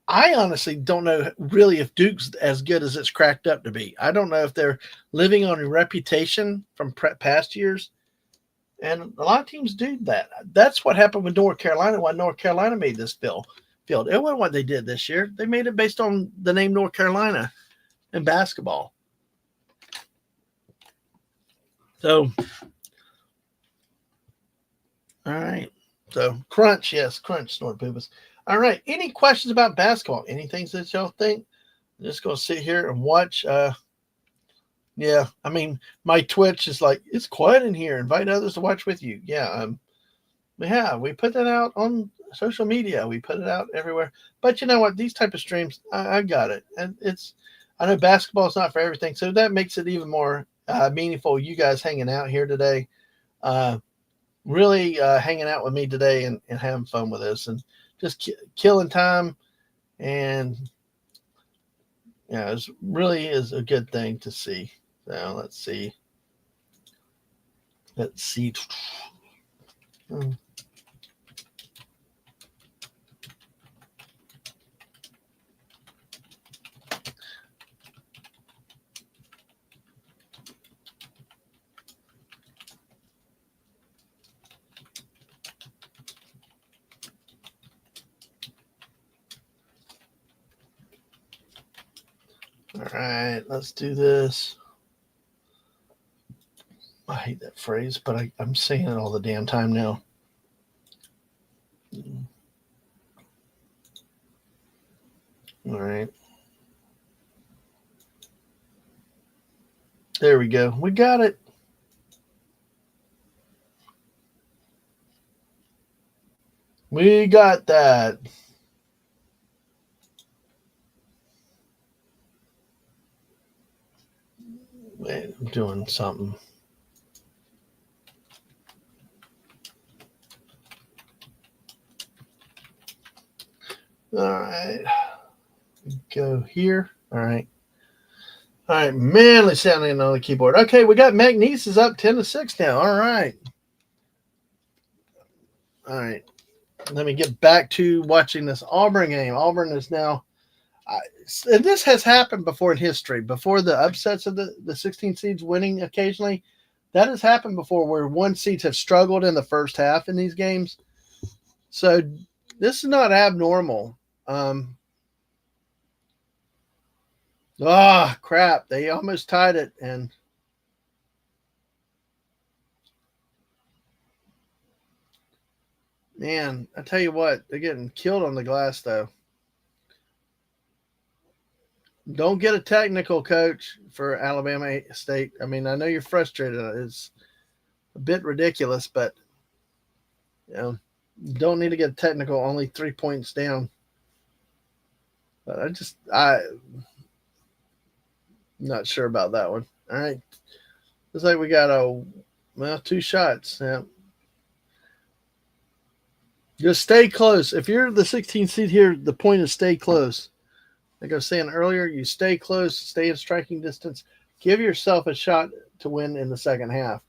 honestly don't know really if Duke's as good as it's cracked up to be. I don't know if they're living on a reputation from past years. And a lot of teams do that. That's what happened with North Carolina, why North Carolina made this field. It wasn't what they did this year. They made it based on the name North Carolina in basketball. So, all right. So, crunch, snort poopers. All right. Any questions about basketball? Anything that y'all think? I'm just going to sit here and watch. My Twitch is like, it's quiet in here. Invite others to watch with you. We put that out on social media. We put it out everywhere. But you know what? These type of streams, I got it. And I know basketball is not for everything. So that makes it even more meaningful. You guys hanging out here today, really hanging out with me today and having fun with us and just killing time. And, it really is a good thing to see. So let's see. All right, let's do this. I hate that phrase, but I'm saying it all the damn time now. All right. There we go. We got it. We got that. Wait, I'm doing something. All right. Go here. All right. All right. Manly sounding on the keyboard. Okay, we got Magnesis up 10-6 now. All right. All right. Let me get back to watching this Auburn game. Auburn is now, and this has happened before in history, before the upsets of the 16 seeds winning occasionally. That has happened before where one seeds have struggled in the first half in these games. So this is not abnormal. Crap. They almost tied it. And man, I tell you what, they're getting killed on the glass, though. Don't get a technical, coach, for Alabama State. I mean, I know you're frustrated. It's a bit ridiculous, but you don't need to get technical. Only 3 points down. But I'm not sure about that one. All right, looks like we got 2 shots. Yeah. Just stay close. If you're the 16th seed here, the point is stay close. Like I was saying earlier, you stay close, stay in striking distance. Give yourself a shot to win in the second half.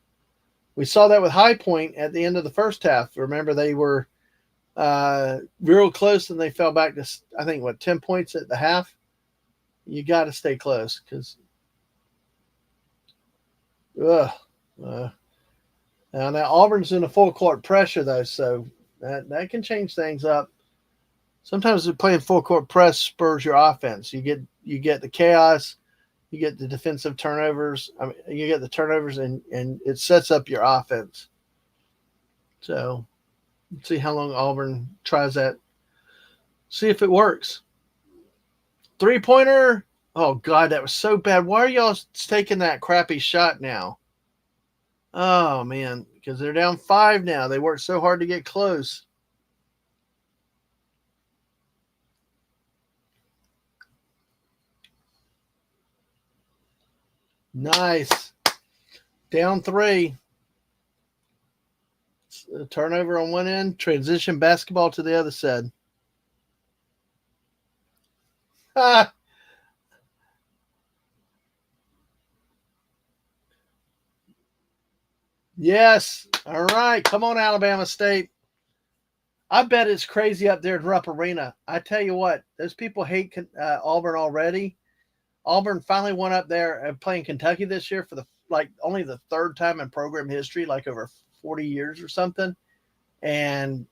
We saw that with High Point at the end of the first half. Remember, they were real close and they fell back to, I think, 10 points at the half? You got to stay close because now Auburn's in a full court pressure, though, so that can change things up. Sometimes playing full court press spurs your offense. You get the chaos, you get the defensive turnovers. I mean, you get the turnovers, and it sets up your offense. So, let's see how long Auburn tries that. See if it works. 3-pointer. Oh God, that was so bad. Why are y'all taking that crappy shot now? Oh man, because they're down 5 now. They worked so hard to get close. Nice. Down 3. A turnover on one end, transition basketball to the other side. Yes. All right. Come on, Alabama State. I bet it's crazy up there in Rupp Arena. I tell you what, those people hate Auburn already. Auburn finally went up there and playing Kentucky this year for only the 3rd time in program history, like over 40 years or something. And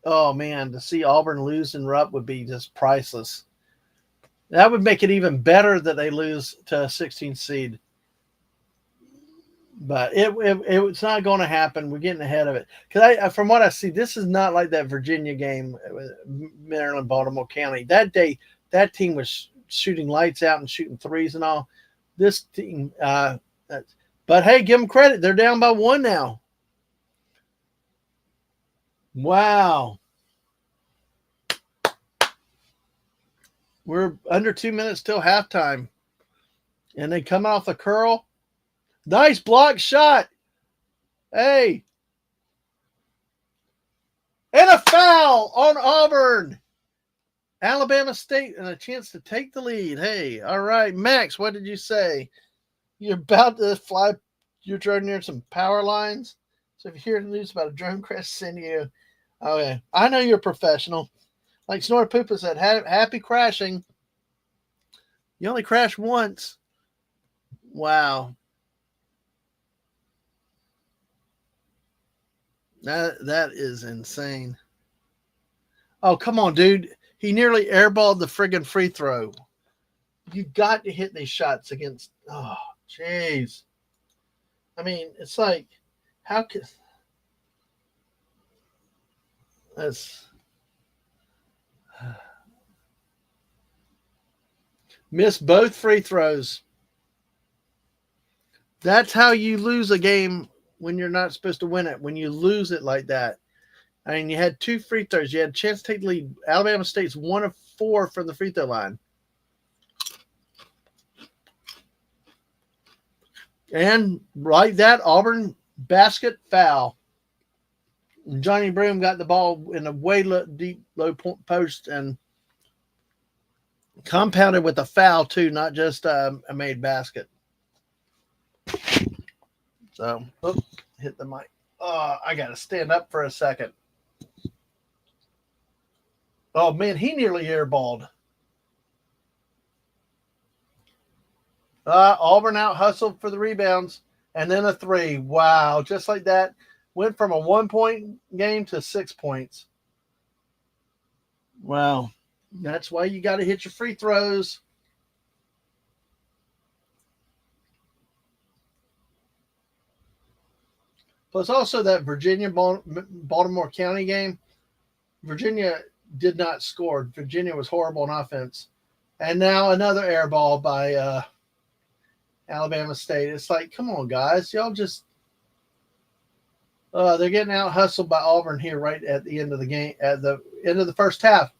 oh man, to see Auburn lose in Rupp would be just priceless. That would make it even better that they lose to a 16th seed. But it's not going to happen. We're getting ahead of it. Because from what I see, this is not like that Virginia game with Maryland, Baltimore County. That day, that team was shooting lights out and shooting threes and all. This team, but hey, give them credit. They're down by 1 now. Wow. We're under 2 minutes till halftime. And they come off the curl. Nice block shot. Hey. And a foul on Auburn. Alabama State and a chance to take the lead. Hey, all right. Max, what did you say? You're about to fly your drone near some power lines? So if you hear the news about a drone crash, send you. Okay. I know you're a professional. Like Snore Poopa said, happy crashing. You only crash once. Wow. That is insane. Oh, come on, dude. He nearly airballed the friggin' free throw. You got to hit these shots against. Oh, jeez. I mean, it's like, how could that's miss both free throws. That's how you lose a game when you're not supposed to win it. When you lose it like that. I mean, you had 2 free throws. You had a chance to take the lead. Alabama State's 1 of 4 from the free throw line. And like that, Auburn basket foul. Johnny Broom got the ball in a way deep low post and compounded with a foul too, not just a made basket. So, hit the mic. Oh, I got to stand up for a second. Oh, man, he nearly airballed. Auburn out hustled for the rebounds and then a 3. Wow, just like that. Went from a 1-point game to 6 points. Wow. That's why you got to hit your free throws. Plus also that Virginia-Baltimore County game. Virginia did not score. Virginia was horrible on offense. And now another air ball by Alabama State. It's like, come on, guys. Y'all just they're getting out hustled by Auburn here right at the end of the game, at the end of the first half.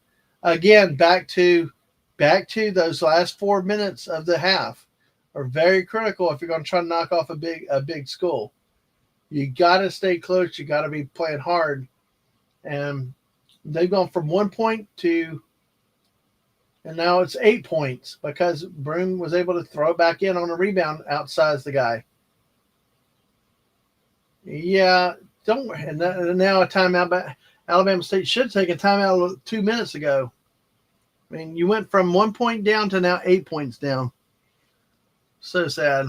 Again, back to those last 4 minutes of the half are very critical if you're going to try to knock off a big school. You got to stay close. You got to be playing hard. And they've gone from 1 point to, and now it's 8 points because Broom was able to throw it back in on a rebound, outsize the guy. Yeah, don't. And now a timeout. But Alabama State should take a timeout 2 minutes ago. I mean, you went from 1 point down to now 8 points down. So sad.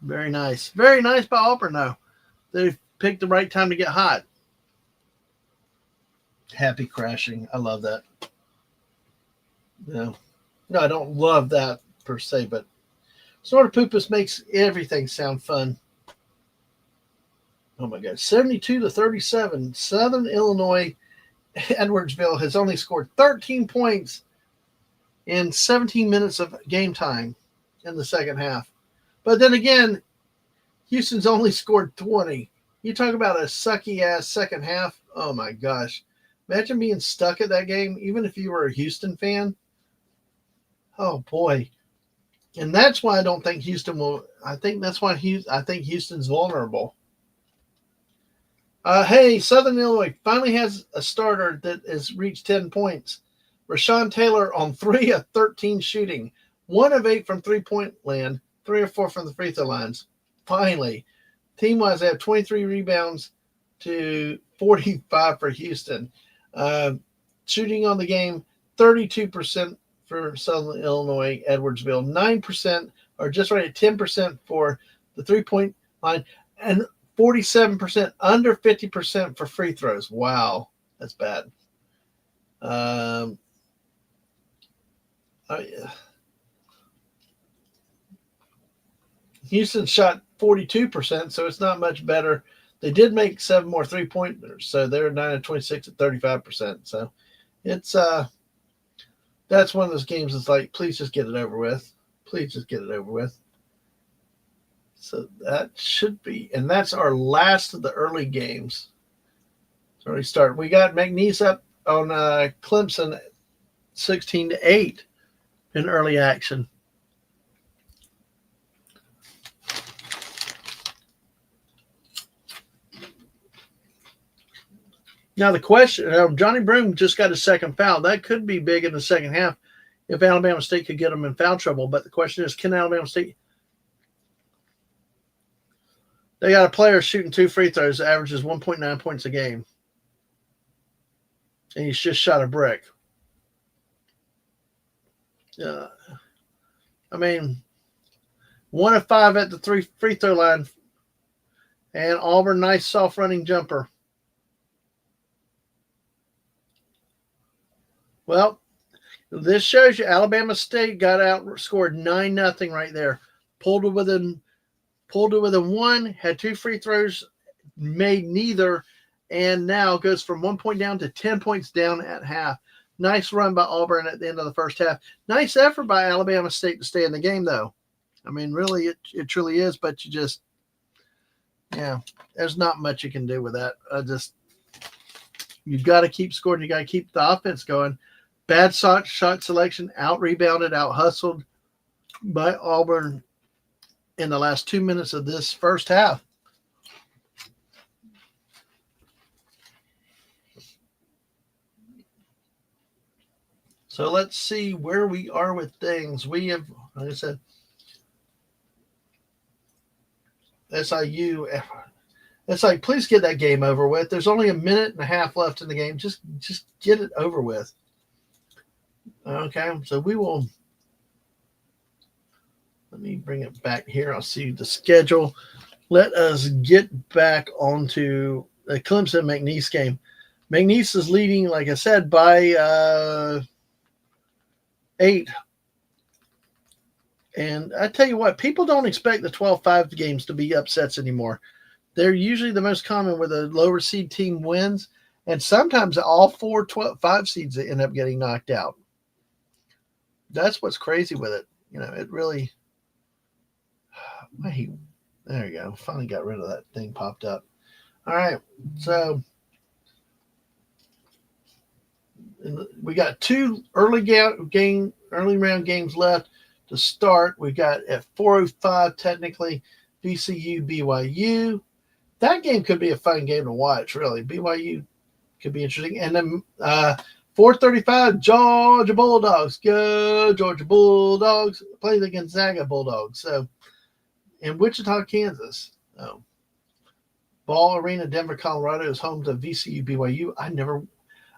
Very nice. Very nice by Auburn, though. They picked the right time to get hot. Happy crashing. I love that. No, I don't love that per se, but Snorter Poopus makes everything sound fun. Oh, my God. 72-37. Southern Illinois, Edwardsville has only scored 13 points in 17 minutes of game time in the second half. But then again, Houston's only scored 20. You talk about a sucky-ass second half. Oh, my gosh. Imagine being stuck at that game, even if you were a Houston fan. Oh, boy. And that's why I don't think Houston will. I think that's why I think Houston's vulnerable. Hey, Southern Illinois finally has a starter that has reached 10 points. Rashawn Taylor on 3 of 13 shooting. 1 of 8 from three-point land. 3 or 4 from the free throw lines. Finally. Team-wise, they have 23 rebounds to 45 for Houston. Shooting on the game, 32% for Southern Illinois, Edwardsville. 9%, or just right at 10% for the three-point line. And 47%, under 50% for free throws. Wow, that's bad. Houston shot 42%, so it's not much better. They did make 7 more three-pointers, so they're 9 of 26 at 35%. So it's that's one of those games that's like, please just get it over with. Please just get it over with. So that should be, and that's our last of the early games. So we start. We got McNeese up on Clemson 16-8 in early action. Now the question, Johnny Broom just got a second foul. That could be big in the second half if Alabama State could get them in foul trouble. But the question is, can Alabama State? They got a player shooting 2 free throws, averages 1.9 points a game. And he's just shot a brick. I mean, 1 of 5 at the 3 free throw line. And Auburn, nice soft running jumper. Well, This shows you Alabama State got outscored 9-0 right there. Pulled it within one, had 2 free throws, made neither, and now goes from 1 point down to 10 points down at half. Nice run by Auburn at the end of the first half. Nice effort by Alabama State to stay in the game, though. I mean, really, it truly is, but there's not much you can do with that. You've got to keep scoring. You got to keep the offense going. Bad shot selection, out-rebounded, out-hustled by Auburn in the last 2 minutes of this first half. So let's see where we are with things. We have, like I said, SIU. It's like, please get that game over with. There's only a minute and a half left in the game. Just get it over with. Okay, so we will. Let me bring it back here. I'll see the schedule. Let us get back onto the Clemson McNeese game. McNeese is leading, like I said, by 8. And I tell you what, people don't expect the 12-5 games to be upsets anymore. They're usually the most common where the lower seed team wins, and sometimes all 4 5 seeds end up getting knocked out. That's what's crazy with it. It really. There you go. Finally got rid of that thing popped up. All right, so we got 2 early round games left to start. We got at 4:05 technically VCU BYU. That game could be a fun game to watch. Really, BYU could be interesting. And then 4:35 Georgia Bulldogs. Go Georgia Bulldogs. Play the Gonzaga Bulldogs. So in Wichita, Kansas. Ball Arena, Denver, Colorado is home to VCU BYU.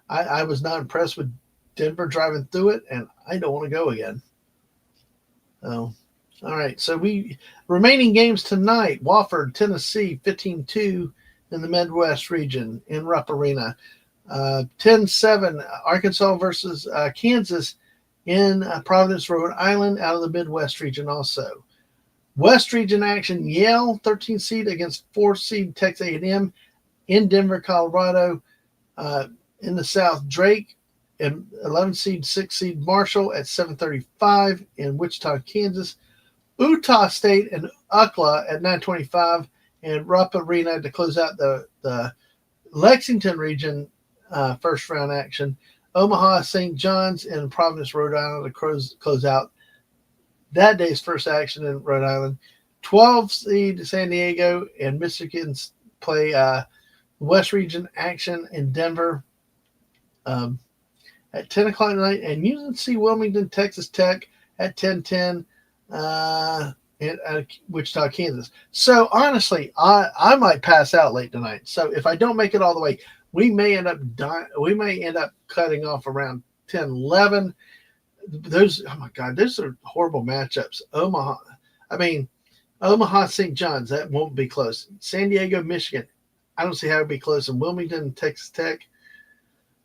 I was not impressed with Denver driving through it, and I don't want to go again. All right. So remaining games tonight: Wofford, Tennessee, 15-2 in the Midwest region in Rupp Arena. 10-7 Arkansas versus Kansas in Providence, Rhode Island, out of the Midwest region also. West region action: Yale, 13 seed against 4 seed Texas A&M in Denver, Colorado. In the South, Drake and 11 seed, 6 seed Marshall at 7:35 in Wichita, Kansas. Utah State and UCLA at 9:25 and Rupp Arena to close out the Lexington region first round action. Omaha, St. John's, and Providence, Rhode Island to close out that day's first action in Rhode Island. 12 seed San Diego and Michigan play West region action in Denver at 10 o'clock tonight, and UNC Wilmington, Texas Tech at 10:10 at Wichita, Kansas. So honestly, I might pass out late tonight. So if I don't make it all the way, we may end up cutting off around 10, 11. Those, oh my God, those are horrible matchups. Omaha, St. John's, that won't be close. San Diego, Michigan, I don't see how it'd be close. And Wilmington, Texas Tech,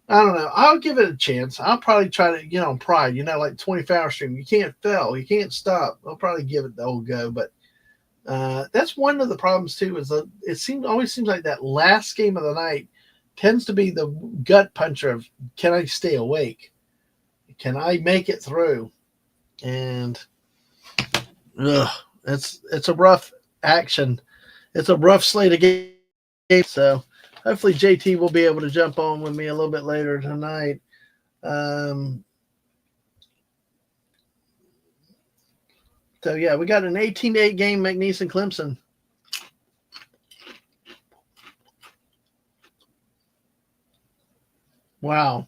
I don't know. I'll give it a chance. I'll probably try to get on Pride, like 24-hour stream. You can't fail. You can't stop. I'll probably give it the old go. But that's one of the problems, too, is that always seems like that last game of the night tends to be the gut puncher of, can I stay awake? Can I make it through? And it's a rough action. It's a rough slate of games. So hopefully JT will be able to jump on with me a little bit later tonight. So, yeah, we got an 18-8 game, McNeese and Clemson. Wow.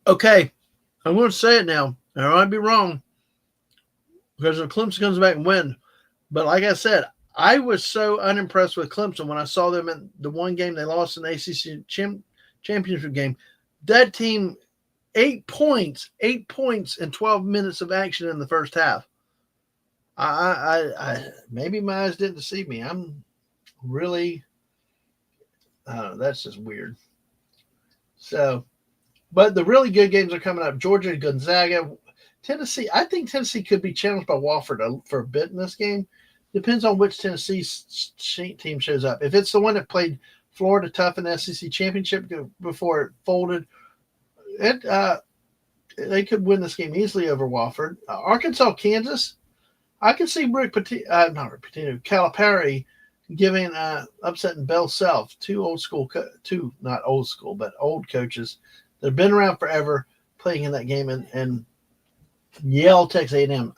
Okay, I'm going to say it now. I might be wrong because if Clemson comes back and win. But like I said, I was so unimpressed with Clemson when I saw them in the one game they lost in the ACC championship game. That team, 8 points in 12 minutes of action in the first half. I maybe my eyes didn't deceive me. I'm really I don't know. That's just weird. So, but the really good games are coming up. Georgia, Gonzaga, Tennessee. I think Tennessee could be challenged by Wofford for a bit in this game. Depends on which Tennessee team shows up. If it's the one that played Florida tough in the SEC championship before it folded, it they could win this game easily over Wofford. Arkansas, Kansas. I can see not Rick Pitino, Calipari giving upsetting Bell Self, two not old school, but old coaches that have been around forever playing in that game, and Yale, Texas A&M.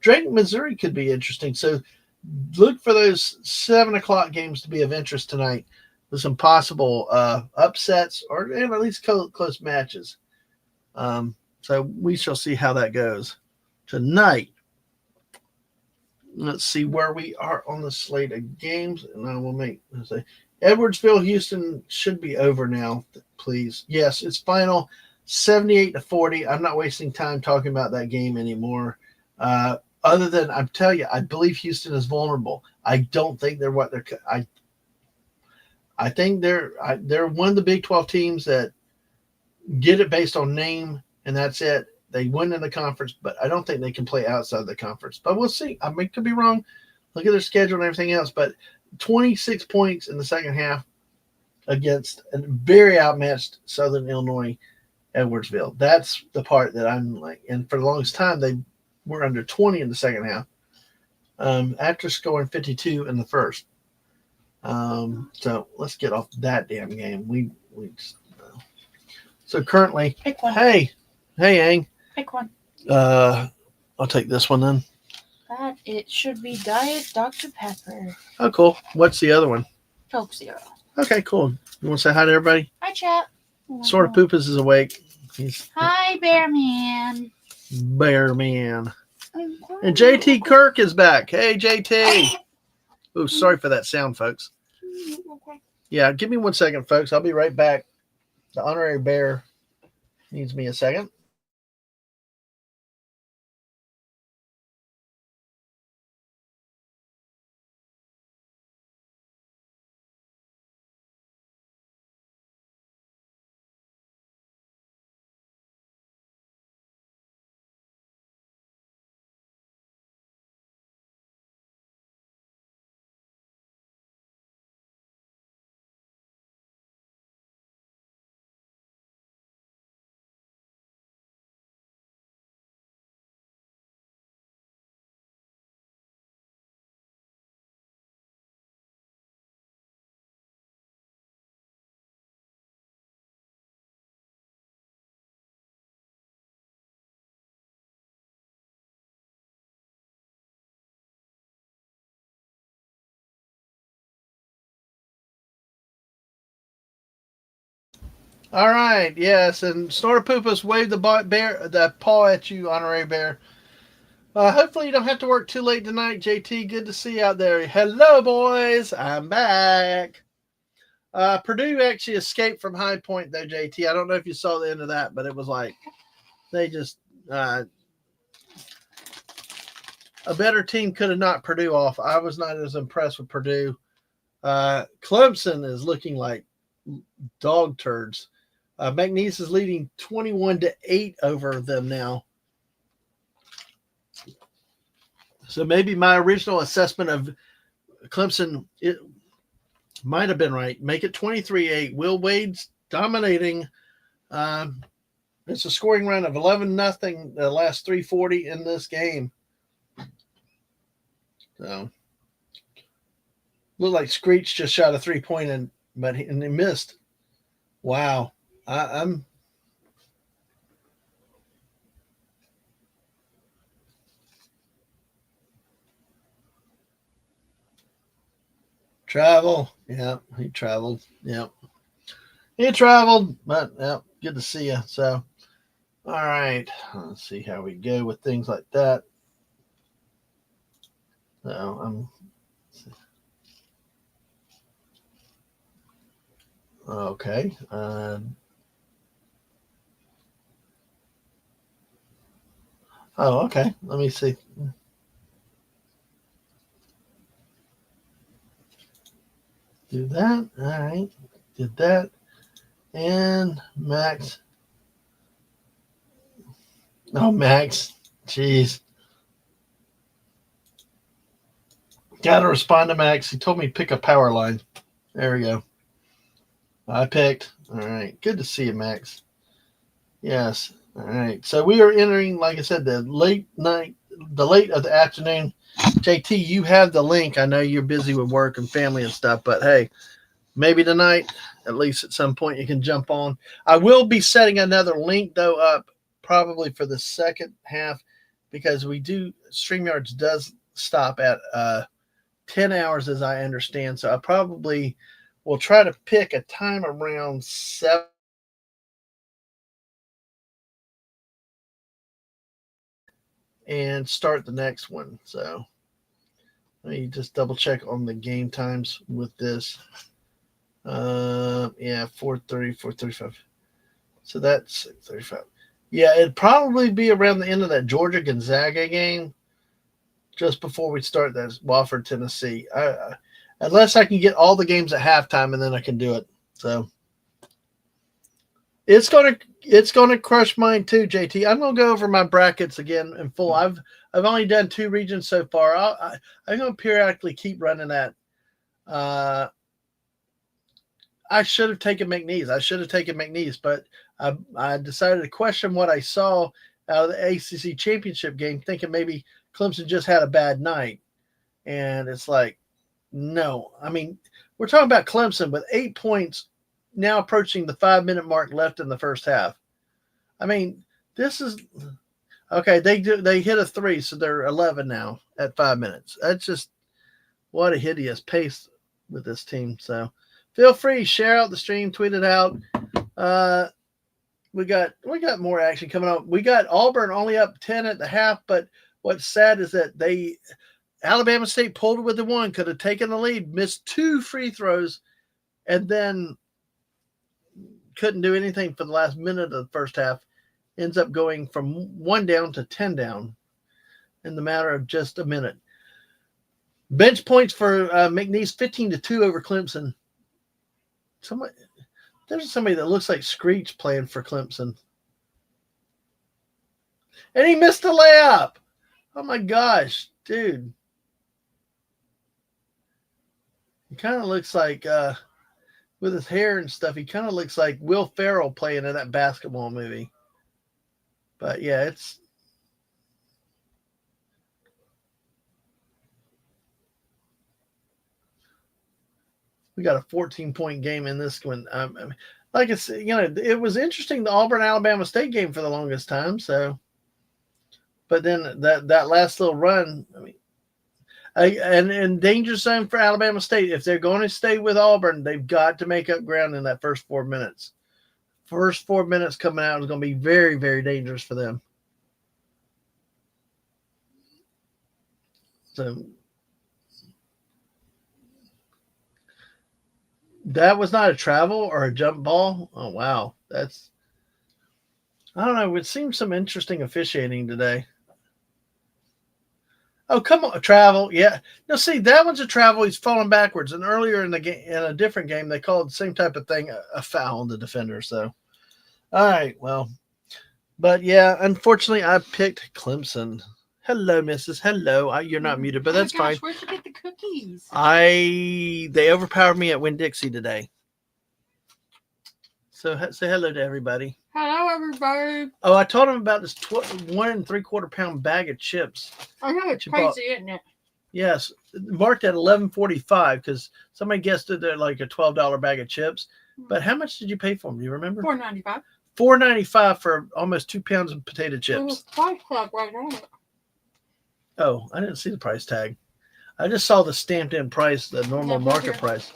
Drake, Missouri could be interesting. So look for those 7 o'clock games to be of interest tonight with some possible upsets or at least close matches. So we shall see how that goes tonight. Let's see where we are on the slate of games, and I will say Edwardsville, Houston should be over now, please. Yes, it's final 78-40. I'm not wasting time talking about that game anymore. Other than I'm telling you, I believe Houston is vulnerable. I don't think they're what they're. I think they're one of the Big 12 teams that get it based on name, and that's it. They win in the conference, but I don't think they can play outside the conference. But we'll see. I could be wrong. Look at their schedule and everything else. But 26 points in the second half against a very outmatched Southern Illinois Edwardsville. That's the part that I'm like. And for the longest time, they were under 20 in the second half after scoring 52 in the first. So let's get off that damn game. We just, so currently, Pick one. Hey, Ang. Pick one. I'll take this one then. That it should be Diet Dr. Pepper. Oh, cool. What's the other one? Coke Zero. Okay, cool. You want to say hi to everybody? Hi, chat. Sort of Poopus is awake. He's Hi, Bear Man. Bear Man. And JT Kirk is back. Hey, JT. Oh, sorry for that sound, folks. Yeah, give me 1 second, folks. I'll be right back. The honorary bear needs me a second. All right, yes, and Snortopoopas waved the paw at you, honorary bear. Hopefully you don't have to work too late tonight, JT. Good to see you out there. Hello, boys. I'm back. Purdue actually escaped from High Point, though, JT. I don't know if you saw the end of that, but it was like they just a better team could have knocked Purdue off. I was not as impressed with Purdue. Clemson is looking like dog turds. McNeese is leading 21-8 over them now. So maybe my original assessment of Clemson it might have been right. Make it 23-8. Will Wade's dominating. It's a scoring run of 11-0 the last 340 in this game. So looked like Screech just shot a 3-point but he missed. Wow. I'm travel. Yeah, he traveled. Yeah. He traveled, but yeah, good to see you. So, all right. Let's see how we go with things like that. So, okay. Okay. Let me see. Do that. All right. Did that. And Max. Oh, Max. Jeez. Got to respond to Max. He told me to pick a power line. There we go. I picked. All right. Good to see you, Max. Yes. All right. So we are entering, like I said, the late of the afternoon. JT, you have the link. I know you're busy with work and family and stuff, but hey, maybe tonight, at least at some point, you can jump on. I will be setting another link, though, up probably for the second half because StreamYards does stop at 10 hours, as I understand. So I probably will try to pick a time around 7. And start the next one. So let me just double check on the game times with this. Yeah, 4:30, 4:35. So that's 6:35. Yeah, it'd probably be around the end of that Georgia Gonzaga game, just before we start that Wofford, Tennessee. Unless I can get all the games at halftime, and then I can do it. So it's gonna crush mine too, JT. I'm gonna go over my brackets again in full. I've only done 2 regions so far. I'm gonna periodically keep running that. I should have taken McNeese, but I decided to question what I saw out of the ACC championship game, thinking maybe Clemson just had a bad night, and it's like, no. I mean, we're talking about Clemson with 8 points. Now approaching the 5-minute mark left in the first half. I mean, this is okay. They hit a 3, so they're 11 now at 5 minutes. That's just what a hideous pace with this team. So feel free, share out the stream, tweet it out. We got more action coming up. We got Auburn only up 10 at the half, but what's sad is that Alabama State pulled it with the 1, could have taken the lead, missed 2 free throws, and then couldn't do anything for the last minute of the first half. Ends up going from 1 down to 10 down in the matter of just a minute. Bench points for McNeese, 15-2 over Clemson. There's somebody that looks like Screech playing for Clemson. And he missed the layup. Oh my gosh, dude. He kind of looks like with his hair and stuff, he kind of looks like Will Ferrell playing in that basketball movie. But yeah, we got a 14-point game in this one. Like I said, it was interesting, the Auburn-Alabama State game for the longest time. So, but then that last little run, I mean, and danger zone for Alabama State. If they're going to stay with Auburn, they've got to make up ground in that first 4 minutes. First 4 minutes coming out is going to be very, very dangerous for them. So that was not a travel or a jump ball. Oh, wow. I don't know. It seems some interesting officiating today. Oh, come on, travel. Yeah. No, see, that one's a travel. He's falling backwards. And earlier in the game, in a different game, they called the same type of thing a foul on the defender. So, all right. Well, but yeah, unfortunately, I picked Clemson. Hello, Mrs. Hello. You're not muted, but that's fine. Where'd you get the cookies? They overpowered me at Winn-Dixie today. So say hello to everybody. Hello, everybody. Oh, I told him about this 1 3/4 pound bag of chips. I know it's crazy, isn't it? Yes, marked at $11.45 because somebody guessed it they're like a $12 bag of chips. But how much did you pay for them? Do you remember? $4.95. $4.95 for almost 2 pounds of potato chips. Price tag right on it. Oh, I didn't see the price tag. I just saw the stamped in price, the normal market price.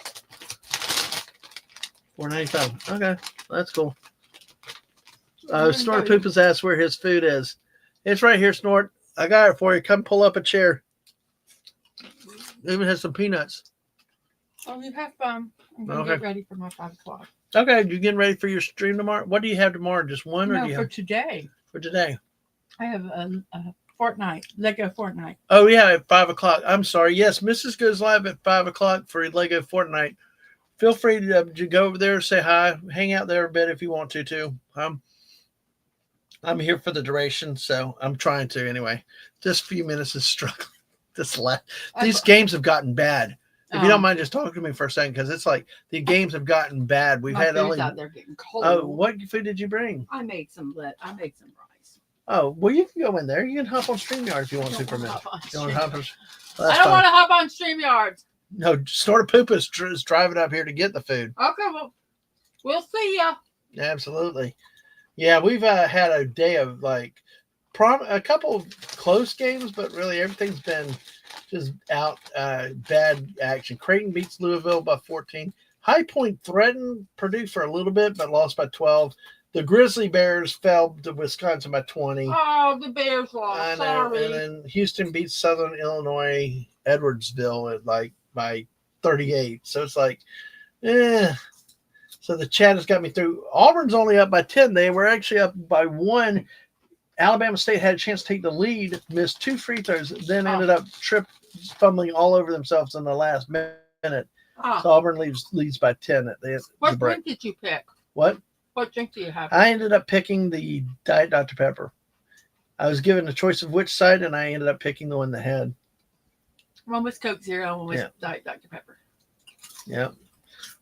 $4.95. Okay, that's cool. Snort Poop has asked where his food is. It's right here, Snort. I got it for you. Come pull up a chair. It even has some peanuts. Oh, you have fun. I'm going to get ready for my 5 o'clock. Okay, you getting ready for your stream tomorrow? What do you have tomorrow? Just one? No, or do you for have... today. For today. I have a Fortnite, Lego Fortnite. Oh, yeah, at 5 o'clock. I'm sorry. Yes, Mrs. goes live at 5 o'clock for Lego Fortnite. feel free to go over there, say hi, hang out there a bit if you want to too. I'm here for the duration, so I'm trying to anyway. Just a few minutes is struggling. These games have gotten bad. If you don't mind just talking to me for a second, because it's like the games have gotten bad. We've My had food's only. out there getting cold. Oh, what food did you bring? I made some rice. Oh, well, you can go in there. You can hop on StreamYard if you want to for a minute. You want to hop on? Well, I don't want to hop on StreamYard. No, Snort Poop is driving up here to get the food. Okay, well, we'll see ya. Absolutely. Yeah, we've had a day of like a couple of close games, but really everything's been just out bad action. Creighton beats Louisville by 14. High Point threatened Purdue for a little bit, but lost by 12. The Grizzly Bears fell to Wisconsin by 20. Oh, the Bears lost. Sorry. And then Houston beats Southern Illinois Edwardsville at like by 38. So it's like, So the chat has got me through. Auburn's only up by 10. They were actually up by 1. Alabama State had a chance to take the lead, missed 2 free throws, then ended up fumbling all over themselves in the last minute. So Auburn leads by 10 at the What break. drink did you pick? What drink do you have? I ended up picking the Diet Dr. Pepper. I was given a choice of which side, and I ended up picking the one that had. One was Coke Zero, one was Diet Dr. Pepper. Yeah.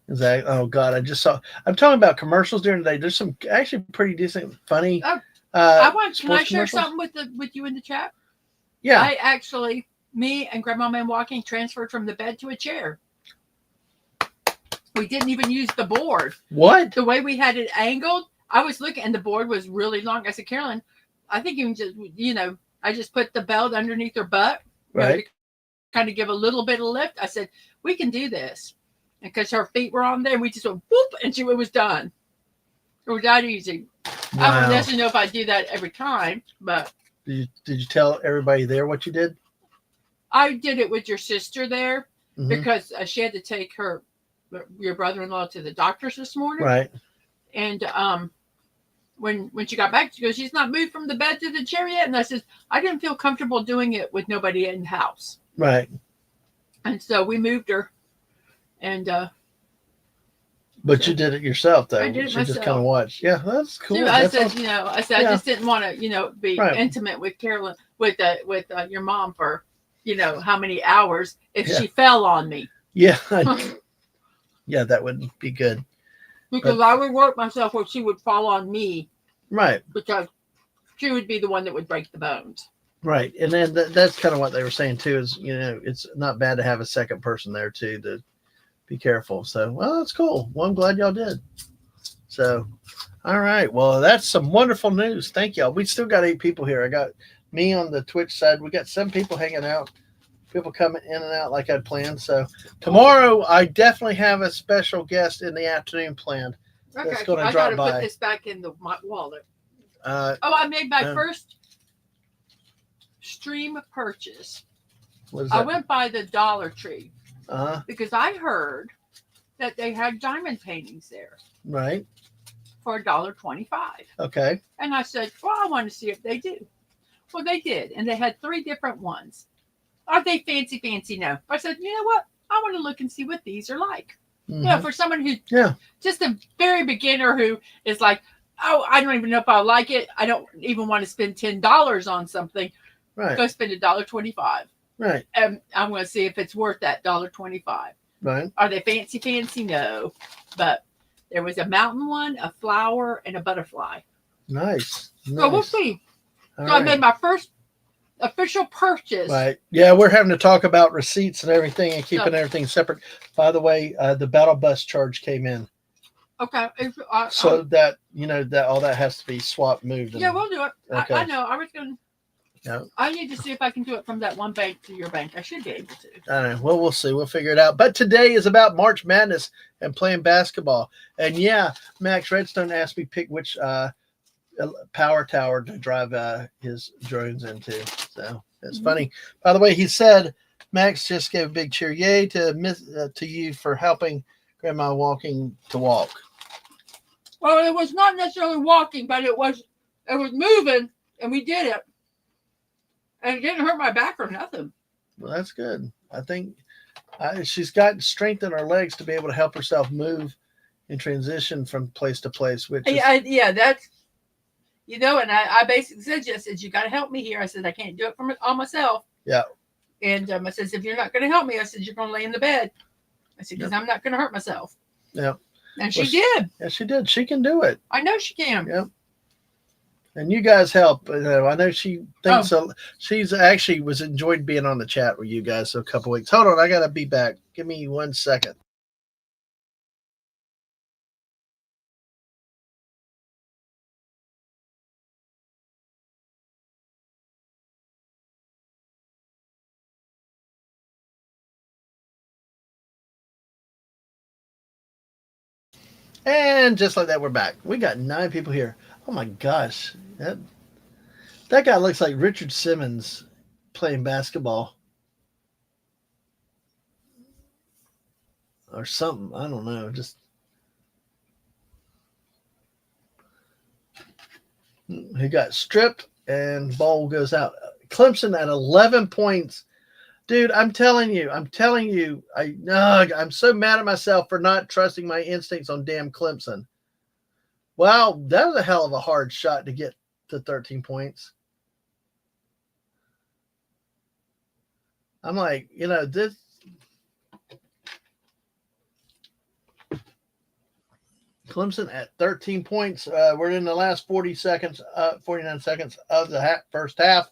Exactly. Oh God, I'm talking about commercials during the day. There's some actually pretty decent, funny. Can I share something with you in the chat? Yeah. Me and Grandma and Walking transferred from the bed to a chair. We didn't even use the board. What? The way we had it angled, I was looking, and the board was really long. I said, Carolyn, I think you can just, I just put the belt underneath her butt, right, to kind of give a little bit of lift. I said, we can do this. And because her feet were on there, we just went whoop, and it was done. It was that easy. Wow. I don't necessarily know if I do that every time, but. Did you tell everybody there what you did? I did it with your sister there because she had to take your brother-in-law to the doctor's this morning. Right. And when she got back, she goes, she's not moved from the bed to the chair yet. And I said, I didn't feel comfortable doing it with nobody in the house. Right. And so we moved her. And but you did it yourself, though. I did it myself. Just kind of watched. Yeah, that's cool. I said, I just didn't want to, be intimate with Carolyn, with your mom for, how many hours if she fell on me. Yeah. Yeah, that wouldn't be good. Because I would work myself where she would fall on me. Right. Because she would be the one that would break the bones. Right. And then that's kind of what they were saying, too, is, it's not bad to have a second person there, too, to be careful. So, well, that's cool. Well, I'm glad y'all did. So, all right. Well, that's some wonderful news. Thank y'all. We still got 8 people here. I got me on the Twitch side. We got 7 people hanging out. People coming in and out like I'd planned. So tomorrow I definitely have a special guest in the afternoon planned. Okay. That's going to I drop gotta by. put this back in my wallet. I made my first stream purchase. What is that? I went by the Dollar Tree because I heard that they had diamond paintings there. Right. For $1.25. Okay. And I said, well, I want to see if they do. Well, they did. And they had 3 different ones. Are they fancy? No. I said, you know what? I want to look and see what these are like. For someone who's just a very beginner who is like, oh, I don't even know if I like it. I don't even want to spend $10 on something. Right. Go spend $1.25. Right. And I'm going to see if it's worth that $1.25. Right. Are they fancy? No. But there was a mountain one, a flower, and a butterfly. Nice. So we'll see. All right. I made my first official purchase. Right. Yeah, we're having to talk about receipts and everything and keeping everything separate. By the way, the battle bus charge came in. Okay. So that, that all that has to be swapped, moved. Yeah, we'll do it. Okay. I know. I was going to. Yeah. I need to see if I can do it from that one bank to your bank. I should be able to. I don't know. Well, we'll see. We'll figure it out. But today is about March Madness and playing basketball. And yeah, Max Redstone asked me pick which power tower to drive his drones into. So that's funny. By the way, he said Max just gave a big cheer. Yay to you for helping Grandma walking to walk. Well, it was not necessarily walking, but it was moving, and we did it. And it didn't hurt my back or nothing. Well, that's good. I think She's got strength in her legs to be able to help herself move and transition from place to place, which is Yeah, that's and I basically said, I said, you got to help me here. I said, I can't do it for all myself. yeah. And I says, if you're not going to help me, I said, you're going to lay in the bed. I said, because I'm not going to hurt myself. Yeah. And she did. Yeah, she did. She can do it. I know she can. Yeah. And you guys help. I know she thinks so. She's actually was enjoyed being on the chat with you guys a couple weeks. Hold on, I gotta be back. Give me 1 second. And just like that, we're back. We got 9 people here. Oh my gosh. That guy looks like Richard Simmons playing basketball. Or something. I don't know. Just he got stripped and ball goes out. Clemson at 11 points. Dude, I'm telling you, I'm so mad at myself for not trusting my instincts on damn Clemson. Wow, that was a hell of a hard shot to get to 13 points. I'm like, this. Clemson at 13 points. We're in the last 49 seconds of the first half.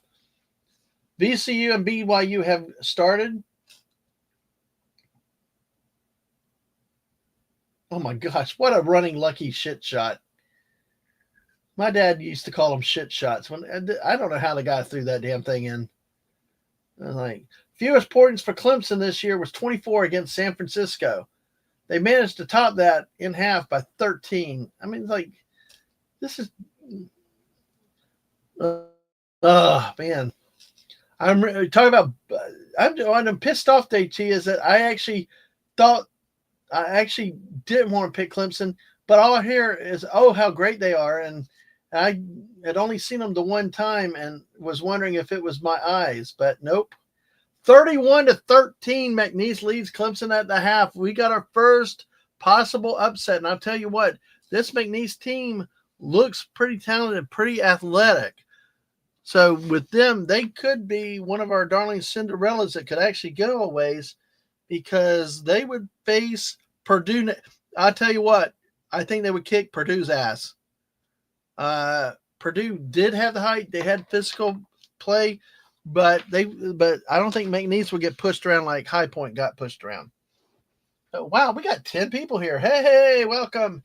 VCU and BYU have started. Oh my gosh, what a running lucky shit shot. My dad used to call them shit shots. I don't know how the guy threw that damn thing in. I was like, fewest points for Clemson this year was 24 against San Francisco. They managed to top that in half by 13. I mean, like, this is, man. I'm talking about. I'm pissed off, DT, is that I actually didn't want to pick Clemson, but all I hear is, oh, how great they are, and I had only seen them the one time and was wondering if it was my eyes, but nope. 31-13, McNeese leads Clemson at the half. We got our first possible upset, and I'll tell you what, this McNeese team looks pretty talented, pretty athletic. So with them, they could be one of our darling Cinderellas that could actually go a ways because they would face Purdue. I'll tell you what, I think they would kick Purdue's ass. Purdue did have the height. They had physical play, but I don't think McNeese would get pushed around like High Point got pushed around. Oh, wow, we got 10 people here. Hey, welcome.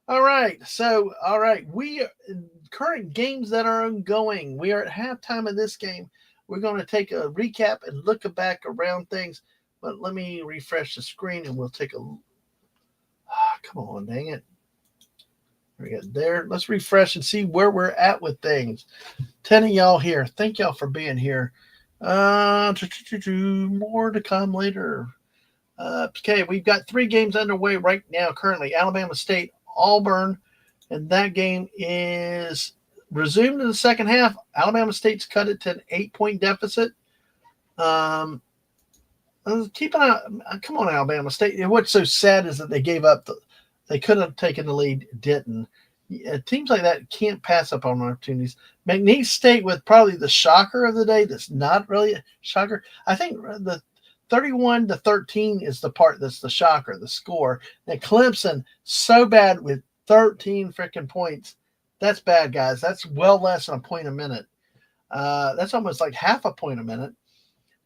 All right. We current games that are ongoing. We are at halftime of this game. We're going to take a recap and look back around things. But let me refresh the screen and we'll take a. Come on, dang it. We got there. Let's refresh and see where we're at with things. 10 of y'all here. Thank y'all for being here. More to come later. Okay, we've got 3 games underway right now currently. Alabama State, Auburn, and that game is resumed in the second half. Alabama State's cut it to an 8-point deficit. Keep an eye. Come on, Alabama State. What's so sad is that they gave up. They could have taken the lead, didn't. Teams like that can't pass up on opportunities. McNeese State with probably the shocker of the day. That's not really a shocker. I think the 31-13 is the part that's the shocker, the score. And Clemson, so bad with 13 freaking points. That's bad, guys. That's well less than a point a minute. That's almost like half a point a minute.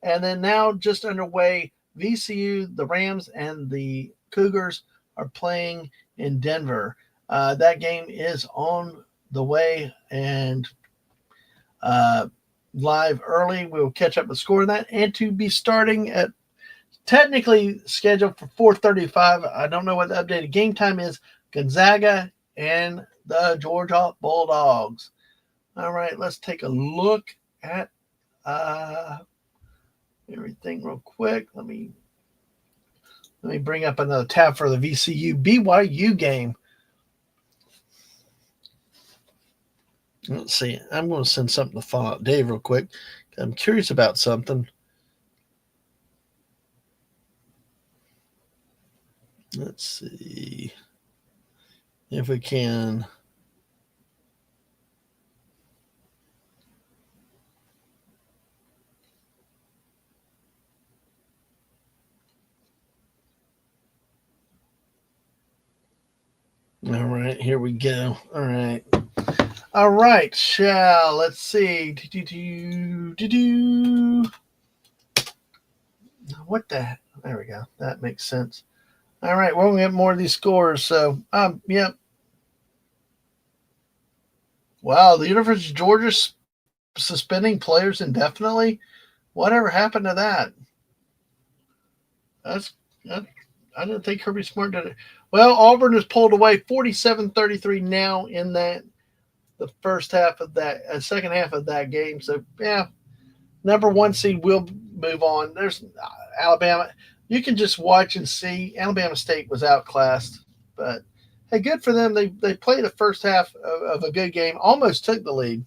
And then now just underway, VCU, the Rams, and the Cougars are playing in Denver. That game is on the way and live early. We will catch up with the score of that and to be starting at technically scheduled for 4:35. I don't know what the updated game time is. Gonzaga and the Georgia Bulldogs. All right, let's take a look at everything real quick. Let me bring up another tab for the VCU BYU game. Let's see. I'm going to send something to Fallout Dave real quick. I'm curious about something. Let's see if we can. All right, here we go. All right. Let's see. What the? There we go. That makes sense. All right, well, we have more of these scores. So, yep. Wow, the University of Georgia suspending players indefinitely. Whatever happened to that? I didn't think Kirby Smart did it. Well, Auburn has pulled away 47-33 now in the first half of that, second half of that game. So, yeah, number one seed will move on. There's Alabama. You can just watch and see. Alabama State was outclassed, but hey, good for them. They played the first half of a good game, almost took the lead.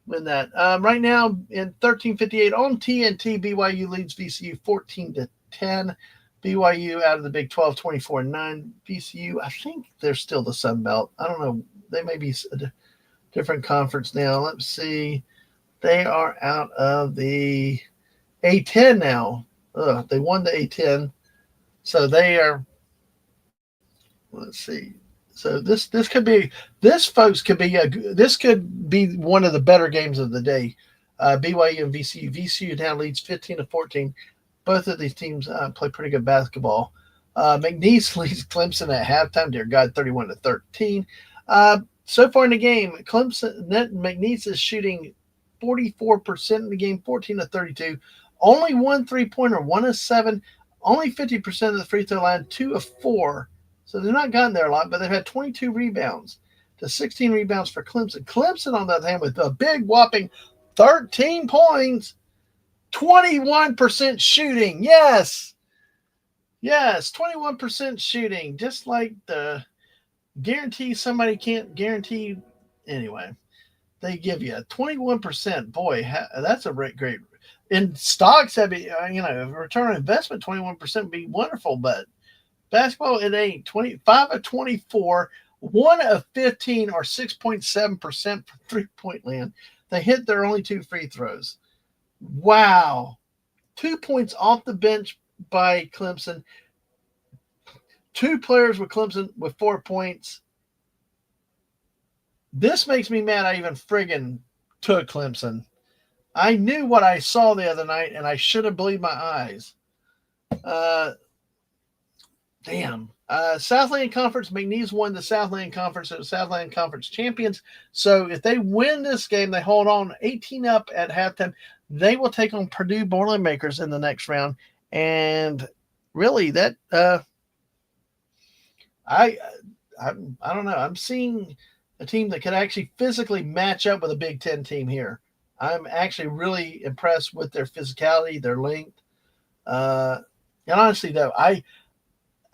Win that. Right now in 13:58 on TNT, BYU leads VCU 14-10. BYU out of the Big 12, 24-9. VCU, I think they're still the Sun Belt. I don't know. They may be a different conference now. Let's see. They are out of the A10 now. They won the A10. So they are, let's see. So this could be, this could be one of the better games of the day. BYU and VCU. VCU now leads 15-14. Both of these teams play pretty good basketball. McNeese leads Clemson at halftime. Dear God, 31-13. So far in the game, McNeese is shooting 44% in the game, 14-32. Only one 3-pointer, 1 of 7. Only 50% of the free throw line, 2 of 4. So they've not gotten there a lot, but they've had 22 rebounds to 16 rebounds for Clemson. Clemson, on the other hand, with a big whopping 13 points, 21% shooting. Yes, 21% shooting. Just like the guarantee somebody can't guarantee. Anyway, they give you 21%. Boy, that's a great. In stocks, return on investment, 21% would be wonderful, but basketball, it ain't. 25 of 24, 1 of 15, or 6.7% for three-point land. They hit their only 2 free throws. Wow. 2 points off the bench by Clemson. 2 players with Clemson with 4 points. This makes me mad I even friggin' took Clemson. I knew what I saw the other night, and I should have believed my eyes. Damn. Southland Conference, McNeese won the Southland Conference. So Southland Conference champions. So if they win this game, they hold on 18 up at halftime. They will take on Purdue Boilermakers in the next round. And really, that I don't know. I'm seeing a team that could actually physically match up with a Big Ten team here. I'm actually really impressed with their physicality, their length. And honestly, though,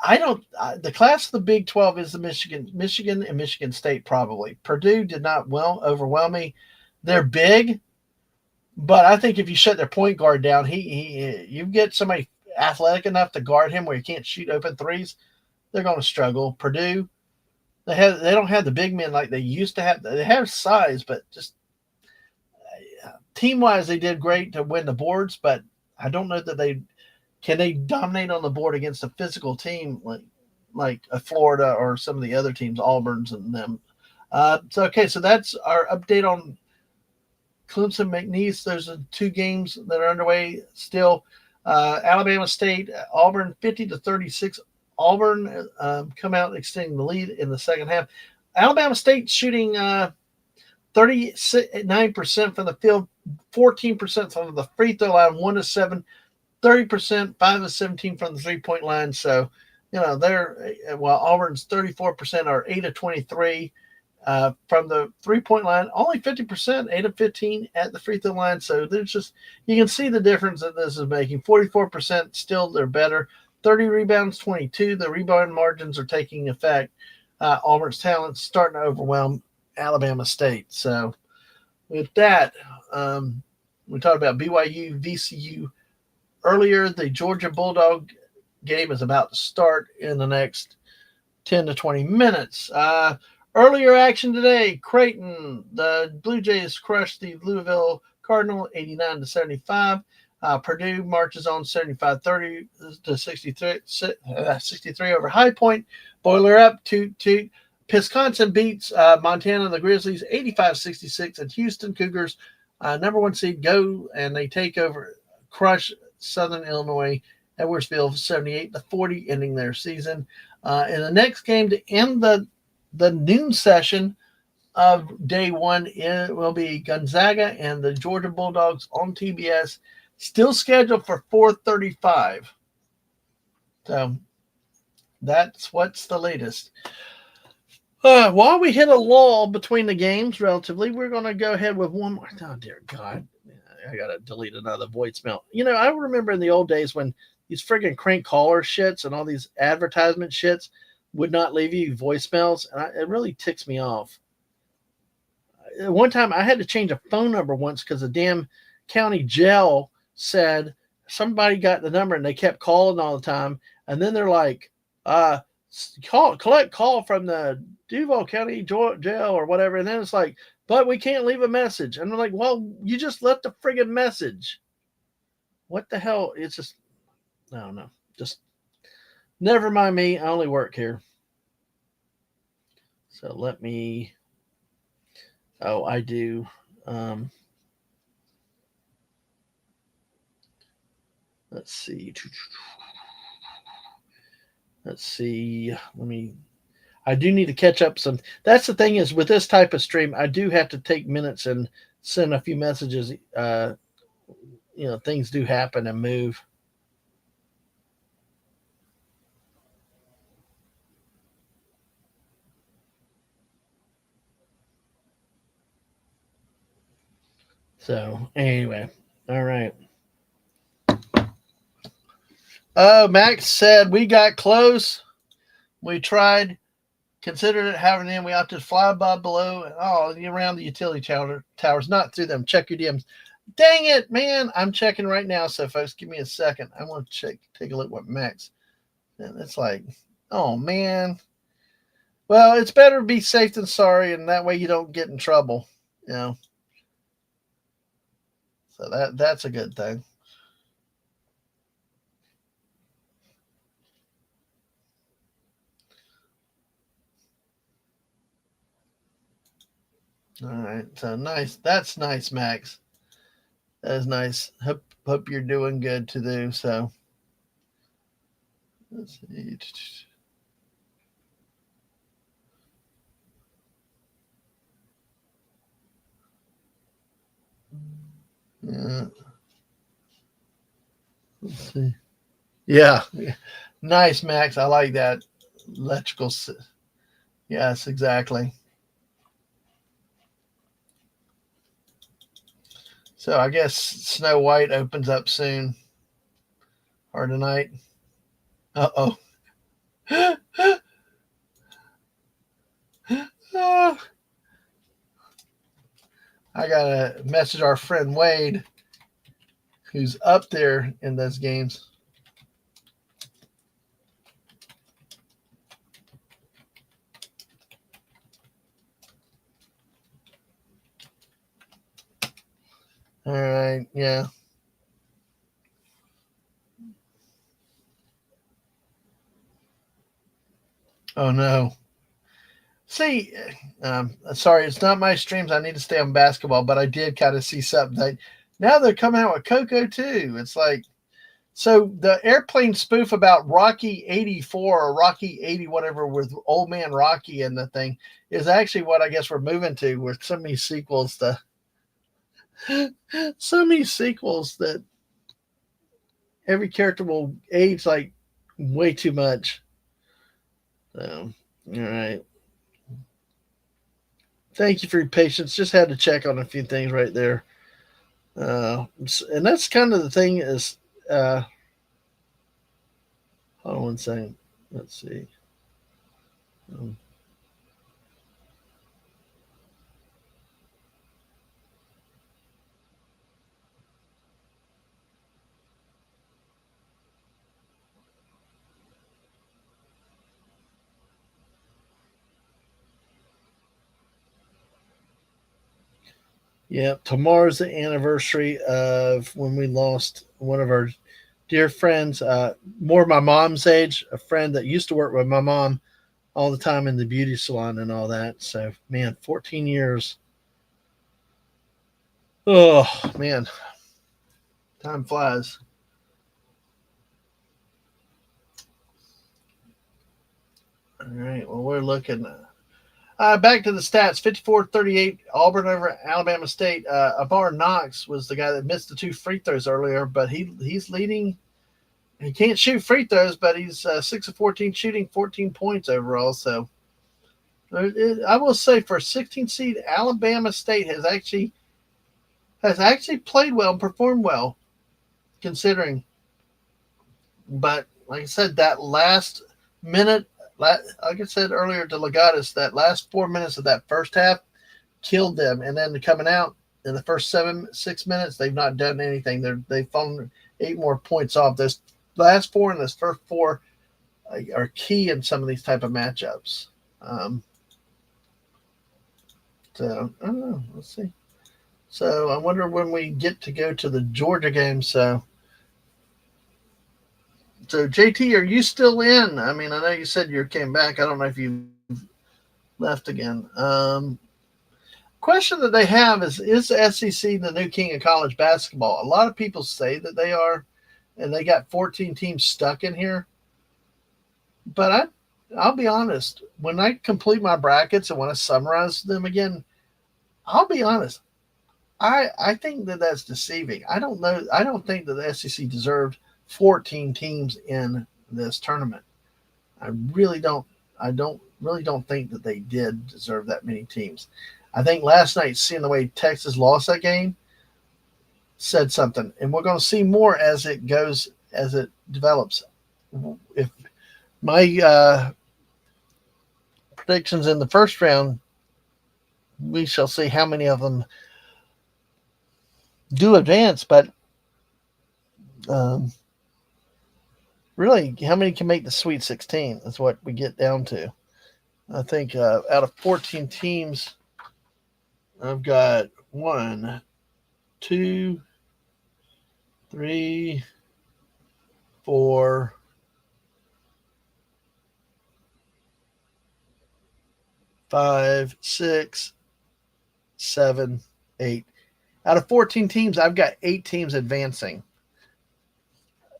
the class of the Big 12 is the Michigan and Michigan State probably. Purdue did not overwhelm me. They're big, but I think if you shut their point guard down, you get somebody athletic enough to guard him where he can't shoot open threes, they're going to struggle. Purdue, they don't have the big men like they used to have. They have size, but just team-wise, they did great to win the boards, but I don't know that they dominate on the board against a physical team like a Florida or some of the other teams, Auburn's and them. So that's our update on Clemson McNeese. There's 2 games that are underway still. Alabama State, Auburn 50-36. Auburn come out extending the lead in the second half. Alabama State shooting 39% from the field, 14% from the free throw line, 1 of 7, 30%, 5 of 17 from the 3-point line. So, while Auburn's 34% are 8 of 23 from the 3-point line, only 50%, 8 of 15 at the free throw line. So there's just, you can see the difference that this is making. 44% still, they're better. 30 rebounds, 22. The rebound margins are taking effect. Auburn's talent's starting to overwhelm Alabama State. So with that, we talked about BYU, VCU earlier. The Georgia game is about to start in the next 10 to 20 minutes. Earlier action today, Creighton, the Blue Jays crushed the Louisville Cardinal 89 to 75. Purdue marches on 75-30 to 63 over High Point. Boiler up, toot. Wisconsin beats Montana, the Grizzlies, 85-66. And Houston Cougars, number 1 seed, go, and they take over, crush Southern Illinois, Edwardsville, 78-40, ending their season. In the next game to end the noon session of day 1, it will be Gonzaga and the Georgia Bulldogs on TBS, still scheduled for 4:35. So that's what's the latest. While we hit a lull between the games relatively, we're going to go ahead with one more. Oh, dear God. I got to delete another voicemail. I remember in the old days when these friggin' crank caller shits and all these advertisement shits would not leave you voicemails, and it really ticks me off. One time I had to change a phone number once because the damn county jail said somebody got the number and they kept calling all the time, and then they're like, collect call from the Duval County jail or whatever, and then it's like, but we can't leave a message, and they're like, well, you just left a friggin' message. What the hell? It's just, I don't know. Just never mind me. I only work here. So let me. Oh, I do. Let's see. I do need to catch up some. That's the thing is with this type of stream, I do have to take minutes and send a few messages. Things do happen and move. So anyway, all right. Oh, Max said we got close. We tried, considered it having in. We opted to fly above, below, and around the utility towers, not through them. Check your DMs. Dang it, man! I'm checking right now. So, folks, give me a second. I want to take a look at what Max. And it's like, oh man. Well, it's better to be safe than sorry, and that way you don't get in trouble. So that's a good thing. All right. So nice. That's nice, Max. That is nice. Hope you're doing good to do so. Let's see. Yeah. Let's see. Yeah. Nice, Max. I like that. Electrical. Yes, exactly. So I guess Snow White opens up soon or tonight. Uh-oh. I got to message our friend Wade, who's up there in those games. All right, yeah. Oh, no. See, sorry, it's not my streams. I need to stay on basketball, but I did kind of see something. Now they're coming out with Coco, too. It's like, so the airplane spoof about Rocky 84 or Rocky 80, whatever, with Old Man Rocky and the thing is actually what I guess we're moving to with so many sequels that every character will age like way too much. So, all right. Thank you for your patience. Just had to check on a few things right there. And that's kind of the thing is, hold on one second. Let's see. Yep, tomorrow's the anniversary of when we lost one of our dear friends, more my mom's age, a friend that used to work with my mom all the time in the beauty salon and all that. So, man, 14 years. Oh, man, time flies. All right, well, we're looking. Back to the stats 54-38, Auburn over Alabama State. Abar Knox was the guy that missed the two free throws earlier, but he's leading. He can't shoot free throws, but he's 6 of 14 shooting, 14 points overall. So I will say for a 16 seed, Alabama State has actually played well and performed well, considering. But like I said, that last minute, like I said earlier to Legatus, that last 4 minutes of that first half killed them. And then coming out in the first 6 minutes, they've not done anything. They've fallen 8 more points off. This last four and this first four are key in some of these type of matchups. So I don't know. Let's see. So I wonder when we get to go to the Georgia game. So JT, are you still in? I mean, I know you said you came back. I don't know if you left again. Question that they have is the SEC the new king of college basketball? A lot of people say that they are, and they got 14 teams stuck in here. But I'll be honest. When I complete my brackets and when I summarize them again, I'll be honest. I think that that's deceiving. I don't know. I don't think that the SEC deserved 14 teams in this tournament. I really don't. I really don't think that they did deserve that many teams. I think last night, seeing the way Texas lost that game, said something, and we're going to see more as it develops. If my predictions in the first round, we shall see how many of them do advance, but really, how many can make the Sweet 16 is what we get down to. I think out of 14 teams, I've got 1, 2, 3, 4, 5, 6, 7, 8. Out of 14 teams, I've got 8 teams advancing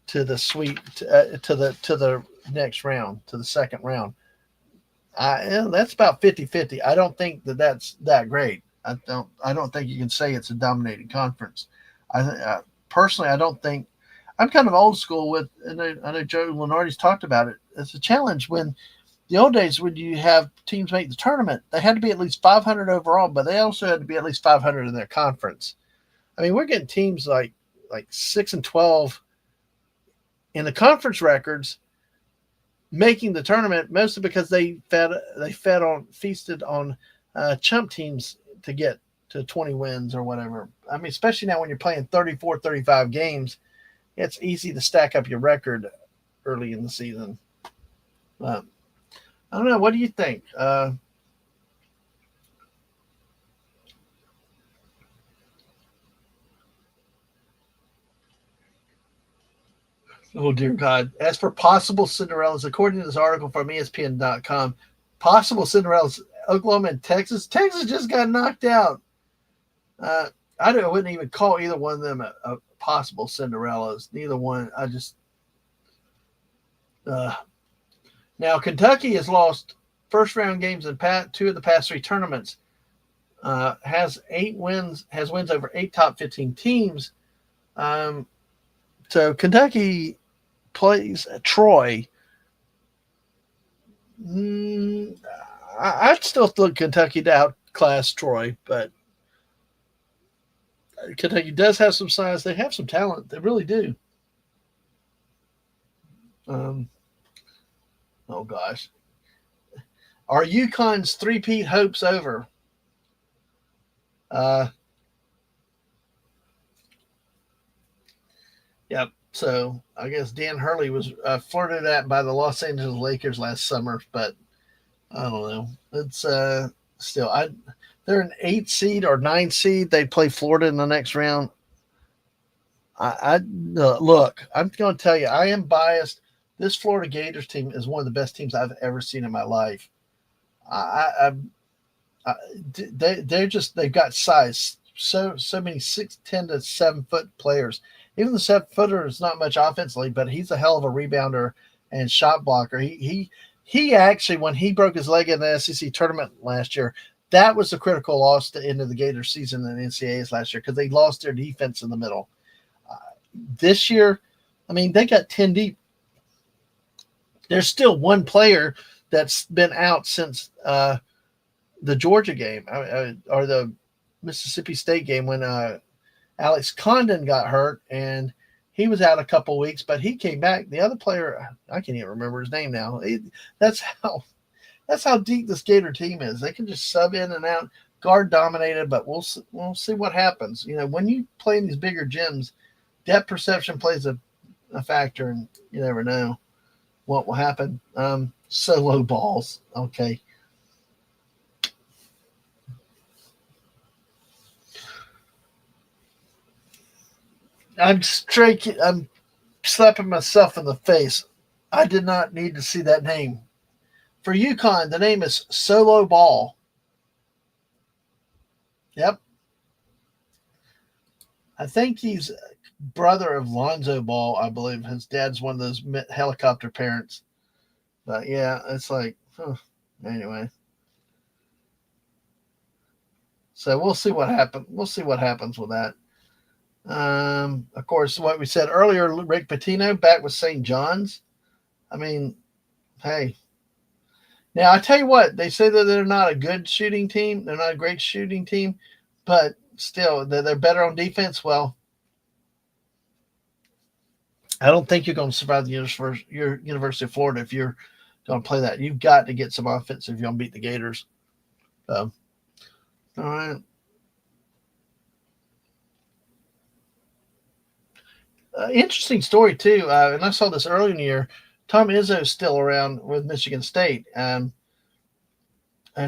to the the next round, to the second round. That's about 50-50. I don't think that that's that great. I don't think you can say it's a dominating conference. Personally, I don't think. I'm kind of old school with, and I know Joe Lenardi's talked about it. It's a challenge when the old days when you have teams make the tournament, they had to be at least 500 overall, but they also had to be at least 500 in their conference. I mean, we're getting teams like 6-12 in the conference records making the tournament, mostly because they feasted on chump teams to get to 20 wins or whatever. I mean, especially now when you're playing 34, 35 games, it's easy to stack up your record early in the season. I don't know. What do you think? Oh, dear God. As for possible Cinderellas, according to this article from ESPN.com, possible Cinderellas, Oklahoma and Texas. Texas just got knocked out. I wouldn't even call either one of them a possible Cinderellas. Neither one. Now, Kentucky has lost first-round games in 2 of the past 3 tournaments. Has wins over 8 top 15 teams. So Kentucky plays Troy. I'd still look Kentucky to outclass Troy, but Kentucky does have some size. They have some talent. They really do. Oh, gosh. Are UConn's three-peat hopes over? Yep. So I guess Dan Hurley was flirted at by the Los Angeles Lakers last summer, but I don't know. It's still They're an 8 seed or 9 seed. They play Florida in the next round. Look, I'm going to tell you, I am biased. This Florida Gators team is one of the best teams I've ever seen in my life. They've got size. So many 6'10" to 7-foot players. Even the 7-footer is not much offensively, but he's a hell of a rebounder and shot blocker. He actually, when he broke his leg in the SEC tournament last year, that was a critical loss to end of the Gators season in the NCAAs last year because they lost their defense in the middle. This year, I mean, they got 10 deep. There's still one player that's been out since the Georgia game or the Mississippi State game when Alex Condon got hurt, and he was out a couple weeks, but he came back. The other player, I can't even remember his name now. That's how deep this Gator team is. They can just sub in and out, guard dominated, but we'll see what happens. You know, when you play in these bigger gyms, depth perception plays a factor, and you never know what will happen. Solo balls, okay. I'm slapping myself in the face. I did not need to see that name. For UConn, the name is Solo Ball. Yep. I think he's brother of Lonzo Ball, I believe. His dad's one of those helicopter parents. But yeah, it's like, anyway. So we'll see what happens. We'll see what happens with that. Of course, what we said earlier, Rick Pitino back with St. John's. I mean, hey. Now, I tell you what, they say that they're not a good shooting team. They're not a great shooting team, but still, they're better on defense. Well, I don't think you're going to survive the University of Florida if you're going to play that. You've got to get some offense if you're going to beat the Gators. All right. Interesting story, too. And I saw this earlier in the year. Tom Izzo is still around with Michigan State. And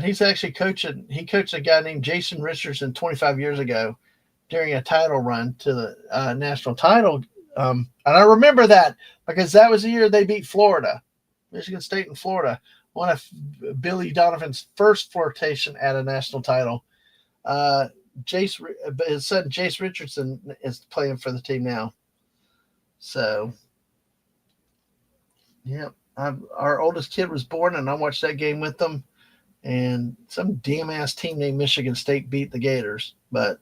he's actually coaching. He coached a guy named Jason Richardson 25 years ago during a title run to the national title. And I remember that because that was the year they beat Florida, Michigan State and Florida. One of Billy Donovan's first flirtation at a national title. His son, Jace Richardson, is playing for the team now. So, yeah, our oldest kid was born, and I watched that game with them. And some damn ass team named Michigan State beat the Gators, but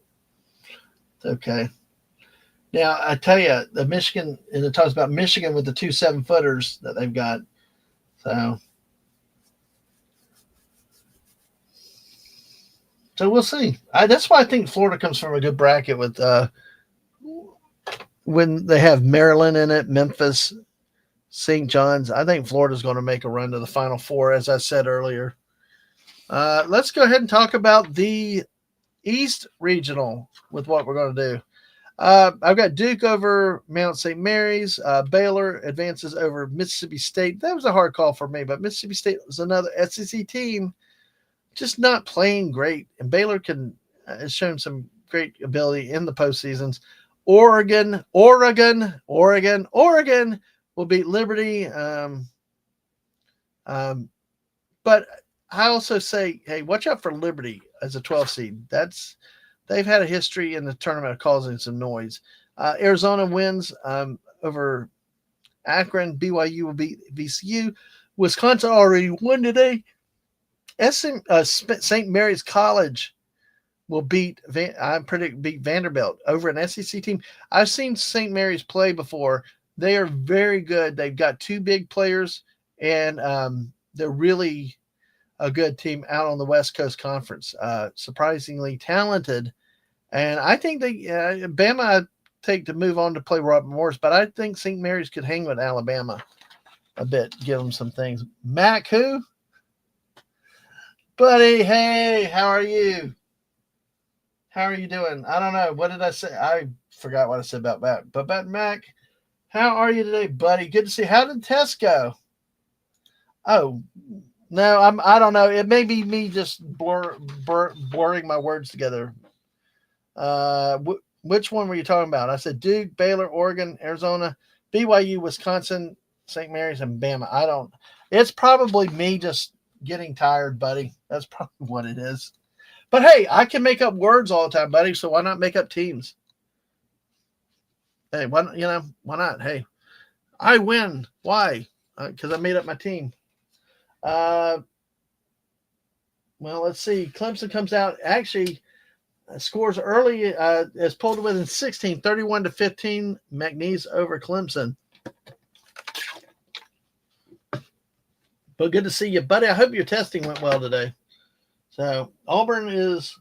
it's okay. Now I tell you, the Michigan, and it talks about Michigan with the 2 7-footers that they've got. So we'll see. That's why I think Florida comes from a good bracket with when they have Maryland in it, Memphis, St. John's. I think Florida's going to make a run to the Final Four, as I said earlier. Let's go ahead and talk about the East Regional with what we're going to do. I've got Duke over Mount St. Mary's. Baylor advances over Mississippi State. That was a hard call for me, but Mississippi State was another SEC team just not playing great. And Baylor has shown some great ability in the postseasons. Oregon will beat Liberty. But I also say, hey, watch out for Liberty as a 12 seed. They've had a history in the tournament of causing some noise. Arizona wins over Akron. BYU will beat VCU. Wisconsin already won today. St. Mary's College will beat Vanderbilt over an SEC team. I've seen St. Mary's play before. They are very good. They've got 2 big players, and they're really a good team out on the West Coast Conference. Surprisingly talented. And I think Bama I take to move on to play Robert Morris, but I think St. Mary's could hang with Alabama a bit, give them some things. Mac who? Buddy, hey, how are you? How are you doing? I don't know. What did I say? I forgot what I said about Mac. But about Mac, how are you today, buddy? Good to see you. How did the test go? Oh, No, I don't know. It may be me just blurring my words together. Which one were you talking about? I said Duke, Baylor, Oregon, Arizona, BYU, Wisconsin, St. Mary's, and Bama. I don't. It's probably me just getting tired, buddy. That's probably what it is. But hey, I can make up words all the time, buddy. So why not make up teams? Hey, why not? Hey, I win. Why? Because I made up my team. Well, let's see. Clemson comes out. Actually, scores early. Is pulled within 16, 31-15. McNeese over Clemson. But good to see you, buddy. I hope your testing went well today. So Auburn is.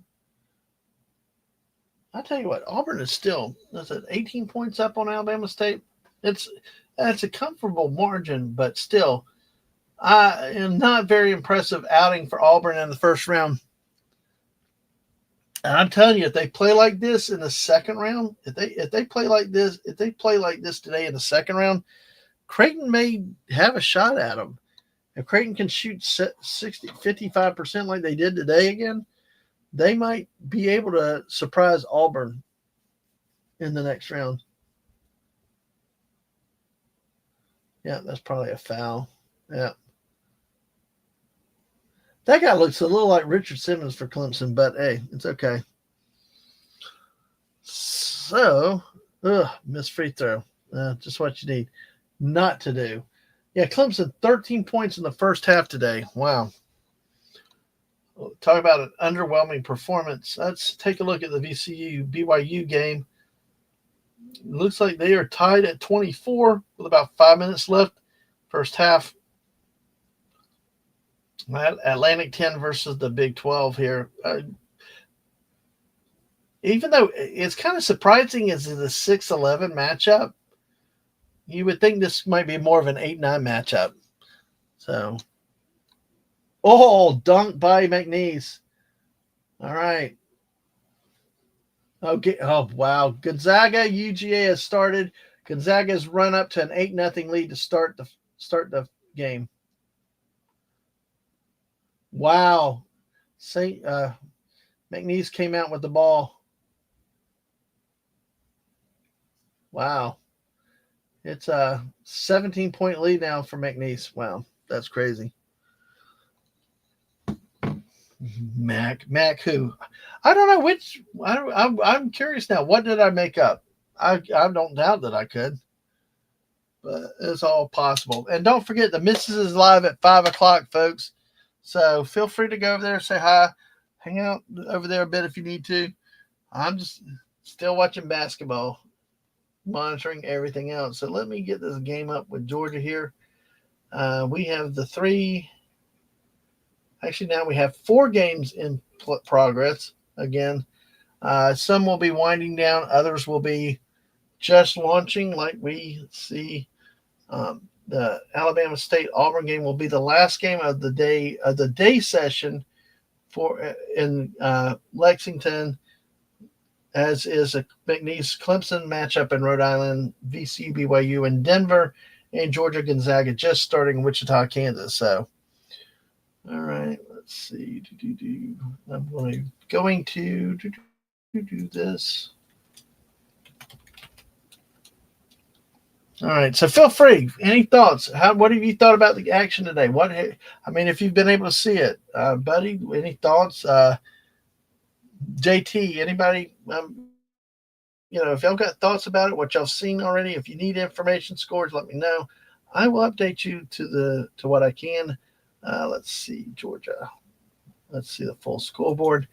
I tell you what, Auburn is still. That's it. 18 points up on Alabama State. That's a comfortable margin, but still, not very impressive outing for Auburn in the first round. And I'm telling you, if they play like this in the second round, if they play like this today in the second round, Creighton may have a shot at them. If Creighton can shoot 55% like they did today again, they might be able to surprise Auburn in the next round. Yeah, that's probably a foul. Yeah. That guy looks a little like Richard Simmons for Clemson, but hey, it's okay. So, missed free throw. Just what you need not to do. Yeah, Clemson, 13 points in the first half today. Wow. Talk about an underwhelming performance. Let's take a look at the BYU game. It looks like they are tied at 24 with about 5 minutes left. First half. Atlantic 10 versus the Big 12 here. Even though it's kind of surprising as a 6-11 matchup, you would think this might be more of an 8-9 matchup. So, dunk by McNeese. All right. Okay. Oh, wow. Gonzaga, UGA has started. Gonzaga's run up to an 8-0 lead to start the game. Wow. McNeese came out with the ball. Wow. It's a 17-point lead now for McNeese. Wow, that's crazy. Mac who? I don't know which. I'm curious now. What did I make up? I don't doubt that I could, but it's all possible. And don't forget, the Missus is live at 5:00, folks. So feel free to go over there, say hi, hang out over there a bit if you need to. I'm just still watching basketball, monitoring everything else. So let me get this game up with Georgia here. We have the three. Actually, now we have 4 games in progress again. Some will be winding down. Others will be just launching, like we see. The Alabama State Auburn game will be the last game of the day session in Lexington, as is a McNeese Clemson matchup in Rhode Island, VCU BYU in Denver, and Georgia Gonzaga just starting in Wichita, Kansas. So, all right, let's see. I'm going to do this. All right, so feel free. Any thoughts? What have you thought about the action today? If you've been able to see it, buddy, any thoughts? JT, anybody? If y'all got thoughts about it, what y'all seen already. If you need information, scores, let me know. I will update you to what I can. Let's see, Georgia. Let's see the full scoreboard.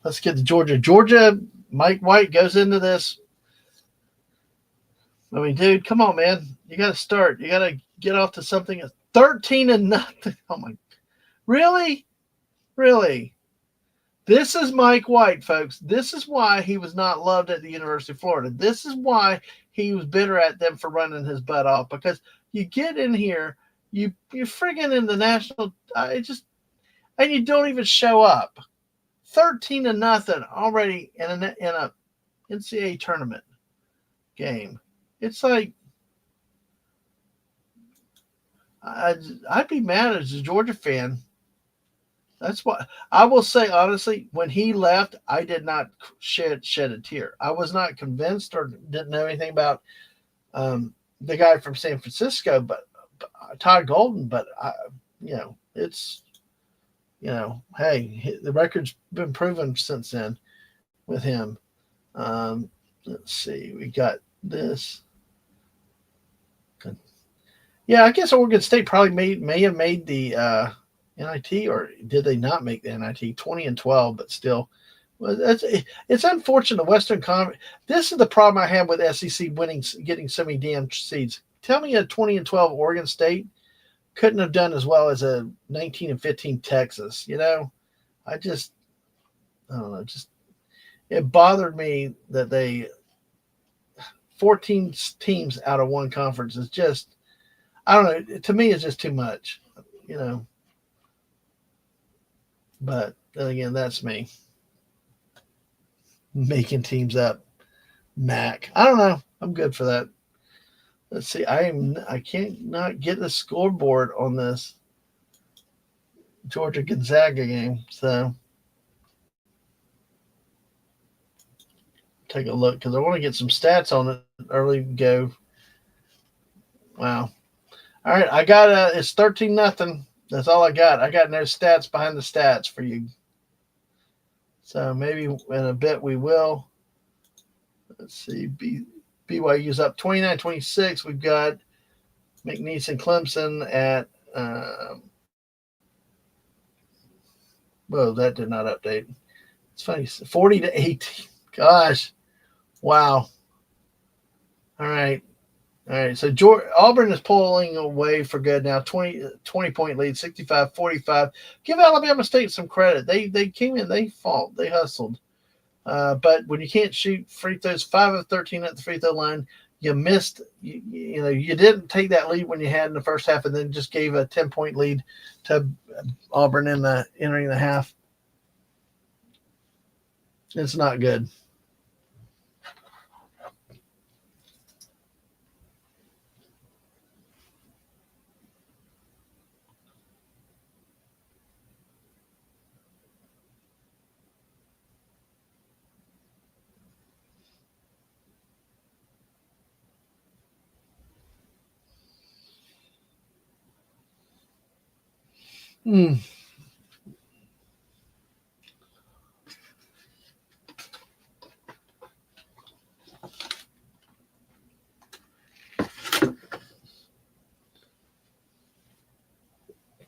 Let's get to Georgia. Georgia, Mike White goes into this. Dude, come on, man. You got to start. You got to get off to something. 13-0. Oh, my. Really? Really? This is Mike White, folks. This is why he was not loved at the University of Florida. This is why he was bitter at them for running his butt off. Because you get in here, you're friggin' in the national, and you don't even show up. 13-0 already in a NCAA tournament game. It's like, I'd be mad as a Georgia fan That's what I will say. Honestly, when he left, I did not shed a tear. I was not convinced or didn't know anything about the guy from San Francisco, but Todd Golden. But it's hey, the record's been proven since then with him. Let's see, we got this. Yeah, I guess Oregon State probably may have made the NIT, or did they not make the NIT? 20-12, but still, well, it's unfortunate. The Western Conference. This is the problem I have with SEC getting so many damn seeds. Tell me a 20-12 Oregon State couldn't have done as well as a 19-15 Texas. I don't know. Just it bothered me that they 14 teams out of one conference is just. I don't know. To me, it's just too much, But then again, that's me making teams up. Mac. I don't know. I'm good for that. Let's see. I can't not get the scoreboard on this Georgia Gonzaga game. So take a look because I want to get some stats on it early go. Wow. All right, I got it's 13-0. That's all I got. I got no stats behind the stats for you. So maybe in a bit we will. Let's see. BYU's up 29-26. We've got McNeese and Clemson at whoa, that did not update. It's funny. 40-18. Gosh. Wow. All right. So Auburn is pulling away for good now, 20-point lead, 65-45. Give Alabama State some credit. They came in, they fought, they hustled. But when you can't shoot free throws, 5 of 13 at the free throw line, you missed. You didn't take that lead when you had in the first half, and then just gave a 10-point lead to Auburn entering the half. It's not good.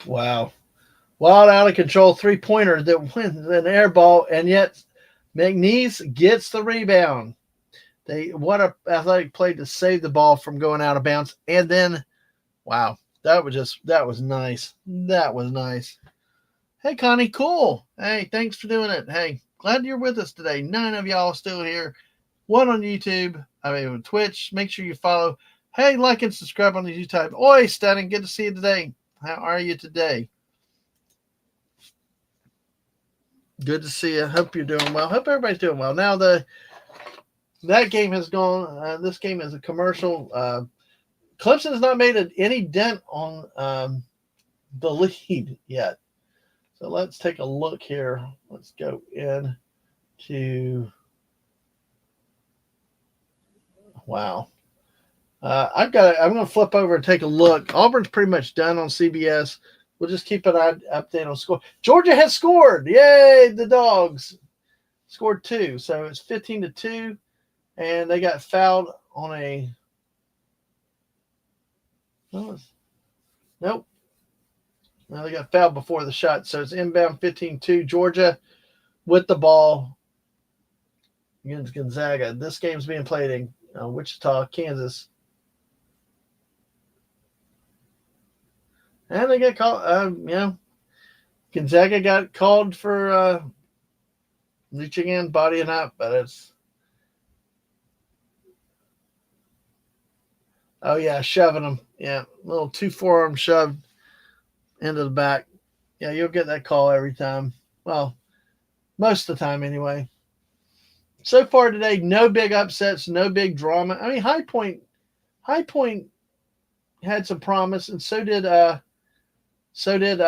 Wow. Wild, out of control 3-pointer that wins an air ball, and yet McNeese gets the rebound. What a athletic play to save the ball from going out of bounds. And then, wow, that was nice. That was nice. Hey, Connie, cool. Hey, thanks for doing it. Hey, glad you're with us today. 9 of y'all still here. 1 on YouTube. On Twitch. Make sure you follow. Hey, like and subscribe on the YouTube. Oi, Stunning. Good to see you today. How are you today? Good to see you. Hope you're doing well. Hope everybody's doing well. Now that game has gone. This game is a commercial. Clemson has not made any dent on the lead yet. So let's take a look here. Let's go into. Wow. I'm going to flip over and take a look. Auburn's pretty much done on CBS. We'll just keep an update on score. Georgia has scored. Yay, the Dogs scored 2. So it's 15-2, and they got fouled on a. Nope. No, they got fouled before the shot. So it's inbound 15-2. Georgia with the ball against Gonzaga. This game's being played in Wichita, Kansas. And they got called, Gonzaga got called for reaching in, bodying up, but it's. Oh, yeah, shoving them. Yeah, little 2 forearm shoved into the back. Yeah, you'll get that call every time. Well, most of the time anyway. So far today, no big upsets, no big drama. I mean, High Point had some promise, and so did So did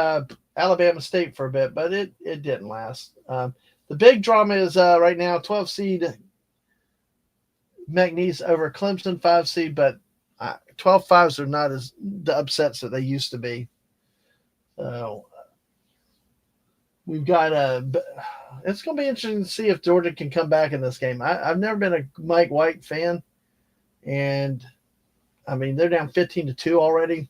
Alabama State for a bit, but it didn't last. The big drama is right now 12 seed McNeese over Clemson 5 seed, but 12-5s are not as the upsets that they used to be. So we've got it's going to be interesting to see if Georgia can come back in this game. I've never been a Mike White fan, and I mean they're down 15-2 already.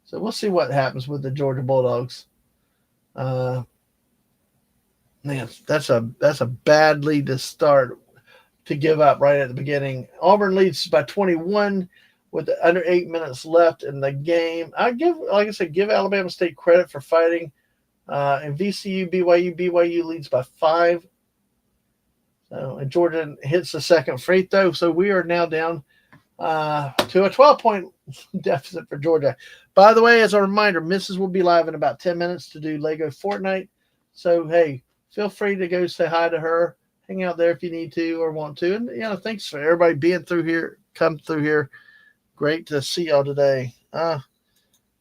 So we'll see what happens with the Georgia Bulldogs. Man, that's a bad lead to start to give up right at the beginning. Auburn leads by 21 with under 8 minutes left in the game. Like I said, give Alabama State credit for fighting. And VCU, BYU leads by 5. So, and Georgia hits the second free throw. So we are now down to a 12-point deficit for Georgia. By the way, as a reminder, Mrs. will be live in about 10 minutes to do Lego Fortnite. So, hey, feel free to go say hi to her. Hang out there if you need to or want to. And, thanks for everybody being through here. Come through here. Great to see y'all today. You're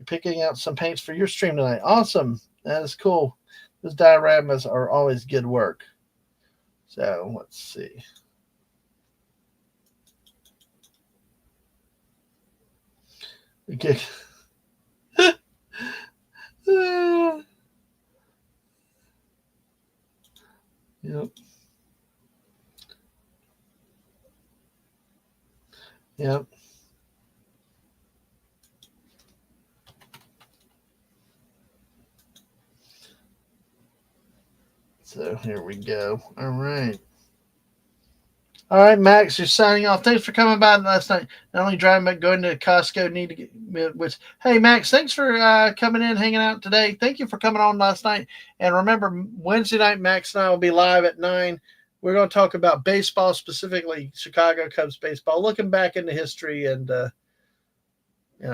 picking out some paints for your stream tonight. Awesome. That is cool. Those dioramas are always good work. So, let's see. Okay. Yep. Yep. So here we go. All right. All right, Max, you're signing off. Thanks for coming by last night. Not only driving, but going to Costco. Need to get. Hey, Max, thanks for coming in, hanging out today. Thank you for coming on last night. And remember, Wednesday night, Max and I will be live at 9. We're going to talk about baseball, specifically Chicago Cubs baseball, looking back into history. And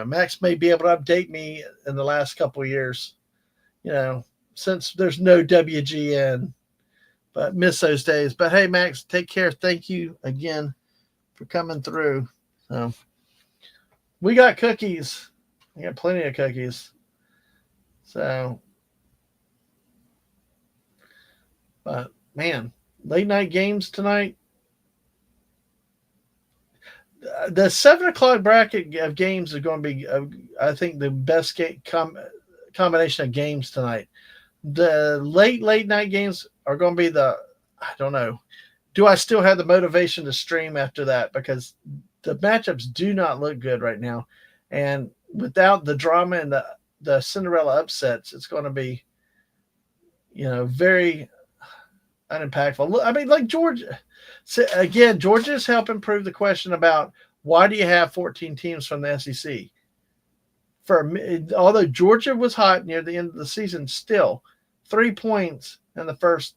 Max may be able to update me in the last couple of years. Since there's no WGN. But miss those days. But hey, Max, take care. Thank you again for coming through. So we got cookies. We got plenty of cookies. So, but man, late night games tonight. The 7 o'clock bracket of games is going to be, I think, the best combination of games tonight. The late night games are going to be I don't know. Do I still have the motivation to stream after that? Because the matchups do not look good right now. And without the drama and the Cinderella upsets, it's going to be, very unimpactful. I mean, like Georgia. So again, Georgia's helping prove the question about why do you have 14 teams from the SEC? Although Georgia was hot near the end of the season, still 3 points in the first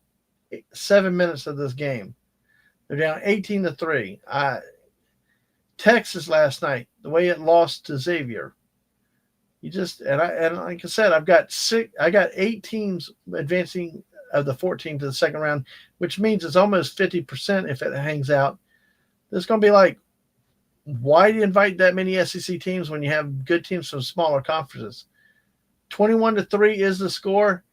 7 minutes of this game. They're down 18-3. Texas last night, the way it lost to Xavier. And like I said, I got 8 teams advancing of the 14 to the second round, which means it's almost 50% if it hangs out. It's going to be like, why do you invite that many SEC teams when you have good teams from smaller conferences? 21-3 is the score.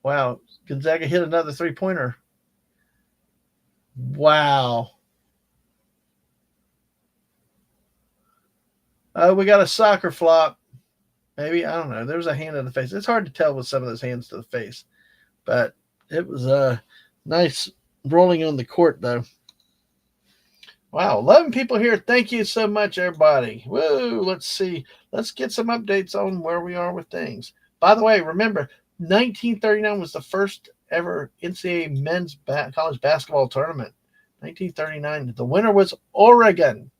Wow. Gonzaga hit another 3-pointer. Wow. We got a soccer flop. Maybe, I don't know. There was a hand in the face. It's hard to tell with some of those hands to the face. But it was a nice rolling on the court, though. Wow, 11 people here. Thank you so much, everybody. Woo, let's see. Let's get some updates on where we are with things. By the way, remember, 1939 was the first ever NCAA men's college basketball tournament. 1939. The winner was Oregon.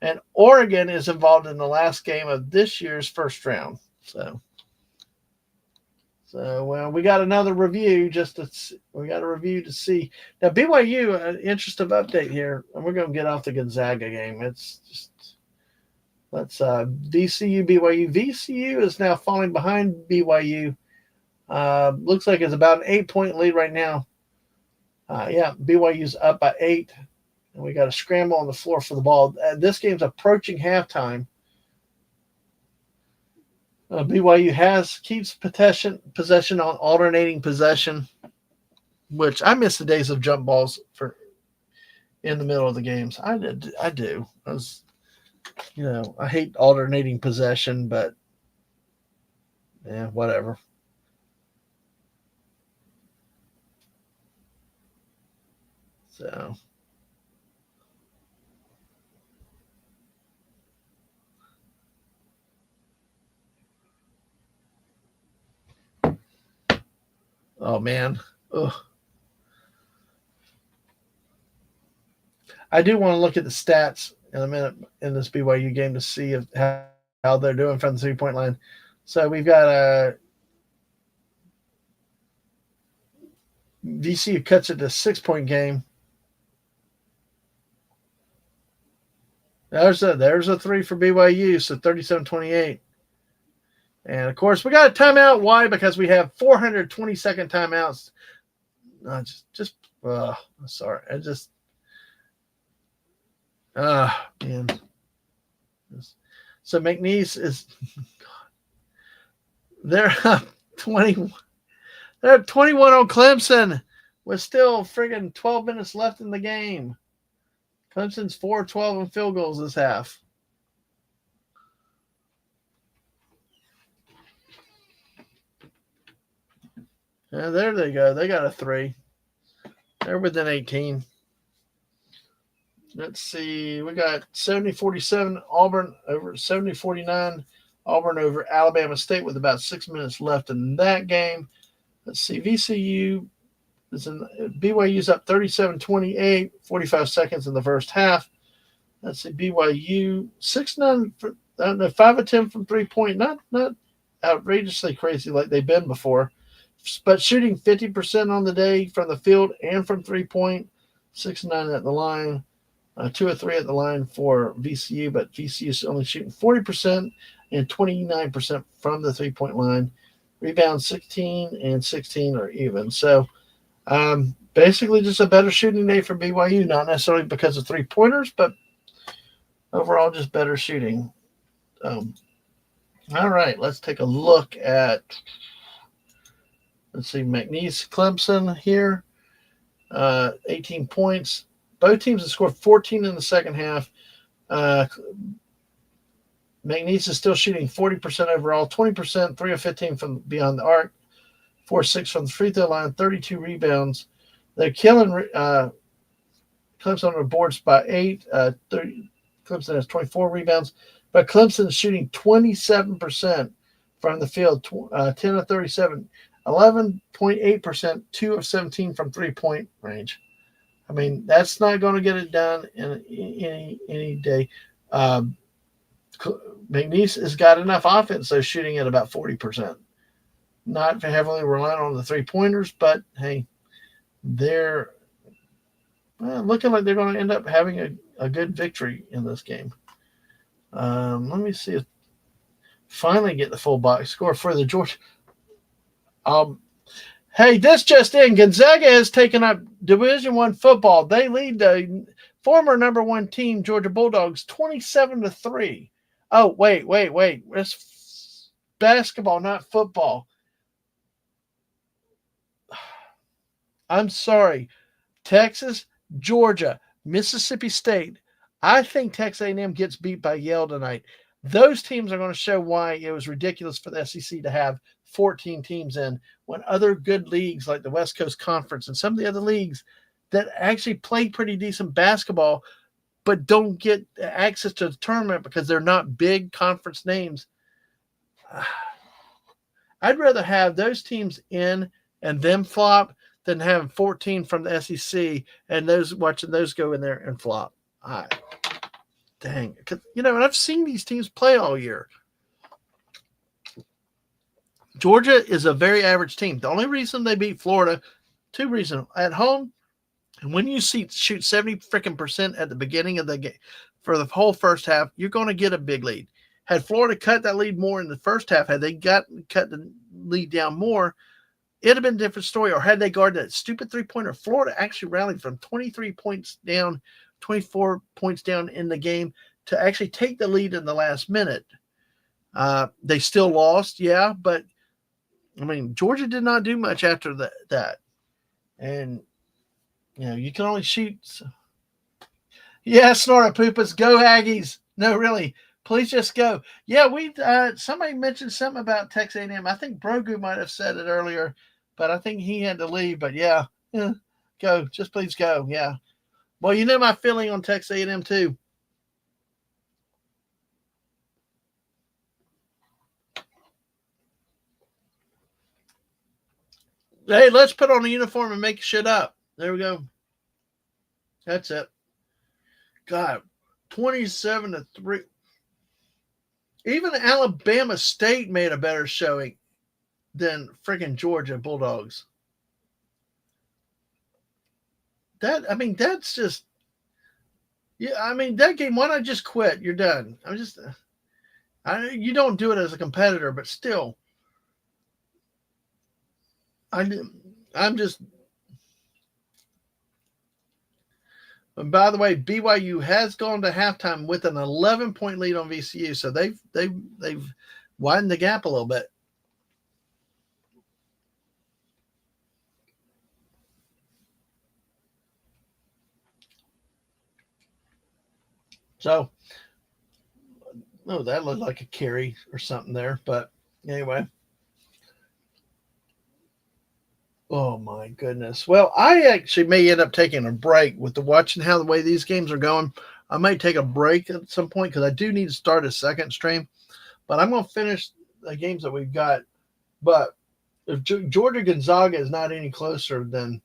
And Oregon is involved in the last game of this year's first round. So well, we got another review we got a review to see. Now, BYU, an interesting update here, and we're going to get off the Gonzaga game. It's just, let's VCU, BYU. VCU is now falling behind BYU. Looks like it's about an 8-point lead right now. BYU's up by 8. And we got a scramble on the floor for the ball. This game's approaching halftime. BYU keeps possession on alternating possession, which I miss the days of jump balls for in the middle of the games. I do. I hate alternating possession, but yeah, whatever. So. Oh man. Ugh. I do want to look at the stats in a minute in this BYU game to see how they're doing from the 3-point line. So we've got VCU cuts it to 6-point game. There's a 3 for BYU, so 37-28. And of course, we got a timeout. Why? Because we have 420-second timeouts. Sorry. Man. So McNeese is they're up 20. They're at 21 on Clemson with still friggin' 12 minutes left in the game. Clemson's 4-12 in field goals this half. Yeah, there they go. They got a 3. They're within 18. Let's see. We got 70-47 Auburn over 70-49 Auburn over Alabama State with about 6 minutes left in that game. Let's see. VCU BYU's up 37-28, 45 seconds in the first half. Let's see. BYU 6-9 for 5 of 10 from 3-point. Not outrageously crazy like they've been before, but shooting 50% on the day from the field and from 3-point. 6-9 at the line. 2 or 3 at the line for VCU, but VCU is only shooting 40% and 29% from the 3-point line. Rebounds 16 and 16 are even. So basically just a better shooting day for BYU, not necessarily because of 3-pointers, but overall just better shooting. All right, let's take a look at, let's see, McNeese Clemson here. 18 points. Both teams have scored 14 in the second half. McNeese is still shooting 40% overall, 20%, 3 of 15 from beyond the arc, 4-6 from the free throw line, 32 rebounds. They're killing Clemson on the boards by 8. Clemson has 24 rebounds, but Clemson is shooting 27% from the field, 10 of 37, 11.8%, 2 of 17 from 3-point range. I mean, that's not going to get it done in any day. McNeese has got enough offense, so shooting at about 40%. Not heavily reliant on the 3-pointers, but hey, they're looking like they're going to end up having a good victory in this game. Let me see if finally get the full box score for the Georgia. Hey, this just in. Gonzaga has taken up Division I football. They lead the former number 1 team, Georgia Bulldogs, 27-3. Oh, wait. It's basketball, not football. I'm sorry. Texas, Georgia, Mississippi State. I think Texas A&M gets beat by Yale tonight. Those teams are going to show why it was ridiculous for the SEC to have 14 teams in when other good leagues like the West Coast Conference and some of the other leagues that actually play pretty decent basketball but don't get access to the tournament because they're not big conference names. I'd rather have those teams in and them flop than having 14 from the SEC and watching those go in there and flop. Dang. And I've seen these teams play all year. Georgia is a very average team. The only reason they beat Florida, 2 reasons. At home, and when you shoot 70% at the beginning of the game for the whole first half, you're going to get a big lead. Had Florida cut that lead more in the first half, had they cut the lead down more, it'd have been a different story. Or had they guarded that stupid 3-pointer, Florida actually rallied from 23 points down, 24 points down in the game to actually take the lead in the last minute. They still lost, yeah, but I mean, Georgia did not do much after that. And, you can only shoot. Yeah, Snorapoopas, go Aggies. No, really, please just go. Yeah, somebody mentioned something about Texas A&M. I think Brogu might have said it earlier, but I think he had to leave. But yeah, go. Just please go. Yeah. Well, you know my feeling on Texas A&M too. Hey, let's put on a uniform and make shit up. There we go. That's it. God, 27-3. Even Alabama State made a better showing than freaking Georgia Bulldogs. That's just, yeah. I mean, that game. Why not just quit? You're done. You don't do it as a competitor, but still, I'm just. And by the way, BYU has gone to halftime with an 11-point lead on VCU, so they've widened the gap a little bit. So, that looked like a carry or something there, but anyway. Oh my goodness. Well, I actually may end up taking a break with watching how the way these games are going. I might take a break at some point because I do need to start a second stream. But I'm going to finish the games that we've got. But if Georgia Gonzaga is not any closer, then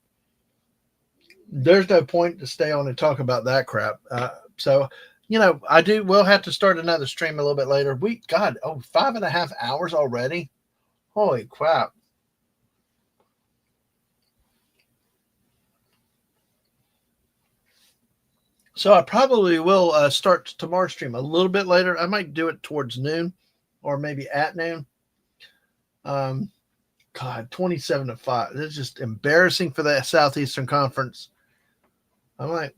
there's no point to stay on and talk about that crap. So, we'll have to start another stream a little bit later. 5.5 hours already. Holy crap. So I probably will start tomorrow's stream a little bit later. I might do it towards noon or maybe at noon. 27-5. This is just embarrassing for the Southeastern Conference. I'm like,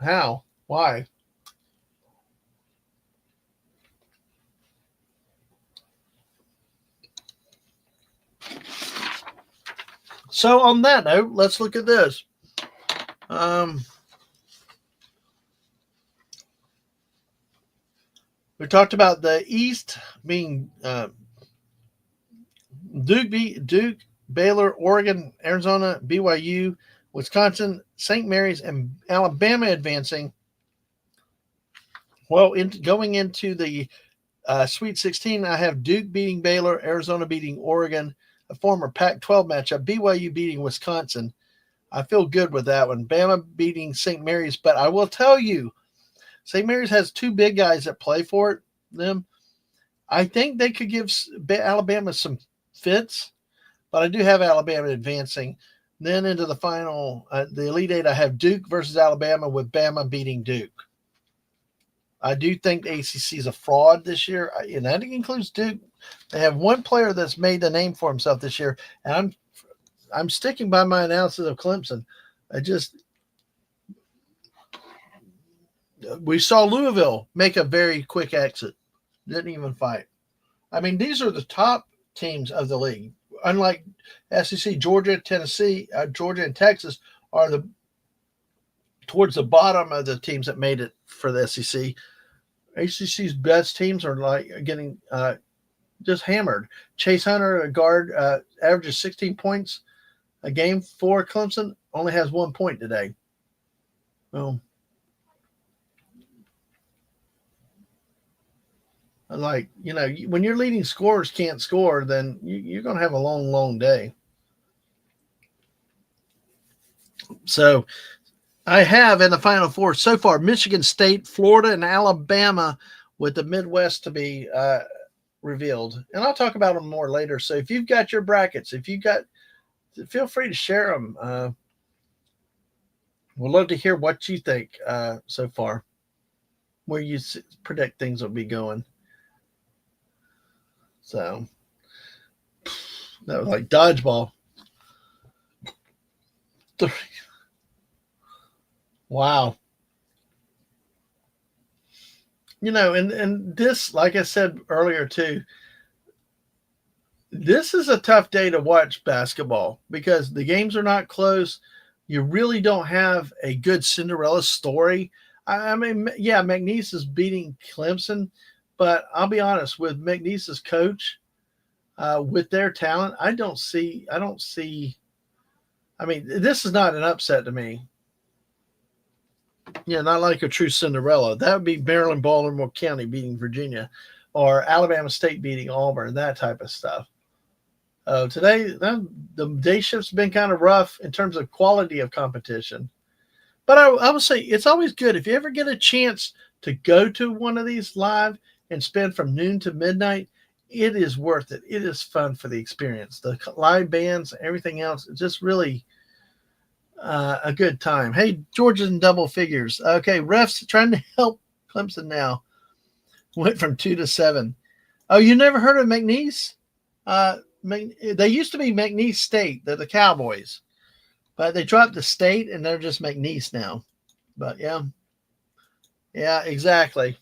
how? Why? So on that note, let's look at this. We talked about the East being Duke, Baylor, Oregon, Arizona, BYU, Wisconsin, St. Mary's, and Alabama advancing. Well, going into the Sweet 16, I have Duke beating Baylor, Arizona beating Oregon, a former Pac-12 matchup, BYU beating Wisconsin. I feel good with that one. Bama beating St. Mary's, but I will tell you, St. Mary's has two big guys that play for them. I think they could give Alabama some fits, but I do have Alabama advancing. Then into the final, the Elite Eight, I have Duke versus Alabama with Bama beating Duke. I do think the ACC is a fraud this year, and that includes Duke. They have one player that's made a name for himself this year, and I'm sticking by my analysis of Clemson. We saw Louisville make a very quick exit. Didn't even fight. I mean, these are the top teams of the league. Unlike SEC, Georgia, Tennessee, Georgia and Texas are towards the bottom of the teams that made it for the SEC. ACC's best teams are like getting just hammered. Chase Hunter, a guard, averages 16 points a game for Clemson, only has 1 point today. Well, like, when your leading scorers can't score, then you're going to have a long, long day. So I have in the Final Four so far Michigan State, Florida, and Alabama with the Midwest to be revealed. And I'll talk about them more later. So if you've got your brackets, feel free to share them. We'd love to hear what you think so far, where you predict things will be going. So that was like dodgeball. Wow. and this, like I said earlier too, this is a tough day to watch basketball because the games are not close. You really don't have a good Cinderella story. I mean, yeah, McNeese is beating Clemson, but I'll be honest with McNeese's coach, with their talent, I don't see. I mean, this is not an upset to me. Yeah, not like a true Cinderella. That would be Maryland, Baltimore County beating Virginia, or Alabama State beating Auburn, that type of stuff. Today, the day shift's been kind of rough in terms of quality of competition. But I would say it's always good if you ever get a chance to go to one of these live and spend from noon to midnight. It is worth it. It is fun for the experience. The live bands, everything else, it's just really a good time. Hey, Georgia's in double figures. Okay, refs trying to help Clemson now. Went from 2 to 7. Oh, you never heard of McNeese? They used to be McNeese State. They're the Cowboys. But they dropped the state, and they're just McNeese now. But, yeah. Yeah, exactly.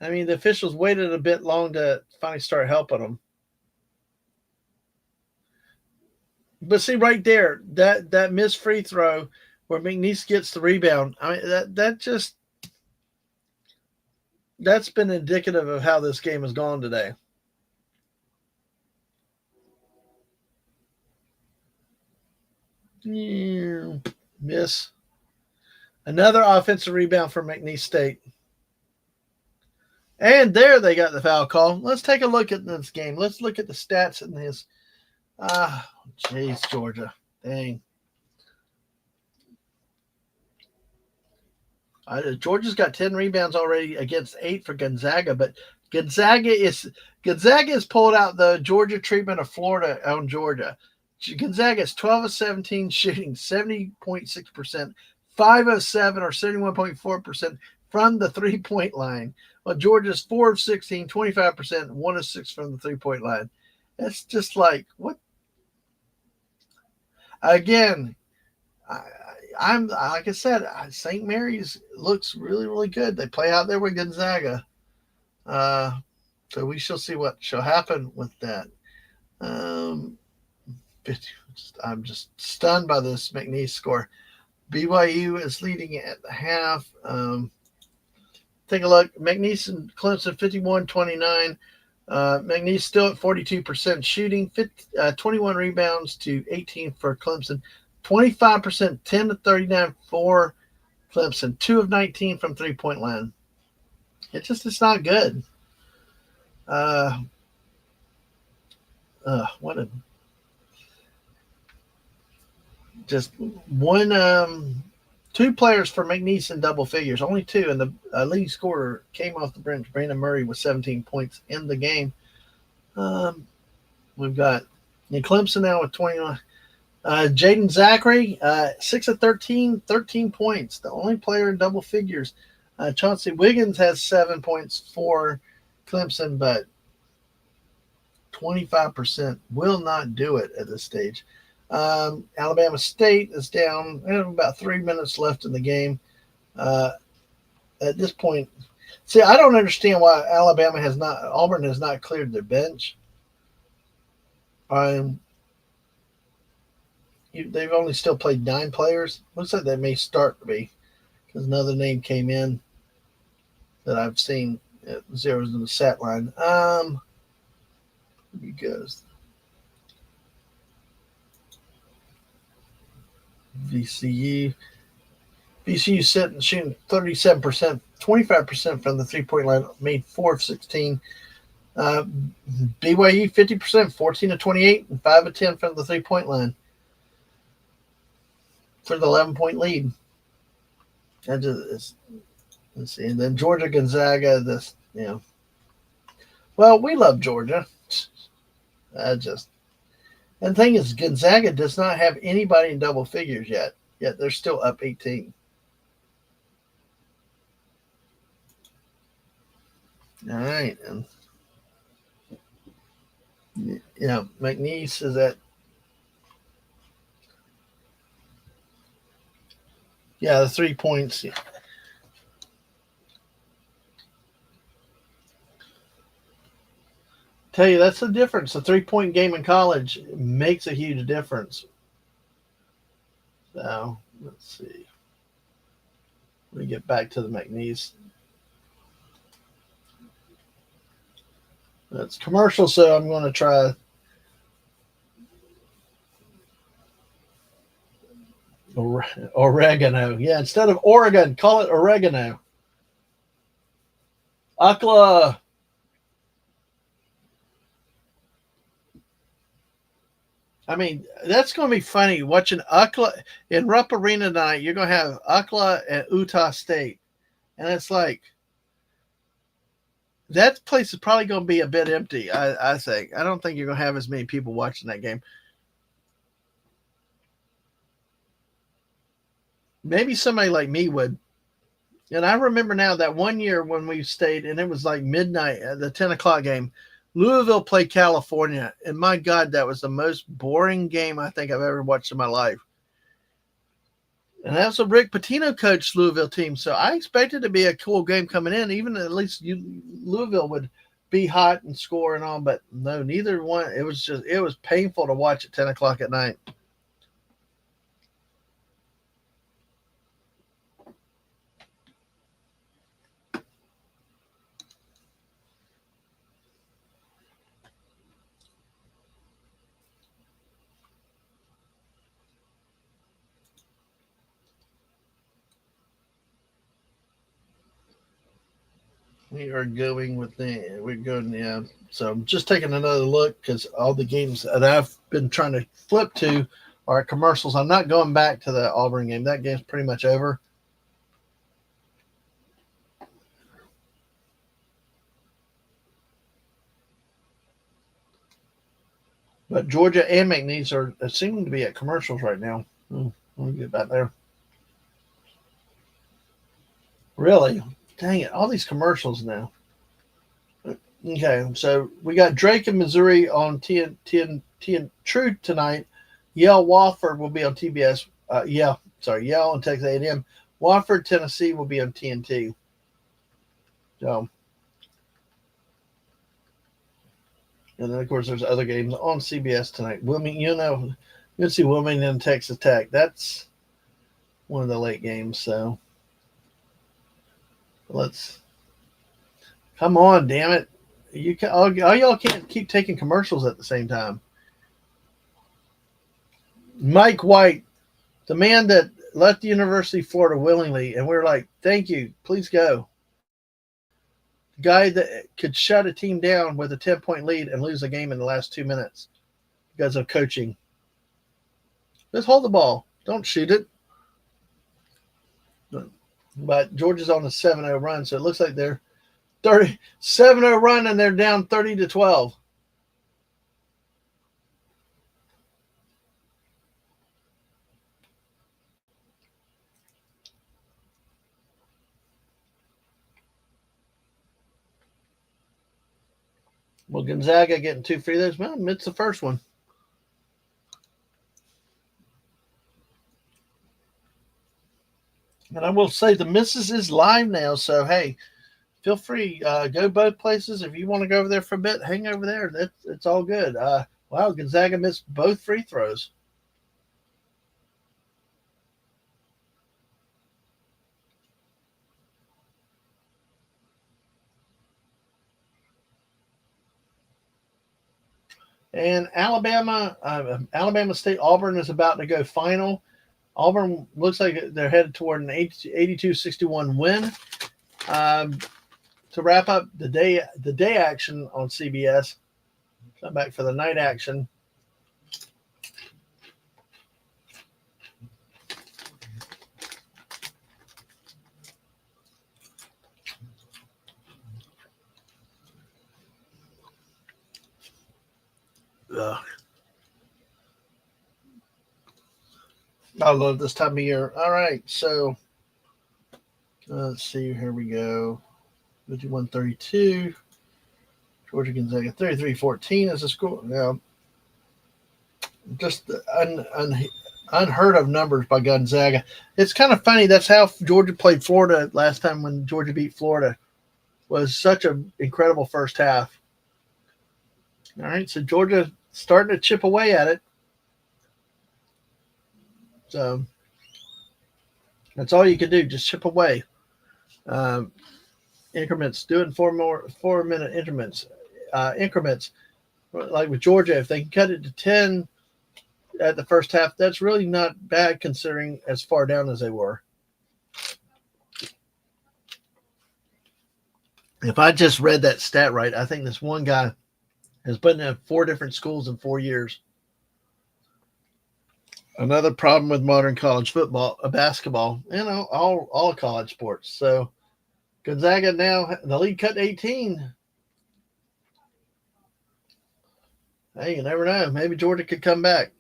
I mean, the officials waited a bit long to finally start helping them. But see, right there, that missed free throw where McNeese gets the rebound, I mean, that's been indicative of how this game has gone today. Miss. Another offensive rebound for McNeese State. And there they got the foul call. Let's take a look at this game. Let's look at the stats in this. Jeez, Georgia. Dang. Georgia's got 10 rebounds already against 8 for Gonzaga, but Gonzaga has pulled out the Georgia treatment of Florida on Georgia. Gonzaga is 12 of 17, shooting 70.6%, 5 of 7 or 71.4% from the 3-point line. Well, Georgia's 4 of 16, 25%, 1 of 6 from the 3-point line. That's just like, what? Again, I'm like I said, St. Mary's looks really, really good. They play out there with Gonzaga. So we shall see what shall happen with that. I'm just stunned by this McNeese score. BYU is leading at the half. Take a look. McNeese and Clemson 51-29. McNeese still at 42% shooting, 21 rebounds to 18 for Clemson, 25%, 10 to 39 for Clemson, 2 of 19 from 3-point line. It's not good. What a just one. 2 players for McNeese in double figures, only 2, and the leading scorer came off the bench. Brandon Murray with 17 points in the game. We've got Clemson now with 21. Jaden Zachary, 6 of 13, 13 points. The only player in double figures. Chauncey Wiggins has 7 points for Clemson, but 25% will not do it at this stage. Alabama State is down. About 3 minutes left in the game. At this point, see, I don't understand why Auburn has not cleared their bench. They've only still played 9 players. Looks like they may start to be, because another name came in that I've seen at zeros in the stat line. Because VCU sitting shooting 37%, 25% from the 3-point line, made 4 of 16. BYU 50%, 14 of 28, and 5 of 10 from the 3-point line for the 11-point lead. Let's see, and then Georgia Gonzaga. Well, we love Georgia. And the thing is, Gonzaga does not have anybody in double figures yet they're still up 18. All right, and McNeese is at the 3 points. tell you, that's the difference. A 3-point game in college makes a huge difference. So let's see. Let me get back to the McNeese. That's commercial, so I'm going to try oregano. Yeah, instead of Oregon, call it oregano. Akla. I mean, that's going to be funny watching Akla in Rupp Arena tonight. You're going to have Akla and Utah State, and it's like that place is probably going to be a bit empty. I think. I don't think you're going to have as many people watching that game. Maybe somebody like me would. And I remember now that one year when we stayed, and it was like midnight, the 10 o'clock game. Louisville played California, and my God, that was the most boring game I think I've ever watched in my life. And that was a Rick Pitino coached Louisville team, so I expected it to be a cool game coming in. Even at least Louisville would be hot and score and all, but no, neither one. It was painful to watch at 10 o'clock at night. We are going so I'm just taking another look because all the games that I've been trying to flip to are commercials. I'm not going back to the Auburn game. That game's pretty much over. But Georgia and McNeese are seeming to be at commercials right now. Let me get back there. Really? Dang it. All these commercials now. Okay, so we got Drake and Missouri on TN True tonight. Yale Wofford will be on TBS. Yale and Texas A&M. Wofford, Tennessee will be on TNT. So, and then of course there's other games on CBS tonight. You'll see Wilmington and Texas Tech. That's one of the late games. So come on, damn it. All y'all can't keep taking commercials at the same time. Mike White, the man that left the University of Florida willingly, and we're like, thank you, please go. The guy that could shut a team down with a 10-point lead and lose a game in the last 2 minutes because of coaching. Just hold the ball. Don't shoot it. But Georgia's on a 7-0 run, so it looks like they're 7-0 run, and they're down 30-12. Well, Gonzaga getting 2 free throws. Well, it's the first one. And I will say the Missus is live now, so hey, feel free. Go both places. If you want to go over there for a bit, hang over there. It's all good. Wow, Gonzaga missed both free throws. And Alabama State, Auburn is about to go final. Auburn looks like they're headed toward an 82-61 win. To wrap up the day action on CBS, come back for the night action. I love this time of year. All right, so let's see. Here we go. 51-32. Georgia Gonzaga 33-14 is the score. Now, just unheard of numbers by Gonzaga. It's kind of funny. That's how Georgia played Florida last time when Georgia beat Florida. Was such an incredible first half. All right, so Georgia starting to chip away at it. So that's all you can do, just chip away. Um, increments, doing 4-minute increments. Like with Georgia, if they can cut it to 10 at the first half, that's really not bad considering as far down as they were. If I just read that stat right, I think this one guy has been in 4 different schools in 4 years. Another problem with modern college football, basketball, all college sports. So Gonzaga now, the lead cut to 18. Hey, you never know. Maybe Georgia could come back.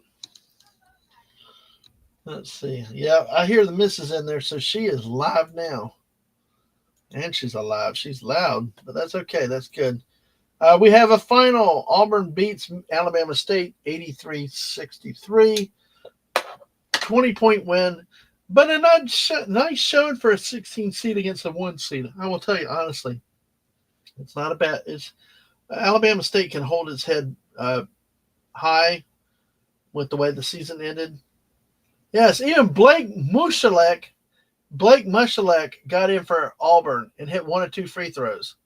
Let's see. Yeah, I hear the missus in there, so she is live now. And she's alive. She's loud, but that's okay. That's good. We have a final. Auburn beats Alabama State 83-63. 20-point win, but a nice showing for a 16 seed against a 1 seed. I will tell you honestly, it's not a bad. Alabama State can hold its head high with the way the season ended. Yes, even Blake Mushalek got in for Auburn and hit 1 or 2 free throws.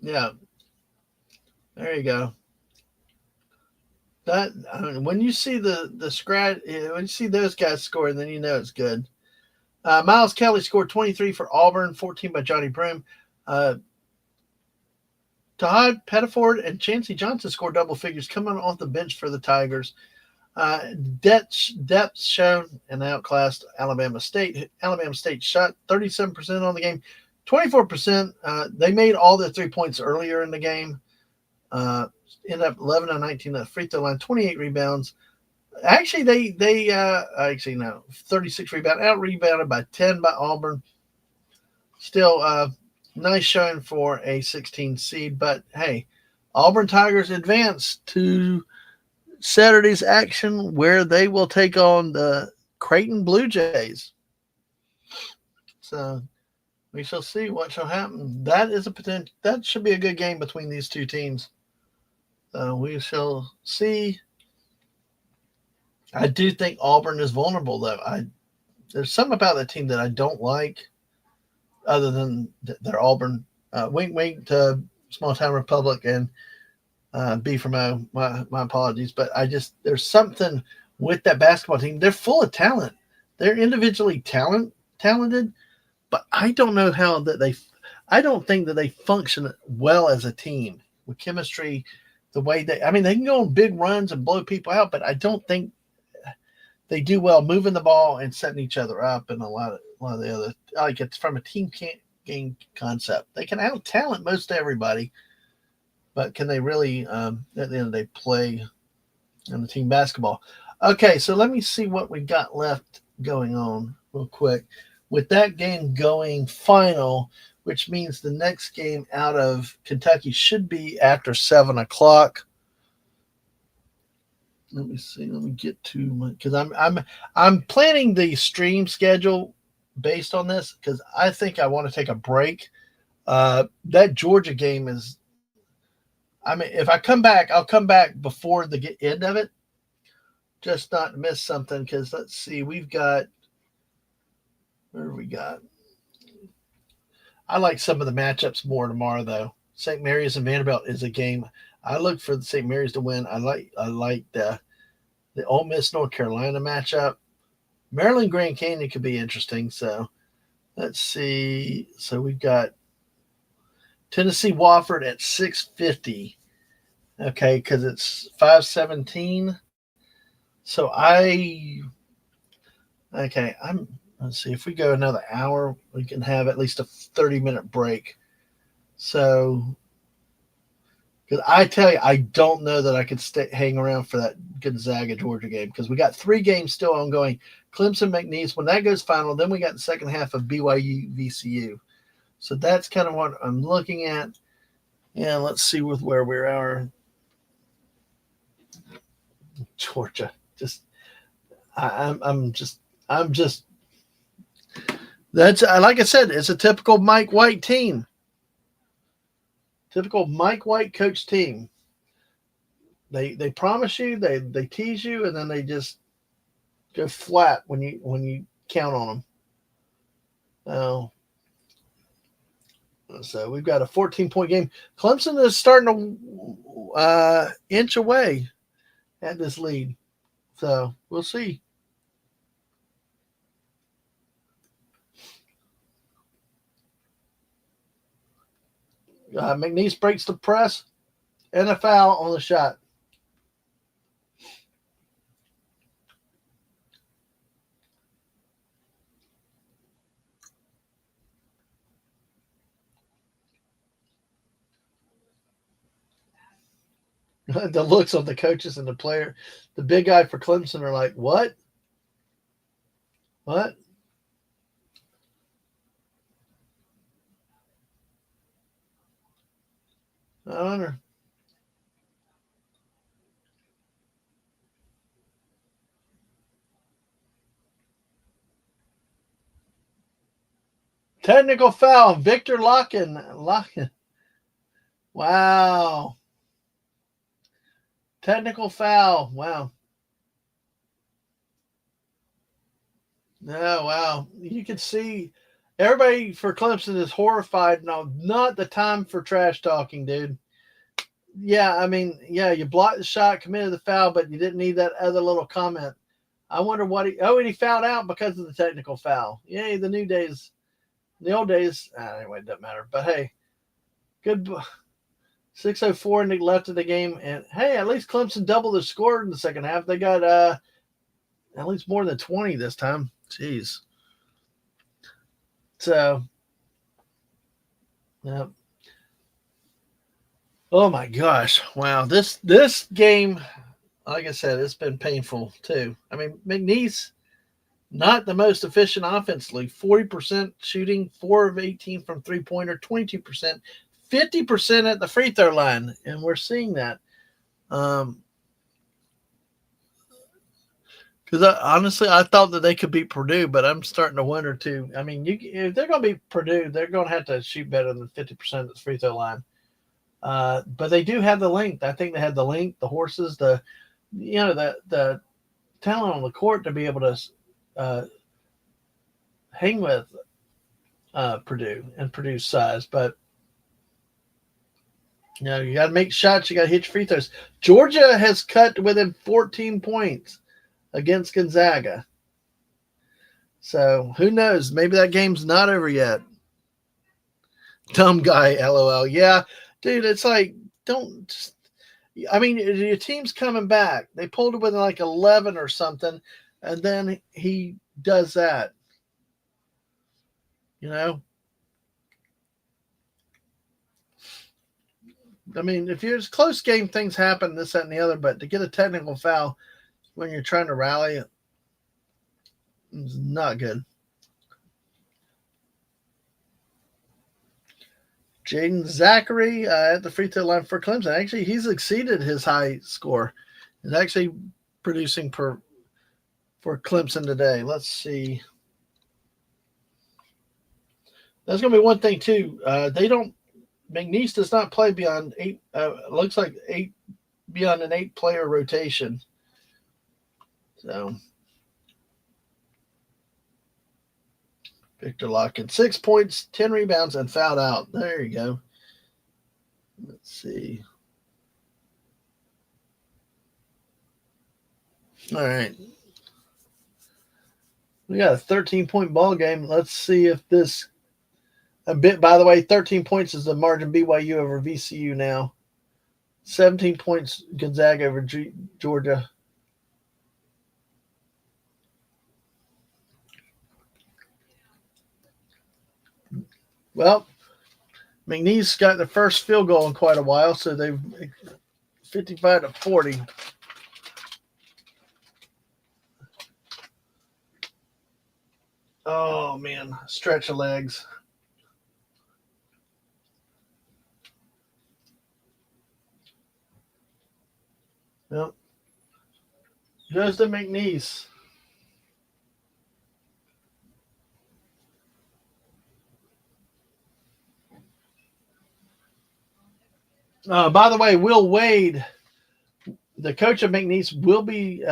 Yeah, there you go. When you see the scratch, when you see those guys scoring, then you know it's good. Miles Kelly scored 23 for Auburn, 14 by Johnny Broom. Tahad Pettiford and Chancey Johnson scored double figures coming off the bench for the Tigers. Depth shown and outclassed Alabama State. Alabama State shot 37% on the game, 24%. They made all their 3 points earlier in the game. Ended up 11 on 19 at the free throw line, 28 rebounds. Actually, they 36 rebounds, out rebounded by 10 by Auburn. Still, nice showing for a 16 seed. But hey, Auburn Tigers advance to Saturday's action where they will take on the Creighton Blue Jays. So we shall see what shall happen. That is that should be a good game between these two teams. We shall see. I do think Auburn is vulnerable, though. There's something about that team that I don't like, other than their Auburn. Wink to Small Town Republic and B for my apologies, but there's something with that basketball team. They're full of talent. They're individually talented, but I don't know I don't think that they function well as a team with chemistry. The way they can go on big runs and blow people out, but I don't think they do well moving the ball and setting each other up. And a lot of the other, like it's from a team game concept. They can out talent most everybody, but can they really, at the end of the day, play in the team basketball? Okay, so let me see what we got left going on real quick. With that game going final, which means the next game out of Kentucky should be after 7 o'clock. Let me see. Let me get to because I'm planning the stream schedule based on this because I think I want to take a break. That Georgia game is. If I come back, I'll come back before the end of it, just not to miss something. Because let's see, we've got. Where have we got? I like some of the matchups more tomorrow, though. St. Mary's and Vanderbilt is a game I look for the St. Mary's to win. I like the Ole Miss North Carolina matchup. Maryland Grand Canyon could be interesting. So let's see. So we've got Tennessee Wofford at 6:50. Okay, because it's 5:17. So let's see, if we go another hour, we can have at least a 30-minute break. So, because I tell you, I don't know that I could hang around for that Gonzaga Georgia game because we got 3 games still ongoing. Clemson McNeese, when that goes final, then we got the second half of BYU VCU. So that's kind of what I'm looking at. And let's see where we are. Georgia, I'm just. That's like I said, it's a typical Mike White team. Typical Mike White coach team. They promise you, they tease you, and then they just go flat when you count on them. So we've got a 14-point game. Clemson is starting to inch away at this lead. So we'll see. McNeese breaks the press and a foul on the shot. The looks of the coaches and the player, the big guy for Clemson are like, what? What? I wonder. Technical foul, Victor Locken. Wow. Technical foul. Wow. Oh, wow. You can see everybody for Clemson is horrified. No, not the time for trash talking, dude. Yeah, I mean, yeah, you blocked the shot, committed the foul, but you didn't need that other little comment. I wonder what and he fouled out because of the technical foul. Yay, the new days. The old days, anyway, it doesn't matter. But hey, good 6:04 and they left of the game. And hey, at least Clemson doubled their score in the second half. They got at least more than 20 this time. Jeez. So, yeah. Oh my gosh. Wow. This game, like I said, it's been painful too. I mean, McNeese, not the most efficient offensively. 40% shooting, 4 of 18 from three-pointer, 22%, 50% at the free throw line. And we're seeing that. Because honestly, I thought that they could beat Purdue, but I'm starting to wonder too. I mean, if they're going to beat Purdue, they're going to have to shoot better than 50% at the free throw line. But they do have the length. I think they have the length, the horses, the talent on the court to be able to hang with Purdue and Purdue's size. But you got to make shots. You got to hit your free throws. Georgia has cut within 14 points against Gonzaga. So who knows? Maybe that game's not over yet. Dumb guy, LOL. Yeah, dude, it's like, don't just, I mean, your team's coming back. They pulled it within like 11 or something, and then he does that. I mean, if you're a close game, things happen, this, that, and the other, but to get a technical foul when you're trying to rally, it's not good. Jaden Zachary at the free throw line for Clemson. Actually, he's exceeded his high score. He's actually producing for Clemson today. Let's see. That's going to be one thing, too. McNeese does not play beyond 8. Looks like 8 beyond an 8-player rotation. So, Victor Locken, 6 points, 10 rebounds, and fouled out. There you go. Let's see. All right. We got a 13-point ball game. Let's see if this by the way, 13 points is the margin BYU over VCU now. 17 points Gonzaga over Georgia. Well, McNeese got the first field goal in quite a while, so they've 55-40. Oh man, stretch of legs. Yep. Goes to McNeese. By the way, Will Wade, the coach of McNeese, will be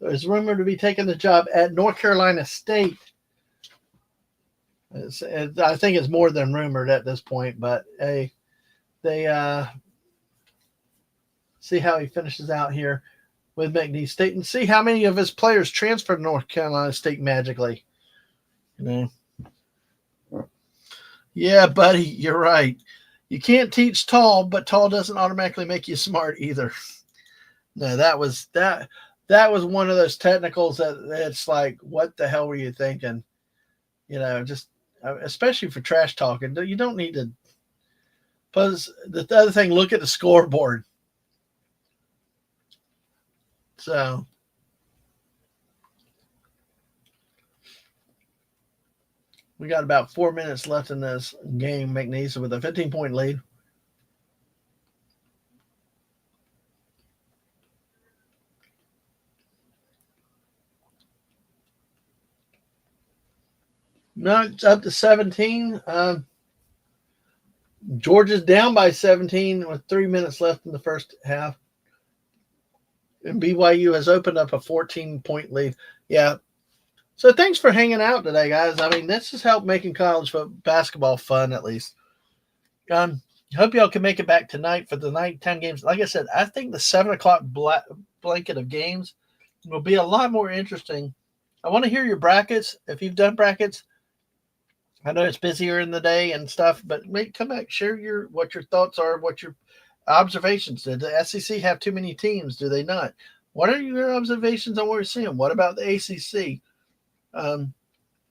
is rumored to be taking the job at North Carolina State. I think it's more than rumored at this point, but hey, they see how he finishes out here with McNeese State and see how many of his players transferred to North Carolina State magically. Yeah, buddy, you're right. You can't teach tall, but tall doesn't automatically make you smart either. No, that was one of those technicals that it's like, what the hell were you thinking? Just especially for trash talking. You don't need to. Plus, the other thing, look at the scoreboard. So, we got about 4 minutes left in this game, McNeese, with a 15-point lead. No, it's up to 17. Georgia's down by 17 with 3 minutes left in the first half. And BYU has opened up a 14-point lead. Yeah. So thanks for hanging out today, guys. I mean, this has helped making college basketball fun, at least. Hope y'all can make it back tonight for the nighttime games. Like I said, I think the 7 o'clock blanket of games will be a lot more interesting. I want to hear your brackets. If you've done brackets, I know it's busier in the day and stuff, but come back, share what your thoughts are, what your observations. Did the SEC have too many teams? Do they not? What are your observations on what we're seeing? What about the ACC?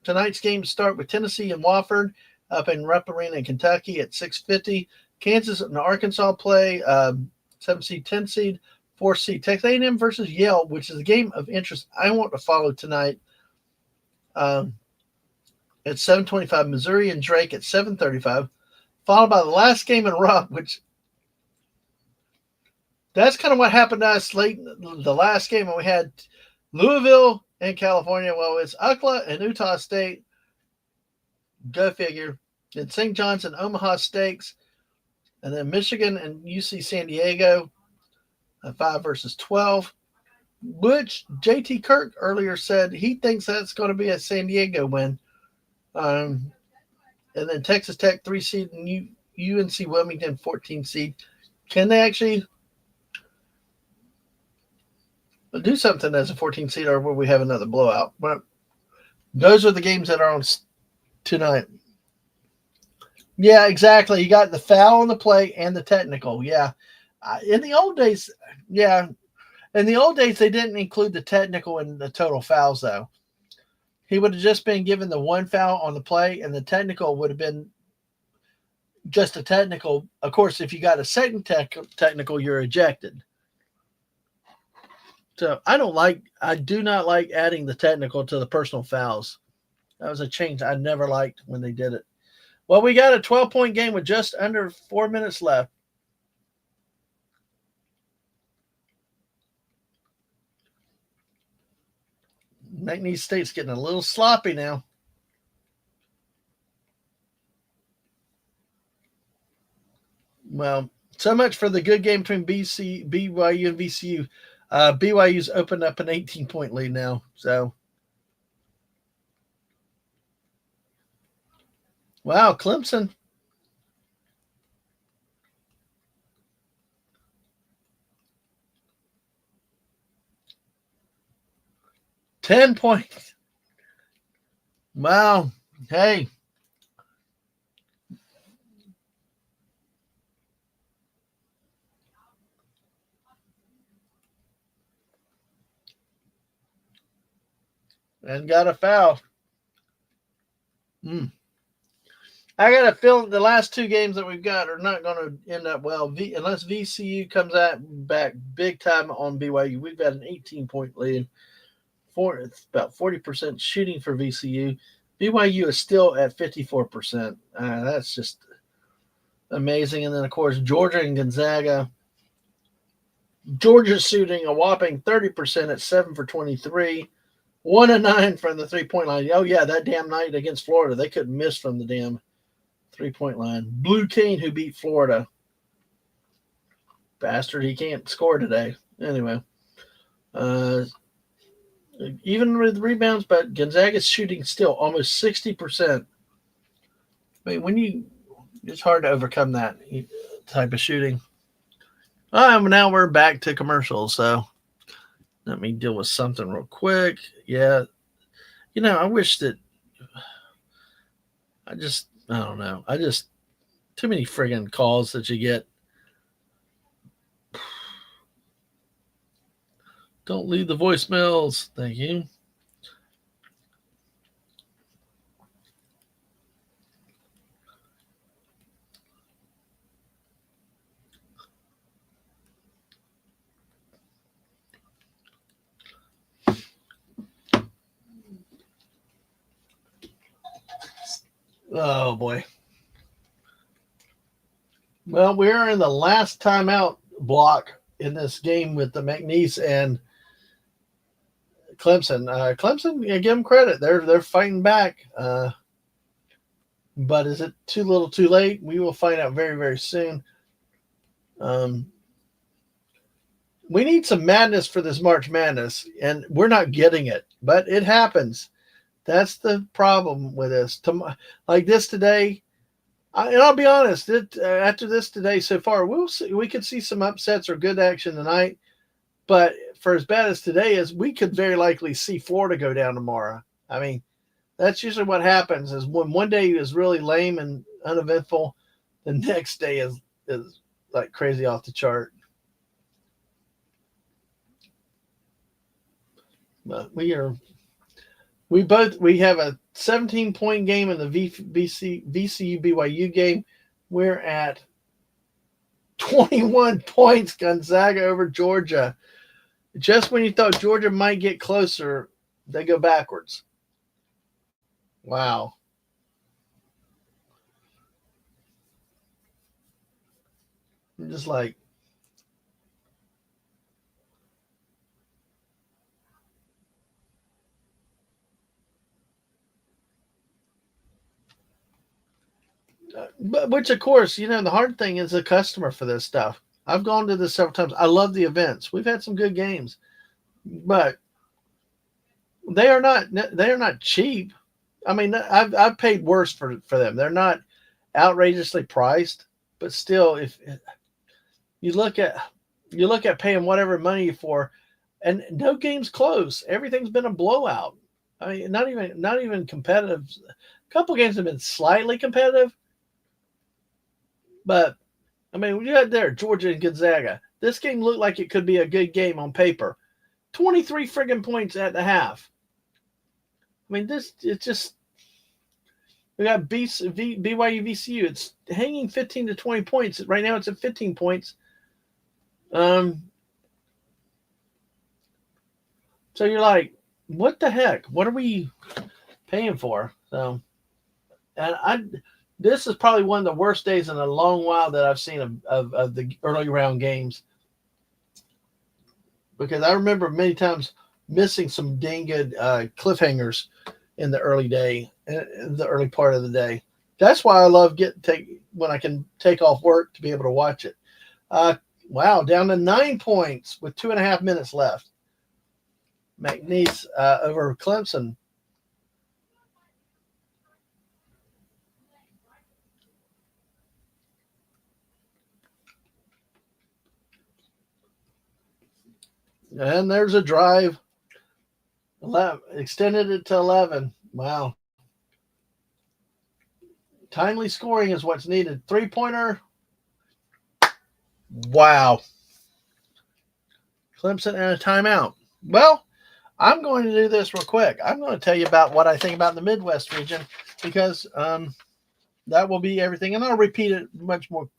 Tonight's games start with Tennessee and Wofford up in Rupp Arena in Kentucky at 6:50. Kansas and Arkansas play 7 seed, 10 seed, 4 seed Texas A&M versus Yale, which is a game of interest I want to follow tonight. At 7:25, Missouri and Drake at 7:35, followed by the last game in Rupp, which that's kind of what happened to us late in the last game when we had Louisville and California. Well, it's UCLA and Utah State. Go figure. Then St. John's and Omaha Steaks. And then Michigan and UC San Diego, 5 versus 12, which J.T. Kirk earlier said he thinks that's going to be a San Diego win. And then Texas Tech 3 seed and UNC Wilmington 14 seed. Can they actually do something as a 14 seed, or will we have another blowout? But those are the games that are on tonight. Yeah, exactly. You got the foul on the play and the technical. Yeah. In the old days, yeah. In the old days, they didn't include the technical in the total fouls, though. He would have just been given the one foul on the play, and the technical would have been just a technical. Of course, if you got a second technical, you're ejected. So I do not like adding the technical to the personal fouls. That was a change I never liked when they did it. Well, we got a 12-point game with just under 4 minutes left. McNeese State's getting a little sloppy now. Well, so much for the good game between BYU and VCU. BYU's opened up an 18-point lead now. So, wow, Clemson. $10 points. Wow. Hey. And got a foul. I got a feeling the last two games that we've got are not going to end up well. Unless VCU comes back big time on BYU. We've got an 18-point lead. It's about 40% shooting for VCU. BYU is still at 54%. That's just amazing. And then, of course, Georgia and Gonzaga. Georgia's shooting a whopping 30% at 7 for 23. 1 of 9 from the three-point line. Oh, yeah, that damn night against Florida. They couldn't miss from the damn three-point line. Blue King, who beat Florida. bastard, he can't score today. Anyway, even with rebounds, but Gonzaga's shooting still almost 60%. I mean, it's hard to overcome that type of shooting. Now we're back to commercials, so let me deal with something real quick. Yeah, I wish that I don't know. Too many friggin' calls that you get. Don't leave the voicemails. Thank you. Oh, boy. Well, we're in the last timeout block in this game with the McNeese and Clemson. Clemson, give them credit. They're fighting back. But is it too little too late? We will find out very, very soon. We need some madness for this March Madness, and we're not getting it. But it happens. That's the problem with this. Like this today, and I'll be honest, after this today so far, we could see some upsets or good action tonight. But for as bad as today is, we could very likely see Florida go down tomorrow. I mean, that's usually what happens is when one day is really lame and uneventful, the next day is like crazy off the chart. But we have a 17-point game in the VCU BYU game. We're at 21 points, Gonzaga over Georgia. Just when you thought Georgia might get closer, they go backwards. Wow. I'm just like, but which of course, the hard thing is the customer for this stuff. I've gone to this several times. I love the events. We've had some good games, but they are not cheap. I mean, I've paid worse for them. They're not outrageously priced, but still, if you look at paying whatever money for, and no game's close. Everything's been a blowout. I mean, not even competitive. A couple games have been slightly competitive, but I mean, you had there Georgia and Gonzaga. This game looked like it could be a good game on paper. 23 friggin' points at the half. I mean, it's just we got BYU VCU. It's hanging 15 to 20 points. Right now it's at 15 points. So you're like, what the heck? What are we paying for? So, and this is probably one of the worst days in a long while that I've seen of the early round games, because I remember many times missing some dang good cliffhangers in the early part of the day. That's why I love when I can take off work to be able to watch it. Wow, down to 9 points with 2.5 minutes left. McNeese over Clemson. And there's a drive. 11, extended it to 11. Wow. Timely scoring is what's needed. 3-pointer. Wow. Clemson and a timeout. Well, I'm going to do this real quick. I'm going to tell you about what I think about the Midwest region, because that will be everything. And I'll repeat it much more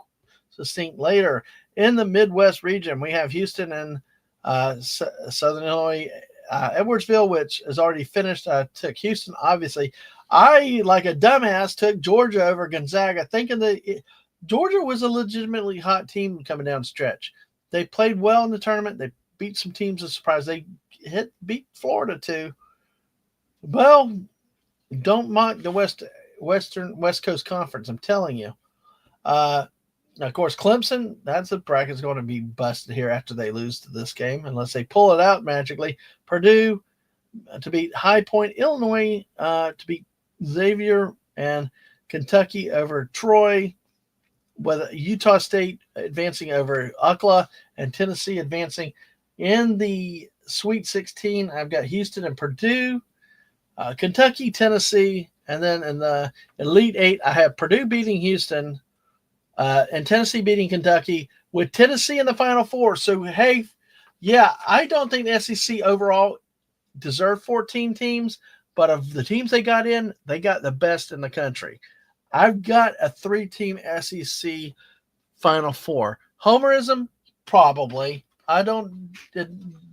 succinct later. In the Midwest region, we have Houston and Southern Illinois, Edwardsville, which is already finished. I took Houston, obviously. I, like a dumbass, took Georgia over Gonzaga, thinking that Georgia was a legitimately hot team coming down the stretch. They played well in the tournament. They beat some teams of surprise. They beat Florida too. Well, don't mock the West Coast Conference. I'm telling you. Of course, Clemson, that's a bracket's going to be busted here after they lose to this game, unless they pull it out magically. Purdue to beat High Point, Illinois to beat Xavier, and Kentucky over Troy, with Utah State advancing over UCLA and Tennessee advancing. In the Sweet 16, I've got Houston and Purdue, Kentucky, Tennessee, and then in the Elite Eight, I have Purdue beating Houston and Tennessee beating Kentucky, with Tennessee in the Final Four. So, hey, yeah, I don't think the SEC overall deserved 14 teams, but of the teams they got in, they got the best in the country. I've got a 3-team SEC Final Four. Homerism? Probably. I don't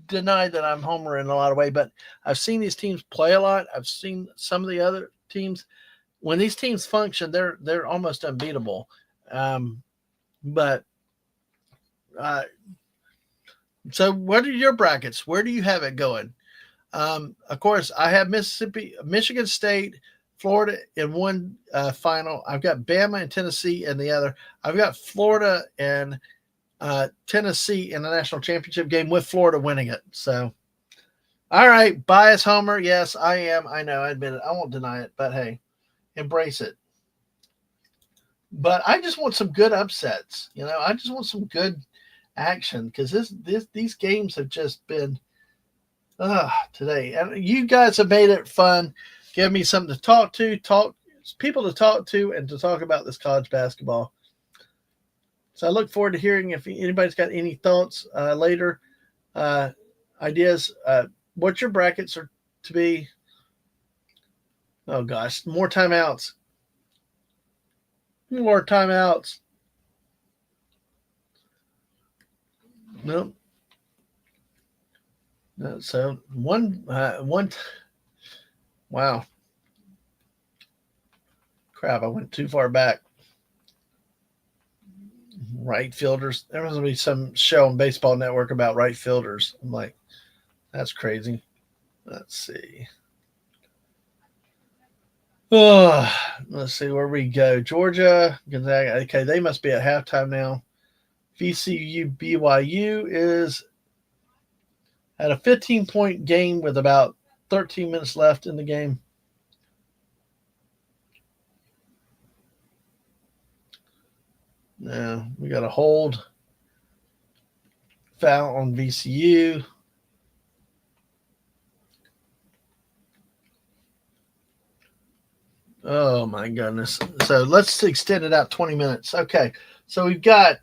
deny that I'm homer in a lot of ways, but I've seen these teams play a lot. I've seen some of the other teams. When these teams function, they're almost unbeatable. But so what are your brackets? Where do you have it going? Of course, I have Michigan State, Florida in one final. I've got Bama and Tennessee in the other. I've got Florida and Tennessee in the national championship game, with Florida winning it. So, all right, bias homer. Yes, I am. I know. I admit it. I won't deny it. But hey, embrace it. But I just want some good upsets. I just want some good action, because these games have just been today. And you guys have made it fun. Give me something to talk people to talk to, and to talk about this college basketball. So I look forward to hearing if anybody's got any thoughts later, ideas, what your brackets are to be. Oh gosh, more timeouts. More timeouts. Nope. No, so one. Wow. Crap! I went too far back. Right fielders. There was going to be some show on Baseball Network about right fielders. I'm like, that's crazy. Let's see. Oh, let's see where we go. Georgia, Gonzaga. Okay, they must be at halftime now. VCU BYU is at a 15-point game with about 13 minutes left in the game. Now we got a hold foul on VCU. Oh my goodness. So let's extend it out 20 minutes. Okay. So we've got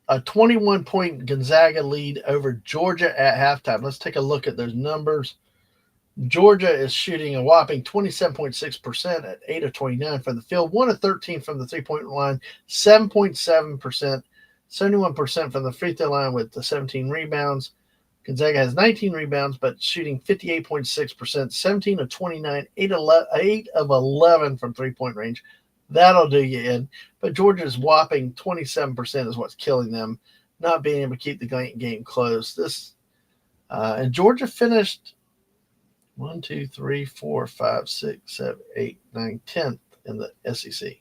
a 21-point Gonzaga lead over Georgia at halftime. Let's take a look at those numbers. Georgia is shooting a whopping 27.6% at 8 of 29 from the field, 1 of 13 from the three-point line, 7.7%, 71% from the free throw line with the 17 rebounds. Gonzaga has 19 rebounds, but shooting 58.6%, 17 of 29, 8 of 11 from three-point range. That'll do you in. But Georgia's whopping 27% is what's killing them, not being able to keep the game close. And Georgia finished 1, 2, 3, 4, 5, 6, 7, 8, 9, 10th in the SEC.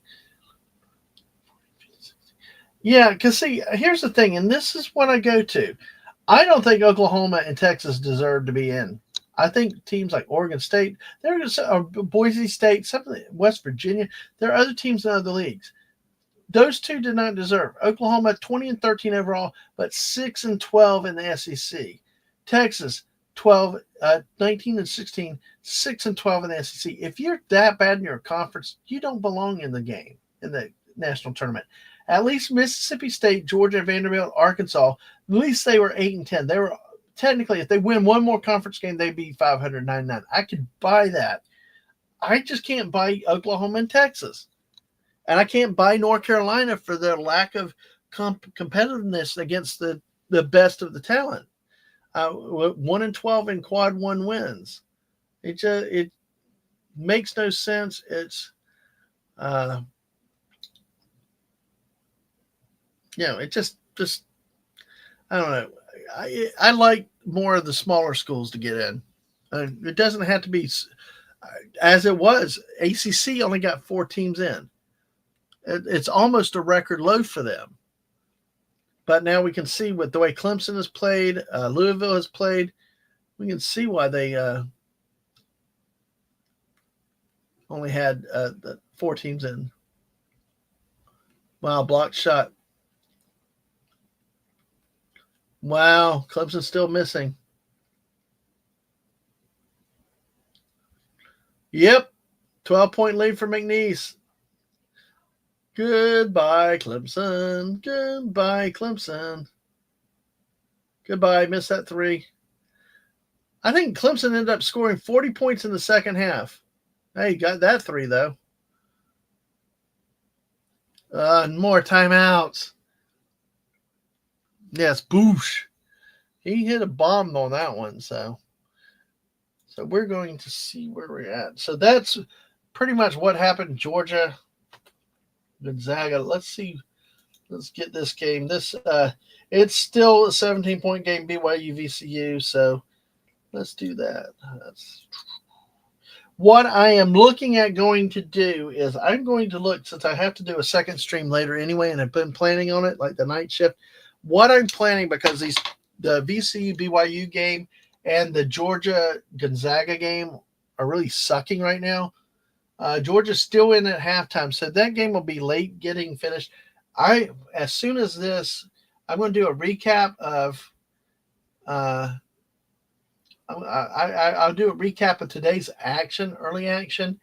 Yeah, because see, here's the thing, and this is what I go to. I don't think Oklahoma and Texas deserve to be in. I think teams like Oregon State, Boise State, something West Virginia, there are other teams in other leagues. Those two did not deserve. Oklahoma 20-13 overall, but 6-12 in the SEC. Texas 19-16, 6-12 in the SEC. If you're that bad in your conference, you don't belong in the game, in the national tournament. At least Mississippi State, Georgia, Vanderbilt, Arkansas, at least they were 8-10. They were technically, if they win one more conference game, they'd be 599. I could buy that. I just can't buy Oklahoma and Texas. And I can't buy North Carolina for their lack of competitiveness against the best of the talent. 1-12 in quad one wins. It makes no sense. It's it just I don't know. I like more of the smaller schools to get in. It doesn't have to be As it was, ACC only got 4 teams in. It's almost a record low for them. But now we can see with the way Clemson has played, Louisville has played, we can see why they only had the 4 teams in. Wow, blocked shot. Wow, Clemson's still missing. Yep, 12-point lead for McNeese. Goodbye, Clemson. Goodbye, Clemson. Goodbye, missed that 3. I think Clemson ended up scoring 40 points in the second half. Hey, got that 3, though. More timeouts. Yes, boosh. He hit a bomb on that one, so we're going to see where we're at. So that's pretty much what happened. Georgia, Gonzaga. Let's see. Let's get this game. It's still a 17-point game, BYU VCU. So let's do that. What I am looking at going to do is I'm going to look, since I have to do a second stream later anyway, and I've been planning on it, like the night shift. What I'm planning, because the VCU BYU game and the Georgia Gonzaga game are really sucking right now. Georgia's still in at halftime, so that game will be late getting finished. As soon as this, I'm going to do a recap of. I'll do a recap of today's early action,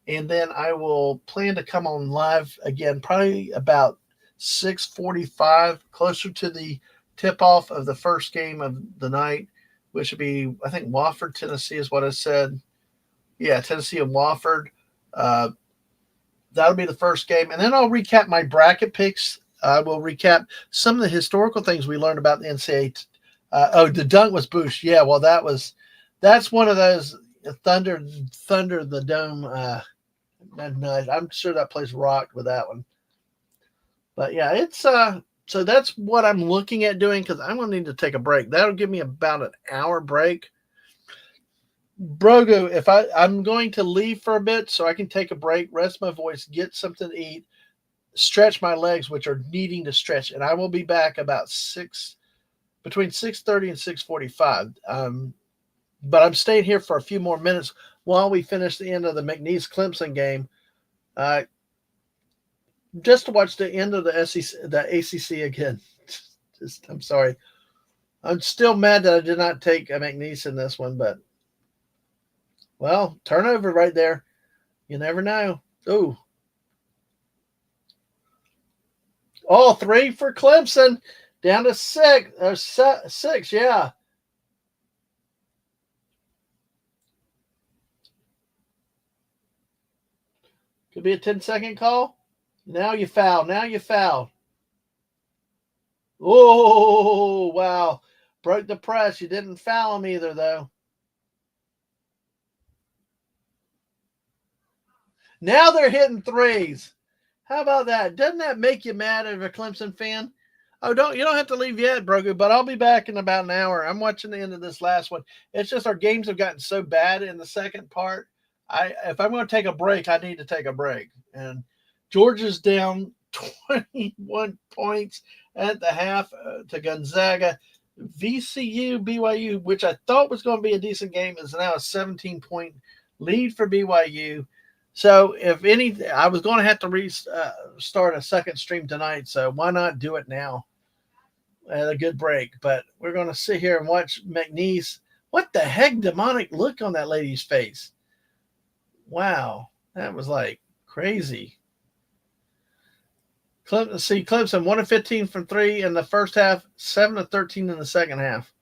and then I will plan to come on live again, probably about 6:45, closer to the tip-off of the first game of the night, which would be, I think, Wofford, Tennessee is what I said. Yeah, Tennessee and Wofford. That'll be the first game. And then I'll recap my bracket picks. I will recap some of the historical things we learned about the NCAA. The dunk was Bush. Yeah, well, that's one of those Thunder the Dome. I'm sure that place rocked with that one. But yeah, it's so that's what I'm looking at doing, because I'm going to need to take a break. That'll give me about an hour break. Brogo, if I'm going to leave for a bit so I can take a break, rest my voice, get something to eat, stretch my legs, which are needing to stretch, and I will be back about between 6:30 and 6:45. But I'm staying here for a few more minutes while we finish the end of the McNeese Clemson game, just to watch the end of the ACC again. I'm sorry. I'm still mad that I did not take a McNeese in this one, but well, turnover right there. You never know. Ooh. All 3 for Clemson. Down to 6. Yeah. Could be a 10-second call. Now you foul. Oh, wow. Broke the press. You didn't foul him either, though. Now they're hitting 3s. How about that? Doesn't that make you mad as a Clemson fan? Oh, you don't have to leave yet, Brogu, but I'll be back in about an hour. I'm watching the end of this last one. It's just our games have gotten so bad in the second part. If I'm going to take a break, I need to take a break. And Georgia's down 21 points at the half to Gonzaga. VCU, BYU, which I thought was going to be a decent game, is now a 17-point lead for BYU. So I was going to have to start a second stream tonight, so why not do it now? A good break. But we're going to sit here and watch McNeese. What the heck, demonic look on that lady's face. Wow, that was like crazy. Clemson 1 of 15 from 3 in the first half, 7 of 13 in the second half.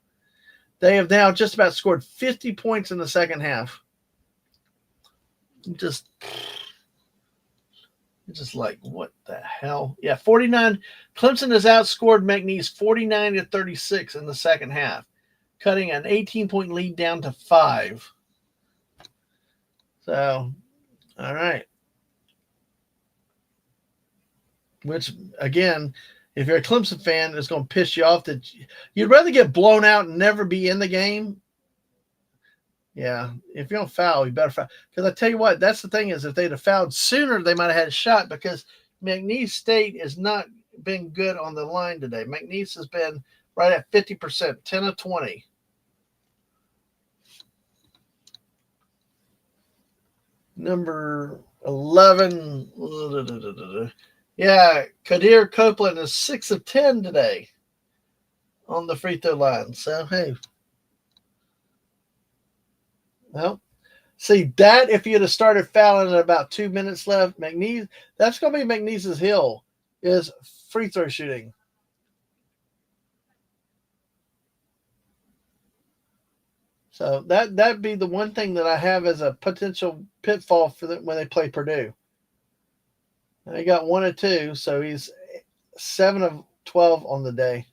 They have now just about scored 50 points in the second half. Just like, what the hell? Yeah, 49. Clemson has outscored McNeese 49 to 36 in the second half, cutting an 18-point lead down to 5. So, all right. Which, again, if you're a Clemson fan, it's going to piss you off that you'd rather get blown out and never be in the game. Yeah, if you don't foul, you better foul. Because I tell you what, that's the thing is, if they'd have fouled sooner, they might have had a shot. Because McNeese State has not been good on the line today. McNeese has been right at 50%, 10 of 20. Number 11. Yeah, Kadir Copeland is 6 of 10 today on the free throw line. So, hey. Well, see, that if you'd have started fouling at about 2 minutes left, McNeese, that's going to be McNeese's hill, is free throw shooting. So that'd be the one thing that I have as a potential pitfall for them when they play Purdue. He got 1 of 2, so he's 7 of 12 on the day.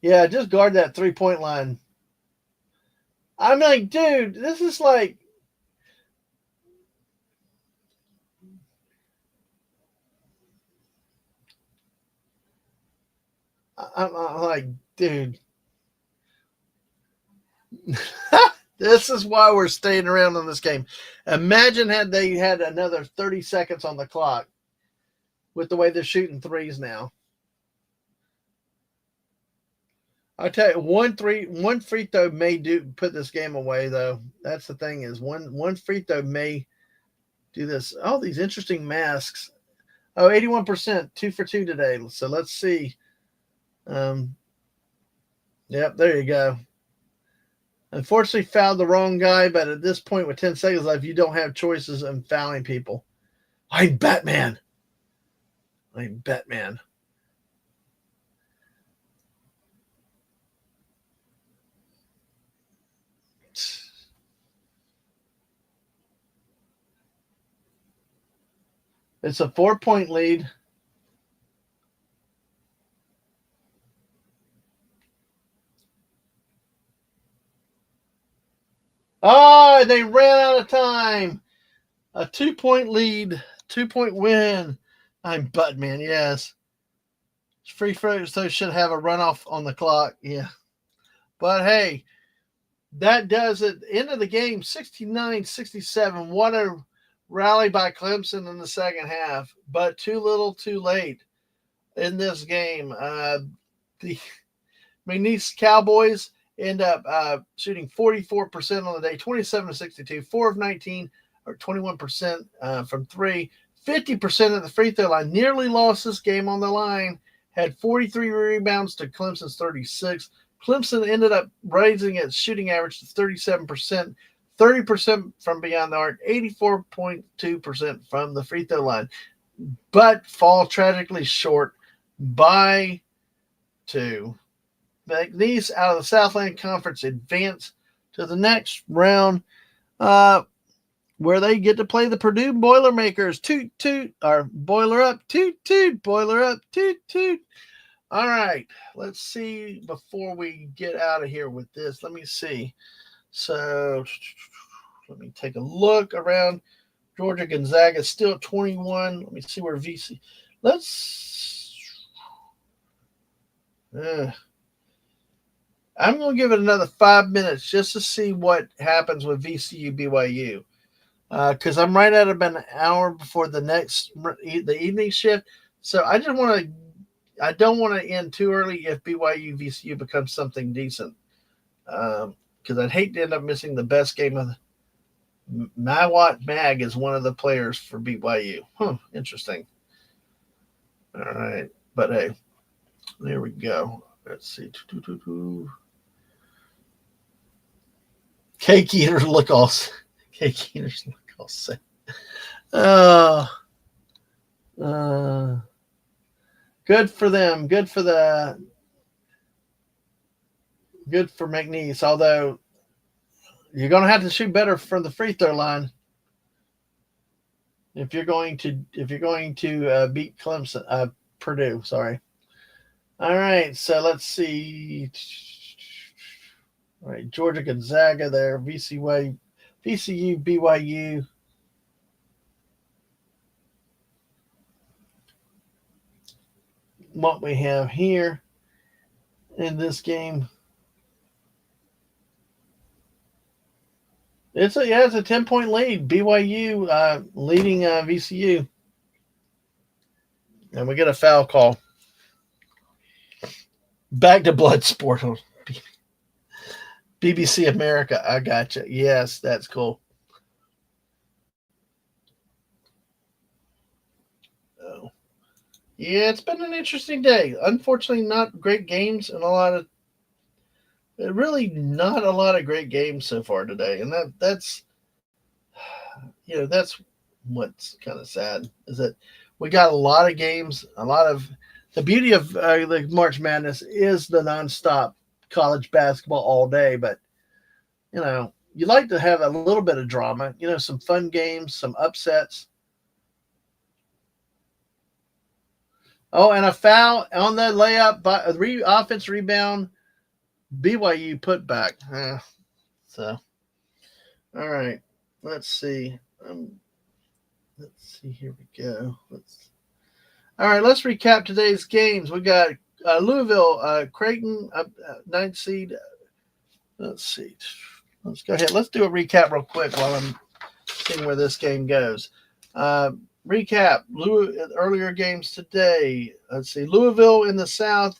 Yeah, just guard that 3-point line. I'm like, dude, this is like. I'm like, dude. This is why we're staying around on this game. Imagine had they had another 30 seconds on the clock with the way they're shooting threes now. I tell you, one free throw may put this game away, though. That's the thing is one free throw may do this. Oh, these interesting masks. Oh, 81%, 2 for 2 today. So let's see. Yep, there you go. Unfortunately, fouled the wrong guy, but at this point with 10 seconds left, you don't have choices in fouling people. I'm Batman. It's a 4-point lead. Oh, they ran out of time. A 2-point lead, 2-point win. I'm Batman, yes. Free throws should have a runoff on the clock. Yeah. But hey, that does it. End of the game, 69-67. What a rally by Clemson in the second half, but too little too late in this game. The McNeese Cowboys end up shooting 44% on the day, 27-62, 4 of 19, or 21% from 3, 50% at the free throw line. Nearly lost this game on the line, had 43 rebounds to Clemson's 36. Clemson ended up raising its shooting average to 37%, 30% from beyond the arc, 84.2% from the free throw line, but fall tragically short by 2. McNeese out of the Southland Conference advance to the next round, where they get to play the Purdue Boilermakers. Toot toot, or boiler up, toot toot, boiler up, toot toot. All right, let's see before we get out of here with this. Let me see. So let me take a look around. Georgia Gonzaga is still at 21. Let me see where VC. I'm going to give it another 5 minutes just to see what happens with VCU BYU. Because I'm right at about an hour before the evening shift. So I don't want to end too early if BYU VCU becomes something decent. Because I'd hate to end up missing the best game of the Mawat Mag is one of the players for BYU. Interesting. All right. But hey, there we go. Let's see. Cake eaters look all sick. Good for them. Good for McNeese. Although you're going to have to shoot better from the free throw line if you're going to beat Clemson, Purdue. Sorry. All right, so let's see. All right, Georgia Gonzaga there, VCU, BYU. What we have here in this game. It's a 10-point lead. BYU leading VCU. And we get a foul call. Back to Bloodsport. BBC America. I gotcha. Yes, that's cool. Oh. Yeah, it's been an interesting day. Unfortunately, not great games and really not a lot of great games so far today. And that's that's what's kind of sad is that we got a lot of games, the beauty of the March Madness is the nonstop college basketball all day, but you like to have a little bit of drama, some fun games, some upsets. Oh, and a foul on the layup by offense rebound, BYU put back. So, all right, let's see. Let's see. Here we go. All right, let's recap today's games. We got Louisville, Creighton, 9th seed. Let's see. Let's go ahead. Let's do a recap real quick while I'm seeing where this game goes. Recap earlier games today. Let's see. Louisville in the South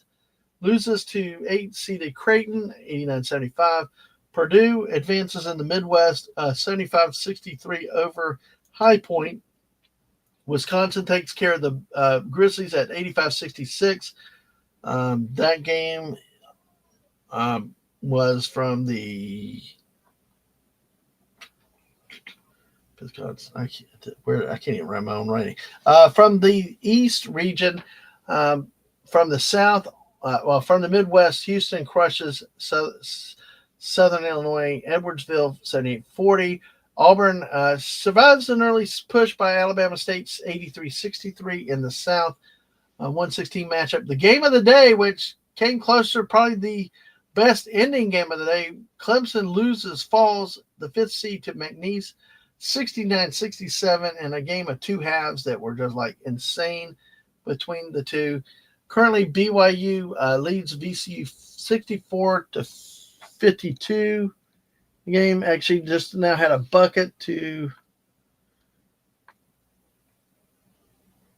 loses to 8th-seeded Creighton, 89-75. Purdue advances in the Midwest, 75-63 over High Point. Wisconsin takes care of the Grizzlies at 85-66. That game was from the I can't even write my own writing. From the East region, from the South, from the Midwest, Houston crushes Southern Illinois, Edwardsville 78-40. Auburn survives an early push by Alabama State's 83-63 in the South. 116 matchup. The game of the day, which came closer, probably the best ending game of the day. Clemson falls the 5th seed to McNeese, 69-67, in a game of two halves that were just like insane between the two. Currently, BYU leads VCU 64-52. The game actually just now had a bucket to.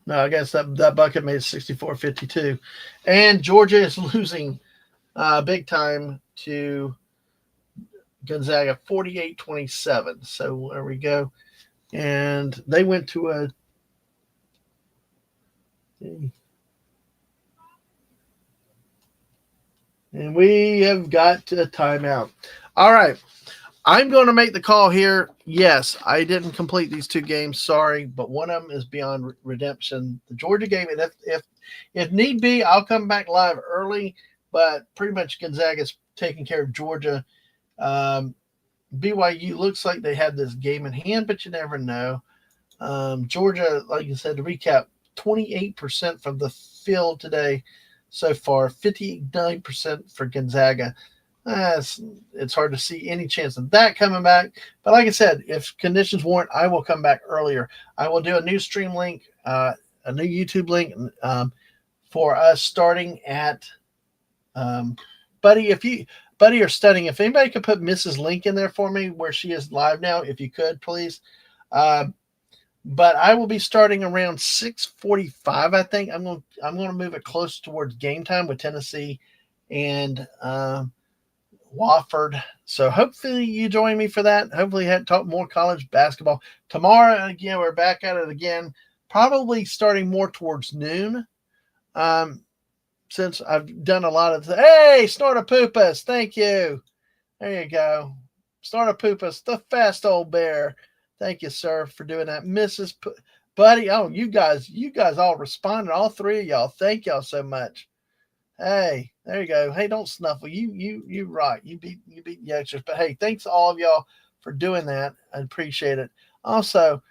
No, I guess that bucket made it 64-52. And Georgia is losing big time to Gonzaga 48-27. So there we go. And they went to a. And we have got a timeout. All right. I'm going to make the call here. Yes, I didn't complete these two games. Sorry, but one of them is beyond redemption. The Georgia game, and if need be, I'll come back live early. But pretty much Gonzaga's taking care of Georgia. BYU looks like they have this game in hand, but you never know. Georgia, like you said, to recap, 28% from the field today so far, 59% for Gonzaga. It's hard to see any chance of that coming back. But like I said, if conditions warrant, I will come back earlier. I will do a new stream link, a new YouTube link for us starting at Buddy. Buddy or Studying, if anybody could put Mrs. Link in there for me where she is live now, if you could, please. But I will be starting around 6:45. I think I'm going to move it close towards game time with Tennessee and Wofford. So hopefully you join me for that. Hopefully talk more college basketball tomorrow. Again, we're back at it again, probably starting more towards noon. Since I've done a lot of hey, Snortapoopas, thank you. There you go. Snortapoopas, the fast old bear. Thank you, sir, for doing that. Mrs. Buddy. Oh, you guys all responded, all three of y'all. Thank y'all so much. Hey, there you go. Hey, don't snuffle. You right. You beat the extras. But hey, thanks to all of y'all for doing that. I appreciate it. Also,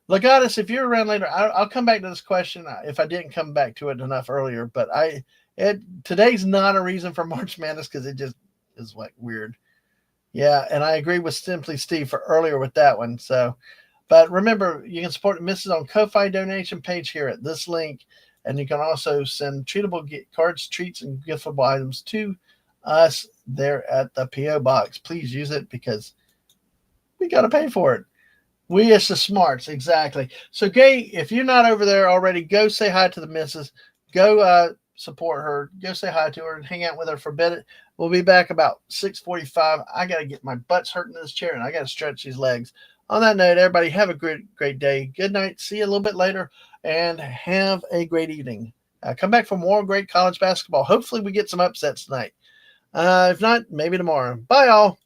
Legatus, if you're around later, I'll come back to this question if I didn't come back to it enough earlier. But today's not a reason for March Madness because it just is like weird. Yeah, and I agree with Simply Steve for earlier with that one. So, but remember, you can support Mrs. on Ko-Fi donation page here at this link, and you can also send treatable cards, treats, and giftable items to us there at the P.O. Box. Please use it because we got to pay for it. We as the smarts, exactly. So, Gay, if you're not over there already, go say hi to the missus. Go support her. Go say hi to her and hang out with her for a bit. We'll be back about 6:45. I got to get my butt's hurting in this chair, and I got to stretch these legs. On that note, everybody, have a great day. Good night. See you a little bit later, and have a great evening. Come back for more great college basketball. Hopefully, we get some upsets tonight. If not, maybe tomorrow. Bye, all.